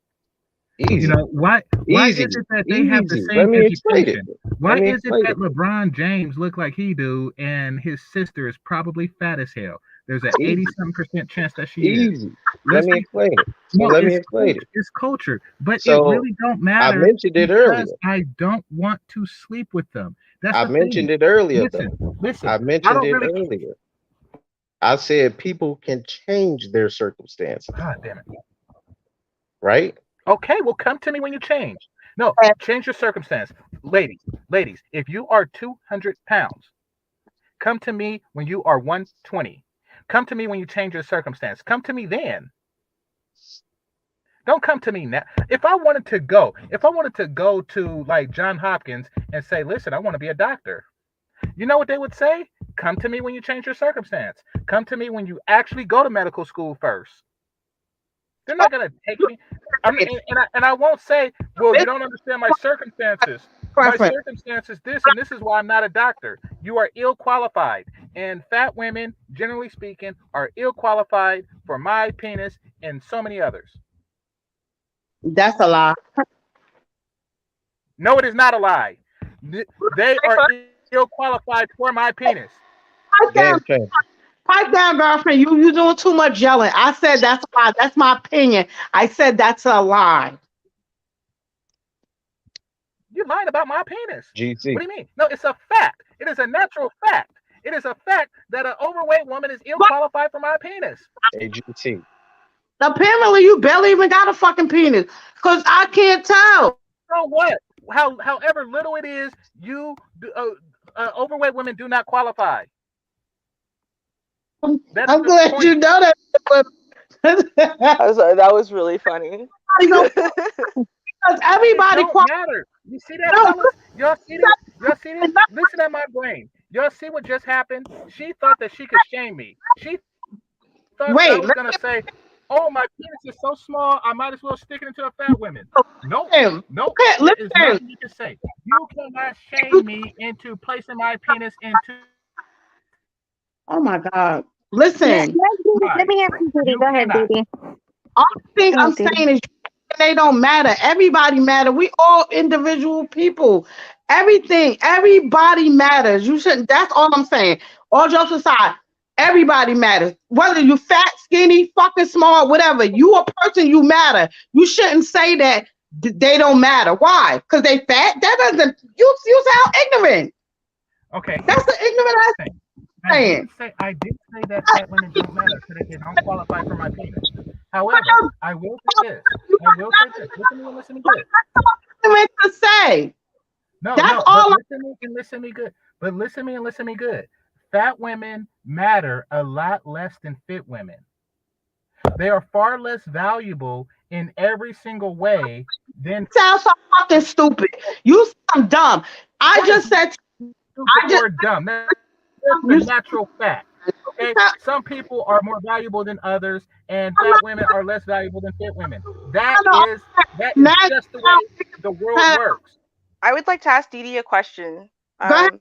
Easy. Why Easy. is it that they have the Easy. same Let me explain it. education? Let Why me is it explain that it. LeBron James look like he do and his sister is probably fat as hell? There's an Easy. 80-something% chance that she is. Easy. Let me Listen, explain it. So no, let me explain it. it's culture, but it So really don't I matter mentioned it because earlier. I don't want to sleep with them. That's I the thing. mentioned it earlier Listen, though. listen. I I mentioned don't it really. earlier. I said people can change their circumstances, God damn it. right? Okay, well, come to me when you change. No, change your circumstance. Ladies, if you are 200 pounds, come to me when you are 120. Come to me when you change your circumstance. Come to me then. Don't come to me now. If I wanted to go to like John Hopkins and say, listen, I want to be a doctor. You know what they would say? Come to me when you change your circumstance. Come to me when you actually go to medical school first. They're not going to take me. I won't say, well, you It's don't understand my circumstances. My preference. circumstances, this, and this is why I'm not a doctor. You are ill qualified. And fat women, generally speaking, are ill qualified for my penis and so many others. That's a lie. No, it is not a lie. They are ill qualified for my penis. Pipe down, Game changer. pipe down, girlfriend. You doing too much yelling. I said that's a lie. That's my opinion. I said that's a lie. You're lying about my penis. What GC. do you mean? No, it's a fact. It is a natural fact. It is a fact that an overweight woman is ill But qualified for my penis. AGT. apparently you barely even got a fucking penis. Cause I can't tell. So what? However little it is, overweight women do not qualify. That is I'm the glad you point. know that. That was really funny. Because It everybody don't matter. You see that, no, fellas? Y'all see this? Y'all see this? Listen at my brain. Y'all see what just happened? She thought that she could shame me. She thought that I wait, was let gonna say, "Oh, my penis is so small, I might as well stick it into a fat woman." Nope, him. nope. Okay, There is listen. nothing you can say. You cannot shame me into placing my penis into Oh my God. Let, Listen. let, Didi, let size. me hear from Didi. You Go ahead, cannot. Didi. All thing Go I'm ahead, Didi. saying is they don't matter. Everybody matter. We all individual people. Everybody matters. You shouldn't. That's all I'm saying. All jokes aside, everybody matters. Whether you fat, skinny, fucking small, whatever. You a person. You matter. You shouldn't say that they don't matter. Why? Because they fat. That doesn't. You sound ignorant. Okay, That's the ignorant here's ass the thing. saying. I did say that fat women don't matter, so that they don't qualify for my penis. However, I will say this. I will say this. Listen to me and listen to me good. Ignorant to say. No, That's no, but all. listen to me and listen to me good. But listen to me and listen to me good. Fat women matter a lot less than fit women. They are far less valuable in every single way than Sound so fucking stupid. You sound dumb. I that is just said. stupid I just. or dumb. That's the You. natural fact. Okay, some people are more valuable than others, and I'm fat not. women are less valuable than fit women. I know. That is Now you just the way the world sound. works. I would like to ask Dee Dee a question. Go ahead. Um,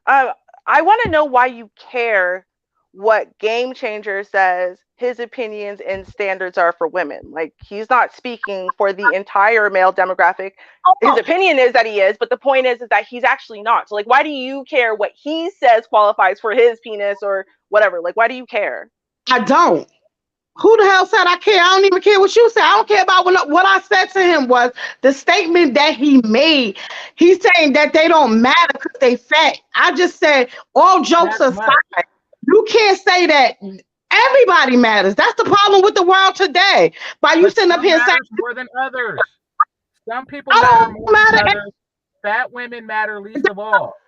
uh, I want to know why you care what Game Changer says his opinions and standards are for women. Like, he's not speaking for the entire male demographic. His Oh, opinion is that he is, but the point is that he's actually not. So, like, why do you care what he says qualifies for his penis or whatever? Like, why do you care? I don't. Who the hell said I care? I don't even care what you said. I don't care about what I said to him was the statement that he made. He's saying that they don't matter because they fat. I just said, all jokes That aside, much. you can't say that everybody matters. That's the problem with the world today. By you But sitting up some here saying, matters more than others. Some people I matter more don't than matter. others. Fat women matter least of all.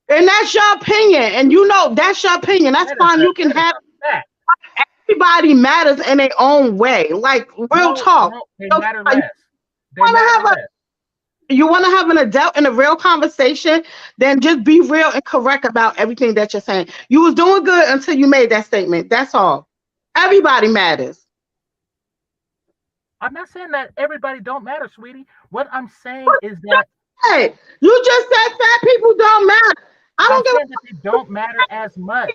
And that's your opinion. And you know, that's your opinion. That's fine. You can That is have a fact. everybody matters in their own way. Like real No, talk. no, they So, matter you less. They wanna matter have less. you want to have an adult in a real conversation, then just be real and correct about everything that you're saying. You was doing good until you made that statement. That's all. Everybody matters. I'm not saying that everybody don't matter, sweetie. What I'm saying is that Hey, you just said fat people don't matter. I I'm don't give saying that they don't matter as much.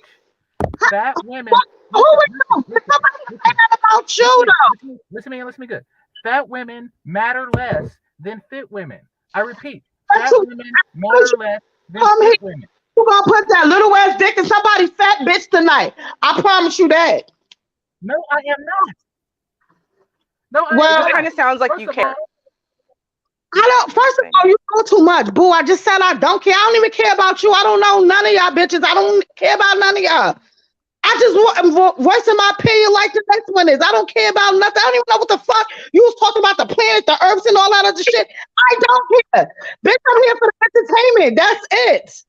Fat women, a who listen, we listen, know. listen, Somebody say listen, that about you listen, though. listen to me and listen to me good. Fat women matter less than fit women. I repeat, That's fat who women matter less than come here. fit women. You gonna put that little ass dick in somebody's fat bitch tonight. I promise you that. No, I am not. No, I It am Well, just kind not. of sounds like First you of all, care. I don't. First of Interesting. all, you know too much, boo. I just said I don't care. I don't even care about you. I don't know none of y'all bitches. I don't care about none of y'all. I just voicing my opinion like the next one is. I don't care about nothing. I don't even know what the fuck you was talking about the planet, the earths, and all that other shit. I don't care. Bitch, I'm here for the entertainment. That's it.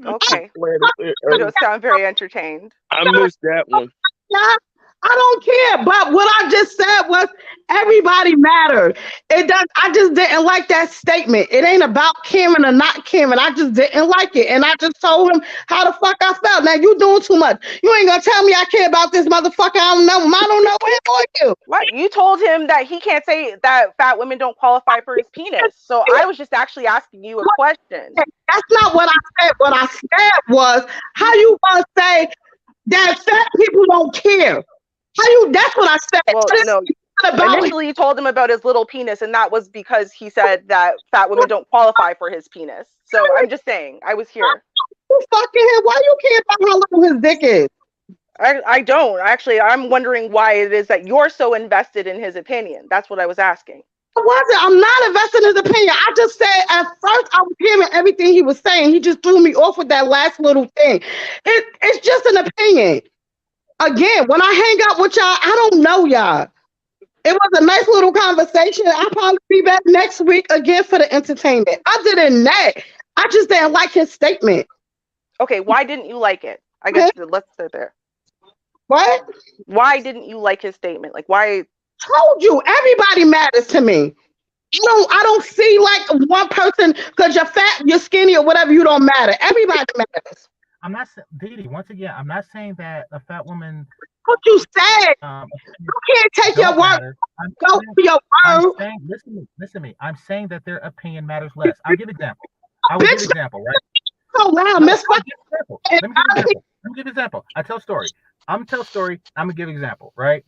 Okay. Planet You Earth. don't sound very entertained. I missed that one. Yeah, I don't care. But what I just said was everybody mattered. It does. I just didn't like that statement. It ain't about caring or not caring. I just didn't like it, and I just told him how the fuck I felt. Now you doing too much. You ain't gonna tell me I care about this motherfucker. I don't know him. I don't know him or you. What? You told him that he can't say that fat women don't qualify for his penis. So I was just actually asking you a question. That's not what I said. What I said was how you gonna say that fat people don't care. How you? That's what I said. Well, It's no. not about Initially, you told him about his little penis, and that was because he said that fat women don't qualify for his penis. So I'm just saying, I was here. you fucking him. Why you care about how little his dick is? I don't. Actually, I'm wondering why it is that you're so invested in his opinion. That's what I was asking. I wasn't. I'm not investing in his opinion. I just said at first I was hearing everything he was saying. He just threw me off with that last little thing. It's just an opinion. Again, when I hang out with y'all, I don't know y'all. It was a nice little conversation. I'll probably be back next week again for the entertainment. Other than that, I just didn't like his statement. Okay, why didn't you like it? I guess Okay? let's start there. What? Why didn't you like his statement? Like, why? Told you, everybody matters to me. I don't see like one person because you're fat, you're skinny, or whatever. You don't matter. Everybody matters. I'm not Didi. Once again, I'm not saying that a fat woman What you said. opinions You can't take your don't word. matter. Go for your I'm word, saying, listen to me. I'm saying that their opinion matters less. I'll give example. I will give bitch. example, right? So loud, No, Miss I'll give Fucking. example. Let me give example. Let me give example. I tell story. I'm gonna tell story. I'm gonna give example, right?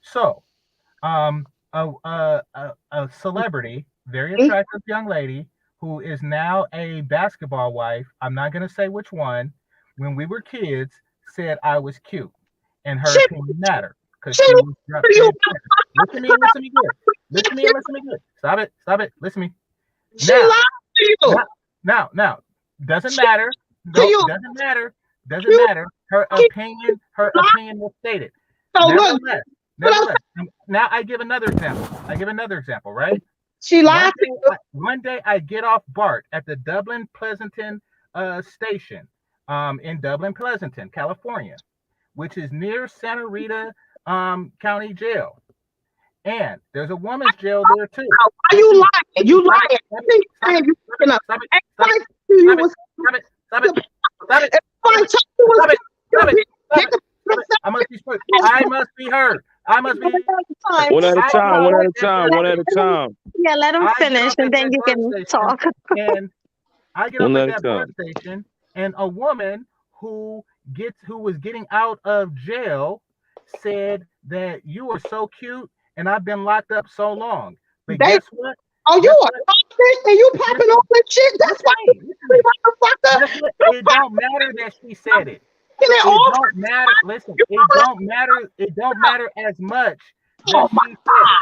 So, um, a celebrity, very attractive young lady who is now a basketball wife. I'm not gonna say which one. When we were kids, said I was cute, and her Shit, opinion mattered because shit, she was you. listen to me and listen to me good. Listen to me and listen to me good. Stop it. Stop it. Listen to me. She Now, lied to you. now, doesn't matter. To No, you. doesn't matter. Doesn't You matter. Her lied. opinion was stated. So look, Nevertheless, what else? nevertheless. Now I give another example. Right? She One lied to day, you. one day I get off BART at the Dublin Pleasanton station, in Dublin Pleasanton, California, which is near Santa Rita County Jail, and there's a woman's jail there too. Why you lying? You lying. You saying you picking up. Stop it! Stop Everybody it! told you Stop it! was Stop it! Stop it! Stop it! everybody told you was Stop it! Stop it! you Stop it! Stop it! I must be spoke. I must be heard. I must be heard. Time. One at a I Hold time. get One on. off at a at time. the One at a time. Yeah, let him I get finish off and at then that you BART can station, talk. and I get off One at at a that BART time. station, and a woman who was getting out of jail said that you are so cute, and I've been locked up so long. But they guess what? oh you Guess a what? toxic and you Guess popping what? off with shit. That's Listen why to you me. Listen to me. motherfucker. Guess what? You It don't matter that she said it. fucking it It off. don't matter. Listen, You it know, don't matter. It don't matter as much that oh my she said it.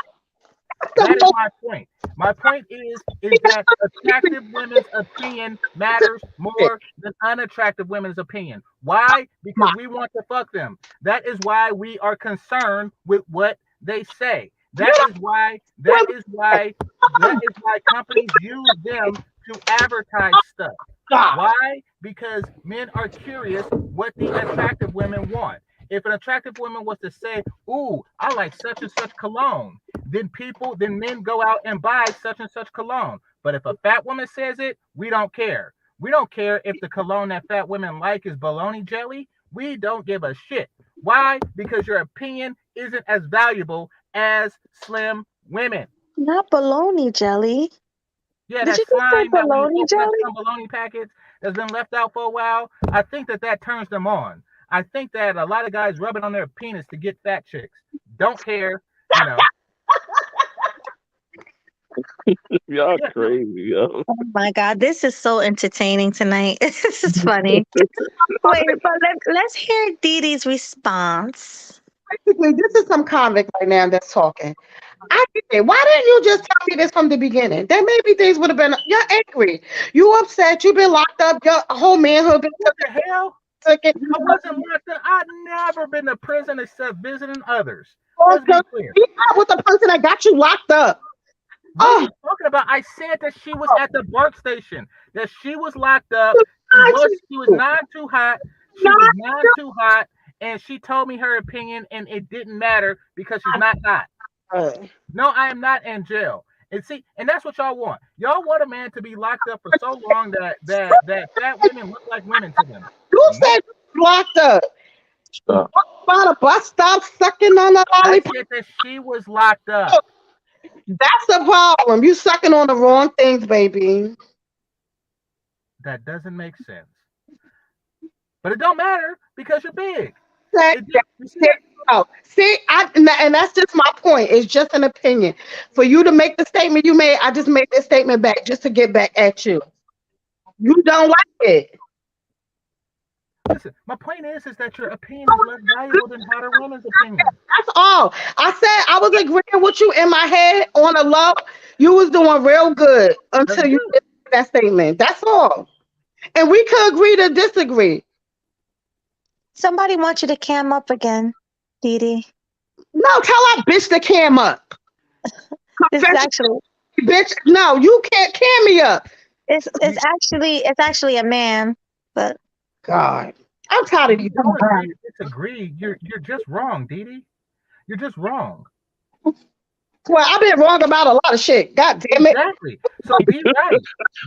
that's That the is most my point. My point is that attractive women's opinion matters more than unattractive women's opinion. Why? Because we want to fuck them. That is why we are concerned with what they say. you That is why that is why that is why companies use them to advertise stuff. God. Why? Because men are curious what the attractive women want. If an attractive woman was to say, "Ooh, I like such and such cologne," then men go out and buy such and such cologne. But if a fat woman says it, we don't care. We don't care if the cologne that fat women like is bologna jelly. We don't give a shit. Why? Because your opinion isn't as valuable as slim women. Not bologna jelly. Yeah, Did that you just say slime that when you bologna open up jelly? some bologna packets that's been left out for a while, I think that turns them on. I think that a lot of guys rub it on their penis to get fat chicks. Don't care, you know. Y'all Yeah, no, crazy, yo. Oh my God, this is so entertaining tonight. This is funny. Wait, but let's hear Dee Dee's response. Basically, this is some convict right now that's talking. I get it. Why didn't you just tell me this from the beginning? Then maybe things would have been. You're angry. You upset. You've been locked up. Your whole manhood been what the hell? taken. I wasn't locked up. I've never been to prison except visiting others. Let's be Also, clear. be out with the person that got you locked up. What are Oh, you talking about? I said that she was at the BART station, that she was locked up. not She was you. not too hot. She was Not not too hot, and she told me her opinion, and it didn't matter because she's not hot. you. No, I am not in jail. And see, and that's what y'all want. Y'all want a man to be locked up for so long that fat women look like women to them. You Nope. said you was locked up. Stop. By the bus stop, sucking on the I lollipop. said that she was locked up. That's the problem. You sucking on the wrong things, baby. That doesn't make sense. But it don't matter because you're big. That, You see that, that? oh, see, and that's just my point. It's just an opinion. For you to make the statement you made, I just made this statement back just to get back at you. You don't like it. Listen, my point is that your opinion is less valuable than hotter women's opinion. That's all. I said I was agreeing with you in my head on a low. You was doing real good That's until you good. did that statement. That's all. And we could agree to disagree. Somebody wants you to cam up again, Dee Dee. No, tell that bitch to cam up. This is Confession, actually bitch. No, you can't cam me up. it's actually a man, but God, I'm tired of You these. don't agree to disagree. You're just wrong, Dee Dee. You're just wrong. Well, I've been wrong about a lot of shit. God damn it. Exactly. So be right.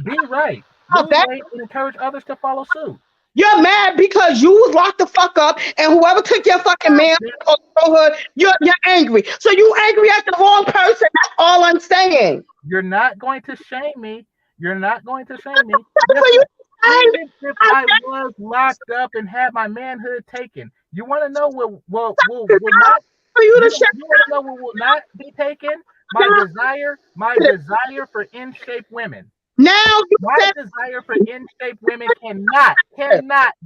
Be right. Oh, Lose that weight and encourage others to follow suit. you're mad because you was locked the fuck up, and whoever took your fucking man or girlhood, you're angry. So you angry at the wrong person. That's all I'm saying. You're not going to shame me. You're not going to shame me. Guess For you, what? Even if I was locked up and had my manhood taken, you want to know what will not for you to shut you want to know what will not be taken? down. My desire for in shape women. Now you My said desire for in shape women cannot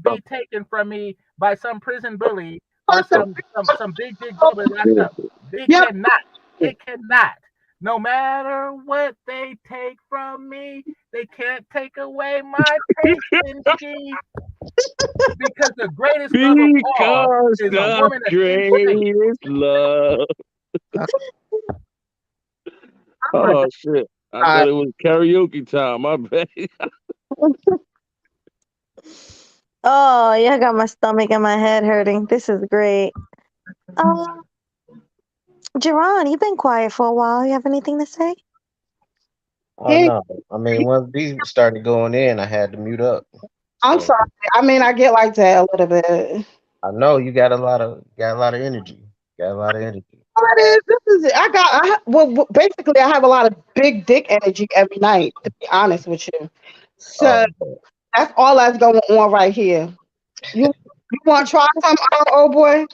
be taken from me by some prison bully or some big bubba locked up. They yep. cannot. It cannot. No matter what they take from me, they can't take away my patience because the greatest love of all Because is a the woman that's in shape. greatest love. Oh shit! I thought it was karaoke time. My bad. Oh, yeah, I got my stomach and my head hurting. This is great. Um, Jerron, you've been quiet for a while. You have anything to say? Oh no, I mean once these started going in, I had to mute up. I'm So sorry. I mean, I get like that a little bit. I know you got a lot of energy. Got a lot of energy. What is this? Is it? Well, basically, I have a lot of big dick energy every night. To be honest with you, so Oh, that's all that's going on right here. You want to try some, old boy?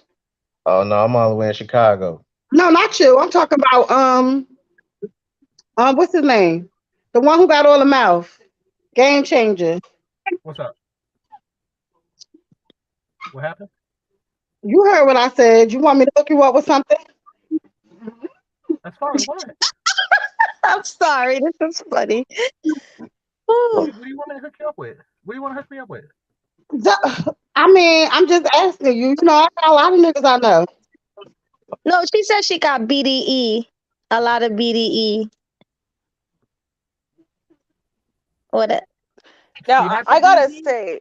oh no, I'm all the way in Chicago. No, not you. I'm talking about what's his name? The one who got all the mouth. Game changer. What's up? What happened? You heard what I said. You want me to hook you up with something? As far as what? I'm sorry. This is funny. What do you want me to hook you up with? What do you want to hook me up with? I mean, I'm just asking you. You know, I got a lot of niggas I know. No, she said she got BDE. A lot of BDE. What? Now, She has I some gotta BD? say,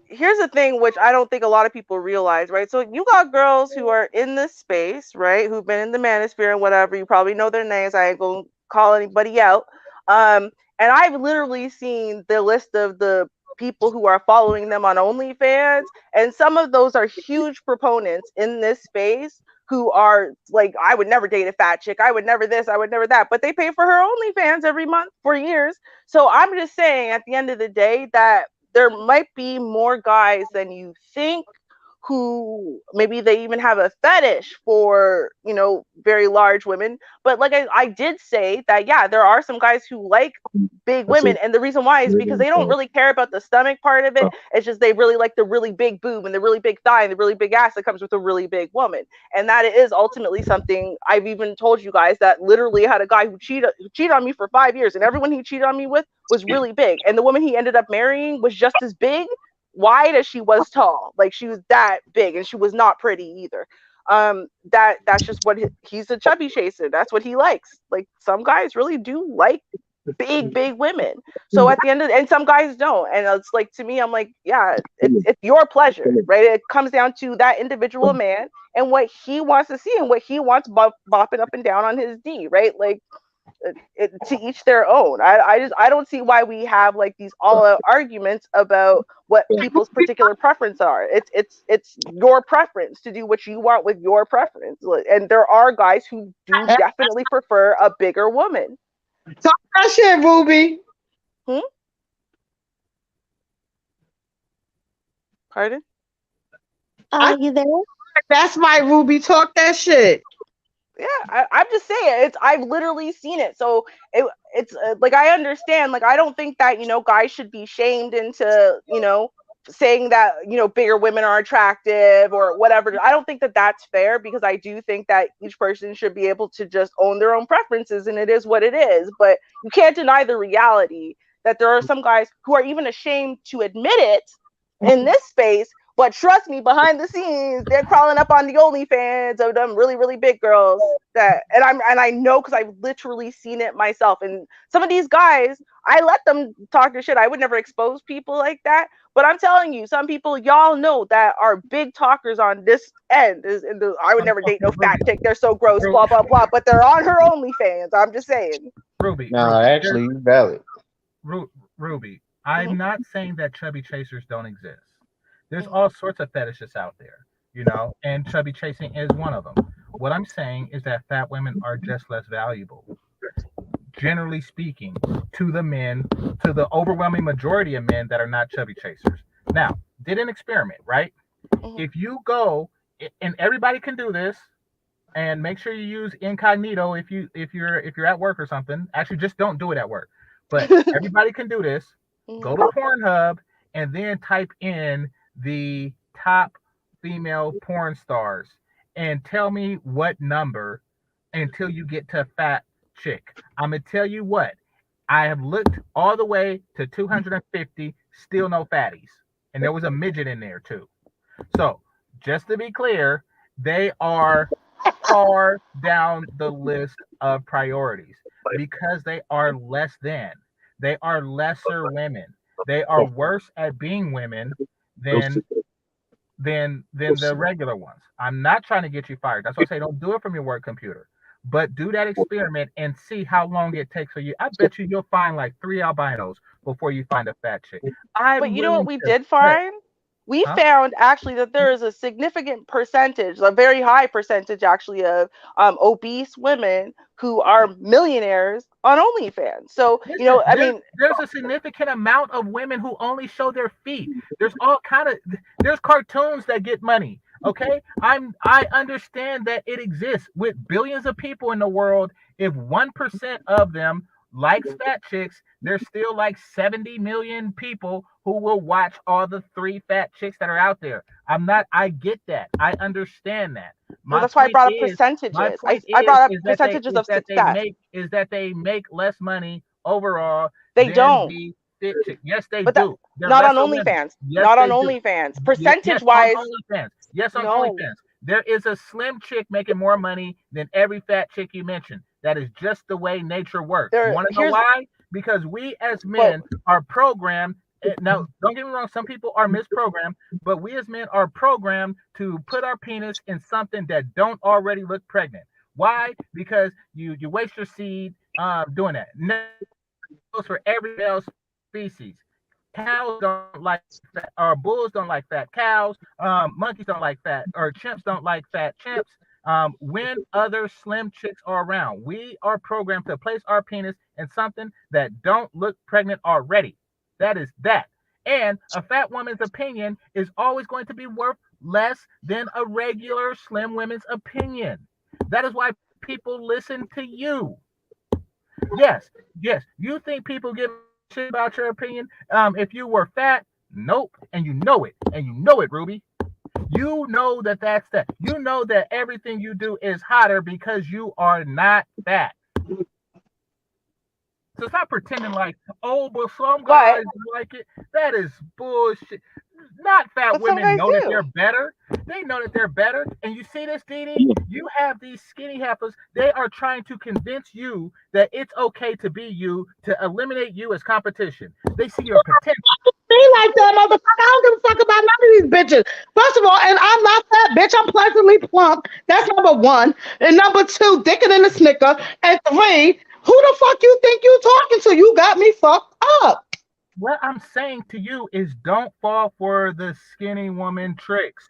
here's the thing which I don't think a lot of people realize, right? So you got girls who are in this space, right? Who've been in the manosphere and whatever. You probably know their names. I ain't gonna call anybody out. And I've literally seen the list of the people who are following them on OnlyFans, and some of those are huge proponents in this space who are like, I would never date a fat chick. I would never this. I would never that. But they pay for her OnlyFans every month for years. So I'm just saying, at the end of the day, that there might be more guys than you think who maybe they even have a fetish for, very large women. But like I did say that, yeah, there are some guys who like big women. And the reason why is because they don't really care about the stomach part of it. It's just they really like the really big boob and the really big thigh and the really big ass that comes with a really big woman. And that is ultimately something I've even told you guys that literally had a guy who cheated on me for 5 years, and everyone he cheated on me with was really big. And the woman he ended up marrying was just as big, wide as she was tall. Like she was that big, and she was not pretty either. That's just what he's a chubby chaser. That's what he likes. Like some guys really do like big women. So at the end of and some guys don't. And it's like, to me, I'm like, yeah, it's your pleasure, right? It comes down to that individual man and what he wants to see and what he wants bopping up and down on his D, right? Like to each their own. I don't see why we have like these all out arguments about what people's particular preference are. It's your preference to do what you want with your preference, and there are guys who do definitely prefer a bigger woman. Talk that shit, Ruby. Pardon? You there? That's my Ruby. Talk that shit. Yeah, I'm just saying, I've literally seen it. So it's like, I understand. Like, I don't think that guys should be shamed into saying that bigger women are attractive or whatever. I don't think that that's fair, because I do think that each person should be able to just own their own preferences, and it is what it is. But you can't deny the reality that there are some guys who are even ashamed to admit it in this space. But trust me, behind the scenes, they're crawling up on the OnlyFans of them really, really big girls. And I know, because I've literally seen it myself. And some of these guys, I let them talk their shit. I would never expose people like that. But I'm telling you, some people, y'all know that are big talkers on this end. I would never date Okay, no fat Ruby. chick. They're so gross, blah blah blah. But they're on her OnlyFans. I'm just saying. Ruby, Nah, Ruby, actually, you valid. Ruby. I'm Mhm. not saying that chubby chasers don't exist. There's Mhm. all sorts of fetishes out there, and chubby chasing is one of them. What I'm saying is that fat women are just less valuable, generally speaking, to the men, to the overwhelming majority of men that are not chubby chasers. Now, did an experiment, right? Mhm. If you go, and everybody can do this, and make sure you use incognito if you're at work or something. Actually, just don't do it at work. But everybody can do this. Mhm. Go to Pornhub and then type in the top female porn stars and tell me what number until you get to fat chick. I'm gonna tell you what. I have looked all the way to 250, still no fatties, and there was a midget in there too. So just to be clear, they are far down the list of priorities because they are less than. They are lesser women. They are worse at being women than than the regular ones. I'm not trying to get you fired. That's why I say don't do it from your work computer. But do that experiment and see how long it takes for you. I bet you'll find like 3 albinos before you find a fat chick. But I'm you know what willing we to did bet. find? We Huh? found actually that there is a significant percentage, a very high percentage actually, of obese women who are millionaires on OnlyFans. So, Listen, I mean, there's a significant amount of women who only show their feet. There's all kind of there's cartoons that get money. Okay, I understand that it exists with billions of people in the world. If 1% of them likes fat chicks, there's still like 70 million people who will watch all the 3 fat chicks that are out there. I get that. I understand that. well, My that's why I point brought up is my percentages. point I brought up is that they percentages of success. make less money overall They than don't. the fit chick. Yes, they But that do. They're not on lesser women. OnlyFans. Yes, Not on they do. OnlyFans. Percentage Yes, on wise, OnlyFans. Yes, on no. OnlyFans. There is a slim chick making more money than every fat chick you mentioned. That is just the way nature works. You There want to know here's why? Because we as but men are programmed. Now, don't get me wrong, some people are misprogrammed, but we as men are programmed to put our penis in something that don't already look pregnant. Why? Because you waste your seed doing that. No, goes for every male species. Cows don't like fat, or bulls don't like fat cows. Monkeys don't like fat, or chimps don't like fat chimps. When other slim chicks are around, we are programmed to place our penis in something that don't look pregnant already. That is that. And a fat woman's opinion is always going to be worth less than a regular slim woman's opinion. That is why people listen to you. Yes, yes. You think people give a shit about your opinion? If you were fat, nope, and you know it, and you know it, Ruby. You know that that's that. You know that everything you do is hotter because you are not fat. So stop pretending like, oh, but some but guys like it. That is bullshit. Not fat some women guys know that they're do. better. They know that they're better. And you see this, Dee Dee? You have these skinny heifers. They are trying to convince you that it's okay to be you, to eliminate you as competition. They see your potential. Me like that, motherfucker. I don't give a fuck about none of these bitches. First of all, and I'm not fat, bitch. I'm pleasantly plump. That's number one. And number two, thicker than a snicker. And three, who the fuck you think you talking to? You got me fucked up. What I'm saying to you is don't fall for the skinny woman tricks.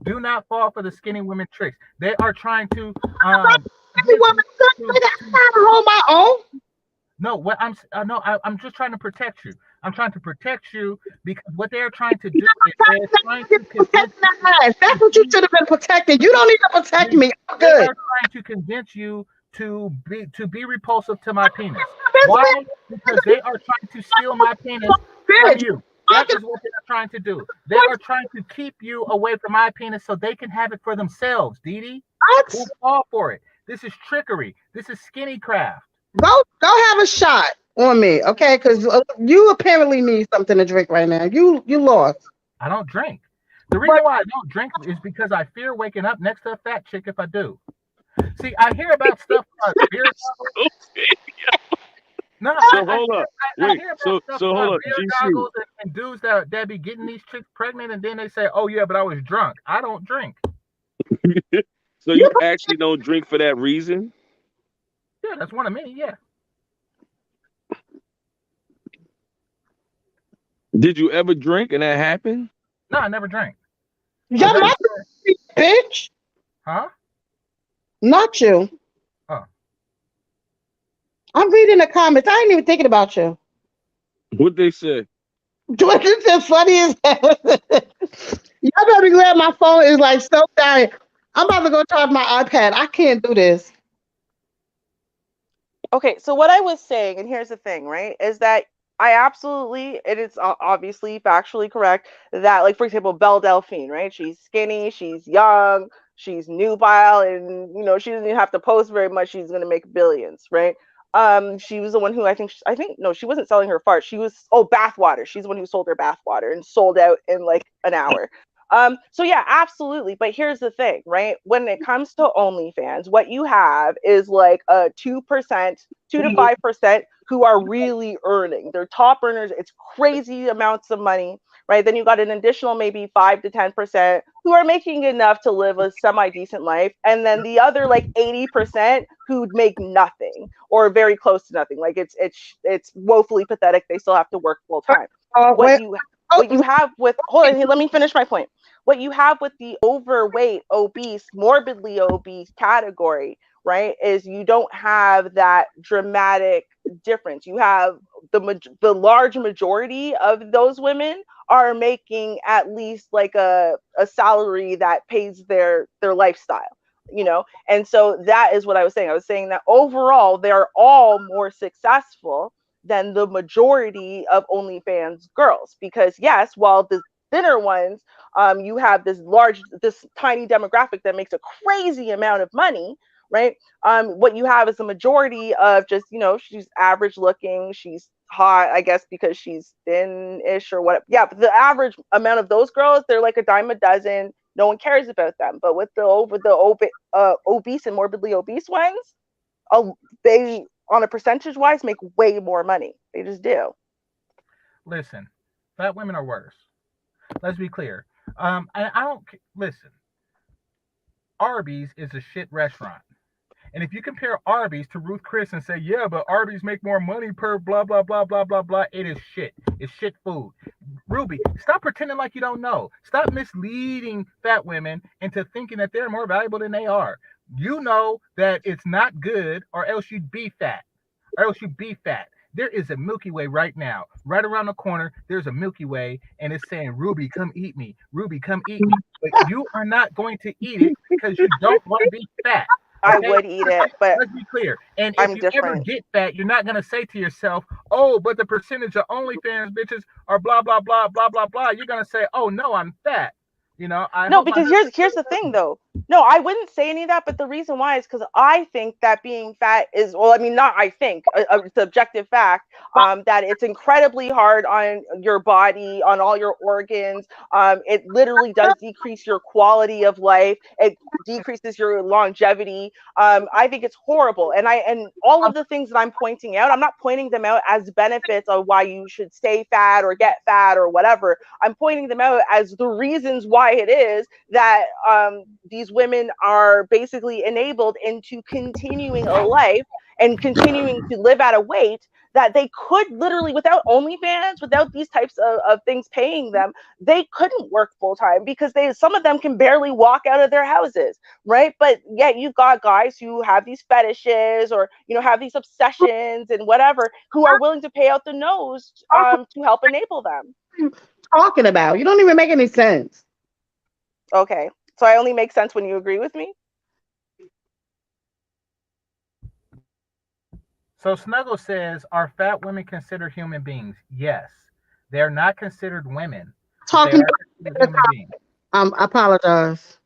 Do not fall for the skinny women tricks. They are trying to Any convince woman, you nigga, I gotta hold my own. no. What I'm no, I'm just trying to protect you. I'm trying to protect you because what they're trying to do is they're trying to convince Protecting that ass. That's what you should have been protecting. You don't need to protect they, me. I'm they good. are trying to convince you to be repulsive to my penis. Bitch, Why? Because they are trying to steal my penis from bitch. you. That Fucking is what they are trying to do. They are trying to keep you away from my penis so they can have it for themselves, Dee Dee. what? Who fall for it? This is trickery. This is skinny craft. Go have a shot on me, okay? Because you apparently need something to drink right now. You lost. I don't drink. The reason But why I don't drink is because I fear waking up next to a fat chick if I do. See, I hear about stuff about spirit. No, So hold up. I Wait. hear about So stuff so hold about up. beer GC. goggles and dudes that be getting these chicks pregnant, and then they say, "Oh yeah, but I was drunk." I don't drink. So You you actually don't drink for that reason? Yeah, that's one of me. Yeah. Did you ever drink and that happened? No, I never drank. I'm your very mother, sure. bitch, Huh? not you. Oh, I'm reading the comments. I ain't even thinking about you. What they say? This is funny as hell. Y'all better be glad my phone is like so dying. I'm about to go charge my iPad. I can't do this. Okay, so what I was saying, and here's the thing, right, is that I absolutely, it is obviously factually correct that, like, for example, Belle Delphine, right? She's skinny, she's young, she's nubile, and she doesn't even have to post very much. She's gonna make billions, right? She was the one who I think no, she wasn't selling her fart. She was bathwater. She's the one who sold her bathwater and sold out in like an hour. So yeah, absolutely. But here's the thing, right? When it comes to OnlyFans, what you have is like a 2%, 2 to 5% who are really earning. They're top earners. It's crazy amounts of money, right? Then you got an additional maybe 5 to 10% who are making enough to live a semi-decent life. And then the other like 80% who make nothing or very close to nothing. Like it's woefully pathetic. They still have to work full time. What Wait. you Oh, what you have with hold on, let me finish my point. What you have with the overweight, obese, morbidly obese category, right, is you don't have that dramatic difference. You have the large majority of those women are making at least like a salary that pays their lifestyle, and so that is what I was saying that overall they're all more successful than the majority of OnlyFans girls, because yes, while the thinner ones, you have this tiny demographic that makes a crazy amount of money, right? What you have is a majority of just, she's average looking, she's hot, I guess, because she's thin-ish or what. Yeah, but the average amount of those girls, they're like a dime a dozen. No one cares about them. But with the obese and morbidly obese ones, they on a percentage wise make way more money. They just do. listen, fat women are worse. Let's be clear. I don't listen. Arby's is a shit restaurant. And if you compare Arby's to Ruth Chris and say, yeah, but Arby's make more money per blah, blah, blah, blah, blah, blah, it is shit. It's shit food. Ruby, stop pretending like you don't know. Stop misleading fat women into thinking that they're more valuable than they are. You know that it's not good, or else you'd be fat. Or else you'd be fat. There is a Milky Way right now. Right around the corner, there's a Milky Way, and it's saying, Ruby, come eat me. Ruby, come eat me. But you are not going to eat it because you don't want to be fat. I Okay, would eat it, but let's be clear. And if I'm you ever different. get fat, you're not gonna say to yourself, "Oh, but the percentage of OnlyFans bitches are blah blah blah blah blah blah." You're gonna say, "Oh no, I'm fat." I No, hope my because husband. here's the thing though. No, I wouldn't say any of that, but the reason why is because I think that being fat is, well, I mean, not I think, it's objective fact, that it's incredibly hard on your body, on all your organs. It literally does decrease your quality of life. It decreases your longevity. I think it's horrible. And all of the things that I'm pointing out, I'm not pointing them out as benefits of why you should stay fat or get fat or whatever. I'm pointing them out as the reasons why it is that these women are basically enabled into continuing a life and continuing to live at a weight that they could literally, without OnlyFans, without these types of things paying them, they couldn't work full time because some of them can barely walk out of their houses, right? But yet you've got guys who have these fetishes or have these obsessions and whatever, who are willing to pay out the nose to help enable them. talking about? You don't even make any sense. Okay, so I only make sense when you agree with me. So Snuggle says, "Are fat women considered human beings?" Yes, they're not considered women. They Talking are considered human beings. I apologize.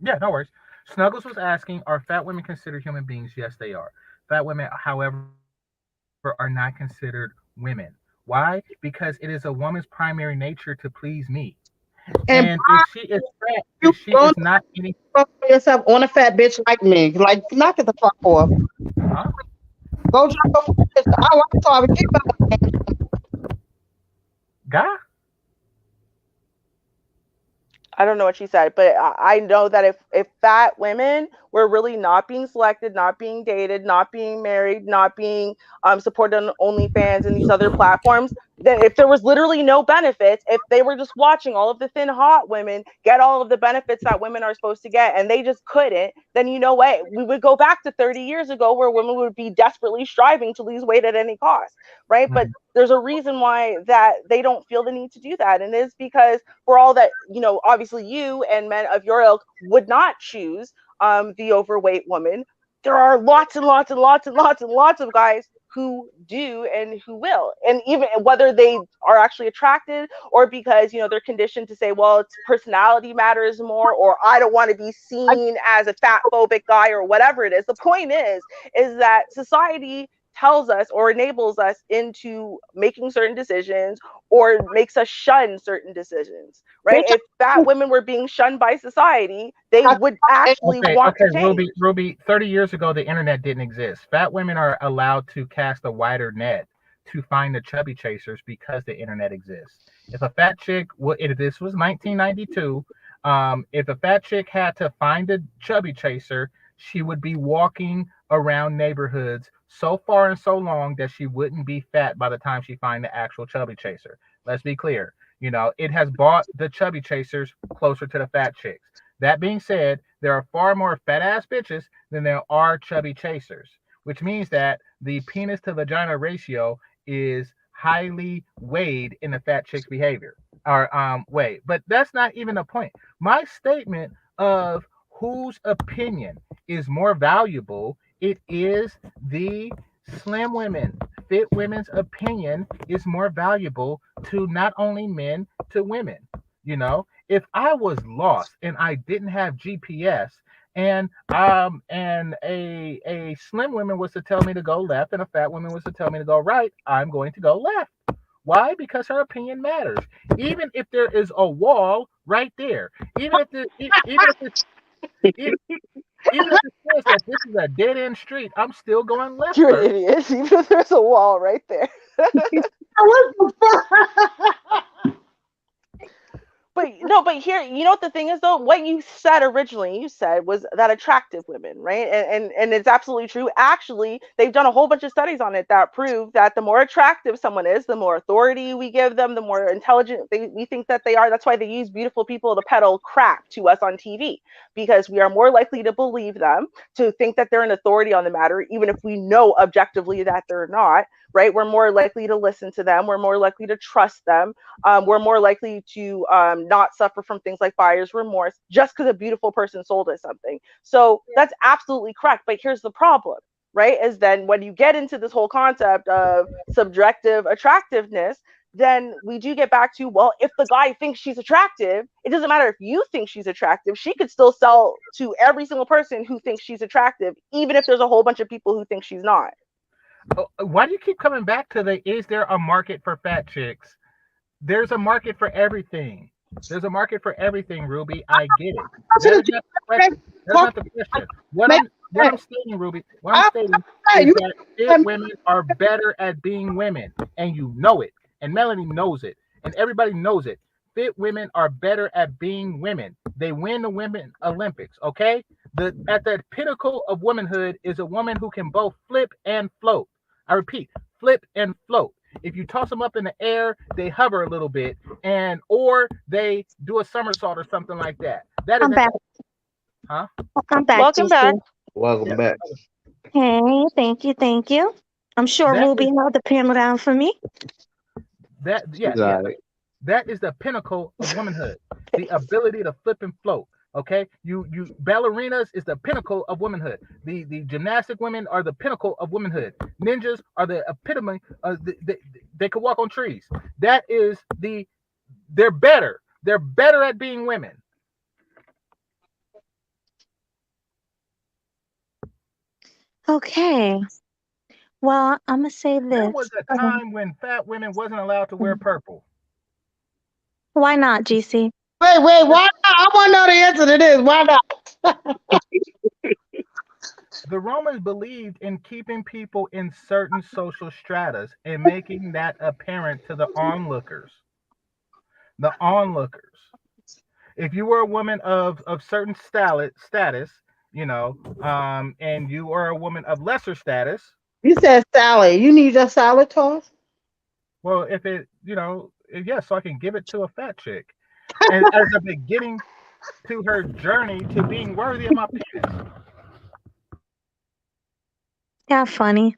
Yeah, no worries. Snuggles was asking, "Are fat women considered human beings?" Yes, they are. Fat women, however, are not considered women. Why? Because it is a woman's primary nature to please me. And And if she is fat, you if she is don't not any, fuck yourself on a fat bitch like me. Like, knock it the fuck off. huh? Go drop off. I want to talk about Guy? I don't know what she said, but I know that if fat women were really not being selected, not being dated, not being married, not being supported on OnlyFans and these other platforms, then if there was literally no benefits, if they were just watching all of the thin hot women get all of the benefits that women are supposed to get and they just couldn't, then you know what? We would go back to 30 years ago where women would be desperately striving to lose weight at any cost, right? But there's a reason why that they don't feel the need to do that, and it's because for all that, obviously you and men of your ilk would not choose the overweight woman, there are lots and lots and lots and lots and lots of guys who do and who will, and even whether they are actually attracted or because they're conditioned to say, well, it's personality matters more, or I don't want to be seen as a fat phobic guy, or whatever it is. The point is that society tells us or enables us into making certain decisions or makes us shun certain decisions, right? If fat women were being shunned by society, they would actually want to change. Ruby, 30 years ago, the internet didn't exist. Fat women are allowed to cast a wider net to find the chubby chasers because the internet exists. If a fat chick, if this was 1992, if a fat chick had to find a chubby chaser, she would be walking around neighborhoods so far and so long that she wouldn't be fat by the time she find the actual chubby chaser. Let's be clear. It has brought the chubby chasers closer to the fat chicks. That being said, there are far more fat ass bitches than there are chubby chasers, which means that the penis to vagina ratio is highly weighed in the fat chick's behavior or way. But that's not even the point. My statement of whose opinion is more valuable, it is the slim women, fit women's opinion is more valuable to not only men, to women. If I was lost and I didn't have GPS and a slim woman was to tell me to go left and a fat woman was to tell me to go right, I'm going to go left. Why? Because her opinion matters. Even if there is a wall right there, even if it says that this is a dead end street, I'm still going left. You're an idiot. Even if there's a wall right there. What the fuck? But here, what the thing is though, what you said originally, you said was that attractive women, right? And it's absolutely true. Actually, they've done a whole bunch of studies on it that prove that the more attractive someone is, the more authority we give them, the more intelligent we think that they are. That's why they use beautiful people to peddle crap to us on TV, because we are more likely to believe them, to think that they're an authority on the matter, even if we know objectively that they're not, right? We're more likely to listen to them. We're more likely to trust them. We're more likely to not suffer from things like buyer's remorse just because a beautiful person sold us something. So that's absolutely correct. But here's the problem, right? Is then when you get into this whole concept of subjective attractiveness, then we do get back to, well, if the guy thinks she's attractive, it doesn't matter if you think she's attractive. She could still sell to every single person who thinks she's attractive, even if there's a whole bunch of people who think she's not. Why do you keep coming back to is there a market for fat chicks? There's a market for everything. There's a market for everything, Ruby. I get it. That is not the question. That's not the question. What I'm stating, Ruby, what I'm stating is that fit women are better at being women, and you know it. And Melanie knows it. And everybody knows it. Fit women are better at being women. They win the Women Olympics, okay? At the pinnacle of womanhood is a woman who can both flip and float. I repeat, flip and float. If you toss them up in the air, they hover a little bit, or they do a somersault or something like that. That is I'm back. Huh? I'm back. Welcome back. Welcome back. Hey, thank you. I'm sure Ruby held the panel down for me. That is the pinnacle of womanhood. The ability to flip and float. Okay, you ballerinas is the pinnacle of womanhood. The gymnastic women are the pinnacle of womanhood. Ninjas are the epitome. They can walk on trees. That is they're better. They're better at being women. Okay. Well, I'm gonna say this. There was a time when fat women wasn't allowed to wear purple. Why not, GC? Wait, why not? I want to know the answer to this. Why not? The Romans believed in keeping people in certain social stratas and making that apparent to the onlookers. The onlookers. If you were a woman of certain status, and you are a woman of lesser status, You said salad. You need your salad tossed? well, if it, yes, so I can give it to a fat chick, and as a beginning to her journey to being worthy of my penis. Yeah, funny.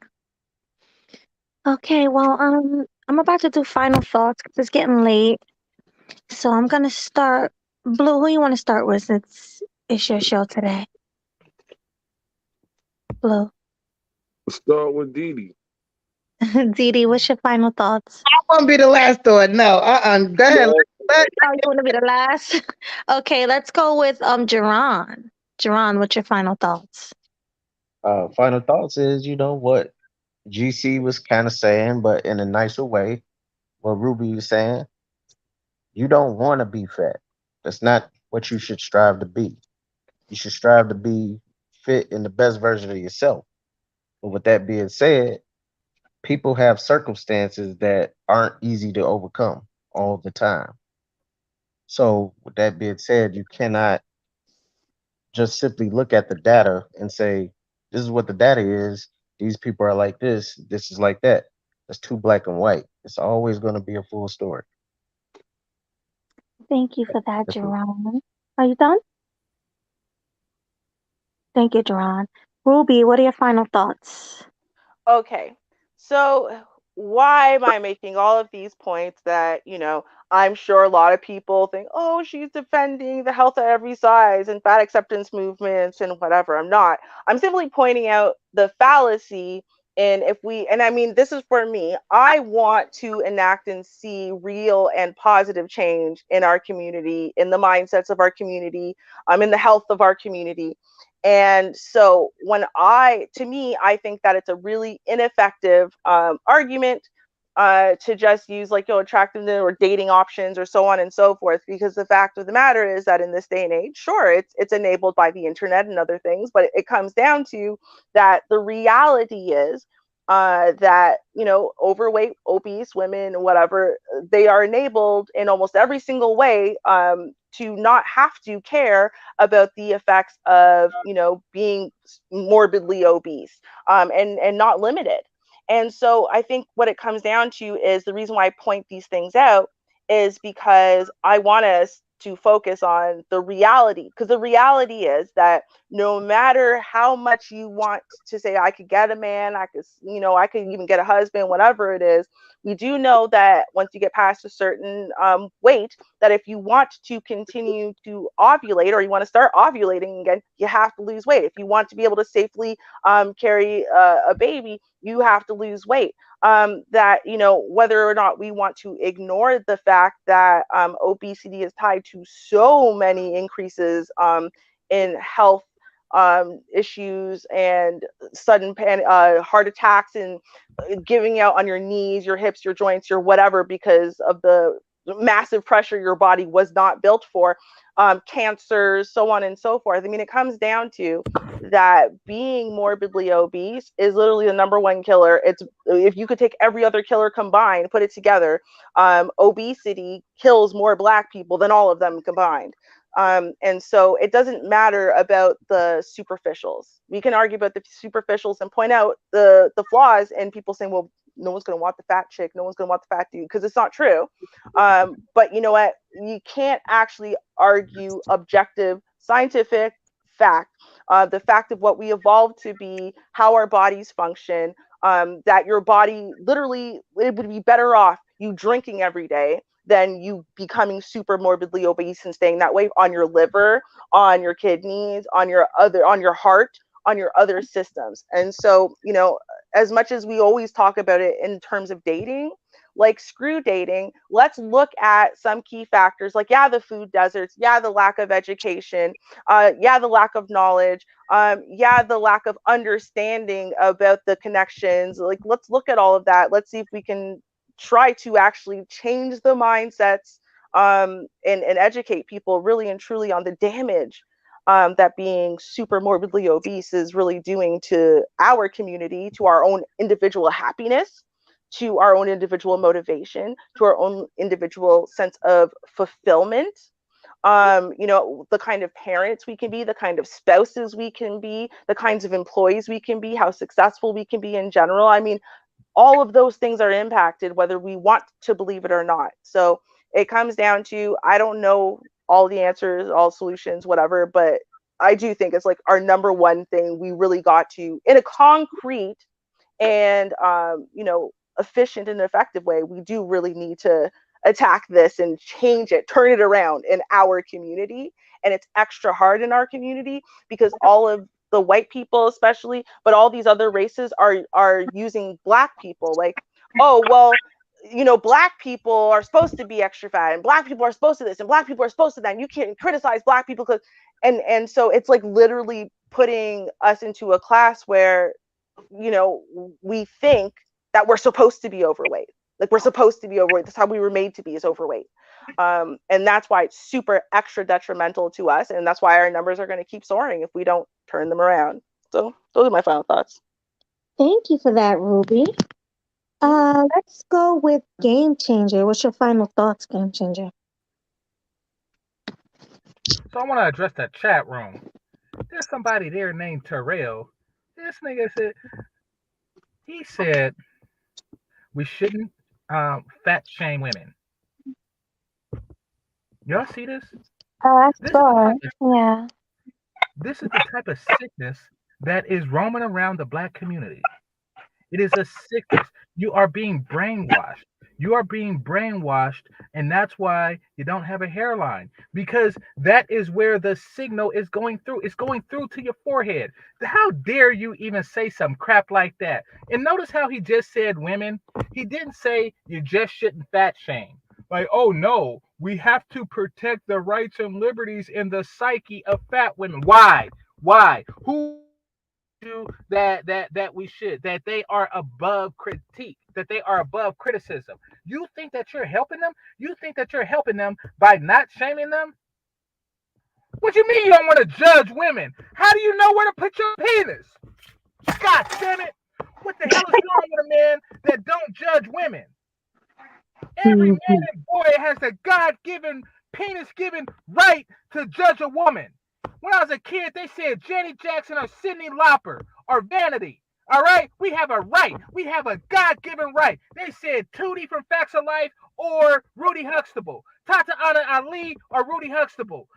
Okay, well, I'm about to do final thoughts 'cause it's getting late. So I'm gonna start. Blue, who you want to start with? It's your show today. Blue. Let's start with Didi. Didi, what's your final thoughts? I won't be the last door. No. Go ahead. Let- Oh, you want to be the last? Okay, let's go with Jerron. Jerron, what's your final thoughts? Final thoughts is, you know what GC was kind of saying, but in a nicer way. What Ruby was saying, you don't want to be fat. That's not what you should strive to be. You should strive to be fit in the best version of yourself. But with that being said, people have circumstances that aren't easy to overcome all the time. So, with that being said, you cannot just simply look at the data and say, this is what the data is. These people are like this is like that. It's too black and white. It's always going to be a full story. Thank you for that, That's it. Jerron. Are you done? Thank you, Jerron. Ruby, what are your final thoughts? Okay. So why am I making all of these points that, I'm sure a lot of people think, oh, she's defending the health at every size and fat acceptance movements and whatever. I'm not. I'm simply pointing out the fallacy. And and I mean, this is for me, I want to enact and see real and positive change in our community, in the mindsets of our community, in the health of our community. And so to me, I think that it's a really ineffective argument to just use like, attractiveness or dating options or so on and so forth. Because the fact of the matter is that in this day and age, sure, it's enabled by the internet and other things, but it comes down to that the reality is that, overweight, obese women, whatever, they are enabled in almost every single way to not have to care about the effects of being morbidly obese, and not limited. And so I think what it comes down to is the reason why I point these things out is because I want us to focus on the reality, because the reality is that no matter how much you want to say I could get a man, I could even get a husband, whatever it is, we do know that once you get past a certain weight, that if you want to continue to ovulate, or you want to start ovulating again, you have to lose weight. If you want to be able to safely carry a baby, you have to lose weight. That, whether or not we want to ignore the fact that obesity is tied to so many increases in health issues and sudden heart attacks, and giving out on your knees, your hips, your joints, your whatever, because of the massive pressure your body was not built for, cancers, so on and so forth. I mean, it comes down to that being morbidly obese is literally the number one killer. It's, if you could take every other killer combined, put it together, obesity kills more Black people than all of them combined. And so it doesn't matter about the superficials. We can argue about the superficials and point out the flaws, and people saying, well, no one's going to want the fat chick, no one's going to want the fat dude, because it's not true. But you know what? You can't actually argue objective scientific fact, the fact of what we evolved to be, how our bodies function, that your body literally, it would be better off you drinking every day than you becoming super morbidly obese and staying that way on your liver, on your kidneys, on your heart, on your other systems. And so, as much as we always talk about it in terms of dating, like screw dating, let's look at some key factors, like, yeah, the food deserts, yeah, the lack of education, yeah, the lack of knowledge, yeah, the lack of understanding about the connections. Like, let's look at all of that. Let's see if we can try to actually change the mindsets, and educate people really and truly on the damage that being super morbidly obese is really doing to our community, to our own individual happiness, to our own individual motivation, to our own individual sense of fulfillment. The kind of parents we can be, the kind of spouses we can be, the kinds of employees we can be, how successful we can be in general. I mean, all of those things are impacted whether we want to believe it or not. So it comes down to, I don't know all the answers, all solutions, whatever, but I do think it's like our number one thing we really got to, in a concrete and efficient and effective way, we do really need to attack this and change it, turn it around in our community. And it's extra hard in our community because all of the white people especially, but all these other races are using black people like, oh well, black people are supposed to be extra fat and black people are supposed to this and black people are supposed to that, and you can't criticize black people because and so it's like literally putting us into a class where we think that we're supposed to be overweight. Like we're supposed to be overweight. That's how we were made to be, is overweight. And that's why it's super extra detrimental to us. And that's why our numbers are going to keep soaring if we don't turn them around. So those are my final thoughts. Thank you for that, Ruby. Let's go with Game Changer. What's your final thoughts, Game Changer? So I want to address that chat room. There's somebody there named Terrell. This nigga said we shouldn't fat shame women. Y'all see this? I This is the saw type it. of Yeah. this is the type of sickness that is roaming around the black community. It is a sickness. You are being brainwashed. You are being brainwashed, and that's why you don't have a hairline, because that is where the signal is going through. It's going through to your forehead. How dare you even say some crap like that? And notice how he just said women. He didn't say you just shouldn't fat shame. Like, oh no, we have to protect the rights and liberties in the psyche of fat women. Why? Why? Who that we should, that they are above critique, that they are above criticism? You think that you're helping them? You think that you're helping them by not shaming them? What you mean you don't want to judge women? How do you know where to put your penis? God damn it. What the hell is wrong with a man that don't judge women? Every man Mhm. and boy has the God-given, penis-given right to judge a woman. When I was a kid, they said Janet Jackson or Cyndi Lauper or Vanity. All right? We have a right. We have a God-given right. They said Tootie from Facts of Life or Rudy Huxtable. Tatiana Ali or Rudy Huxtable.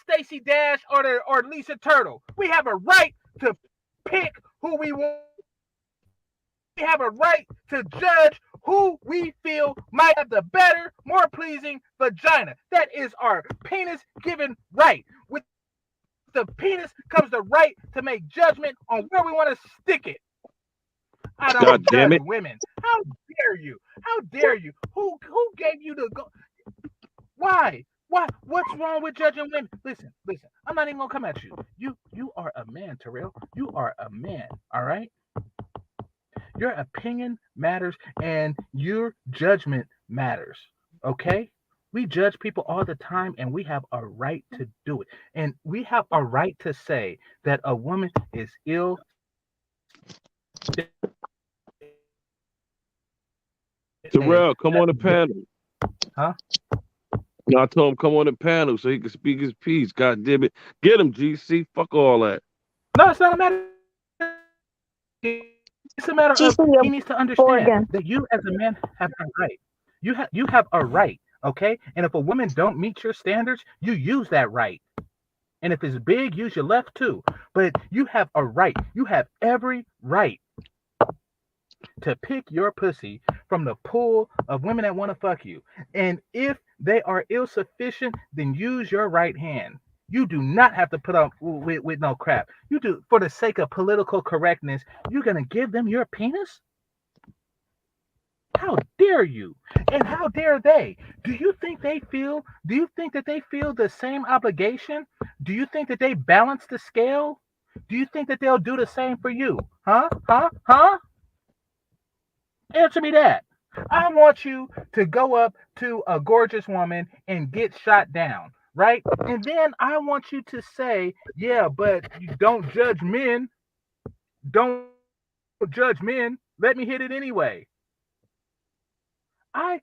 Stacey Dash or Lisa Turtle. We have a right to pick who we want. We have a right to judge who we feel might have the better, more pleasing vagina. That is our penis given right. With the penis comes the right to make judgment on where we want to stick it. I don't God damn judge it. women. How dare you? How dare you? Who gave you the go? Why? Why? What's wrong with judging women? Listen. I'm not even gonna come at you. You are a man, Terrell. You are a man. All right. Your opinion matters and your judgment matters. Okay? We judge people all the time and we have a right to do it. And we have a right to say that a woman is ill. Terrell, come on the panel. Huh? No, I told him come on the panel so he can speak his piece. God damn it. Get him, GC. Fuck all that. No, it's not a matter. It's a matter of GC, you're he needs to four understand again. that you as a man have a right. You have a right, okay? And if a woman don't meet your standards, you use that right. And if it's big, use your left too. But you have a right. You have every right to pick your pussy from the pool of women that want to fuck you. And if they are ill sufficient, then use your right hand. You do not have to put up with no crap. You do, for the sake of political correctness, you're gonna give them your penis? How dare you? And how dare they? Do you think that they feel the same obligation? Do you think that they balance the scale? Do you think that they'll do the same for you? Huh? Huh? Huh? Answer me that. I want you to go up to a gorgeous woman and get shot down. right? And then I want you to say, yeah, but you don't judge men. Don't judge men. Let me hit it anyway. I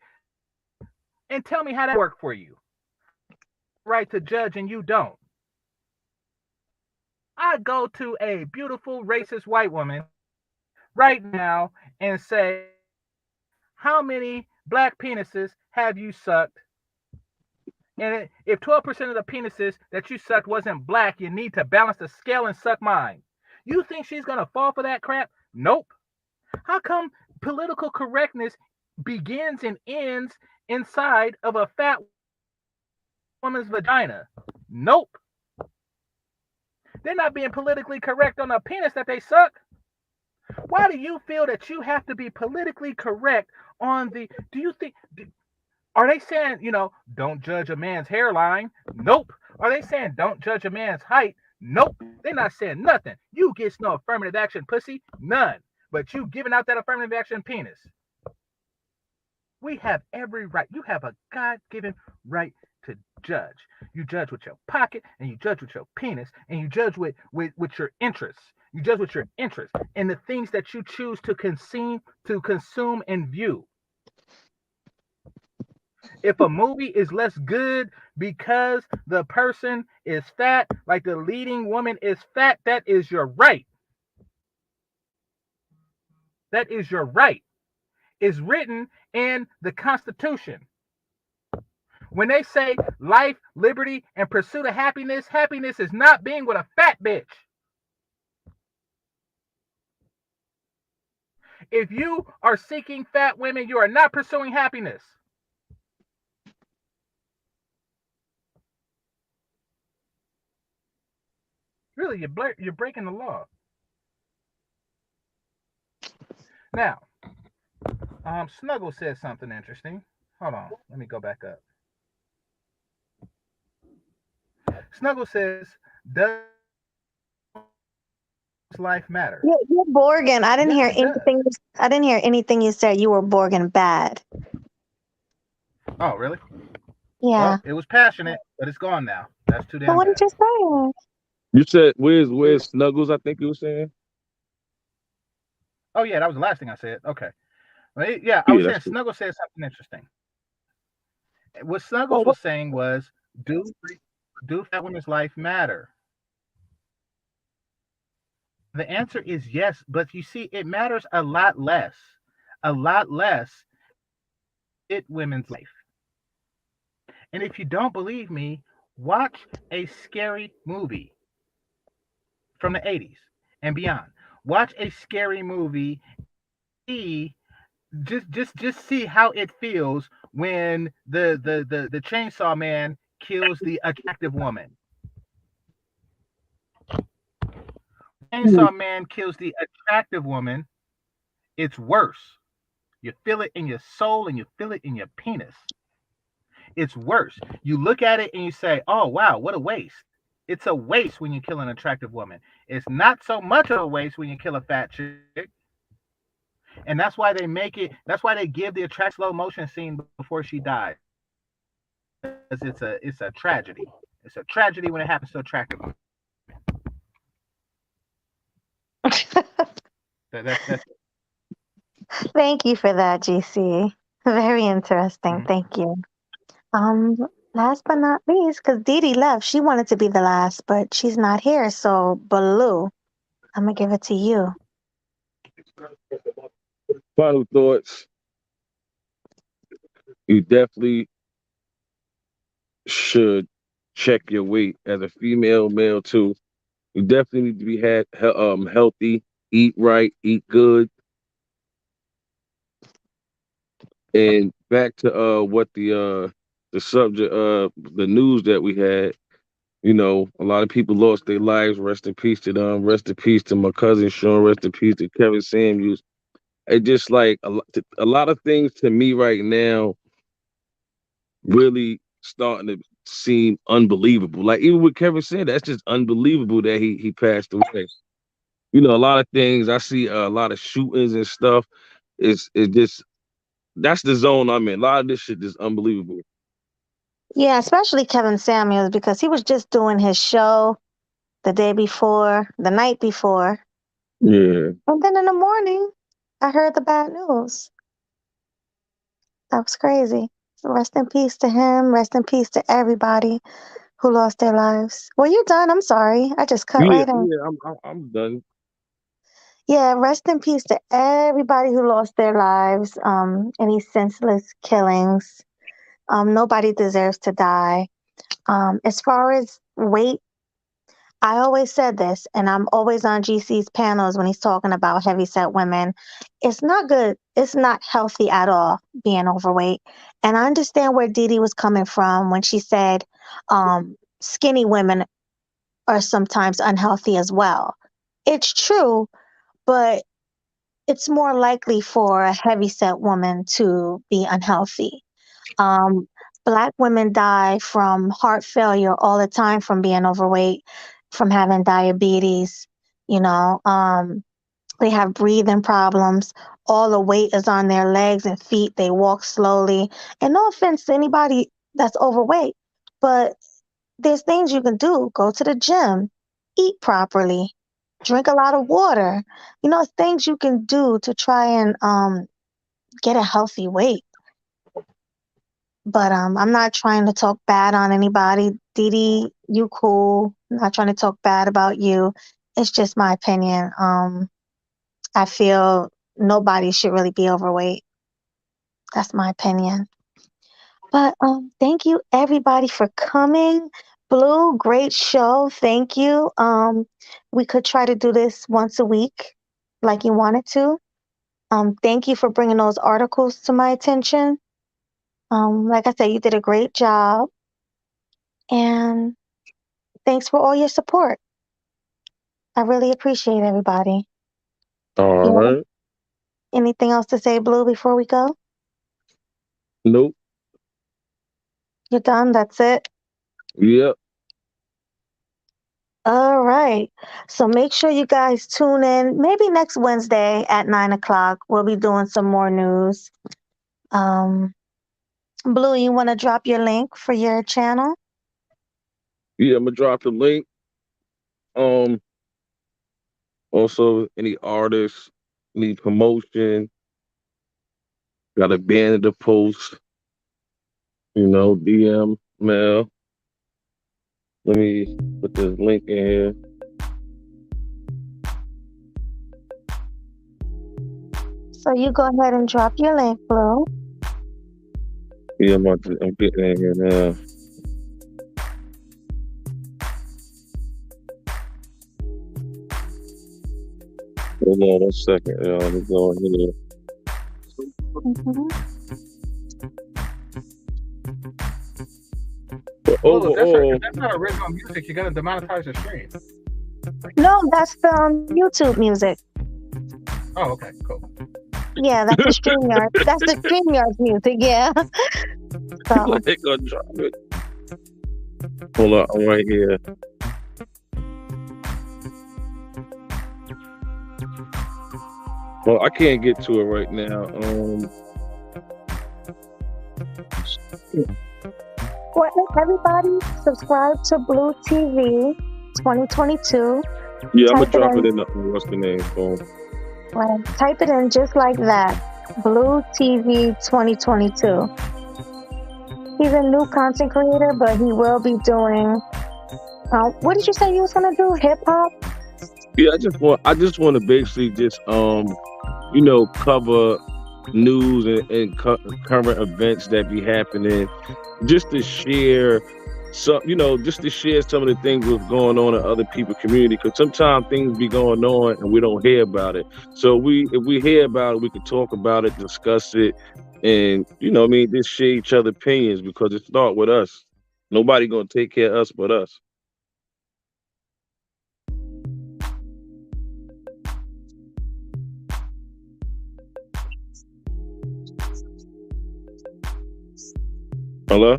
and tell me how that work for you. Right to judge and you don't. I go to a beautiful racist white woman right now and say, how many black penises have you sucked? And if 12% of the penises that you sucked wasn't black, you need to balance the scale and suck mine. You think she's going to fall for that crap? Nope. How come political correctness begins and ends inside of a fat woman's vagina? Nope. They're not being politically correct on a penis that they suck. Why do you feel that you have to be politically correct on the? Do you think? Are they saying, don't judge a man's hairline? Nope. Are they saying don't judge a man's height? Nope. They're not saying nothing. You get no affirmative action, pussy. None. But you giving out that affirmative action penis. We have every right. You have a God-given right to judge. You judge with your pocket, and you judge with your penis, and you judge with your interests. You judge with your interests and the things that you choose to consume and view. If a movie is less good because the person is fat, like the leading woman is fat, that is your right. That is your right. It's written in the Constitution. When they say life, liberty, and pursuit of happiness, happiness is not being with a fat bitch. If you are seeking fat women, you are not pursuing happiness. Really, you're breaking the law. Now, Snuggle says something interesting. Hold on, let me go back up. Snuggle says, "Does life matter?" You're Borgin. I didn't Yes, hear it does. anything. I didn't hear anything you said. You were Borgin bad. Oh, really? Yeah. Well, it was passionate, but it's gone now. That's too But damn what did bad. you say? You said where's Snuggles? I think you were saying. Oh yeah, that was the last thing I said. Okay. Well, yeah, I Yeah, was that's saying cool. Snuggle said something interesting. What Snuggles Well, was saying was, do fat women's life matter? The answer is yes, but you see, it matters a lot less. A lot less it women's life. And if you don't believe me, watch a scary movie from the 80s and beyond. Watch a scary movie and see just see how it feels when the chainsaw man kills the attractive woman. When the chainsaw man kills the attractive woman, it's worse. You feel it in your soul and you feel it in your penis. It's worse. You look at it and you say, "Oh wow, what a waste." It's a waste when you kill an attractive woman. It's not so much of a waste when you kill a fat chick. And that's why they make it. That's why they give the attract slow motion scene before she dies, because it's a tragedy. It's a tragedy when it happens to attractive women. That's thank you for that, GC. Very interesting. mhm. Thank you. Um, Last but not least, because Dee Dee left, she wanted to be the last, but she's not here. So, Baloo, I'm gonna give it to you. Final thoughts. You definitely should check your weight as a female, male too. You definitely need to be healthy, eat right, eat good, and back to what the subject the news that we had. You know, a lot of people lost their lives. Rest in peace to them. Rest in peace to my cousin Sean. Rest in peace to Kevin Samuels. It just like a lot of things to me right now really starting to seem unbelievable. Like even with Kevin Samuels, that's just unbelievable that he passed away. You know, a lot of things I see a lot of shootings and stuff. It's just that's the zone I'm in. A lot of this shit is unbelievable. Yeah, especially Kevin Samuels because he was just doing his show the day before, the night before. Yeah. And then in the morning, I heard the bad news. That was crazy. So rest in peace to him. Rest in peace to everybody who lost their lives. Well, you done. I'm sorry. I just cut Yeah, right in. yeah, I'm done. Yeah, rest in peace to everybody who lost their lives. Any senseless killings. Nobody deserves to die. As far as weight, I always said this, and I'm always on GC's panels when he's talking about heavyset women. It's not good. It's not healthy at all being overweight. And I understand where Dee Dee was coming from when she said skinny women are sometimes unhealthy as well. It's true, but it's more likely for a heavyset woman to be unhealthy. Um, Black women die from heart failure all the time from being overweight, from having diabetes. You know, they have breathing problems. All the weight is on their legs and feet. They walk slowly. And no offense to anybody that's overweight, but there's things you can do. Go to the gym, eat properly, drink a lot of water. You know, things you can do to try and get a healthy weight. But I'm not trying to talk bad on anybody. Dee Dee, you cool. I'm not trying to talk bad about you. It's just my opinion. I feel nobody should really be overweight. That's my opinion. But thank you everybody for coming. Blue, great show. Thank you. We could try to do this once a week, like you wanted to. Thank you for bringing those articles to my attention. Like I said, you did a great job. And thanks for all your support. I really appreciate everybody. All You have right. anything else to say, Blue, before we go? Nope. You're done? That's it? Yep. All right. So make sure you guys tune in. Maybe next Wednesday at 9 o'clock. We'll be doing some more news. Um, Blue, you want to drop your link for your channel? Yeah, I'm gonna drop the link. Um, Also any artists need promotion, got a band to post, DM, mail. Let me put this link in here. So you go ahead and drop your link, Blue. Yeah, I'm getting in here now. Hold on 1 second. Let me go in here. Mhm. But Blue, if overall, that's not original music, you're gonna demonetize the stream. No, that's the YouTube music. Oh, okay, cool. Yeah, that's the StreamYard. That's the StreamYard music. Yeah. So they gonna drop it. Hold on, I'm right here. Well, I can't get to it right now. well, everybody subscribe to Blue TV 2022. Yeah, I'm gonna Type it drop it in. in the what's the name phone. Right. Type it in just like that. Blue TV 2022. He's a new content creator, but he will be doing. What did you say you was gonna do? Hip hop? Yeah, I just want to basically just cover news and current events that be happening, just to share just to share some of the things that's going on in other people's community. Because sometimes things be going on and we don't hear about it. So if we hear about it, we can talk about it, discuss it, and just share each other opinions because it start with us. Nobody gonna take care of us but us. Hello.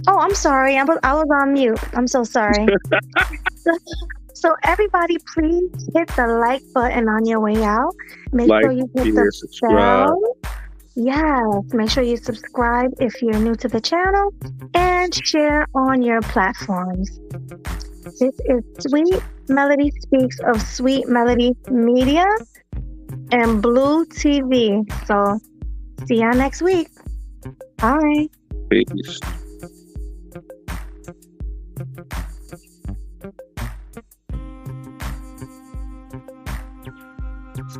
Oh, I'm sorry. I was on mute. I'm so sorry. So everybody, please hit the like button on your way out. Make Like, sure you hit the share, subscribe. bell Yes, make sure you subscribe if you're new to the channel and share on your platforms. This is Sweet Melody Speaks of Sweet Melody Media and Blue TV. So see y'all next week. Bye. Peace.